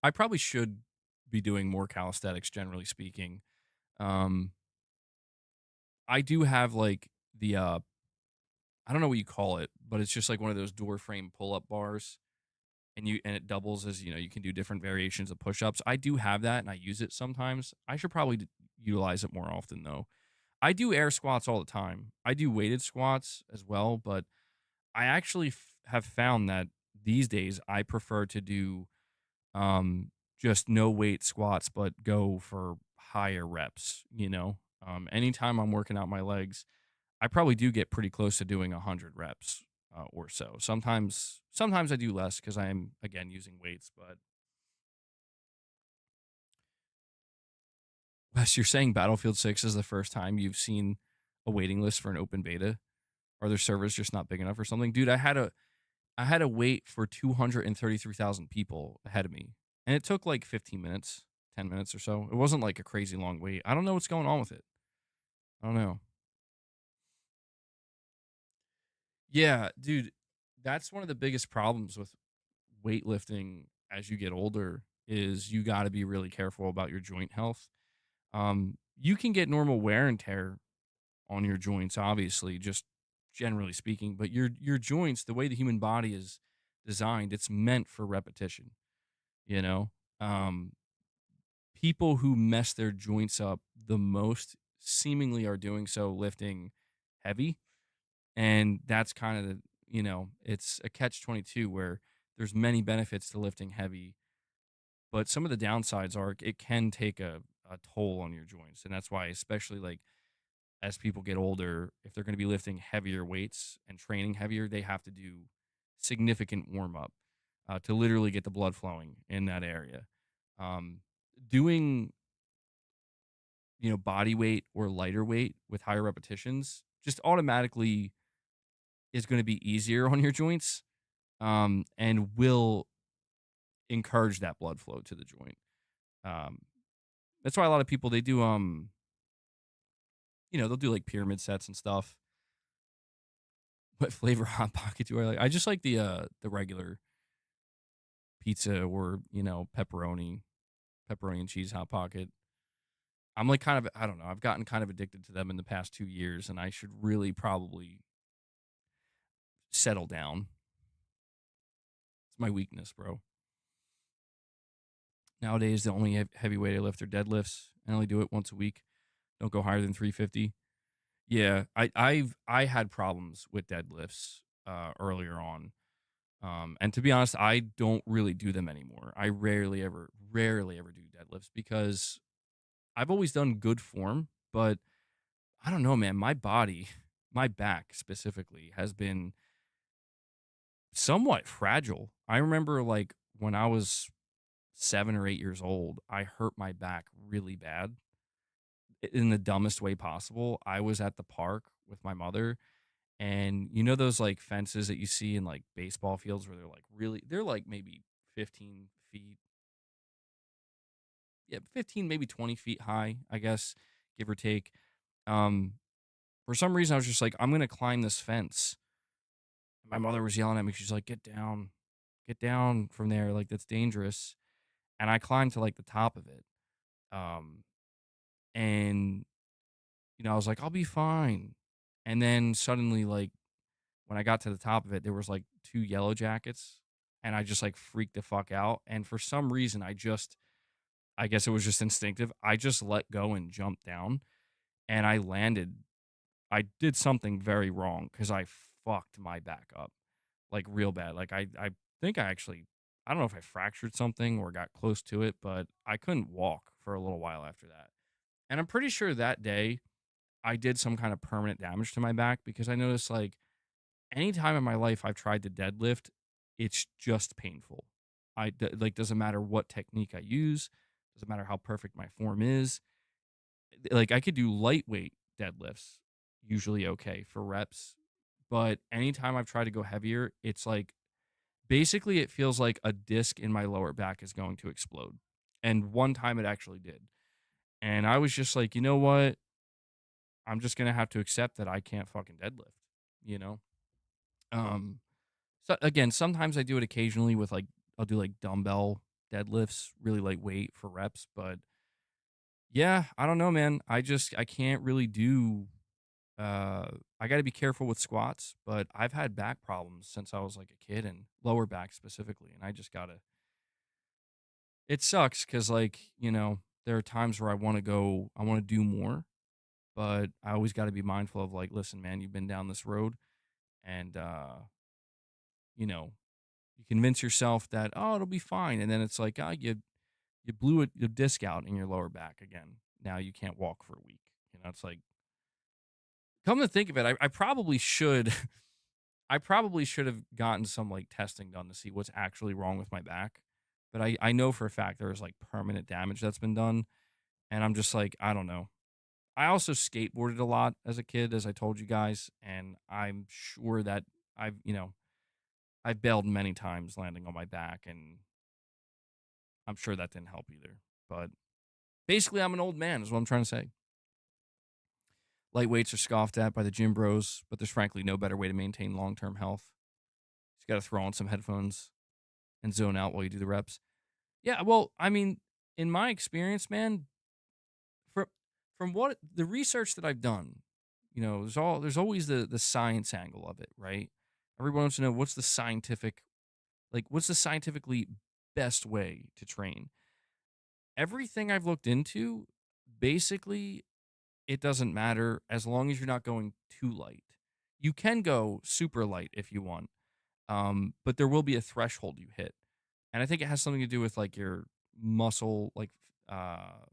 I probably should be doing more calisthenics, generally speaking. Um, I do have like the I don't know what you call it, but it's just like one of those door frame pull up bars, and it doubles as you can do different variations of push ups. I do have that, and I use it sometimes. I should probably utilize it more often though. I do air squats all the time. I do weighted squats as well, but I actually have found that these days I prefer to do just no weight squats, but go for higher reps. Anytime I'm working out my legs, I probably do get pretty close to doing 100 reps or so. Sometimes I do less because I am again using weights. But Wes, you're saying Battlefield 6 is the first time you've seen a waiting list for an open beta? Are their servers just not big enough or something? Dude, I had to wait for 233,000 people ahead of me, and it took like 15 minutes, 10 minutes or so. It wasn't like a crazy long wait. I don't know what's going on with it. I don't know. Yeah, dude, that's one of the biggest problems with weightlifting as you get older is you got to be really careful about your joint health. You can get normal wear and tear on your joints, obviously, just generally speaking, but your joints, the way the human body is designed, it's meant for repetition, you know? Um, People who mess their joints up the most seemingly are doing so lifting heavy, and that's kind of it's a catch 22 where there's many benefits to lifting heavy, but some of the downsides are it can take a toll on your joints. And that's why, especially like as people get older, if they're going to be lifting heavier weights and training heavier, they have to do significant warm up to literally get the blood flowing in that area. Doing body weight or lighter weight with higher repetitions just automatically is going to be easier on your joints, and will encourage that blood flow to the joint. Um, that's why a lot of people they do they'll do like pyramid sets and stuff. What flavor hot pocket do I like? I just like the regular pizza or pepperoni and cheese hot pocket. I'm like kind of I don't know. I've gotten kind of addicted to them in the past 2 years, and I should really probably settle down. It's my weakness, bro. Nowadays, the only heavy weight I lift are deadlifts. I only do it once a week. Don't go higher than 350. Yeah, I had problems with deadlifts earlier on. And to be honest, I don't really do them anymore. I rarely ever do deadlifts because I've always done good form, but I don't know, man. My body, my back specifically, has been somewhat fragile. I remember like when I was 7 or 8 years old, I hurt my back really bad in the dumbest way possible. I was at the park with my mother, and you know those like fences that you see in like baseball fields where they're like maybe 15 feet, yeah, 15, maybe 20 feet high, I guess, give or take. Um, for some reason, I was just like, I'm gonna climb this fence. My mother was yelling at me. She's like, get down from there. Like, that's dangerous. And I climbed to like the top of it. Um, and I was like, I'll be fine. And then suddenly, like, when I got to the top of it, there was like two yellow jackets, and I just like freaked the fuck out. And for some reason, I guess it was just instinctive. I just let go and jumped down, and I landed. I did something very wrong because I fucked my back up like real bad. Like I think I don't know if I fractured something or got close to it, but I couldn't walk for a little while after that. And I'm pretty sure that day I did some kind of permanent damage to my back because I noticed like anytime in my life I've tried to deadlift, it's just painful. Like doesn't matter what technique I use, doesn't matter how perfect my form is. Like I could do lightweight deadlifts, usually okay for reps, but anytime I've tried to go heavier, it's like basically it feels like a disc in my lower back is going to explode. And one time it actually did. And I was just like, you know what? I'm just gonna have to accept that I can't fucking deadlift, you know? Um so again, sometimes I do it occasionally with like I'll do like dumbbell deadlifts, really lightweight for reps, but yeah, I don't know, man. I can't really do uh I got to be careful with squats, but I've had back problems since I was like a kid and lower back specifically, and I just got to it sucks cuz like, there are times where I want to do more, but I always got to be mindful of like, listen, man, you've been down this road and you know, you convince yourself that oh, it'll be fine, and then it's like, oh, you blew a disc out in your lower back again. Now you can't walk for a week. It's like, come to think of it, I probably should, I probably should have gotten some like testing done to see what's actually wrong with my back. But I know for a fact there is like permanent damage that's been done, and I'm just like, I don't know. I also skateboarded a lot as a kid, as I told you guys, and I'm sure that I've bailed many times landing on my back, and I'm sure that didn't help either. But basically, I'm an old man, is what I'm trying to say. Lightweights are scoffed at by the gym bros, but there's frankly no better way to maintain long term health. You just got to throw on some headphones and zone out while you do the reps. Yeah, well, I mean, in my experience, man, from what the research that I've done, there's always the science angle of it, right? Everyone wants to know what's the scientifically best way to train. Everything I've looked into, basically, it doesn't matter as long as you're not going too light. You can go super light if you want, but there will be a threshold you hit, and I think it has something to do with like your muscle, like uh,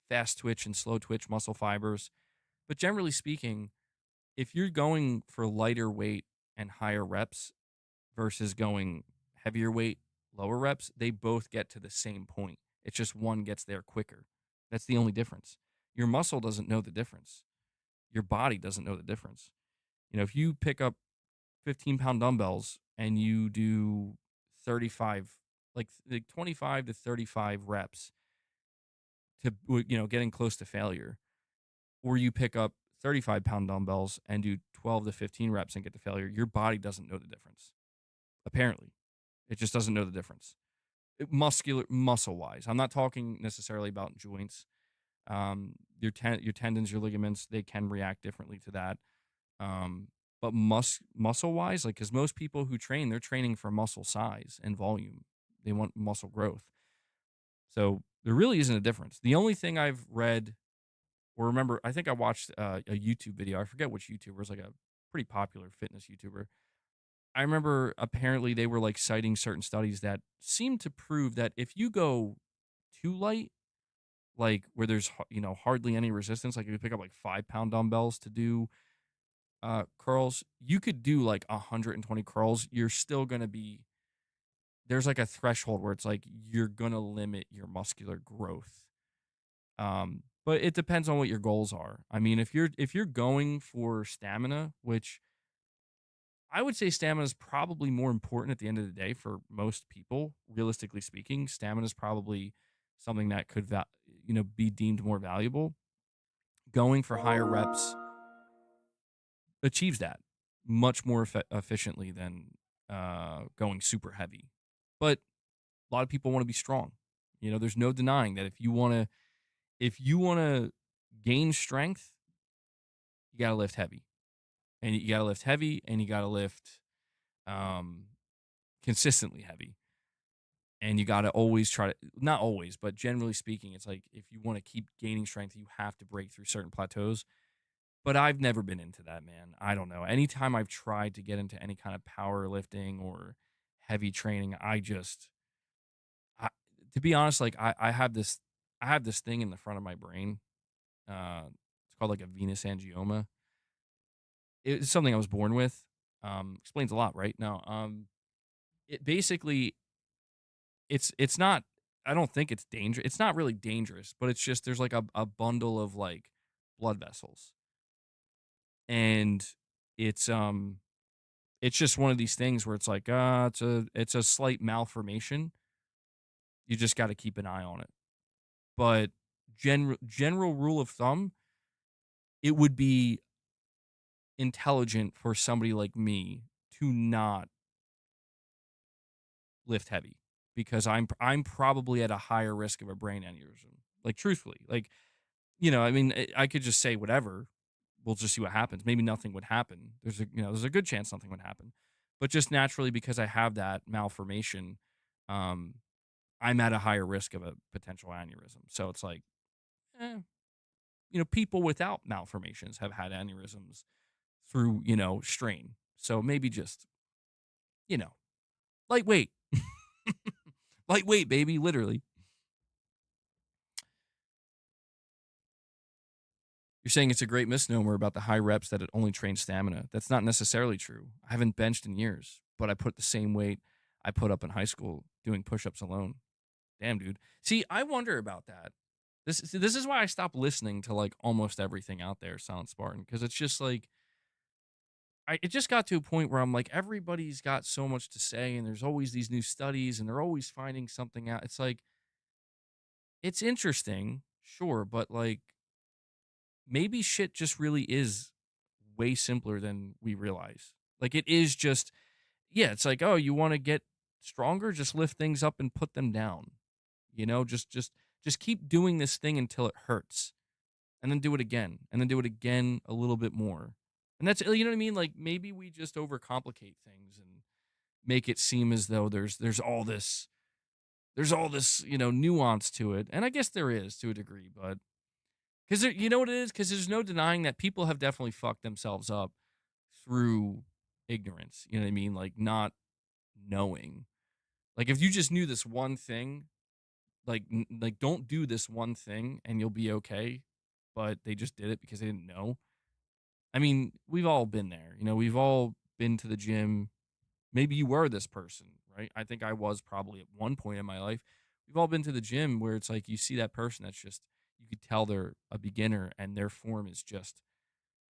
fast twitch and slow twitch muscle fibers. But generally speaking, if you're going for lighter weight and higher reps versus going heavier weight, lower reps, they both get to the same point. It's just one gets there quicker. That's the only difference. Your muscle doesn't know the difference. Your body doesn't know the difference. If you pick up 15-pound dumbbells and you do 35, like 25 to 35 reps to, getting close to failure, or you pick up 35-pound dumbbells and do 12 to 15 reps and get to failure, your body doesn't know the difference. Apparently, it just doesn't know the difference. Muscle wise, I'm not talking necessarily about joints. Your tendons, your ligaments, they can react differently to that. But muscle wise, like, because most people who train, they're training for muscle size and volume. They want muscle growth. So there really isn't a difference. The only thing I've read or remember, I think I watched a YouTube video. I forget which YouTuber. It was like a pretty popular fitness YouTuber. I remember apparently they were like citing certain studies that seem to prove that if you go too light, like where there's hardly any resistance, like if you pick up like 5 pound dumbbells to do curls, you could do like 120 curls. You're still gonna be there's like a threshold where it's like you're gonna limit your muscular growth. But it depends on what your goals are. I mean, if you're going for stamina, which I would say stamina is probably more important at the end of the day for most people, realistically speaking. Stamina is probably something that could be deemed more valuable. Going for higher reps achieves that much more efficiently than going super heavy. But a lot of people want to be strong. There's no denying that if you want to gain strength, you got to lift heavy. And you got to lift heavy and you got to lift um consistently heavy. And you got to always try to not always, but generally speaking, it's like if you want to keep gaining strength, you have to break through certain plateaus. But I've never been into that, man. I don't know. Anytime I've tried to get into any kind of powerlifting or heavy training, I, to be honest, like I have this thing in the front of my brain. It's called like a venous angioma. It's something I was born with. Explains a lot, right? Now, it basically it's not. I don't think it's dangerous. It's not really dangerous, but it's just there's like a bundle of like blood vessels, and it's um it's just one of these things where it's like it's a slight malformation. You just got to keep an eye on it. But general rule of thumb, it would be intelligent for somebody like me to not lift heavy because I'm probably at a higher risk of a brain aneurysm. Like truthfully, like I mean, I could just say whatever. We'll just see what happens. Maybe nothing would happen. There's a good chance nothing would happen, but just naturally because I have that malformation, um, I'm at a higher risk of a potential aneurysm. So it's like, eh, people without malformations have had aneurysms through strain. So maybe just you know lightweight, lightweight, baby, literally. You're saying it's a great misnomer about the high reps that it only trains stamina. That's not necessarily true. I haven't benched in years, but I put the same weight I put up in high school doing push-ups alone. Damn, dude. See, I wonder about that. This is why I stopped listening to like almost everything out there, Silent Spartan, because it's just like it just got to a point where I'm like everybody's got so much to say, and there's always these new studies, and they're always finding something out. It's like it's interesting, sure, but like maybe shit just really is way simpler than we realize. Like it is just, yeah, it's like, oh, you want to get stronger, just lift things up and put them down. Just keep doing this thing until it hurts. And then do it again. And then do it again a little bit more. And that's you know what I mean? Like maybe we just overcomplicate things and make it seem as though there's all this nuance to it. And I guess there is to a degree, but because you know what it is? Because there's no denying that people have definitely fucked themselves up through ignorance. You know what I mean? Like not knowing. Like if you just knew this one thing, like don't do this one thing and you'll be okay. But they just did it because they didn't know. I mean, we've all been there. We've all been to the gym. Maybe you were this person, right? I think I was probably at one point in my life. We've all been to the gym where it's like you see that person that's just you could tell they're a beginner and their form is just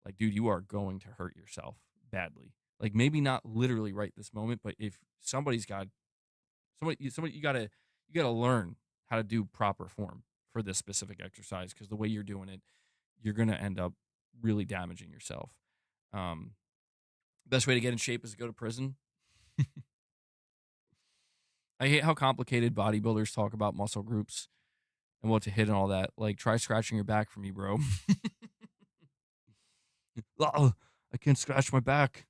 like, dude, you are going to hurt yourself badly. Like maybe not literally right this moment, but if somebody you gotta learn how to do proper form for this specific exercise because the way you're doing it, you're gonna end up really damaging yourself. Um, Best way to get in shape is to go to prison. I hate how complicated bodybuilders talk about muscle groups and what to hit and all that. Like, try scratching your back for me, bro. Oh, I can't scratch my back.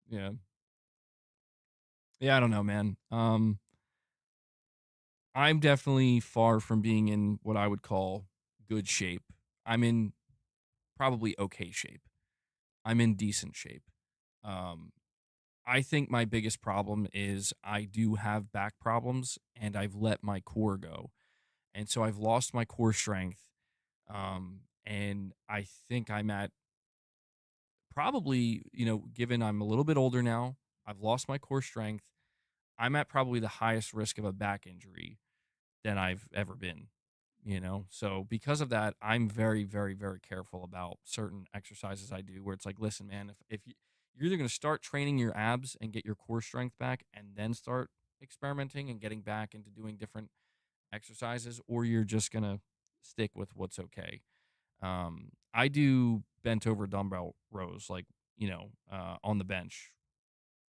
Yeah. Yeah, I don't know, man. I'm definitely far from being in what I would call good shape. I'm in probably okay shape. I'm in decent shape. Um, I think my biggest problem is I do have back problems and I've let my core go. And so I've lost my core strength. And I think I'm at probably, given I'm a little bit older now, I've lost my core strength. I'm at probably the highest risk of a back injury than I've ever been. So because of that, I'm very, very, very careful about certain exercises I do where it's like, listen, man, you're either going to start training your abs and get your core strength back and then start experimenting and getting back into doing different exercises, or you're just going to stick with what's okay. I do bent over dumbbell rows, like, on the bench,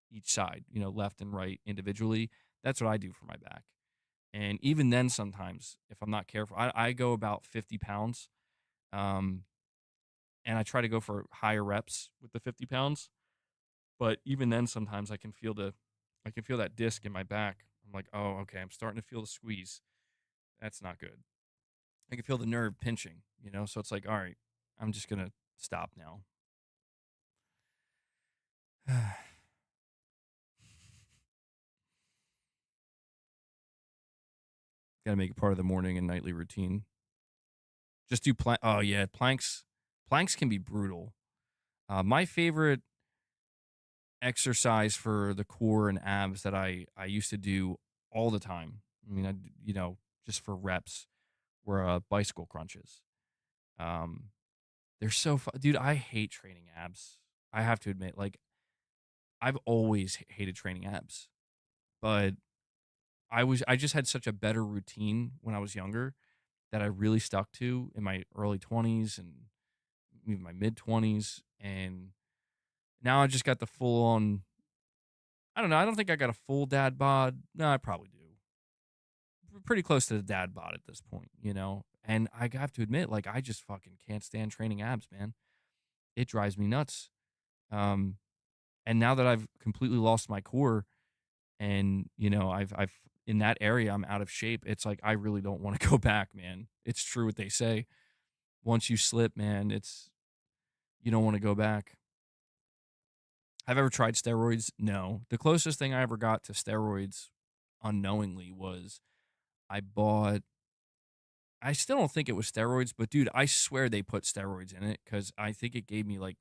each side, left and right individually. That's what I do for my back. And even then, sometimes if I'm not careful, I go about 50 pounds. Um, and I try to go for higher reps with the 50 pounds. But even then, sometimes I can feel that disc in my back. I'm like, oh, okay, I'm starting to feel the squeeze. That's not good. I can feel the nerve pinching. So it's like, all right, I'm just gonna stop now. Got to make it part of the morning and nightly routine. Just do plank. Oh yeah, planks. Planks can be brutal. My favorite exercise for the core and abs that I used to do all the time. I mean, just for reps were bicycle crunches. Um, they're so fun, dude. I hate training abs. I have to admit, like I've always hated training abs, but I just had such a better routine when I was younger that I really stuck to in my early 20s and even my mid 20s, and now I just got the full on. I don't know. I don't think I got a full dad bod. No, I probably do. Pretty close to the dad bod at this point. And I have to admit, like, I just fucking can't stand training abs, man. It drives me nuts. Um, and now that I've completely lost my core, and I've in that area, I'm out of shape. It's like I really don't want to go back, man. It's true what they say. Once you slip, man, you don't want to go back. Have I ever tried steroids? No. The closest thing I ever got to steroids unknowingly was I bought. I still don't think it was steroids, but dude, I swear they put steroids in it because I think it gave me like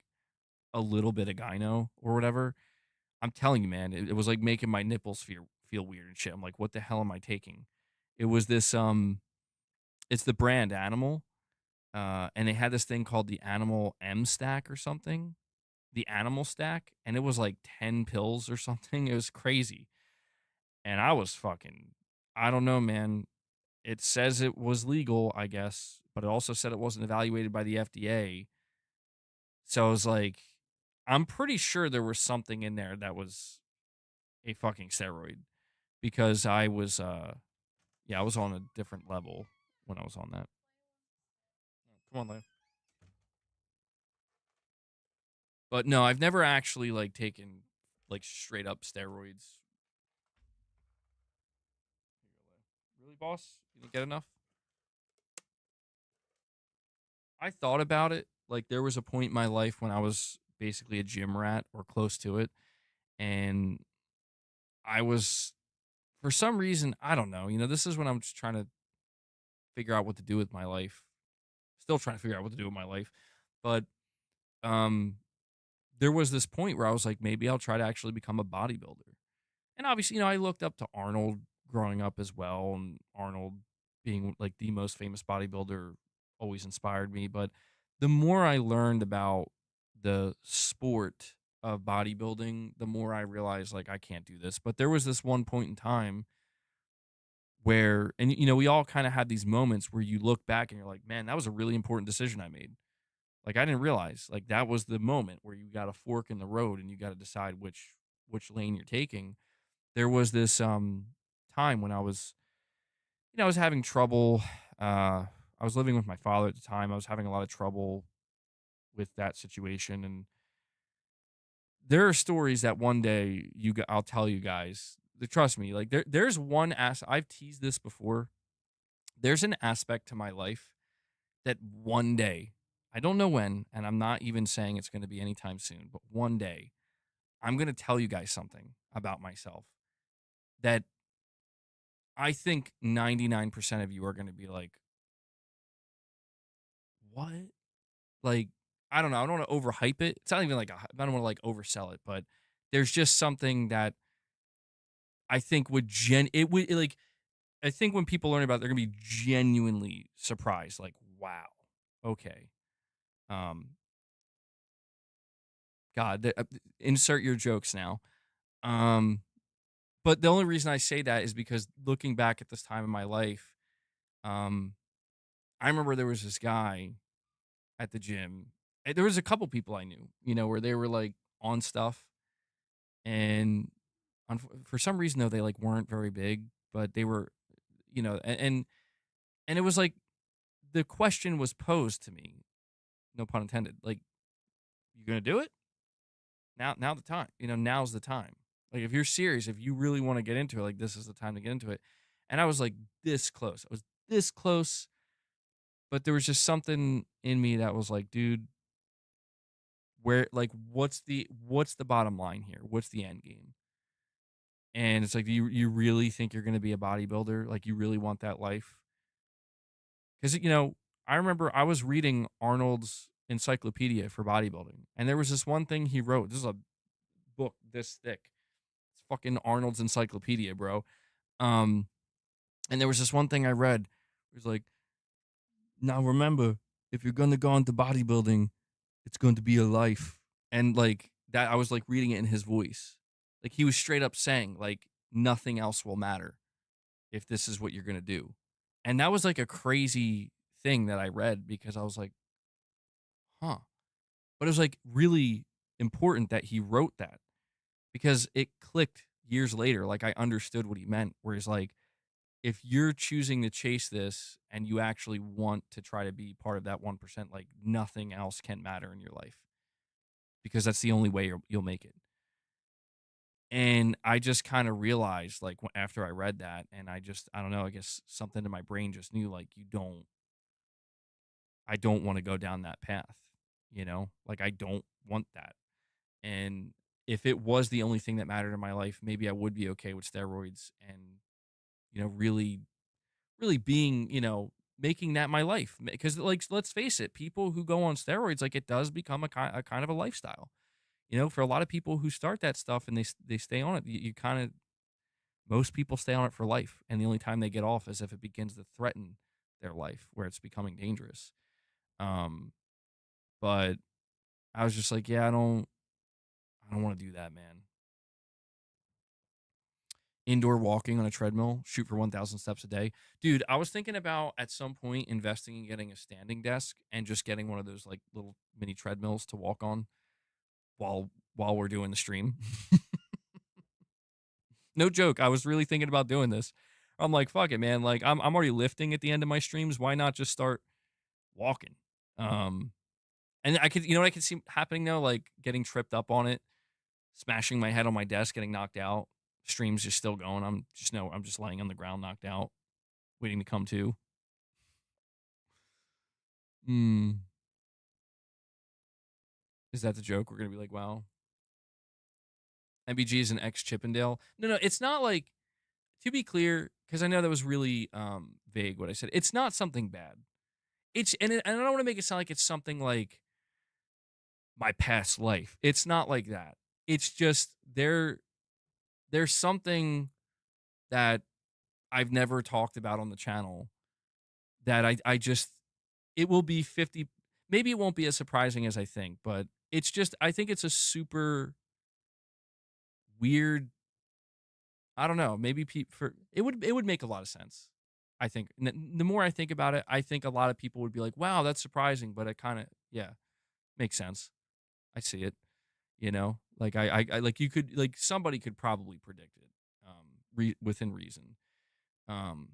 a little bit of gyno or whatever. I'm telling you, man, it was like making my nipples feel weird and shit. I'm like, what the hell am I taking? It was this it's the brand Animal, and they had this thing called the Animal M Stack or something, the Animal Stack, and it was like 10 pills or something. It was crazy, and I was fucking, I don't know, man. It says it was legal, I guess, but it also said it wasn't evaluated by the FDA. So I was like, I'm pretty sure there was something in there that was a fucking steroid because I was on a different level when I was on that. Come on, Leo. But no, I've never actually like taken like straight up steroids. Really, boss? You didn't get enough? I thought about it. Like there was a point in my life when I was basically a gym rat or close to it, and I was, for some reason, I don't know. This is when I'm just trying to figure out what to do with my life. Still trying to figure out what to do with my life. But um there was this point where I was like, maybe I'll try to actually become a bodybuilder. And obviously, I looked up to Arnold growing up as well, and Arnold being like the most famous bodybuilder always inspired me. But the more I learned about the sport of bodybuilding, the more I realized like I can't do this. But there was this one point in time where, and we all kind of had these moments where you look back and you're like, man, that was a really important decision I made. Like I didn't realize like that was the moment where you got a fork in the road and you got to decide which lane you're taking. There was this time when I was having trouble. I was living with my father at the time. I was having a lot of trouble with that situation, and there are stories that one day I'll tell you guys trust me, like there's one I've teased this before. There's an aspect to my life that one day, I don't know when, and I'm not even saying it's going to be anytime soon, but one day I'm going to tell you guys something about myself that I think 99% of you are going to be like, what? Like, I don't know. I don't want to overhype it. It's not even like, I don't want to like oversell it, but there's just something that I think like, I think when people learn about it, they're going to be genuinely surprised. Like, wow. Okay. Um, God, insert your jokes now. Um, but the only reason I say that is because looking back at this time in my life, um, I remember there was this guy at the gym. There was a couple people I knew, where they were like on stuff, and for some reason though they like weren't very big, but they were, and it was like the question was posed to me, no pun intended, like, you gonna do it? Now the time, now's the time. Like, if you're serious, if you really want to get into it, like, this is the time to get into it. And I was like this close. I was this close, but there was just something in me that was like, dude, where, like, what's the bottom line here? What's the end game? And it's like, do you really think you're going to be a bodybuilder? Like, you really want that life? Because, I remember I was reading Arnold's encyclopedia for bodybuilding, and there was this one thing he wrote. This is a book this thick. It's fucking Arnold's encyclopedia, bro. Um, and there was this one thing I read. It was like, now remember, if you're gonna go into bodybuilding, it's going to be a life. And like that, I was like reading it in his voice. Like, he was straight up saying, like, nothing else will matter if this is what you're gonna do. And that was like a crazy thing that I read, because I was like, huh. But it was like really important that he wrote that, because it clicked years later. Like, I understood what he meant. Whereas, like, if you're choosing to chase this and you actually want to try to be part of that 1%, like, nothing else can matter in your life, because that's the only way you'll make it. And I just kind of realized, like, after I read that, and I don't know, I guess something in my brain just knew, like, I don't want to go down that path, like, I don't want that. And if it was the only thing that mattered in my life, maybe I would be okay with steroids and, really, really being, making that my life. Because, like, let's face it, people who go on steroids, like, it does become a kind of a lifestyle. For a lot of people who start that stuff and they stay on it, you kind of, most people stay on it for life. And the only time they get off is if it begins to threaten their life, where it's becoming dangerous. Um, but I was just like, yeah, I don't want to do that, man. Indoor walking on a treadmill, shoot for 1,000 steps a day. Dude, I was thinking about at some point investing in getting a standing desk and just getting one of those like little mini treadmills to walk on while we're doing the stream. No joke. I was really thinking about doing this. I'm like, fuck it, man. Like, I'm already lifting at the end of my streams. Why not just start walking? Um, and I could, what I could see happening though, like getting tripped up on it, smashing my head on my desk, getting knocked out. Stream's just still going. I'm just laying on the ground, knocked out, waiting to come to. Hmm. Is that the joke? We're gonna be like, wow, MBG is an ex Chippendale. No, it's not like, to be clear, because I know that was really vague what I said. It's not something bad. And I don't want to make it sound like it's something like my past life. It's not like that. It's just there's something that I've never talked about on the channel that I just, it will be 50, maybe it won't be as surprising as I think, but it's just, I think it's a super weird, I don't know, maybe for it would make a lot of sense. I think the more I think about it, I think a lot of people would be like, "Wow, that's surprising," but it kind of, yeah, makes sense. I see it, like I like, you could, like, somebody could probably predict it, within reason. Um,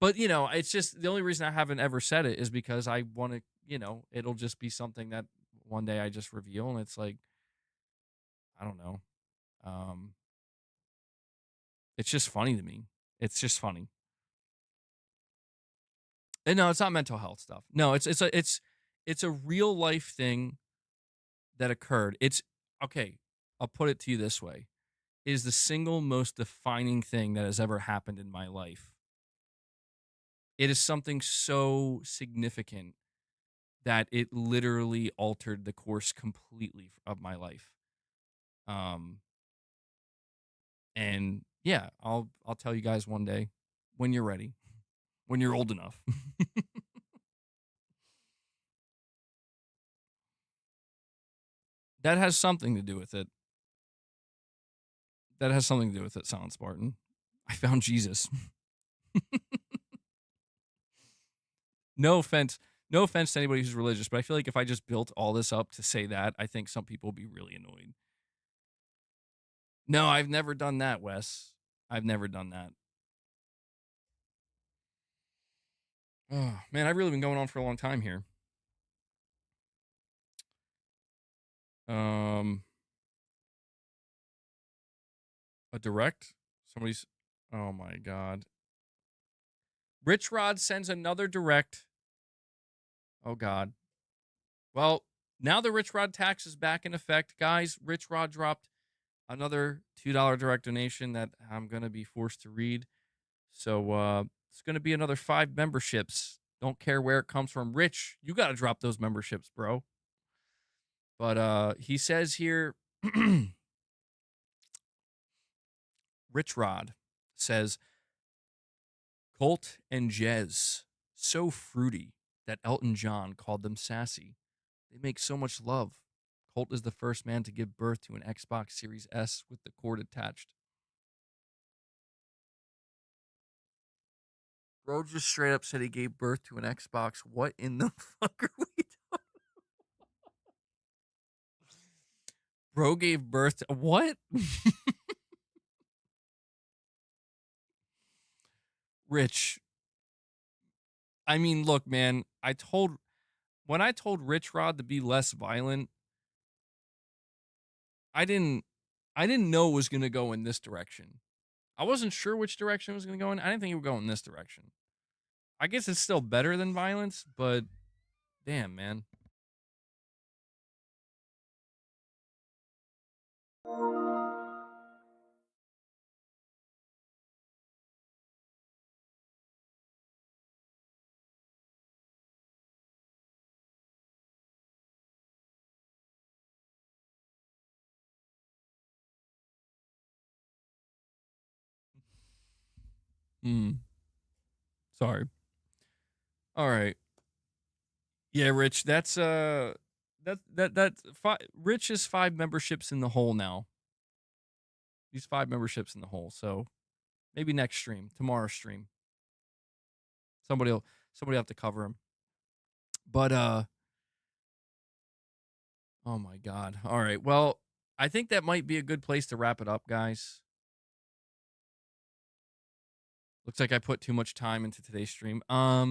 but it's just the only reason I haven't ever said it is because I want to, it'll just be something that one day I just reveal, and it's like, I don't know. Um, It's just funny to me. It's just funny. And no, it's not mental health stuff. No, it's a real life thing that occurred. It's okay. I'll put it to you this way: it is the single most defining thing that has ever happened in my life. It is something so significant that it literally altered the course completely of my life. Um, and yeah, I'll tell you guys one day when you're ready, when you're old enough. That has something to do with it. That has something to do with it, Silent Spartan. I found Jesus. No offense. No offense to anybody who's religious, but I feel like if I just built all this up to say that, I think some people would be really annoyed. No, I've never done that, Wes. I've never done that. Oh, man, I've really been going on for a long time here. Um, a direct? Somebody's. Oh my God. Richrod sends another direct. Oh God. Well, now the Richrod tax is back in effect, guys. Richrod dropped another $2 direct donation that I'm gonna be forced to read. So it's gonna be another 5 memberships. Don't care where it comes from. Rich, you gotta drop those memberships, bro. But he says here, Richrod says, Colt and Jez, so fruity that Elton John called them sassy. They make so much love. Colt is the first man to give birth to an Xbox Series S with the cord attached. Bro just straight up said he gave birth to an Xbox. What in the fuck are we talking? Bro gave birth to what? Rich. I mean, look, man, when I told Rich Rod to be less violent, I didn't know it was gonna go in this direction. I wasn't sure which direction it was gonna go in. I didn't think it would go in this direction. I guess it's still better than violence, but damn, man. Hmm. Sorry. All right. Yeah, Rich. That's Rich is 5 memberships in the hole now. He's 5 memberships in the hole. So maybe next stream, tomorrow's stream, somebody'll have to cover him. But oh my God. All right. Well, I think that might be a good place to wrap it up, guys. Looks like I put too much time into today's stream. I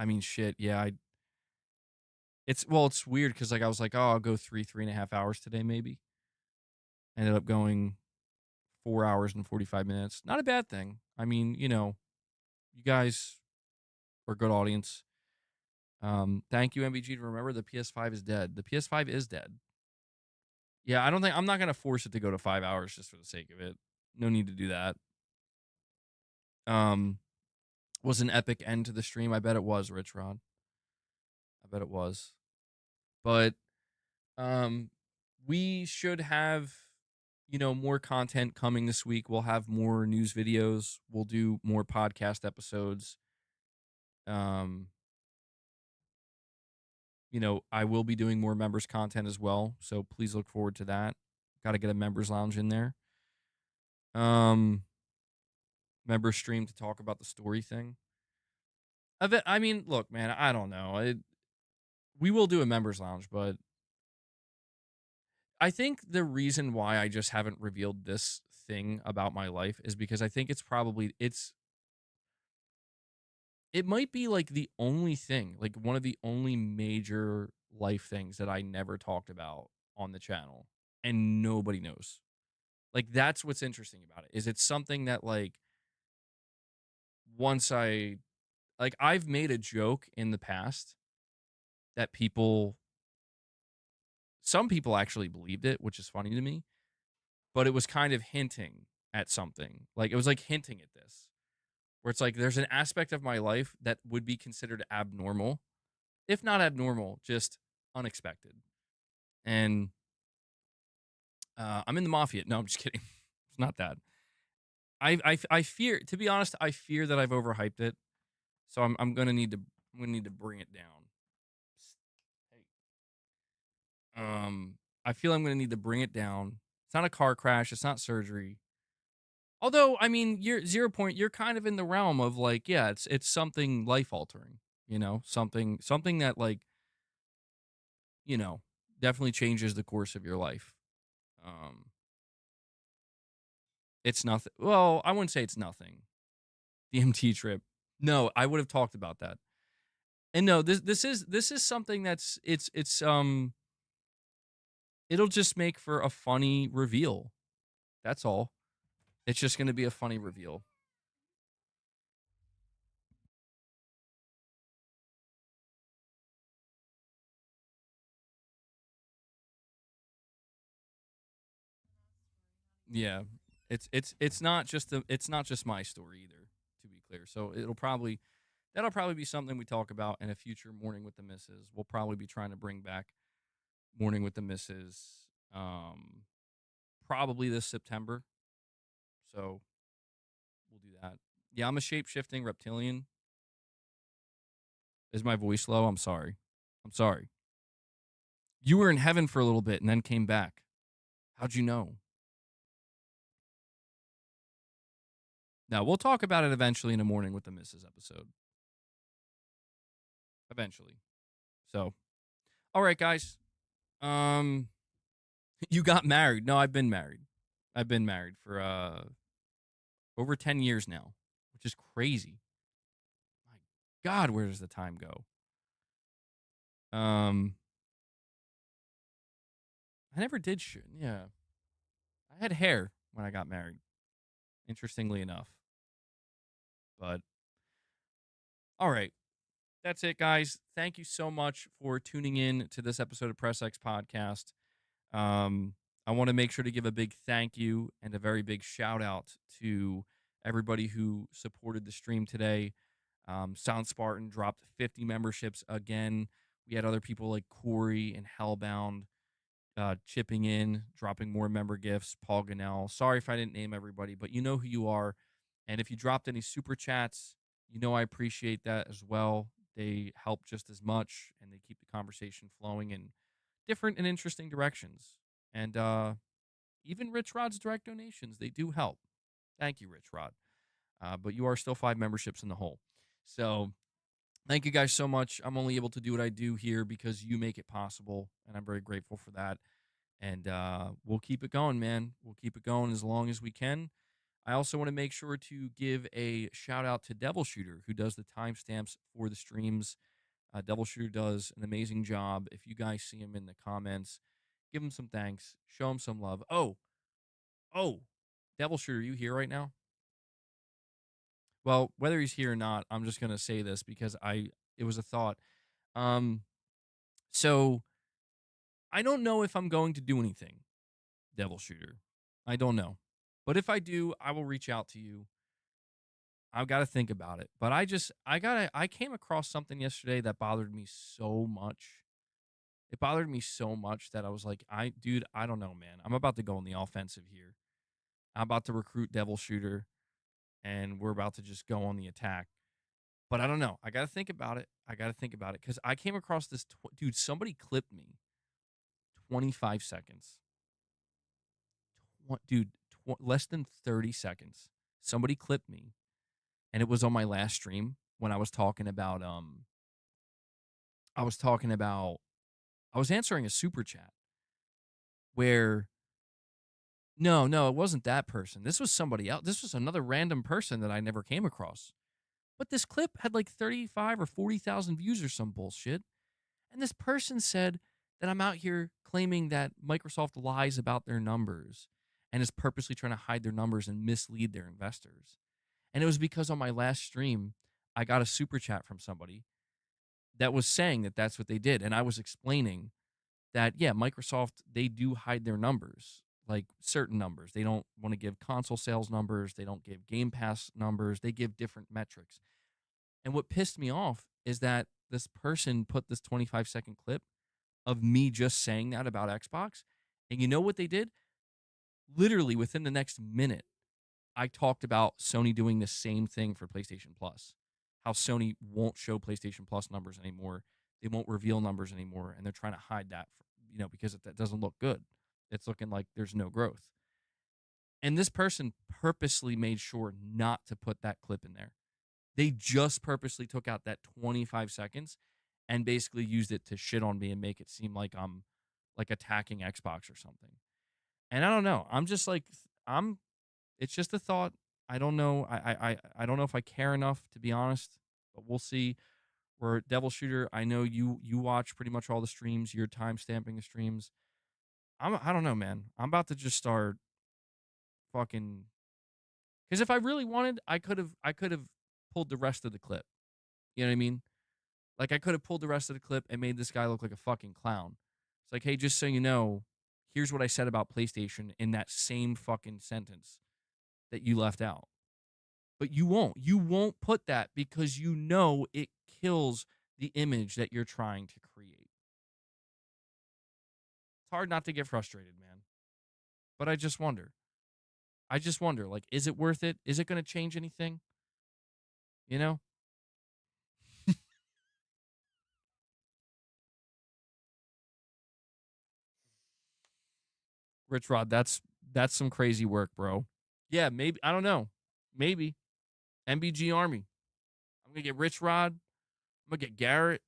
mean, shit. Yeah, it's weird because like I was like, oh, I'll go 3.5 hours today, maybe. Ended up going 4 hours and 45 minutes. Not a bad thing. I mean, you guys are a good audience. Thank you, MBG, to remember the PS5 is dead. The PS5 is dead. Yeah, I'm not gonna force it to go to 5 hours just for the sake of it. No need to do that. Was an epic end to the stream. I bet it was, Rich Rod. I bet it was. But we should have more content coming this week. We'll have more news videos. We'll do more podcast episodes. I will be doing more members content as well, so please look forward to that. Got to get a members lounge in there. Member stream to talk about the story thing. I mean, look, man, I don't know. We will do a members lounge, but I think the reason why I just haven't revealed this thing about my life is because I think it might be like the only thing, like one of the only major life things that I never talked about on the channel and nobody knows. Like, that's what's interesting about it, is it's something that, like, once I like, I've made a joke in the past that some people actually believed it, which is funny to me, but it was kind of hinting at something. Like, it was, like, hinting at this, where it's like, there's an aspect of my life that would be considered abnormal, if not abnormal, just unexpected. And, I'm in the mafia. No, I'm just kidding. It's not that. I fear, to be honest, I fear that I've overhyped it. So I'm gonna need to bring it down. I feel I'm gonna need to bring it down. It's not a car crash. It's not surgery. Although, I mean, you're 0 point. You're kind of in the realm of like, yeah, it's something life altering. You know, something that, like, you know, definitely changes the course of your life. Um, it's nothing. Well, I wouldn't say it's nothing. The MT trip. No, I would have talked about that. And no, this is something that's it'll just make for a funny reveal. That's all. It's just going to be a funny reveal. Yeah. It's not just my story either, to be clear. So that'll probably be something we talk about in a future Morning with the Misses. We'll probably be trying to bring back Morning with the Misses probably this September. So we'll do that. Yeah, I'm a shape-shifting reptilian. Is my voice low? I'm sorry. I'm sorry. You were in heaven for a little bit and then came back. How'd you know? Now, we'll talk about it eventually in a Morning with the Misses episode. Eventually. So, all right, guys. Um, you got married. No, I've been married. I've been married for over 10 years now, which is crazy. My God, where does the time go? Um, I never did shit. Yeah. I had hair when I got married, interestingly enough. But all right. That's it, guys. Thank you so much for tuning in to this episode of Press X Podcast. Um, I want to make sure to give a big thank you and a very big shout out to everybody who supported the stream today. Sound Spartan dropped 50 memberships again. We had other people like Corey and Hellbound chipping in, dropping more member gifts. Paul Ganell. Sorry if I didn't name everybody, but you know who you are. And if you dropped any super chats, you know I appreciate that as well. They help just as much, and they keep the conversation flowing in different and interesting directions. And even Rich Rod's direct donations, they do help. Thank you, Rich Rod. But you are still 5 memberships in the hole. So thank you guys so much. I'm only able to do what I do here because you make it possible, and I'm very grateful for that. And we'll keep it going, man. We'll keep it going as long as we can. I also want to make sure to give a shout out to Devil Shooter, who does the timestamps for the streams. Devil Shooter does an amazing job. If you guys see him in the comments, give him some thanks, show him some love. Oh, Devil Shooter, are you here right now? Well, whether he's here or not, I'm just gonna say this because it was a thought. Um, so I don't know if I'm going to do anything, Devil Shooter. I don't know, but if I do, I will reach out to you. I've got to think about it. But I came across something yesterday that bothered me so much. It bothered me so much that I was like, dude, I don't know, man. I'm about to go on the offensive here. I'm about to recruit Devil Shooter, and we're about to just go on the attack. But I don't know. I got to think about it. Because I came across this. Dude, somebody clipped me 25 seconds. Dude, less than 30 seconds. Somebody clipped me, and it was on my last stream when I was talking about I was talking about I was answering a super chat where no, it wasn't that person. This was somebody else. This was another random person that I never came across. But this clip had like 35 or 40,000 views or some bullshit. And this person said that I'm out here claiming that Microsoft lies about their numbers and is purposely trying to hide their numbers and mislead their investors. And it was because on my last stream, I got a super chat from somebody that was saying that that's what they did. And I was explaining that, yeah, Microsoft, they do hide their numbers, like certain numbers. They don't want to give console sales numbers. They don't give Game Pass numbers. They give different metrics. And what pissed me off is that this person put this 25-second clip of me just saying that about Xbox. And you know what they did? Literally within the next minute, I talked about Sony doing the same thing for PlayStation Plus. How Sony won't show PlayStation Plus numbers anymore. They won't reveal numbers anymore, and they're trying to hide that, because that doesn't look good. It's looking like there's no growth. And this person purposely made sure not to put that clip in there. They just purposely took out that 25 seconds and basically used it to shit on me and make it seem like I'm like attacking Xbox or something. And I don't know. I'm just like it's just a thought. I don't know. I don't know if I care enough, to be honest, but we'll see. We're Devil Shooter. I know you watch pretty much all the streams. You're time stamping the streams. I don't know, man. I'm about to just start fucking, because if I really wanted, I could have pulled the rest of the clip. You know what I mean? Like I could have pulled the rest of the clip and made this guy look like a fucking clown. It's like, hey, just so you know, here's what I said about PlayStation in that same fucking sentence that you left out. But you won't. You won't put that because you know it kills the image that you're trying to create. It's hard not to get frustrated, man. But I just wonder. Like, is it worth it? Is it going to change anything? You know? Richrod, that's some crazy work, bro. Yeah, maybe. I don't know. Maybe. MBG Army. I'm going to get Richrod. I'm going to get Garrett.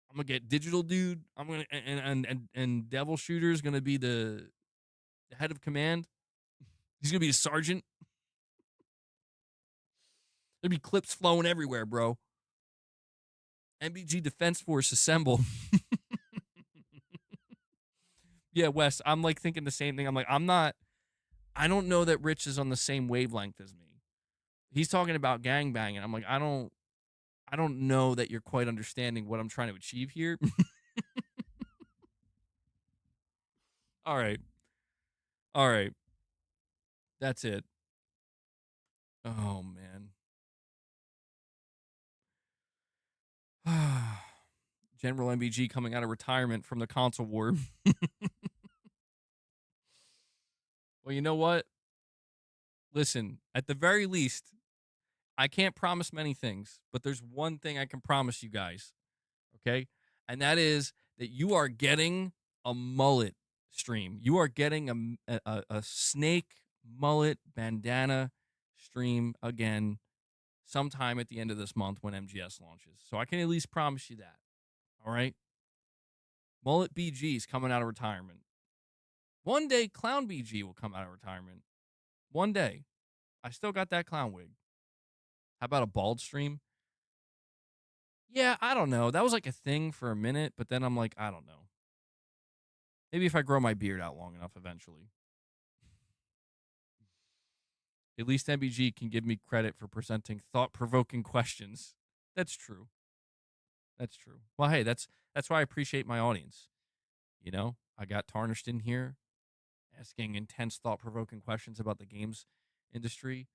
I'm going to get Digital Dude. I'm going to and Devil Shooter is going to be the head of command. He's going to be a sergeant. There'll be clips flowing everywhere, bro. MBG Defense Force assemble. Yeah, Wes, I'm like thinking the same thing. I'm like, I don't know that Rich is on the same wavelength as me. He's talking about gangbanging. I'm like, I don't know that you're quite understanding what I'm trying to achieve here. All right. All right. That's it. Oh, man. General MBG coming out of retirement from the console war. Well, you know what? Listen, at the very least, I can't promise many things, but there's one thing I can promise you guys, okay? And that is that you are getting a mullet stream. You are getting a snake mullet bandana stream again sometime at the end of this month when MGS launches. So I can at least promise you that, all right? Mullet BG's coming out of retirement. One day, Clown BG will come out of retirement. One day. I still got that clown wig. How about a bald stream? Yeah, I don't know. That was like a thing for a minute, but then I'm like, I don't know. Maybe if I grow my beard out long enough eventually. At least MBG can give me credit for presenting thought-provoking questions. That's true. That's true. Well, hey, that's why I appreciate my audience. You know, I got Tarnished in here asking intense, thought-provoking questions about the games industry.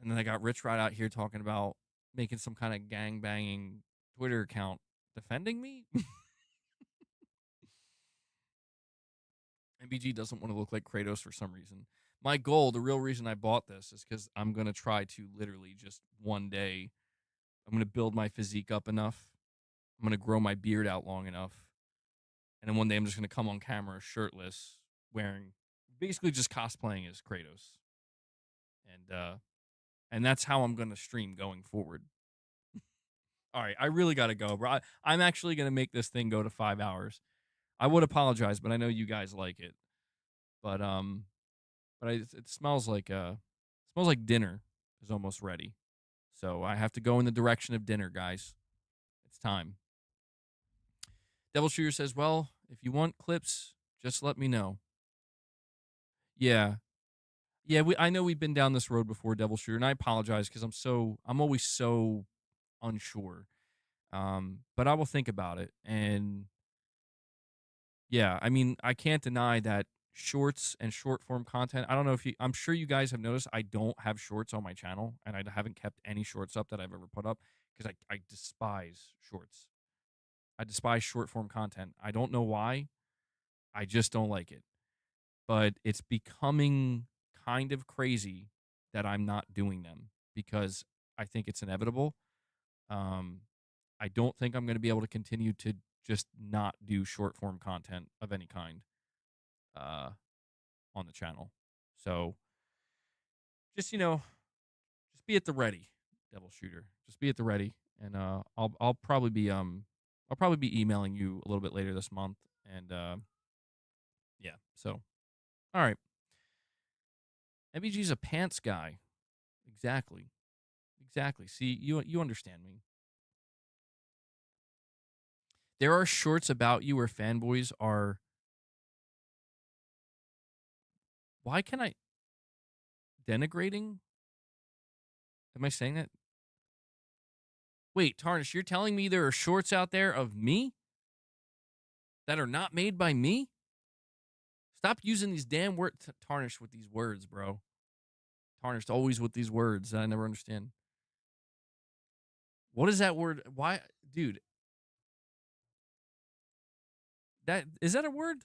And then I got Rich right out here talking about making some kind of gang-banging Twitter account defending me. MBG doesn't want to look like Kratos for some reason. My goal, the real reason I bought this is because I'm going to try to literally just one day, I'm going to build my physique up enough. I'm going to grow my beard out long enough. And then one day I'm just going to come on camera shirtless, wearing, basically just cosplaying as Kratos. And that's how I'm going to stream going forward. All right, I really got to go, bro. I'm actually going to make this thing go to 5 hours. I would apologize, but I know you guys like it. But it smells like dinner is almost ready. So I have to go in the direction of dinner, guys. It's time. Devil Shooter says, well, if you want clips, just let me know. Yeah. Yeah, I know we've been down this road before, Devil Shooter, and I apologize because I'm always so unsure. But I will think about it. And yeah, I mean, I can't deny that shorts and short form content. I don't know if I'm sure you guys have noticed I don't have shorts on my channel, and I haven't kept any shorts up that I've ever put up because I despise shorts. I despise short form content. I don't know why. I just don't like it. But it's becoming kind of crazy that I'm not doing them because I think it's inevitable. Um, I don't think I'm going to be able to continue to just not do short form content of any kind uh, on the channel. So just just be at the ready, Devil Shooter. Just be at the ready, and I'll probably be emailing you a little bit later this month, and yeah. So all right, MBG's a pants guy. Exactly. Exactly. See, you understand me. There are shorts about you where fanboys are. Why can I denigrating? Am I saying that? Wait, Tarnish, you're telling me there are shorts out there of me that are not made by me? Stop using these damn words, Tarnish, with these words, bro. Tarnished always with these words that I never understand. What is that word? Why, dude? That is that a word?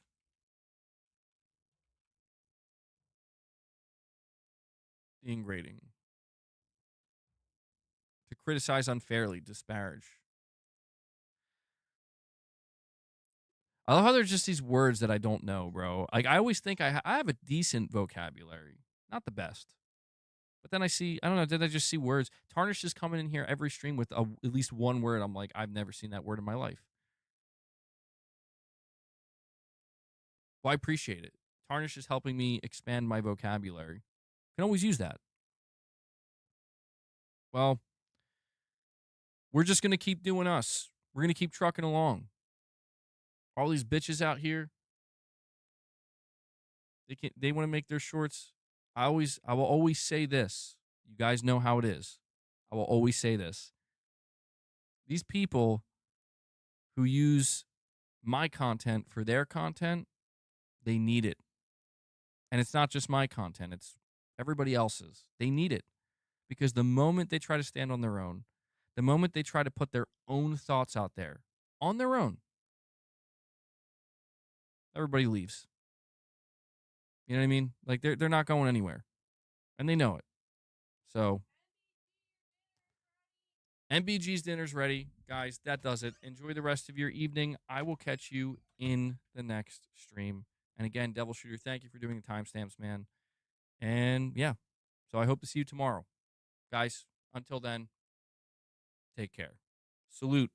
Ingrating. To criticize unfairly, disparage. I love how there's just these words that I don't know, bro. Like I always think I have a decent vocabulary, not the best. But then I don't know, did I just see words? Tarnish is coming in here every stream with at least one word. I'm like, I've never seen that word in my life. Well, I appreciate it. Tarnish is helping me expand my vocabulary. Can always use that. Well, we're just gonna keep doing us. We're gonna keep trucking along. All these bitches out here, they want to make their shorts. I will always say this. You guys know how it is. I will always say this. These people who use my content for their content, they need it. And it's not just my content, it's everybody else's. They need it because the moment they try to stand on their own, the moment they try to put their own thoughts out there on their own, everybody leaves. You know what I mean? Like they're not going anywhere. And they know it. So MBG's dinner's ready. Guys, that does it. Enjoy the rest of your evening. I will catch you in the next stream. And again, Devil Shooter, thank you for doing the timestamps, man. And yeah, so I hope to see you tomorrow. Guys, until then, take care. Salute.